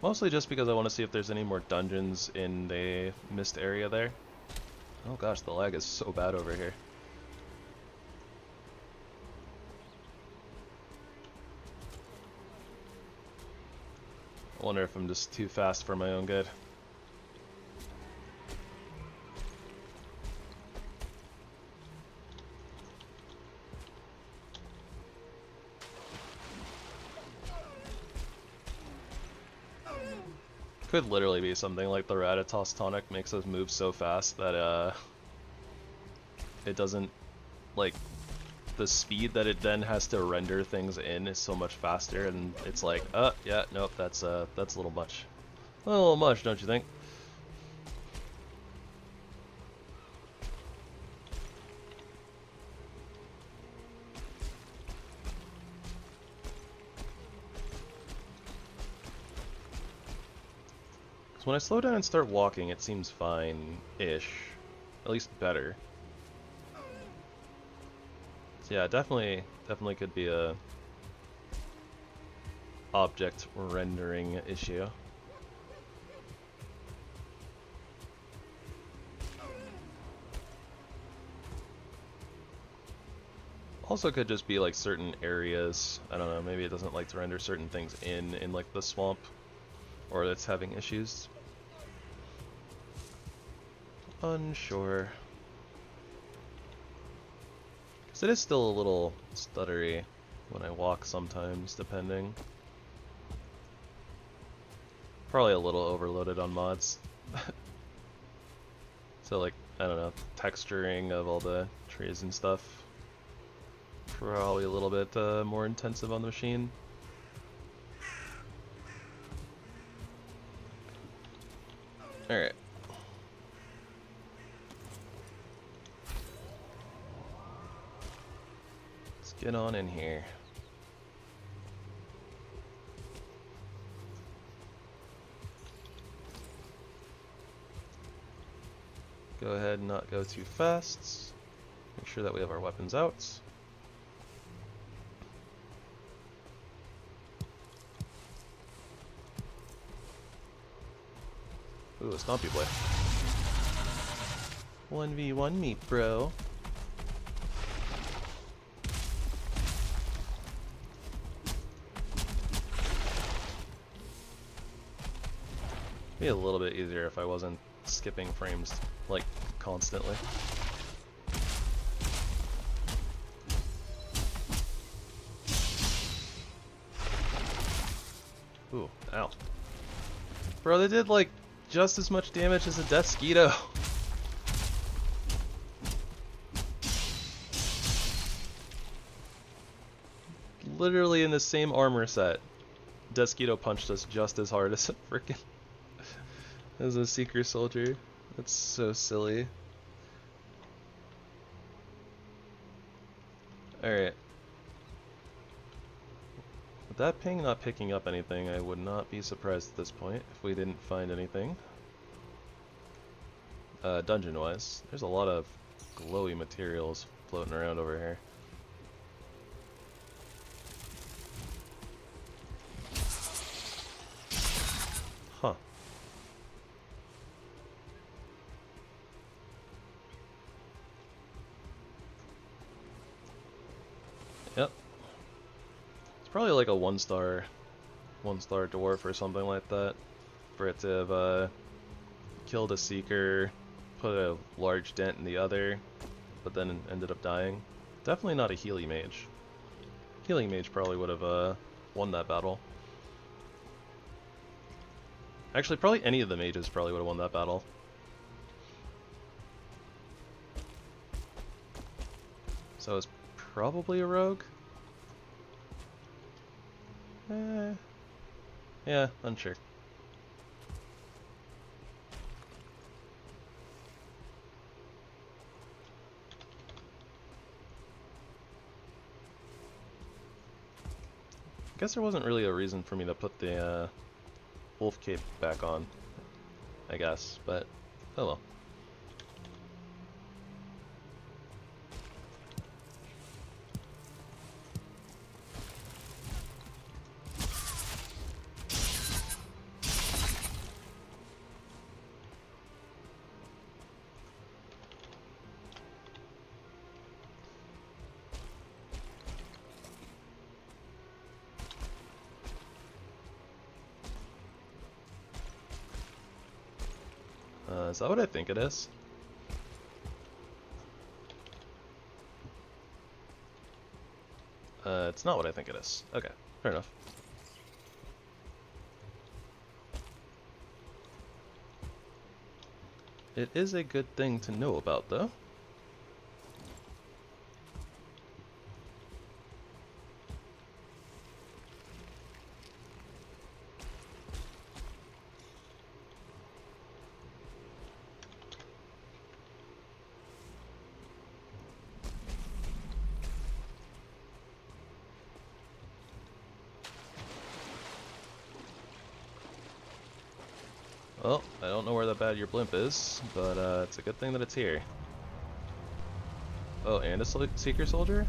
Mostly just because I want to see if there's any more dungeons in the mist area there. Oh gosh, the lag is so bad over here. I wonder if I'm just too fast for my own good. Could literally be something like the Rathatos tonic makes us move so fast that it doesn't, like, the speed that it then has to render things in is so much faster, and it's like, yeah, nope, that's a little much. A little much, don't you think? So when I slow down and start walking, it seems fine-ish. At least better. So yeah, definitely could be a object rendering issue. Also could just be like certain areas. I don't know, maybe it doesn't like to render certain things in like the swamp, or it's having issues. Unsure. Because it is still a little stuttery when I walk sometimes, depending. Probably a little overloaded on mods. So like, I don't know, texturing of all the trees and stuff. Probably a little bit more intensive on the machine. Alright. Let's get on in here. Go ahead and not go too fast. Make sure that we have our weapons out. Ooh, a Stompy Boy. 1v1 me, bro. Be a little bit easier if I wasn't skipping frames, like, constantly. Ooh, ow. Bro, they did, like, just as much damage as a Deathsquito. Literally in the same armor set, Deathsquito punched us just as hard as a freaking as a Seeker Soldier. That's so silly. Alright. With that ping not picking up anything, I would not be surprised at this point if we didn't find anything. Dungeon-wise, there's a lot of glowy materials floating around over here. Huh. Yep. It's probably like a one-star dwarf or something like that, for it to have killed a Seeker, put a large dent in the other, but then ended up dying. Definitely not a Healy Mage. Healing Mage probably would have won that battle. Actually, probably any of the mages probably would have won that battle. So it's probably a rogue? Yeah, unsure. I guess there wasn't really a reason for me to put the wolf cape back on, I guess, but oh well. Is that what I think it is? It's not what I think it is. Okay, fair enough. It is a good thing to know about, though. Well, I don't know where that bad your blimp is, but it's a good thing that it's here. Oh, and a Seeker Soldier?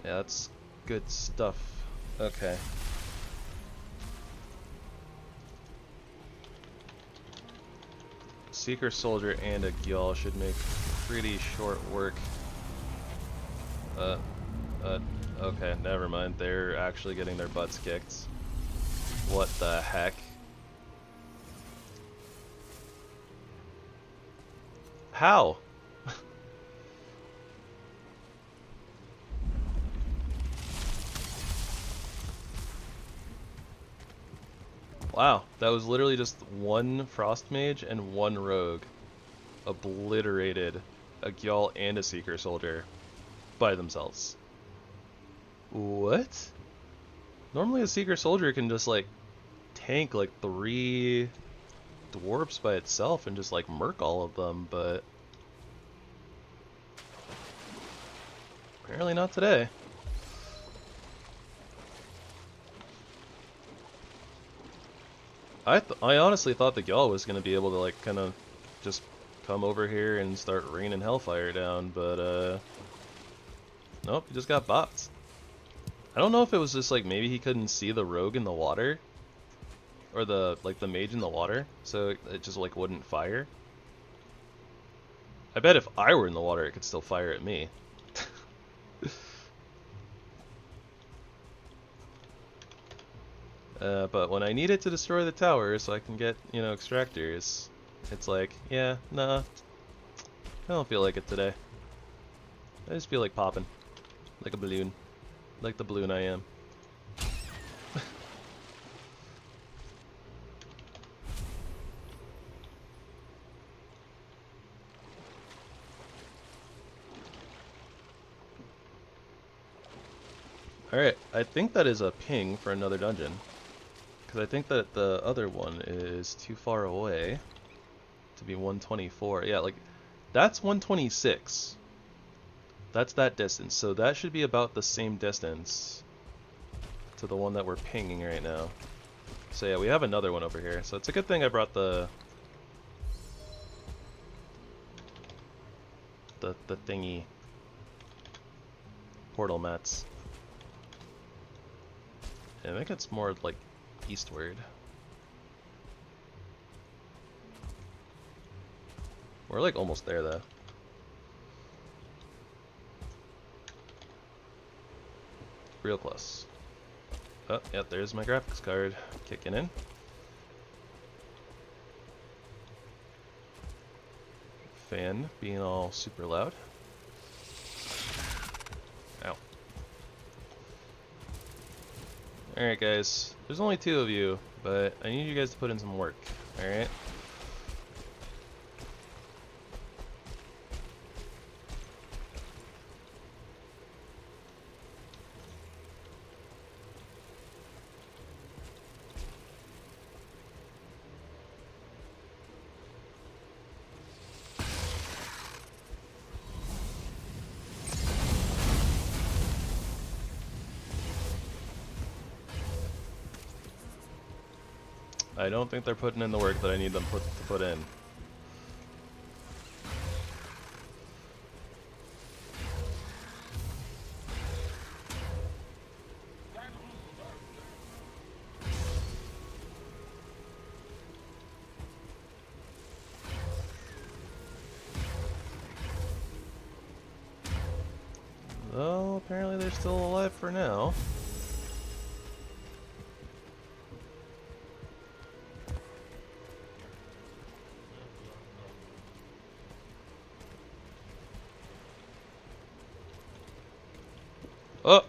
Yeah, that's good stuff. Okay. Seeker Soldier and a Gyal should make pretty short work. Okay, never mind. They're actually getting their butts kicked. What the heck? How? Wow, that was literally just one Frost Mage and one Rogue obliterated a Gyal and a Seeker Soldier by themselves. What? Normally a Seeker Soldier can just like tank like 3 dwarfs by itself and just like murk all of them, but apparently not today. I honestly thought the Gyal was gonna be able to like kind of just come over here and start raining hellfire down, but nope, he just got bopped. I don't know if it was just like maybe he couldn't see the rogue in the water, or the mage in the water, so it just like wouldn't fire. I bet if I were in the water, it could still fire at me. But when I need it to destroy the tower so I can get, you know, extractors, it's like, yeah, nah, I don't feel like it today. I just feel like popping. Like a balloon. Like the balloon I am. Alright, I think that is a ping for another dungeon. Because I think that the other one is too far away to be 124. Yeah, like, that's 126. That's that distance. So that should be about the same distance to the one that we're pinging right now. So yeah, we have another one over here. So it's a good thing I brought the thingy portal mats. I think it's more like eastward. We're like almost there though. Real close. Oh, yep, there's my graphics card kicking in. Fan being all super loud. Ow. Alright guys, there's only 2 of you, but I need you guys to put in some work, alright? I don't think they're putting in the work that I need them to put in. Well, apparently they're still alive for now. Oh!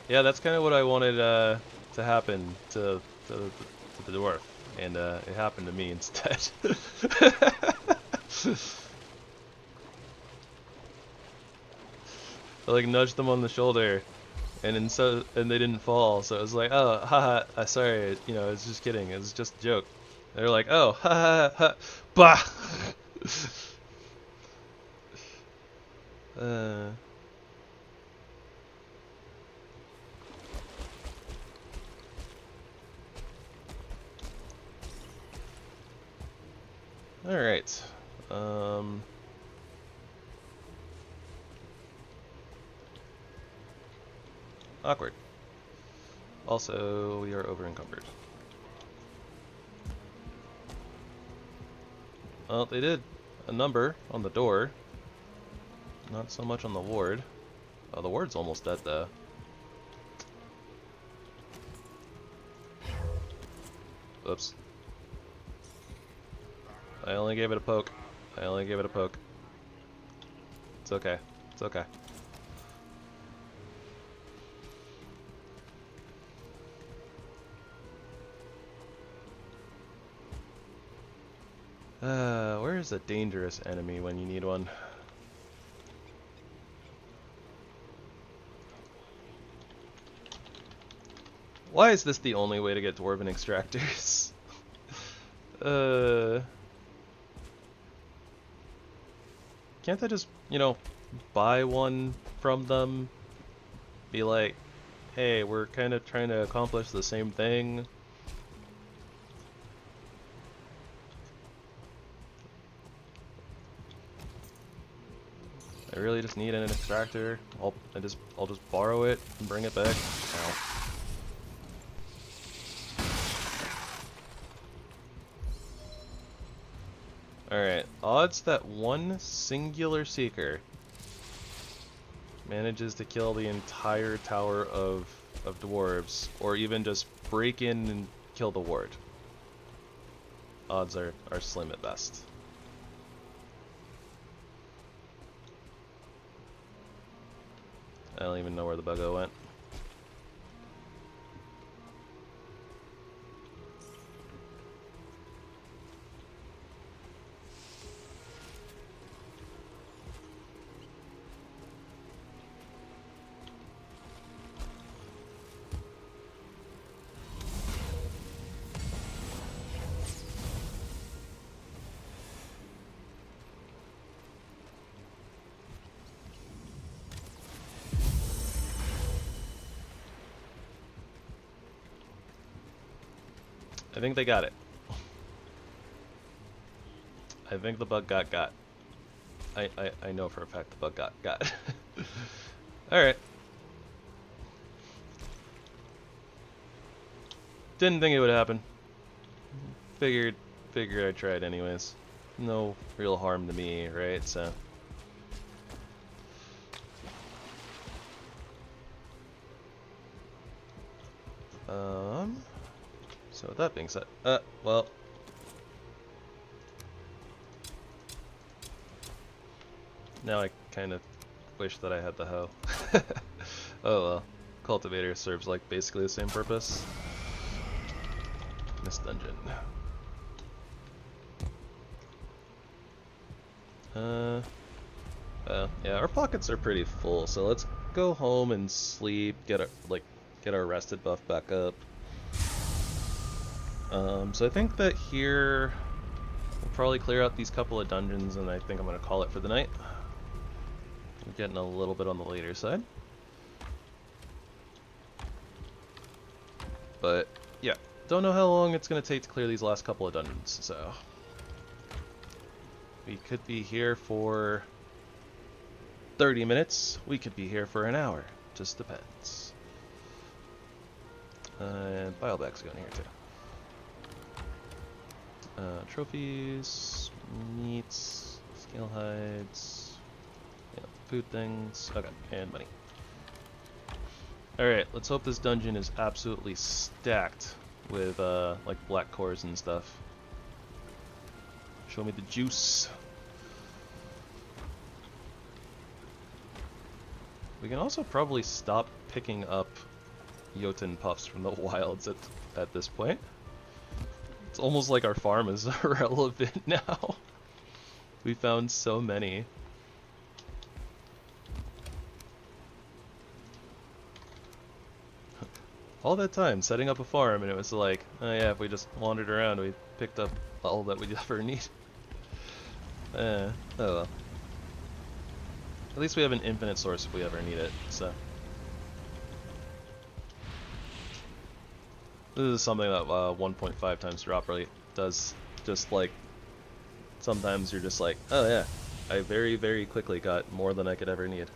Yeah, that's kind of what I wanted to happen to the dwarf, and it happened to me instead. I like nudged them on the shoulder, and then and they didn't fall, so it was like, oh, haha, sorry, you know, it's just kidding, it's just a joke. They're like, oh, ha ha ha, bah. All right. Awkward. Also, we are over encumbered. Well, they did a number on the door. Not so much on the ward. Oh, the ward's almost dead though. Oops. I only gave it a poke. I only gave it a poke. It's okay. It's okay. Where's a dangerous enemy when you need one? Why is this the only way to get dwarven extractors? Can't I just, you know, buy one from them? Be like, hey, we're kind of trying to accomplish the same thing. I really just need an extractor. I'll just borrow it and bring it back. Ow. Alright, odds that one singular seeker manages to kill the entire tower of dwarves, or even just break in and kill the ward. Odds are slim at best. I don't even know where the buggo went. I think they got it. I think the bug got. I know for a fact the bug got. Alright. Didn't think it would happen. Figured I'd try it anyways. No real harm to me, right? So so with that being said, well, now I kind of wish that I had the hoe. Oh well, cultivator serves like basically the same purpose. This dungeon. Yeah, our pockets are pretty full, so let's go home and sleep, get our rested buff back up. So I think that here we'll probably clear out these couple of dungeons, and I think I'm gonna call it for the night. We're getting a little bit on the later side. But yeah, don't know how long it's gonna take to clear these last couple of dungeons, so we could be here for 30 minutes, we could be here for an hour, just depends. And biobag's going here too. Trophies, meats, scale hides, yeah, food things, okay, and money. Alright, let's hope this dungeon is absolutely stacked with like black cores and stuff. Show me the juice. We can also probably stop picking up Jotunn puffs from the wilds at this point. It's almost like our farm is irrelevant now. We found so many. all that time setting up a farm, and it was like, oh yeah, if we just wandered around, we picked up all that we'd ever need. Oh well. At least we have an infinite source if we ever need it, so. This is something that 1.5 times drop rate does. Just like, sometimes you're just like, oh yeah, I very, very quickly got more than I could ever need.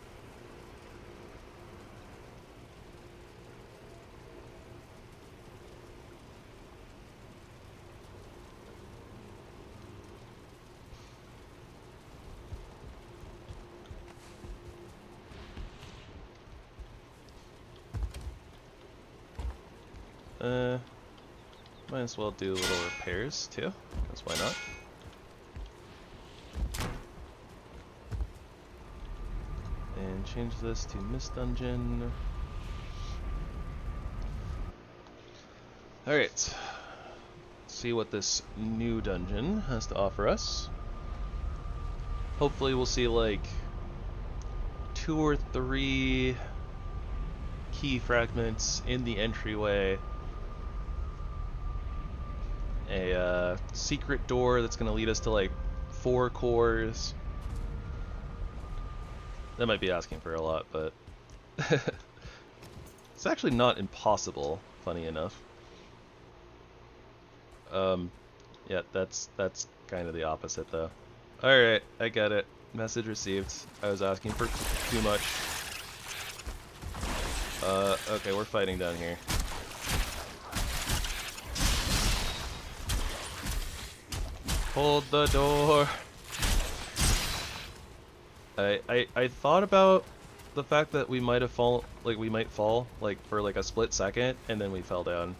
Might as well do little repairs too, because why not? And change this to Mist Dungeon. Alright. See what this new dungeon has to offer us. Hopefully we'll see like 2 or 3 key fragments in the entryway. A secret door that's going to lead us to like 4 cores. That might be asking for a lot, but it's actually not impossible, funny enough. Yeah, that's kind of the opposite though. Alright, I get it. Message received. I was asking for too much. Okay, we're fighting down here. Hold the door. I thought about the fact that we might have fall, like we might fall like for like a split second, and then we fell down.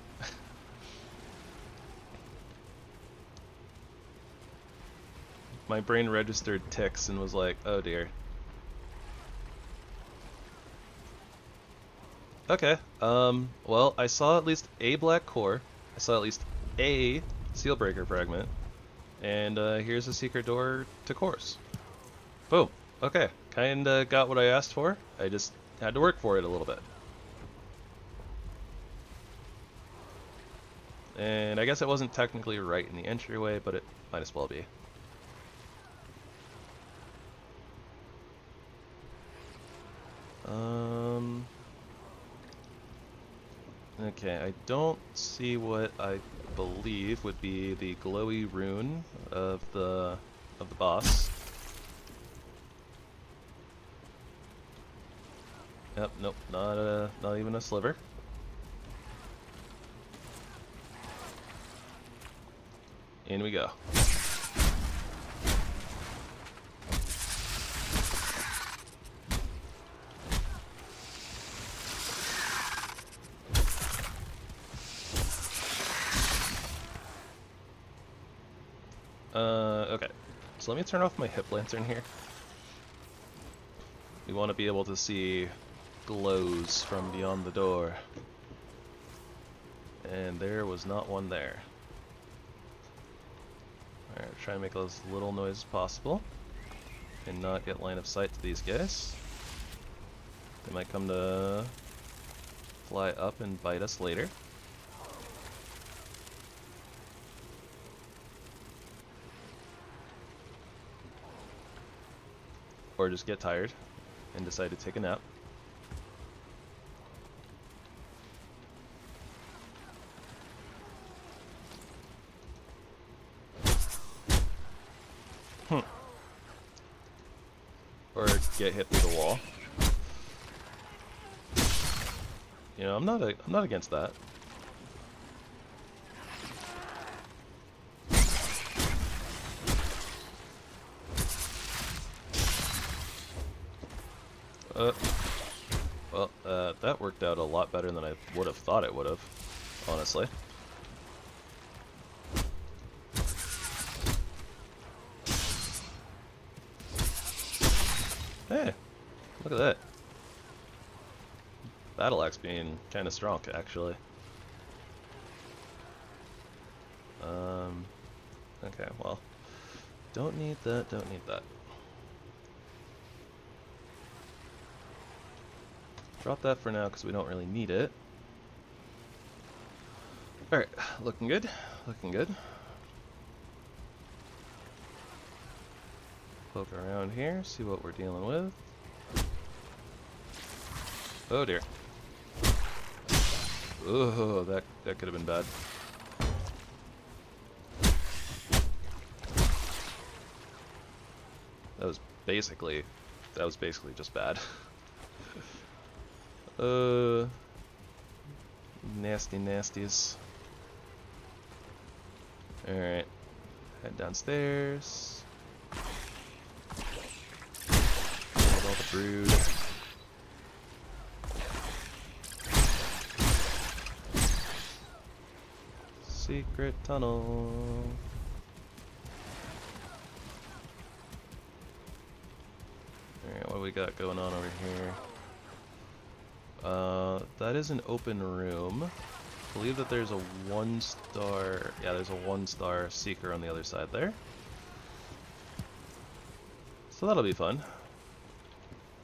My brain registered ticks and was like, oh dear. Okay, well, I saw at least a black core, I saw at least a Sealbreaker fragment, and here's a secret door to cores. Boom. Okay, kinda got what I asked for. I just had to work for it a little bit. And I guess it wasn't technically right in the entryway, but it might as well be. Okay, I don't see what I believe would be the glowy rune of the boss. Yep, nope, not even a sliver. In we go. Okay, so let me turn off my HipLantern here. We want to be able to see glows from beyond the door. And there was not one there. Alright, try and make as little noise as possible. And not get line of sight to these guys. They might come to fly up and bite us later. Or just get tired and decide to take a nap. Or get hit through the wall. You know, I'm not against that. Well, that worked out a lot better than I would have thought it would have, honestly. Hey, look at that. Battle axe being kind of strong, actually. Okay, well, don't need that, don't need that. Drop that for now because we don't really need it. Alright, looking good. Looking good. Poke around here, see what we're dealing with. Oh dear. Oh, that could have been bad. That was basically just bad. Nasty nasties. Alright. Head downstairs. Get all the brood. Secret tunnel. Alright, what do we got going on over here? That is an open room. I believe that there's a 1-star... Yeah, there's a 1-star seeker on the other side there. So that'll be fun.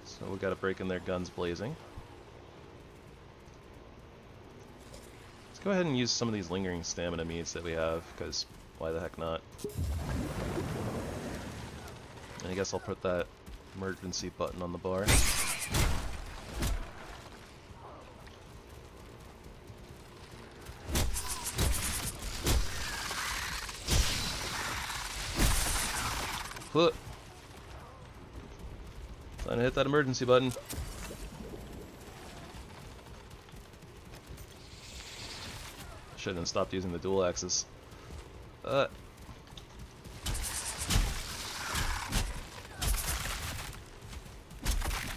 So we gotta break in their guns blazing. Let's go ahead and use some of these lingering stamina meats that we have, because why the heck not? And I guess I'll put that emergency button on the bar. Foot. Time to hit that emergency button. Shouldn't have stopped using the dual axes.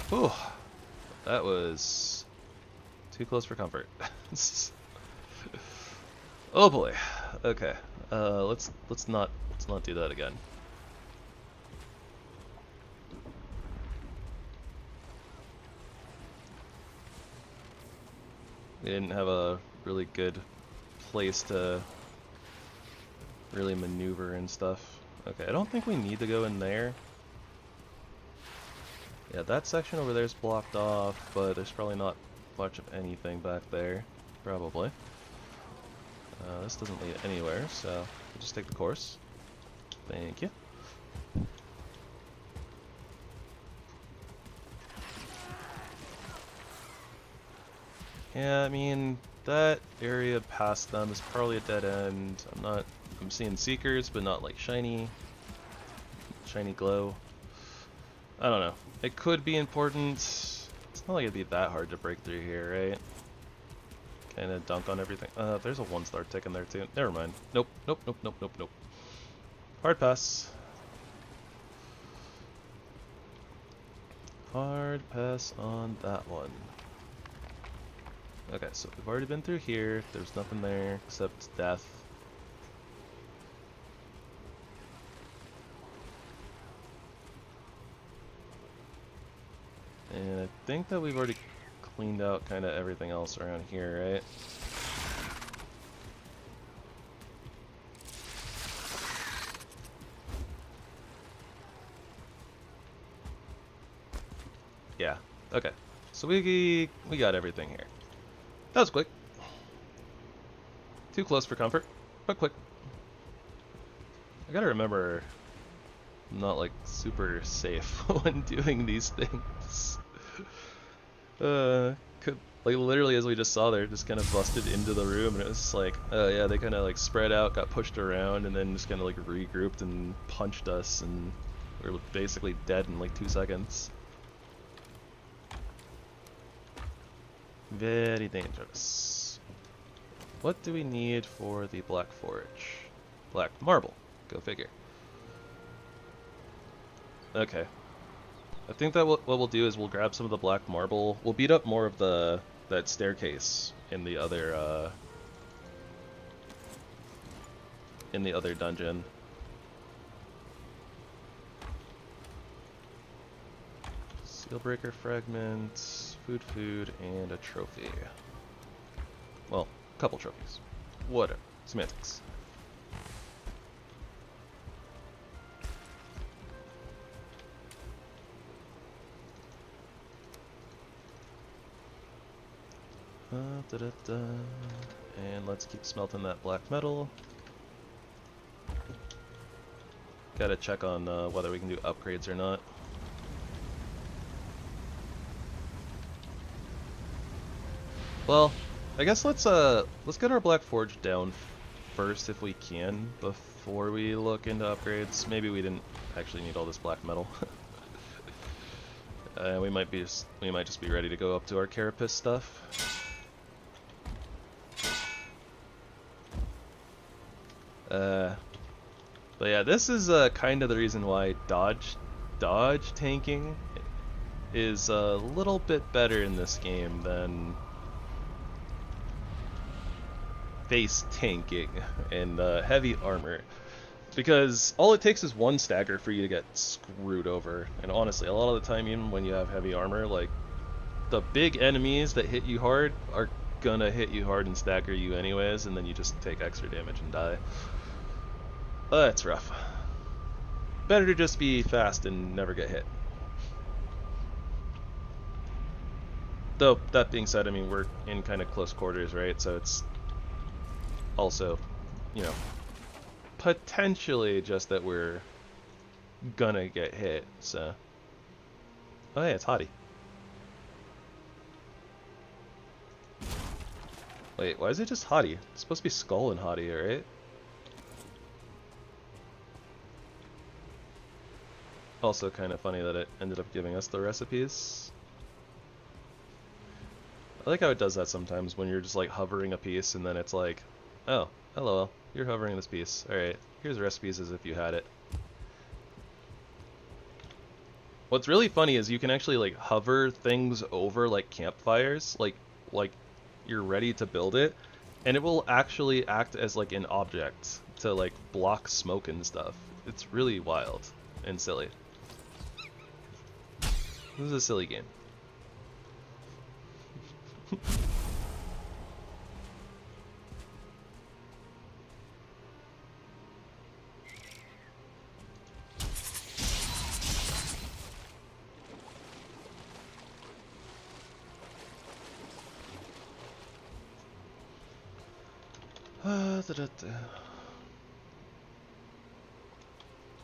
Whew. That was too close for comfort. Oh boy. Okay. Let's not do that again. We didn't have a really good place to really maneuver and stuff. Okay, I don't think we need to go in there. Yeah, that section over there is blocked off, but there's probably not much of anything back there. Probably. This doesn't lead anywhere, so we'll just take the course. Thank you. Yeah, I mean, that area past them is probably a dead end. I'm seeing seekers, but not like shiny glow. I don't know. It could be important. It's not like it'd be that hard to break through here, right? Kind of dunk on everything. There's a 1-star tick in there too. Never mind. Nope. Hard pass. Hard pass on that one. Okay, so we've already been through here. There's nothing there except death. And I think that we've already cleaned out kind of everything else around here, right? Yeah, okay. So we got everything here. That was quick. Too close for comfort, but quick. I gotta remember I'm not like super safe when doing these things. Could like literally as we just saw there, just kind of busted into the room and it was like, oh yeah, they kind of like spread out, got pushed around, and then just kind of like regrouped and punched us, and we were basically dead in like 2 seconds. Very dangerous. What do we need for the black forge? Black marble. Go figure. Okay. I think that what we'll do is we'll grab some of the black marble. We'll beat up more of that staircase in the other dungeon. Sealbreaker fragments, food, and a trophy. Well, a couple trophies. Whatever. Semantics. And let's keep smelting that black metal. Gotta check on whether we can do upgrades or not. Well, I guess let's get our black forge down first if we can before we look into upgrades. Maybe we didn't actually need all this black metal. We might just be ready to go up to our carapace stuff. But yeah, this is kind of the reason why dodge tanking is a little bit better in this game than face tanking and heavy armor, because all it takes is one stagger for you to get screwed over. And honestly, a lot of the time, even when you have heavy armor, like, the big enemies that hit you hard are gonna hit you hard and stagger you anyways, and then you just take extra damage and die. That's rough. Better to just be fast and never get hit. Though, that being said, I mean, we're in kind of close quarters, right? So it's also, you know, potentially just that we're gonna get hit, so. Oh yeah, it's Hottie. Wait, why is it just Hottie? It's supposed to be Skull and Hottie, right? Also kind of funny that it ended up giving us the recipes. I like how it does that sometimes when you're just like hovering a piece and then it's like, oh, hello, you're hovering this piece. Alright, here's recipes as if you had it. What's really funny is you can actually like hover things over like campfires, like you're ready to build it, and it will actually act as like an object to like block smoke and stuff. It's really wild and silly. This is a silly game.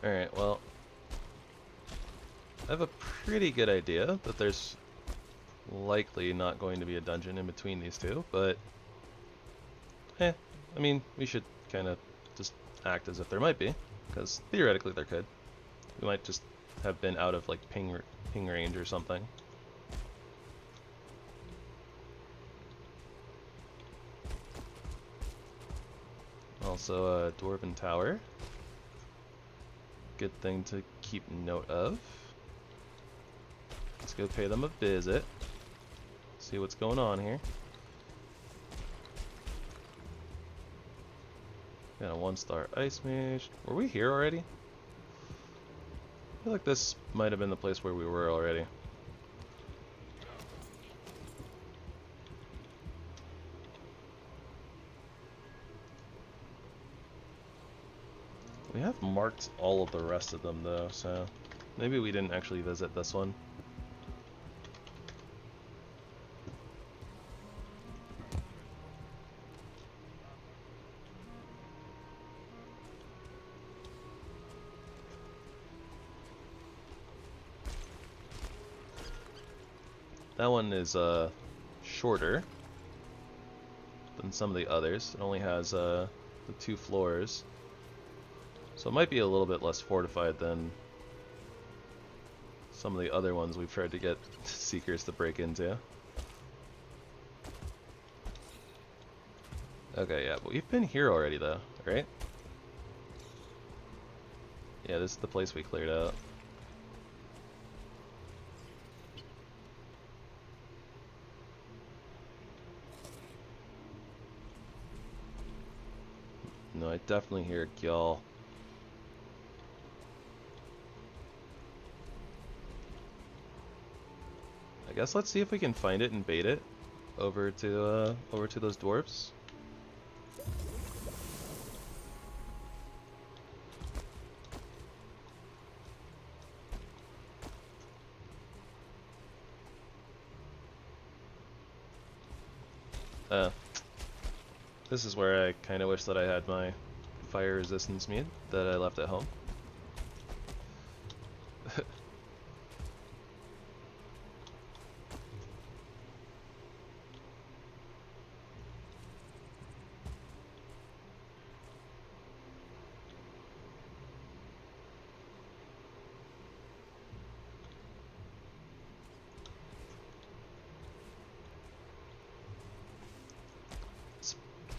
Alright, well, I have a pretty good idea that there's likely not going to be a dungeon in between these two, but I mean, we should kind of just act as if there might be, because theoretically there could. We might just have been out of like ping range or something. Also a dwarven tower. Good thing to keep note of. Let's go pay them a visit. See what's going on here. Got a 1-star ice mage. Were we here already? I feel like this might have been the place where we were already. We have marked all of the rest of them though, so maybe we didn't actually visit this one. That one is shorter than some of the others. It only has the 2 floors. So it might be a little bit less fortified than some of the other ones we've tried to get Seekers to break into. Okay, yeah, but we've been here already though, right? Yeah, this is the place we cleared out. No, I definitely hear Gyal. I guess let's see if we can find it and bait it over to those dwarves. This is where I kind of wish that I had my fire resistance meat that I left at home.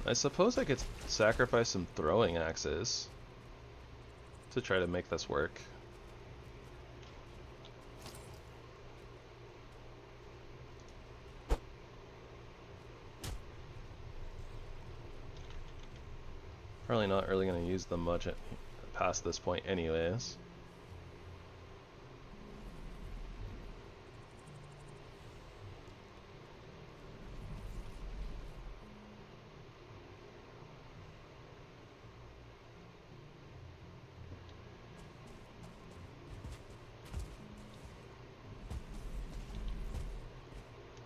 I suppose I could sacrifice some throwing axes to try to make this work. Probably not really going to use them much past this point anyways.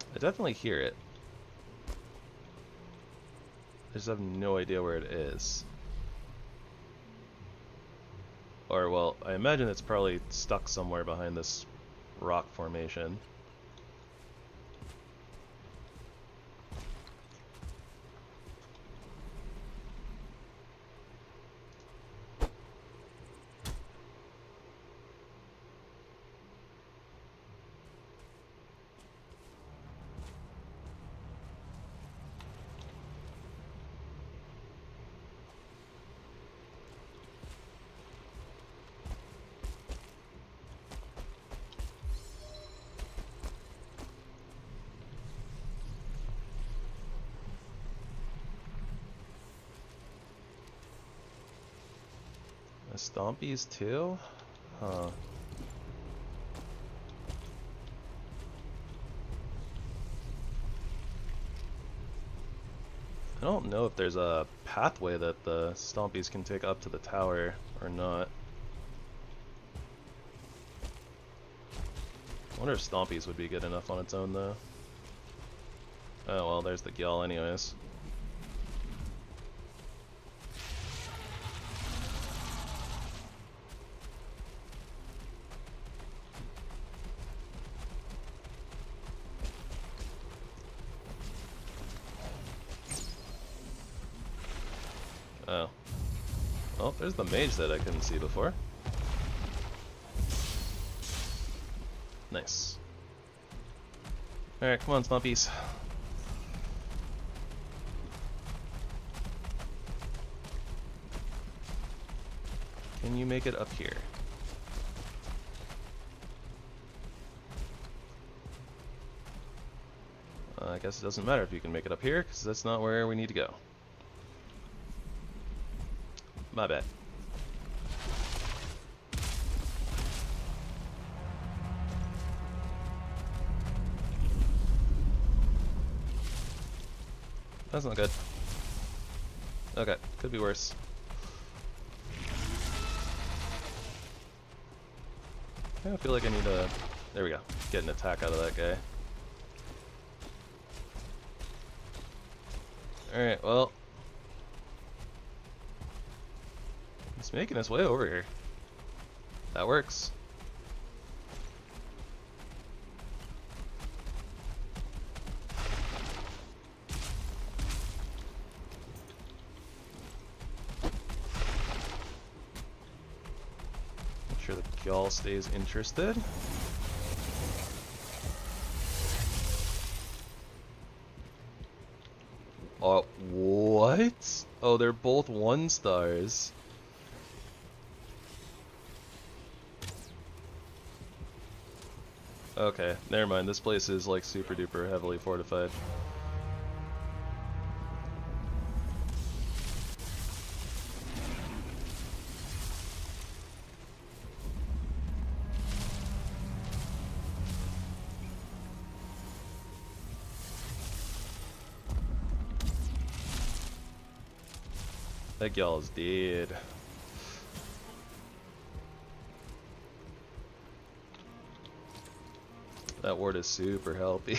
I definitely hear it. I just have no idea where it is. Or, well, I imagine it's probably stuck somewhere behind this rock formation. Stompies too? Huh. I don't know if there's a pathway that the Stompies can take up to the tower or not. I wonder if Stompies would be good enough on its own though. Oh well, there's the Gyal anyways. Oh. Well, there's the mage that I couldn't see before. Nice. Alright, come on, Stompies. Can you make it up here? I guess it doesn't matter if you can make it up here, because that's not where we need to go. My bad. That's not good. Okay, could be worse. I feel like I need to... There we go. Get an attack out of that guy. Alright, well... He's making his way over here. That works. Make sure the Gyal stays interested. Oh, what? Oh, they're both 1-stars. Okay, never mind. This place is like super duper heavily fortified. That Gyal is dead. That ward is super healthy.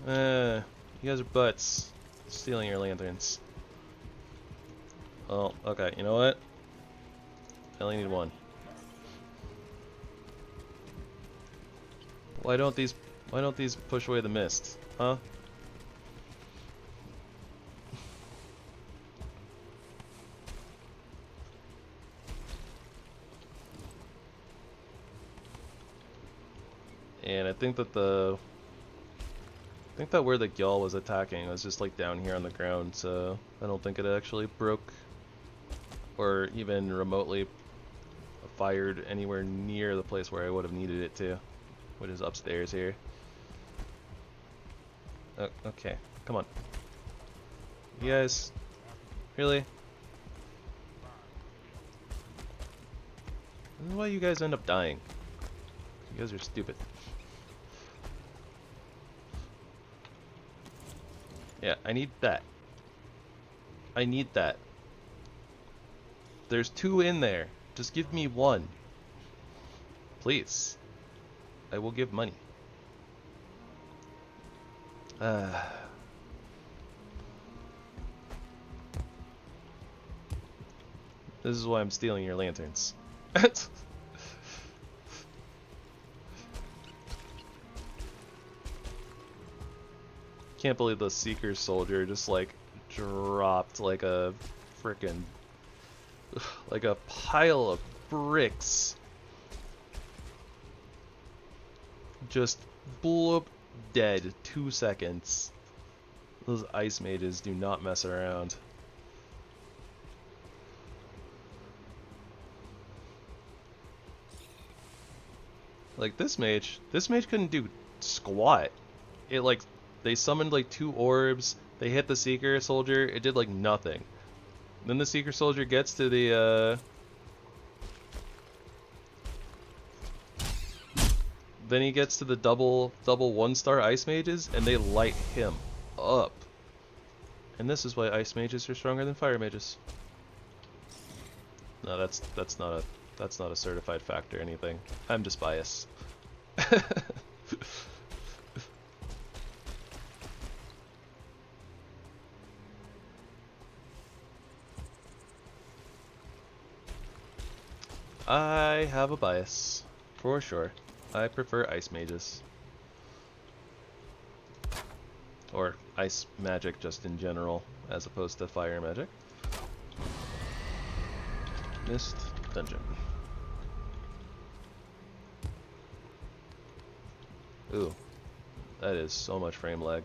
You guys are butts. Stealing your lanterns. Oh, okay. You know what? I only need one. Why don't these push away the mist? Huh? And I think that where the Gyal was attacking was just like down here on the ground, so I don't think it actually broke or even remotely fired anywhere near the place where I would have needed it to, which is upstairs here. Oh, okay, come on. You guys, really? This is why you guys end up dying. You guys are stupid. Yeah, I need that. I need that. There's 2 in there. Just give me 1. Please. I will give money. This is why I'm stealing your lanterns. Can't believe the Seeker Soldier just like dropped like a frickin' like a pile of bricks. Just blew up dead 2 seconds. Those ice mages do not mess around. Like this mage couldn't do squat. It like, they summoned like 2 orbs, they hit the Seeker Soldier, it did like nothing. Then the Seeker Soldier gets to the then he gets to the double 1-star ice mages and they light him up. And this is why ice mages are stronger than fire mages. No, that's not a certified fact or anything. I'm just biased. I have a bias, for sure. I prefer ice mages. Or ice magic just in general, as opposed to fire magic. Mist dungeon. Ooh, that is so much frame lag.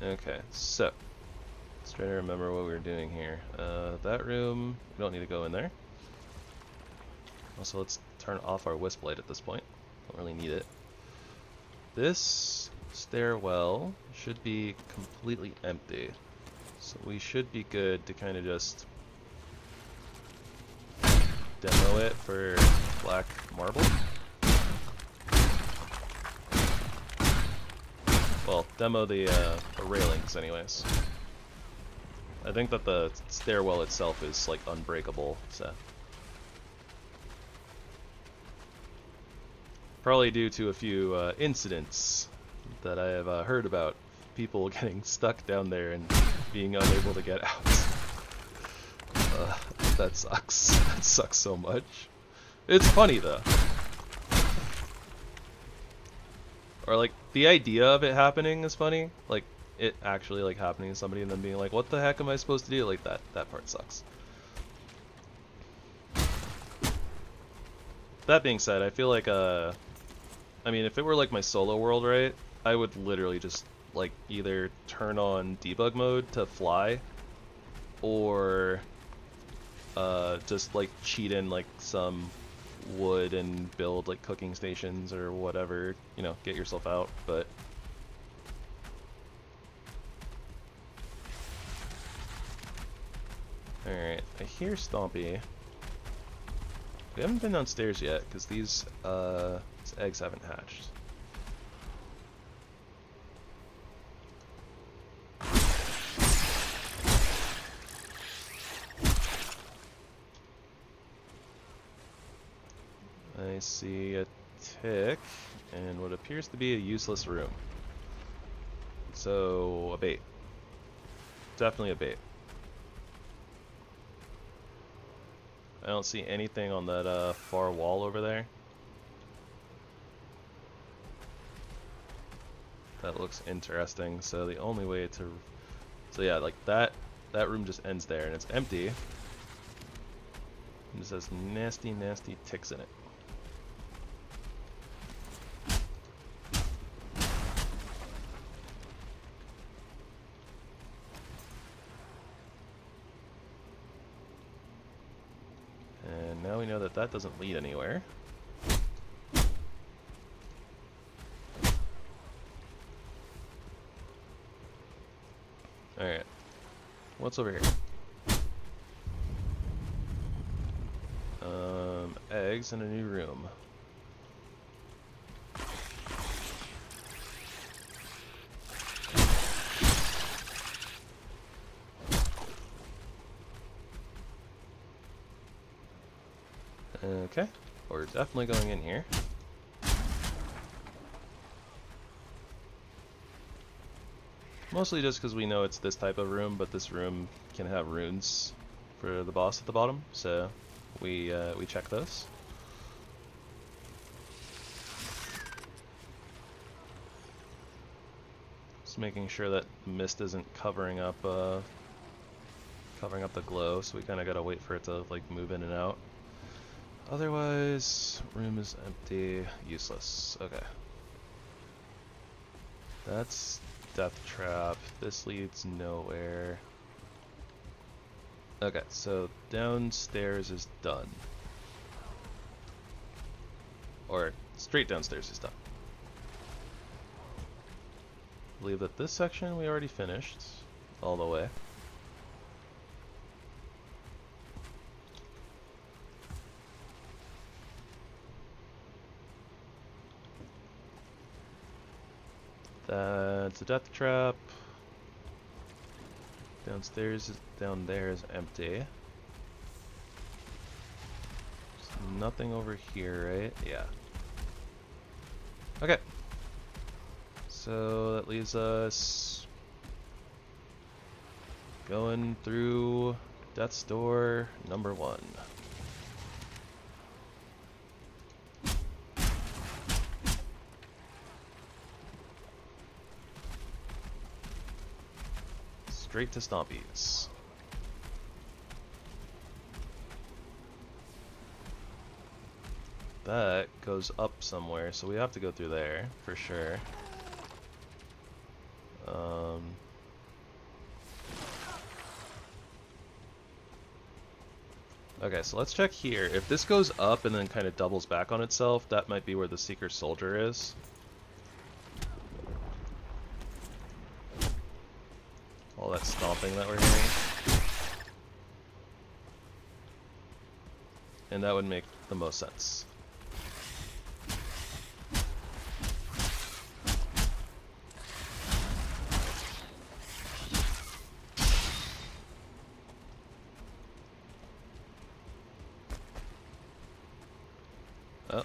Okay, so let's try to remember what we were doing here. That room, we don't need to go in there. Also, let's turn off our wisp light at this point. Don't really need it. This stairwell should be completely empty, so we should be good to kind of just demo it for black marble. Well, demo the railings anyways. I think that the stairwell itself is like unbreakable, so. Probably due to a few incidents that I have heard about. People getting stuck down there and being unable to get out. That sucks. That sucks so much. It's funny though. Or like, the idea of it happening is funny. Like, it actually like happening to somebody and then being like, what the heck am I supposed to do? Like, that part sucks. That being said, I feel like, I mean, if it were like my solo world, right, I would literally just like either turn on debug mode to fly, or just like cheat in like some wood and build like cooking stations or whatever, you know, get yourself out. But alright, I hear Stompy. We haven't been downstairs yet because these eggs haven't hatched. see a tick in what appears to be a useless room. So, a bait. Definitely a bait. I don't see anything on that far wall over there. That looks interesting. So the only way to... So yeah, like that room just ends there and it's empty. And it says nasty, nasty ticks in it. And now we know that that doesn't lead anywhere. Alright. What's over here? Eggs in a new room. Okay, we're definitely going in here. Mostly just because we know it's this type of room, but this room can have runes for the boss at the bottom, so we check those. Just making sure that mist isn't covering up the glow, so we kind of gotta wait for it to like move in and out. Otherwise, room is empty, useless. Okay. That's death trap. This leads nowhere. Okay, so downstairs is done. Or straight downstairs is done. I believe that this section we already finished all the way. That's a death trap. Down there is empty. There's nothing over here, right? Yeah. Okay. So that leaves us going through Death's Door number 1. Straight to Stompies. That goes up somewhere, so we have to go through there for sure. Okay, so let's check here. If this goes up and then kind of doubles back on itself, that might be where the Seeker Soldier is. All that stomping that we're hearing. And that would make the most sense. Oh.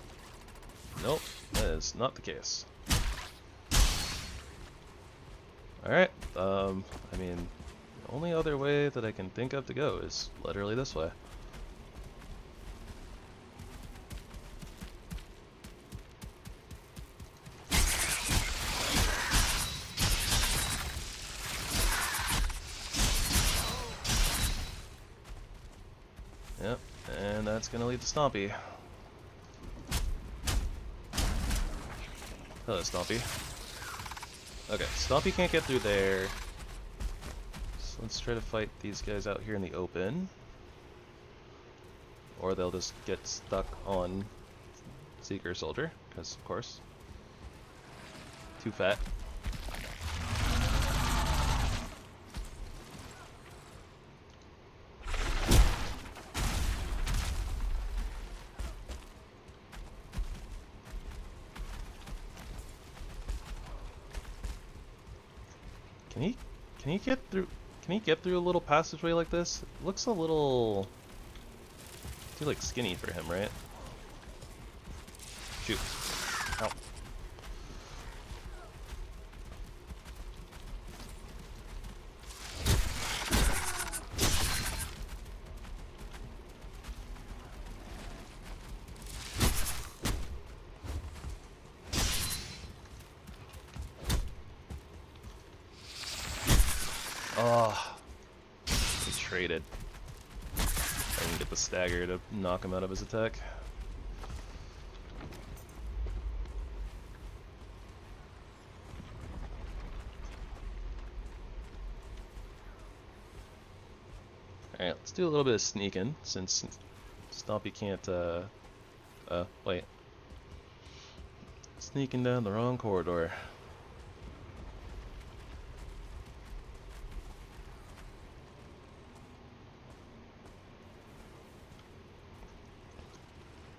Nope, that is not the case. Alright, I mean, the only other way that I can think of to go is literally this way. Yep, and that's gonna lead to Stompy. Hello, Stompy. Okay, Stompy can't get through there. So let's try to fight these guys out here in the open. Or they'll just get stuck on Seeker Soldier, because of course. Too fat. Can he get through a little passageway like this? It looks a little too like skinny for him, right? shoot. Ow. Oh, he traded. I can get the stagger to knock him out of his attack. Alright, let's do a little bit of sneaking since Stompy can't, wait. Sneaking down the wrong corridor.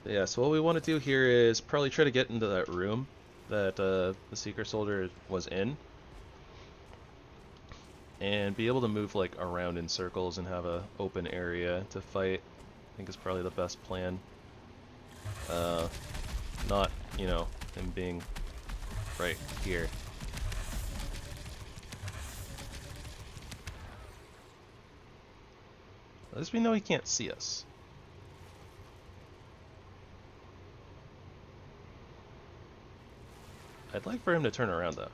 Yeah, so what we want to do here is probably try to get into that room that the Seeker Soldier was in. And be able to move like around in circles and have a open area to fight. I think is probably the best plan. Not, you know, him being right here. At least we know he can't see us. I'd like for him to turn around though.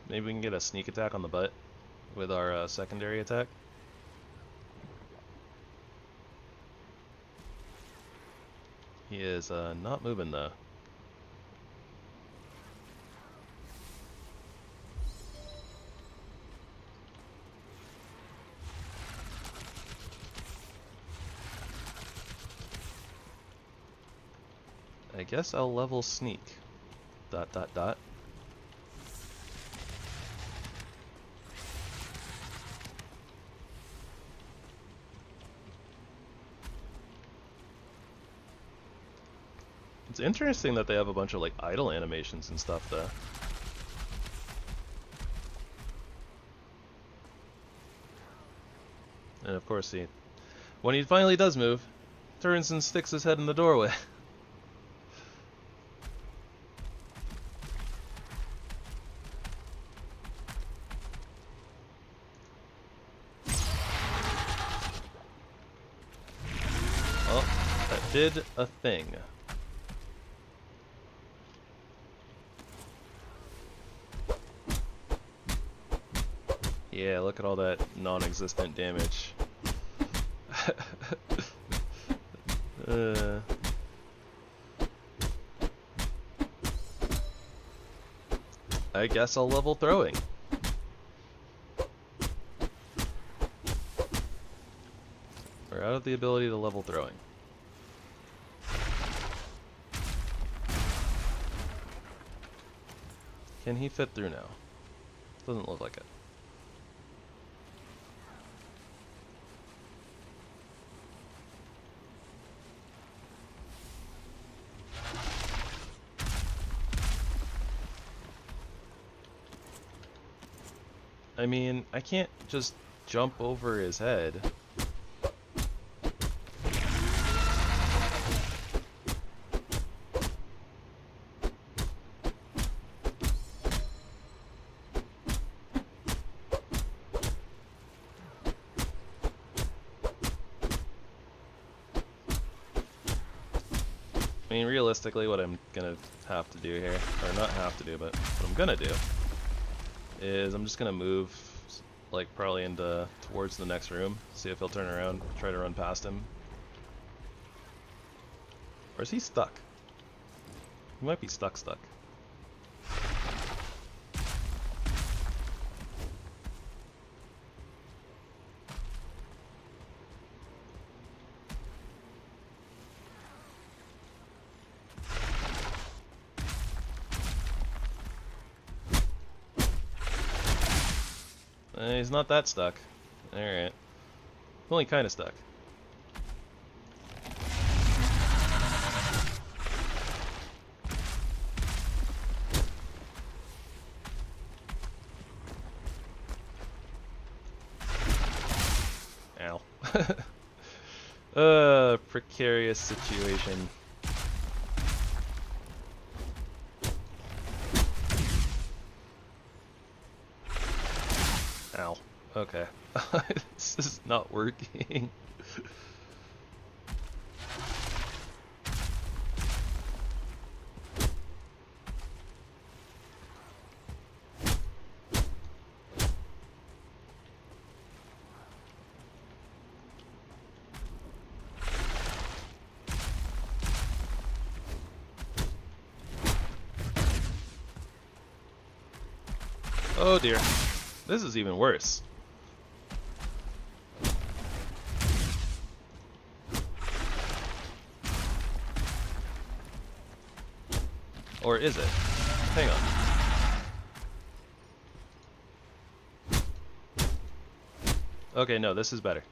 Maybe we can get a sneak attack on the butt with our secondary attack. He is not moving though. I guess I'll level sneak. ... It's interesting that they have a bunch of like idle animations and stuff though. And of course when he finally does move, turns and sticks his head in the doorway. Well, that did a thing. Yeah, look at all that non-existent damage. I guess I'll level throwing. We're out of the ability to level throwing. Can he fit through now? Doesn't look like it. I mean, I can't just jump over his head. I mean, realistically, what I'm gonna have to do here, or not have to do, but what I'm gonna do is I'm just gonna move, like, probably into towards the next room, see if he'll turn around, try to run past him. Or is he stuck? He might be stuck. He's not that stuck. Alright. Only kinda stuck. Ow. Precarious situation. Okay. This is not working. Oh dear. This is even worse. Or is it? Hang on. Okay, no, this is better.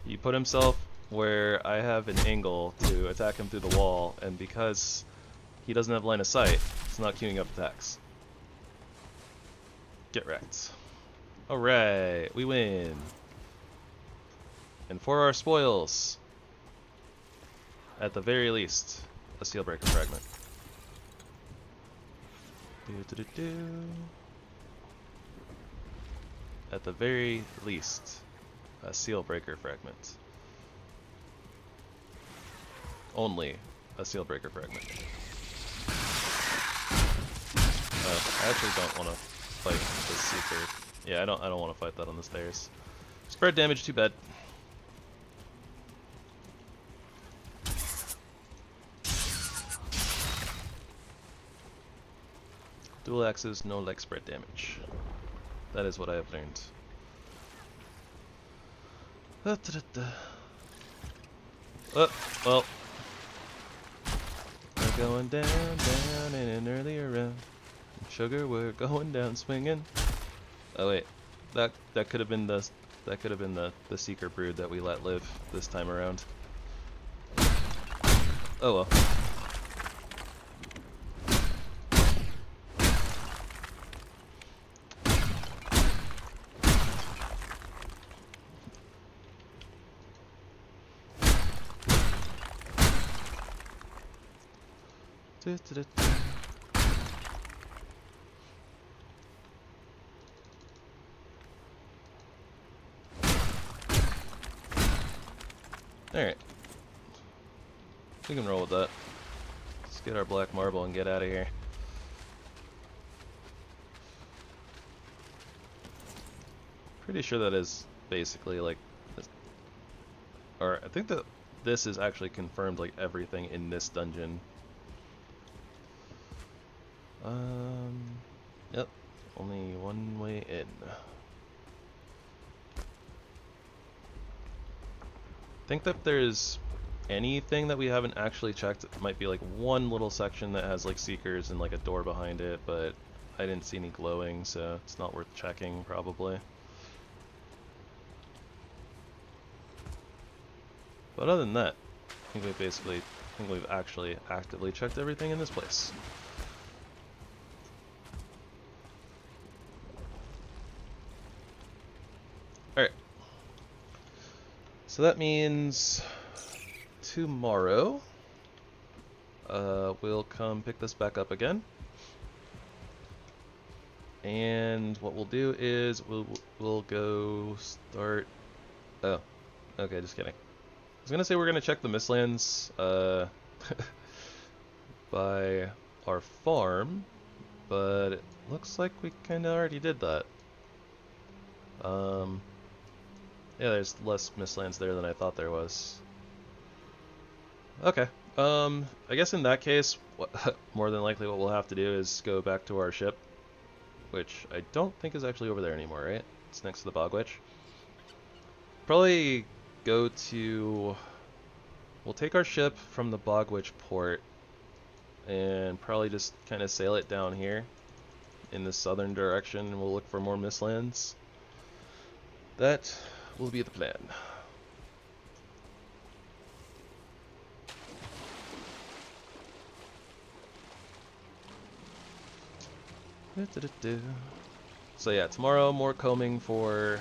He put himself where I have an angle to attack him through the wall, and because he doesn't have line of sight, it's not queuing up attacks. Get wrecked. Alright, we win. And for our spoils, at the very least, a Sealbreaker fragment. At the very least, a Sealbreaker fragment. Only a Sealbreaker fragment. I actually don't want to fight the Seeker. Yeah, I don't want to fight that on the stairs. Spread damage, too bad. Dual axes, no leg spread damage. That is what I have learned. Well. We're going down in an earlier round. Sugar, we're going down swinging. Oh wait, that could have been the Seeker brood that we let live this time around. Oh well. Alright. We can roll with that. Let's get our black marble and get out of here. Pretty sure that is basically like this. Or I think that this is actually confirmed like everything in this dungeon. Yep. Only one way in. I think that there's anything that we haven't actually checked. It might be like one little section that has like Seekers and like a door behind it, but I didn't see any glowing, so it's not worth checking probably. But other than that, I think we've actually actively checked everything in this place. Alright. So that means tomorrow we'll come pick this back up again. And what we'll do is we'll go start... Oh, okay, just kidding. I was gonna say we're gonna check the Mistlands by our farm, but it looks like we kinda already did that. Yeah, there's less Mistlands there than I thought there was. Okay, I guess in that case, more than likely what we'll have to do is go back to our ship, which I don't think is actually over there anymore, right? It's next to the Bog Witch. Probably go to... We'll take our ship from the Bog Witch port and probably just kind of sail it down here in the southern direction, and we'll look for more Mistlands. That will be the plan. So yeah, tomorrow more combing for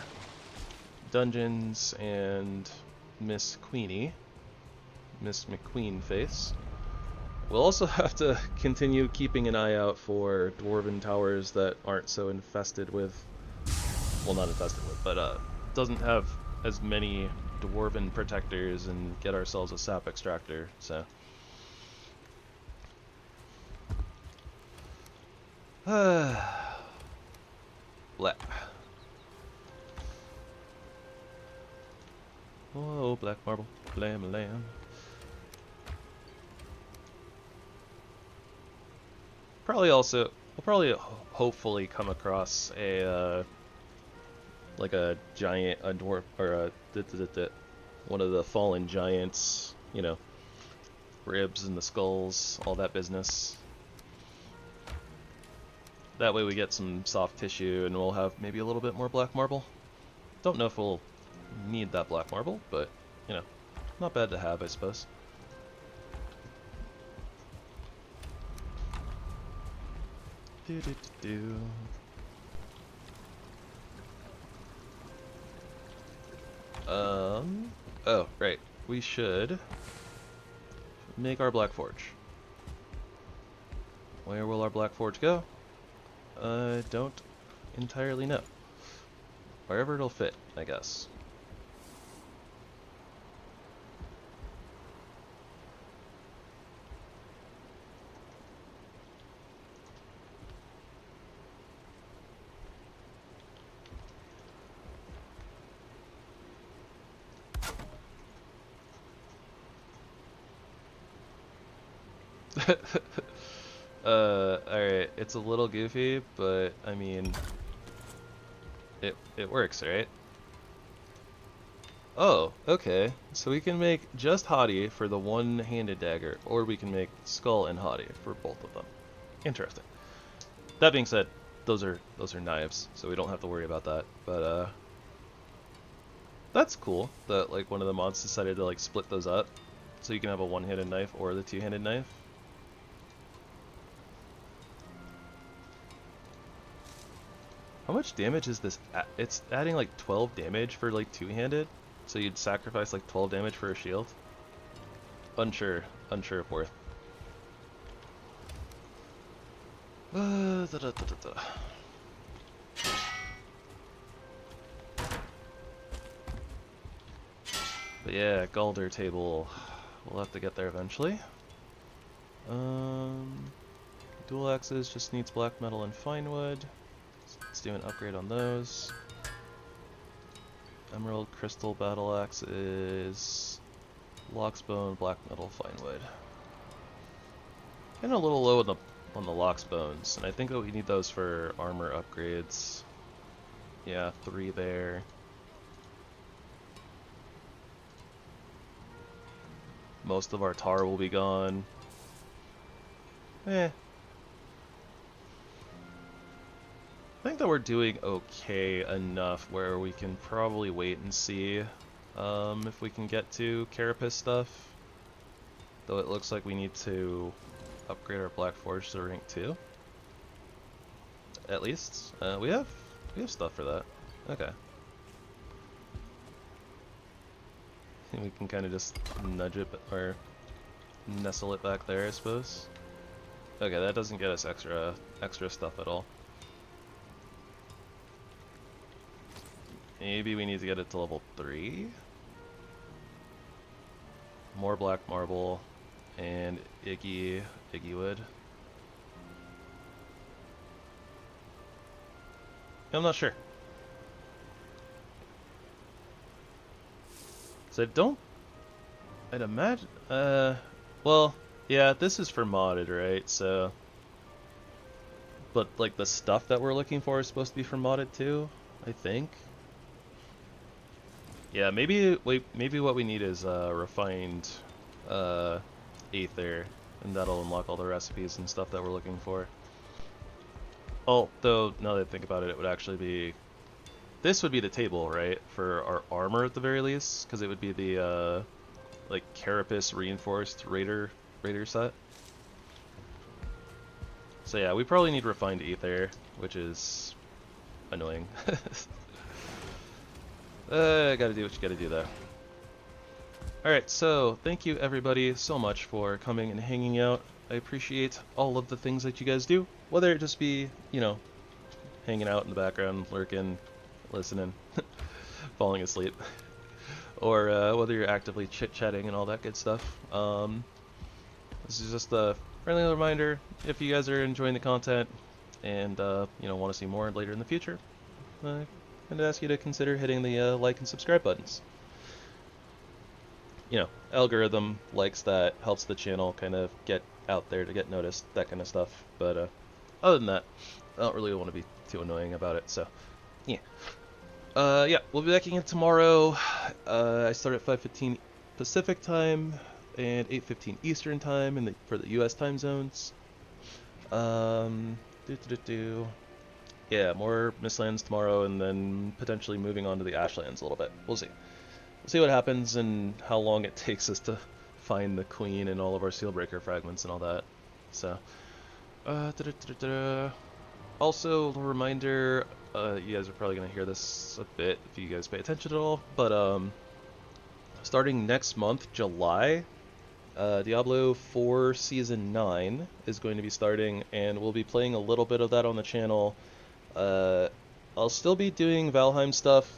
dungeons and Miss Queenie, Miss McQueen face. We'll also have to continue keeping an eye out for dwarven towers that aren't so infested with well, not infested with, but doesn't have as many dwarven protectors, and get ourselves a sap extractor. So black. Oh, black marble, blam lamb. We'll probably hopefully come across a like a giant, a dwarf, or a one of the fallen giants, you know, ribs and the skulls, all that business. That way we get some soft tissue, and we'll have maybe a little bit more black marble. Don't know if we'll need that black marble, but, you know, not bad to have, I suppose. Oh, right. We should make our black forge. Where will our black forge go? I don't entirely know. Wherever it'll fit, I guess. Alright, it's a little goofy, but I mean, it works, right? Oh, okay. So we can make just Hottie for the one-handed dagger, or we can make Skull and Hottie for both of them. Interesting. That being said, those are knives, so we don't have to worry about that. But that's cool that like one of the mods decided to like split those up, so you can have a one-handed knife or the two-handed knife. How much damage is this? It's adding like 12 damage for like two-handed, so you'd sacrifice like 12 damage for a shield. Unsure of worth. But yeah, Galder table. We'll have to get there eventually. Dual axes just needs black metal and fine wood. Let's do an upgrade on those. Emerald crystal battle axe is locksbone, black metal, fine wood. Getting a little low on the locksbones, and I think that we need those for armor upgrades. Yeah, 3 there. Most of our tar will be gone. I think that we're doing okay enough where we can probably wait and see if we can get to Carapace stuff. Though it looks like we need to upgrade our Black Forge to rank 2. At least. We have stuff for that. Okay. I think we can kind of just nudge it, or nestle it back there, I suppose. Okay, that doesn't get us extra stuff at all. Maybe we need to get it to level 3. More black marble and Iggy wood. I'm not sure. So I'd imagine, well, yeah, this is for modded, right? So, but like the stuff that we're looking for is supposed to be for modded too, I think. Yeah, maybe what we need is refined Aether, and that'll unlock all the recipes and stuff that we're looking for. Although, now that I think about it, it would actually be... This would be the table, right? For our armor at the very least, because it would be the, like, Carapace reinforced Raider set. So yeah, we probably need refined Aether, which is annoying. Gotta do what you gotta do though. Alright, so thank you everybody so much for coming and hanging out. I appreciate all of the things that you guys do, whether it just be, you know, hanging out in the background, lurking, listening, falling asleep, or whether you're actively chit-chatting and all that good stuff. This is just a friendly reminder, if you guys are enjoying the content and want to see more later in the future, I'm going to ask you to consider hitting the like and subscribe buttons. Algorithm likes that, helps the channel kind of get out there to get noticed, that kind of stuff. But other than that, I don't really want to be too annoying about it, so yeah. We'll be back again tomorrow. I start at 5:15 Pacific time and 8:15 Eastern time for the US time zones. Yeah, more Mistlands tomorrow, and then potentially moving on to the Ashlands a little bit. We'll see. We'll see what happens and how long it takes us to find the queen and all of our Sealbreaker fragments and all that. So, also, a reminder, you guys are probably going to hear this a bit if you guys pay attention at all, but starting next month, July, Diablo 4 Season 9 is going to be starting, and we'll be playing a little bit of that on the channel. I'll still be doing Valheim stuff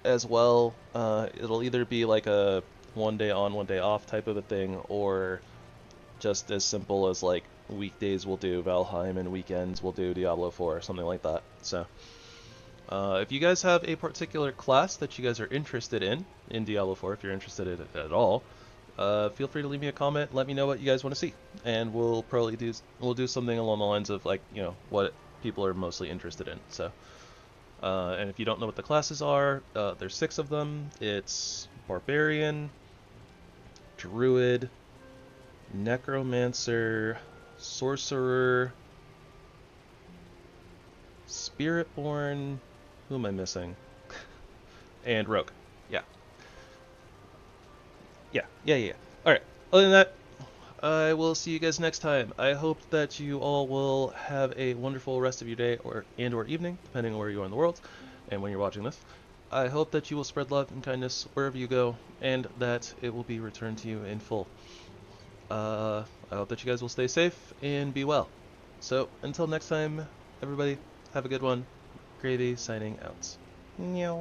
as well. It'll either be like a one day on, one day off type of a thing, or just as simple as like weekdays we'll do Valheim and weekends we'll do Diablo 4 or something like that. So if you guys have a particular class that you guys are interested in Diablo 4, if you're interested in it at all, feel free to leave me a comment, let me know what you guys want to see, and we'll do something along the lines of like, what people are mostly interested in. So and if you don't know what the classes are, there's 6 of them. It's Barbarian, Druid, Necromancer, Sorcerer, Spiritborn, who am I missing? And Rogue. Yeah. Alright, other than that, I will see you guys next time. I hope that you all will have a wonderful rest of your day or evening, depending on where you are in the world and when you're watching this. I hope that you will spread love and kindness wherever you go, and that it will be returned to you in full. I hope that you guys will stay safe and be well. So, until next time, everybody, have a good one. Gravy signing out. Meow.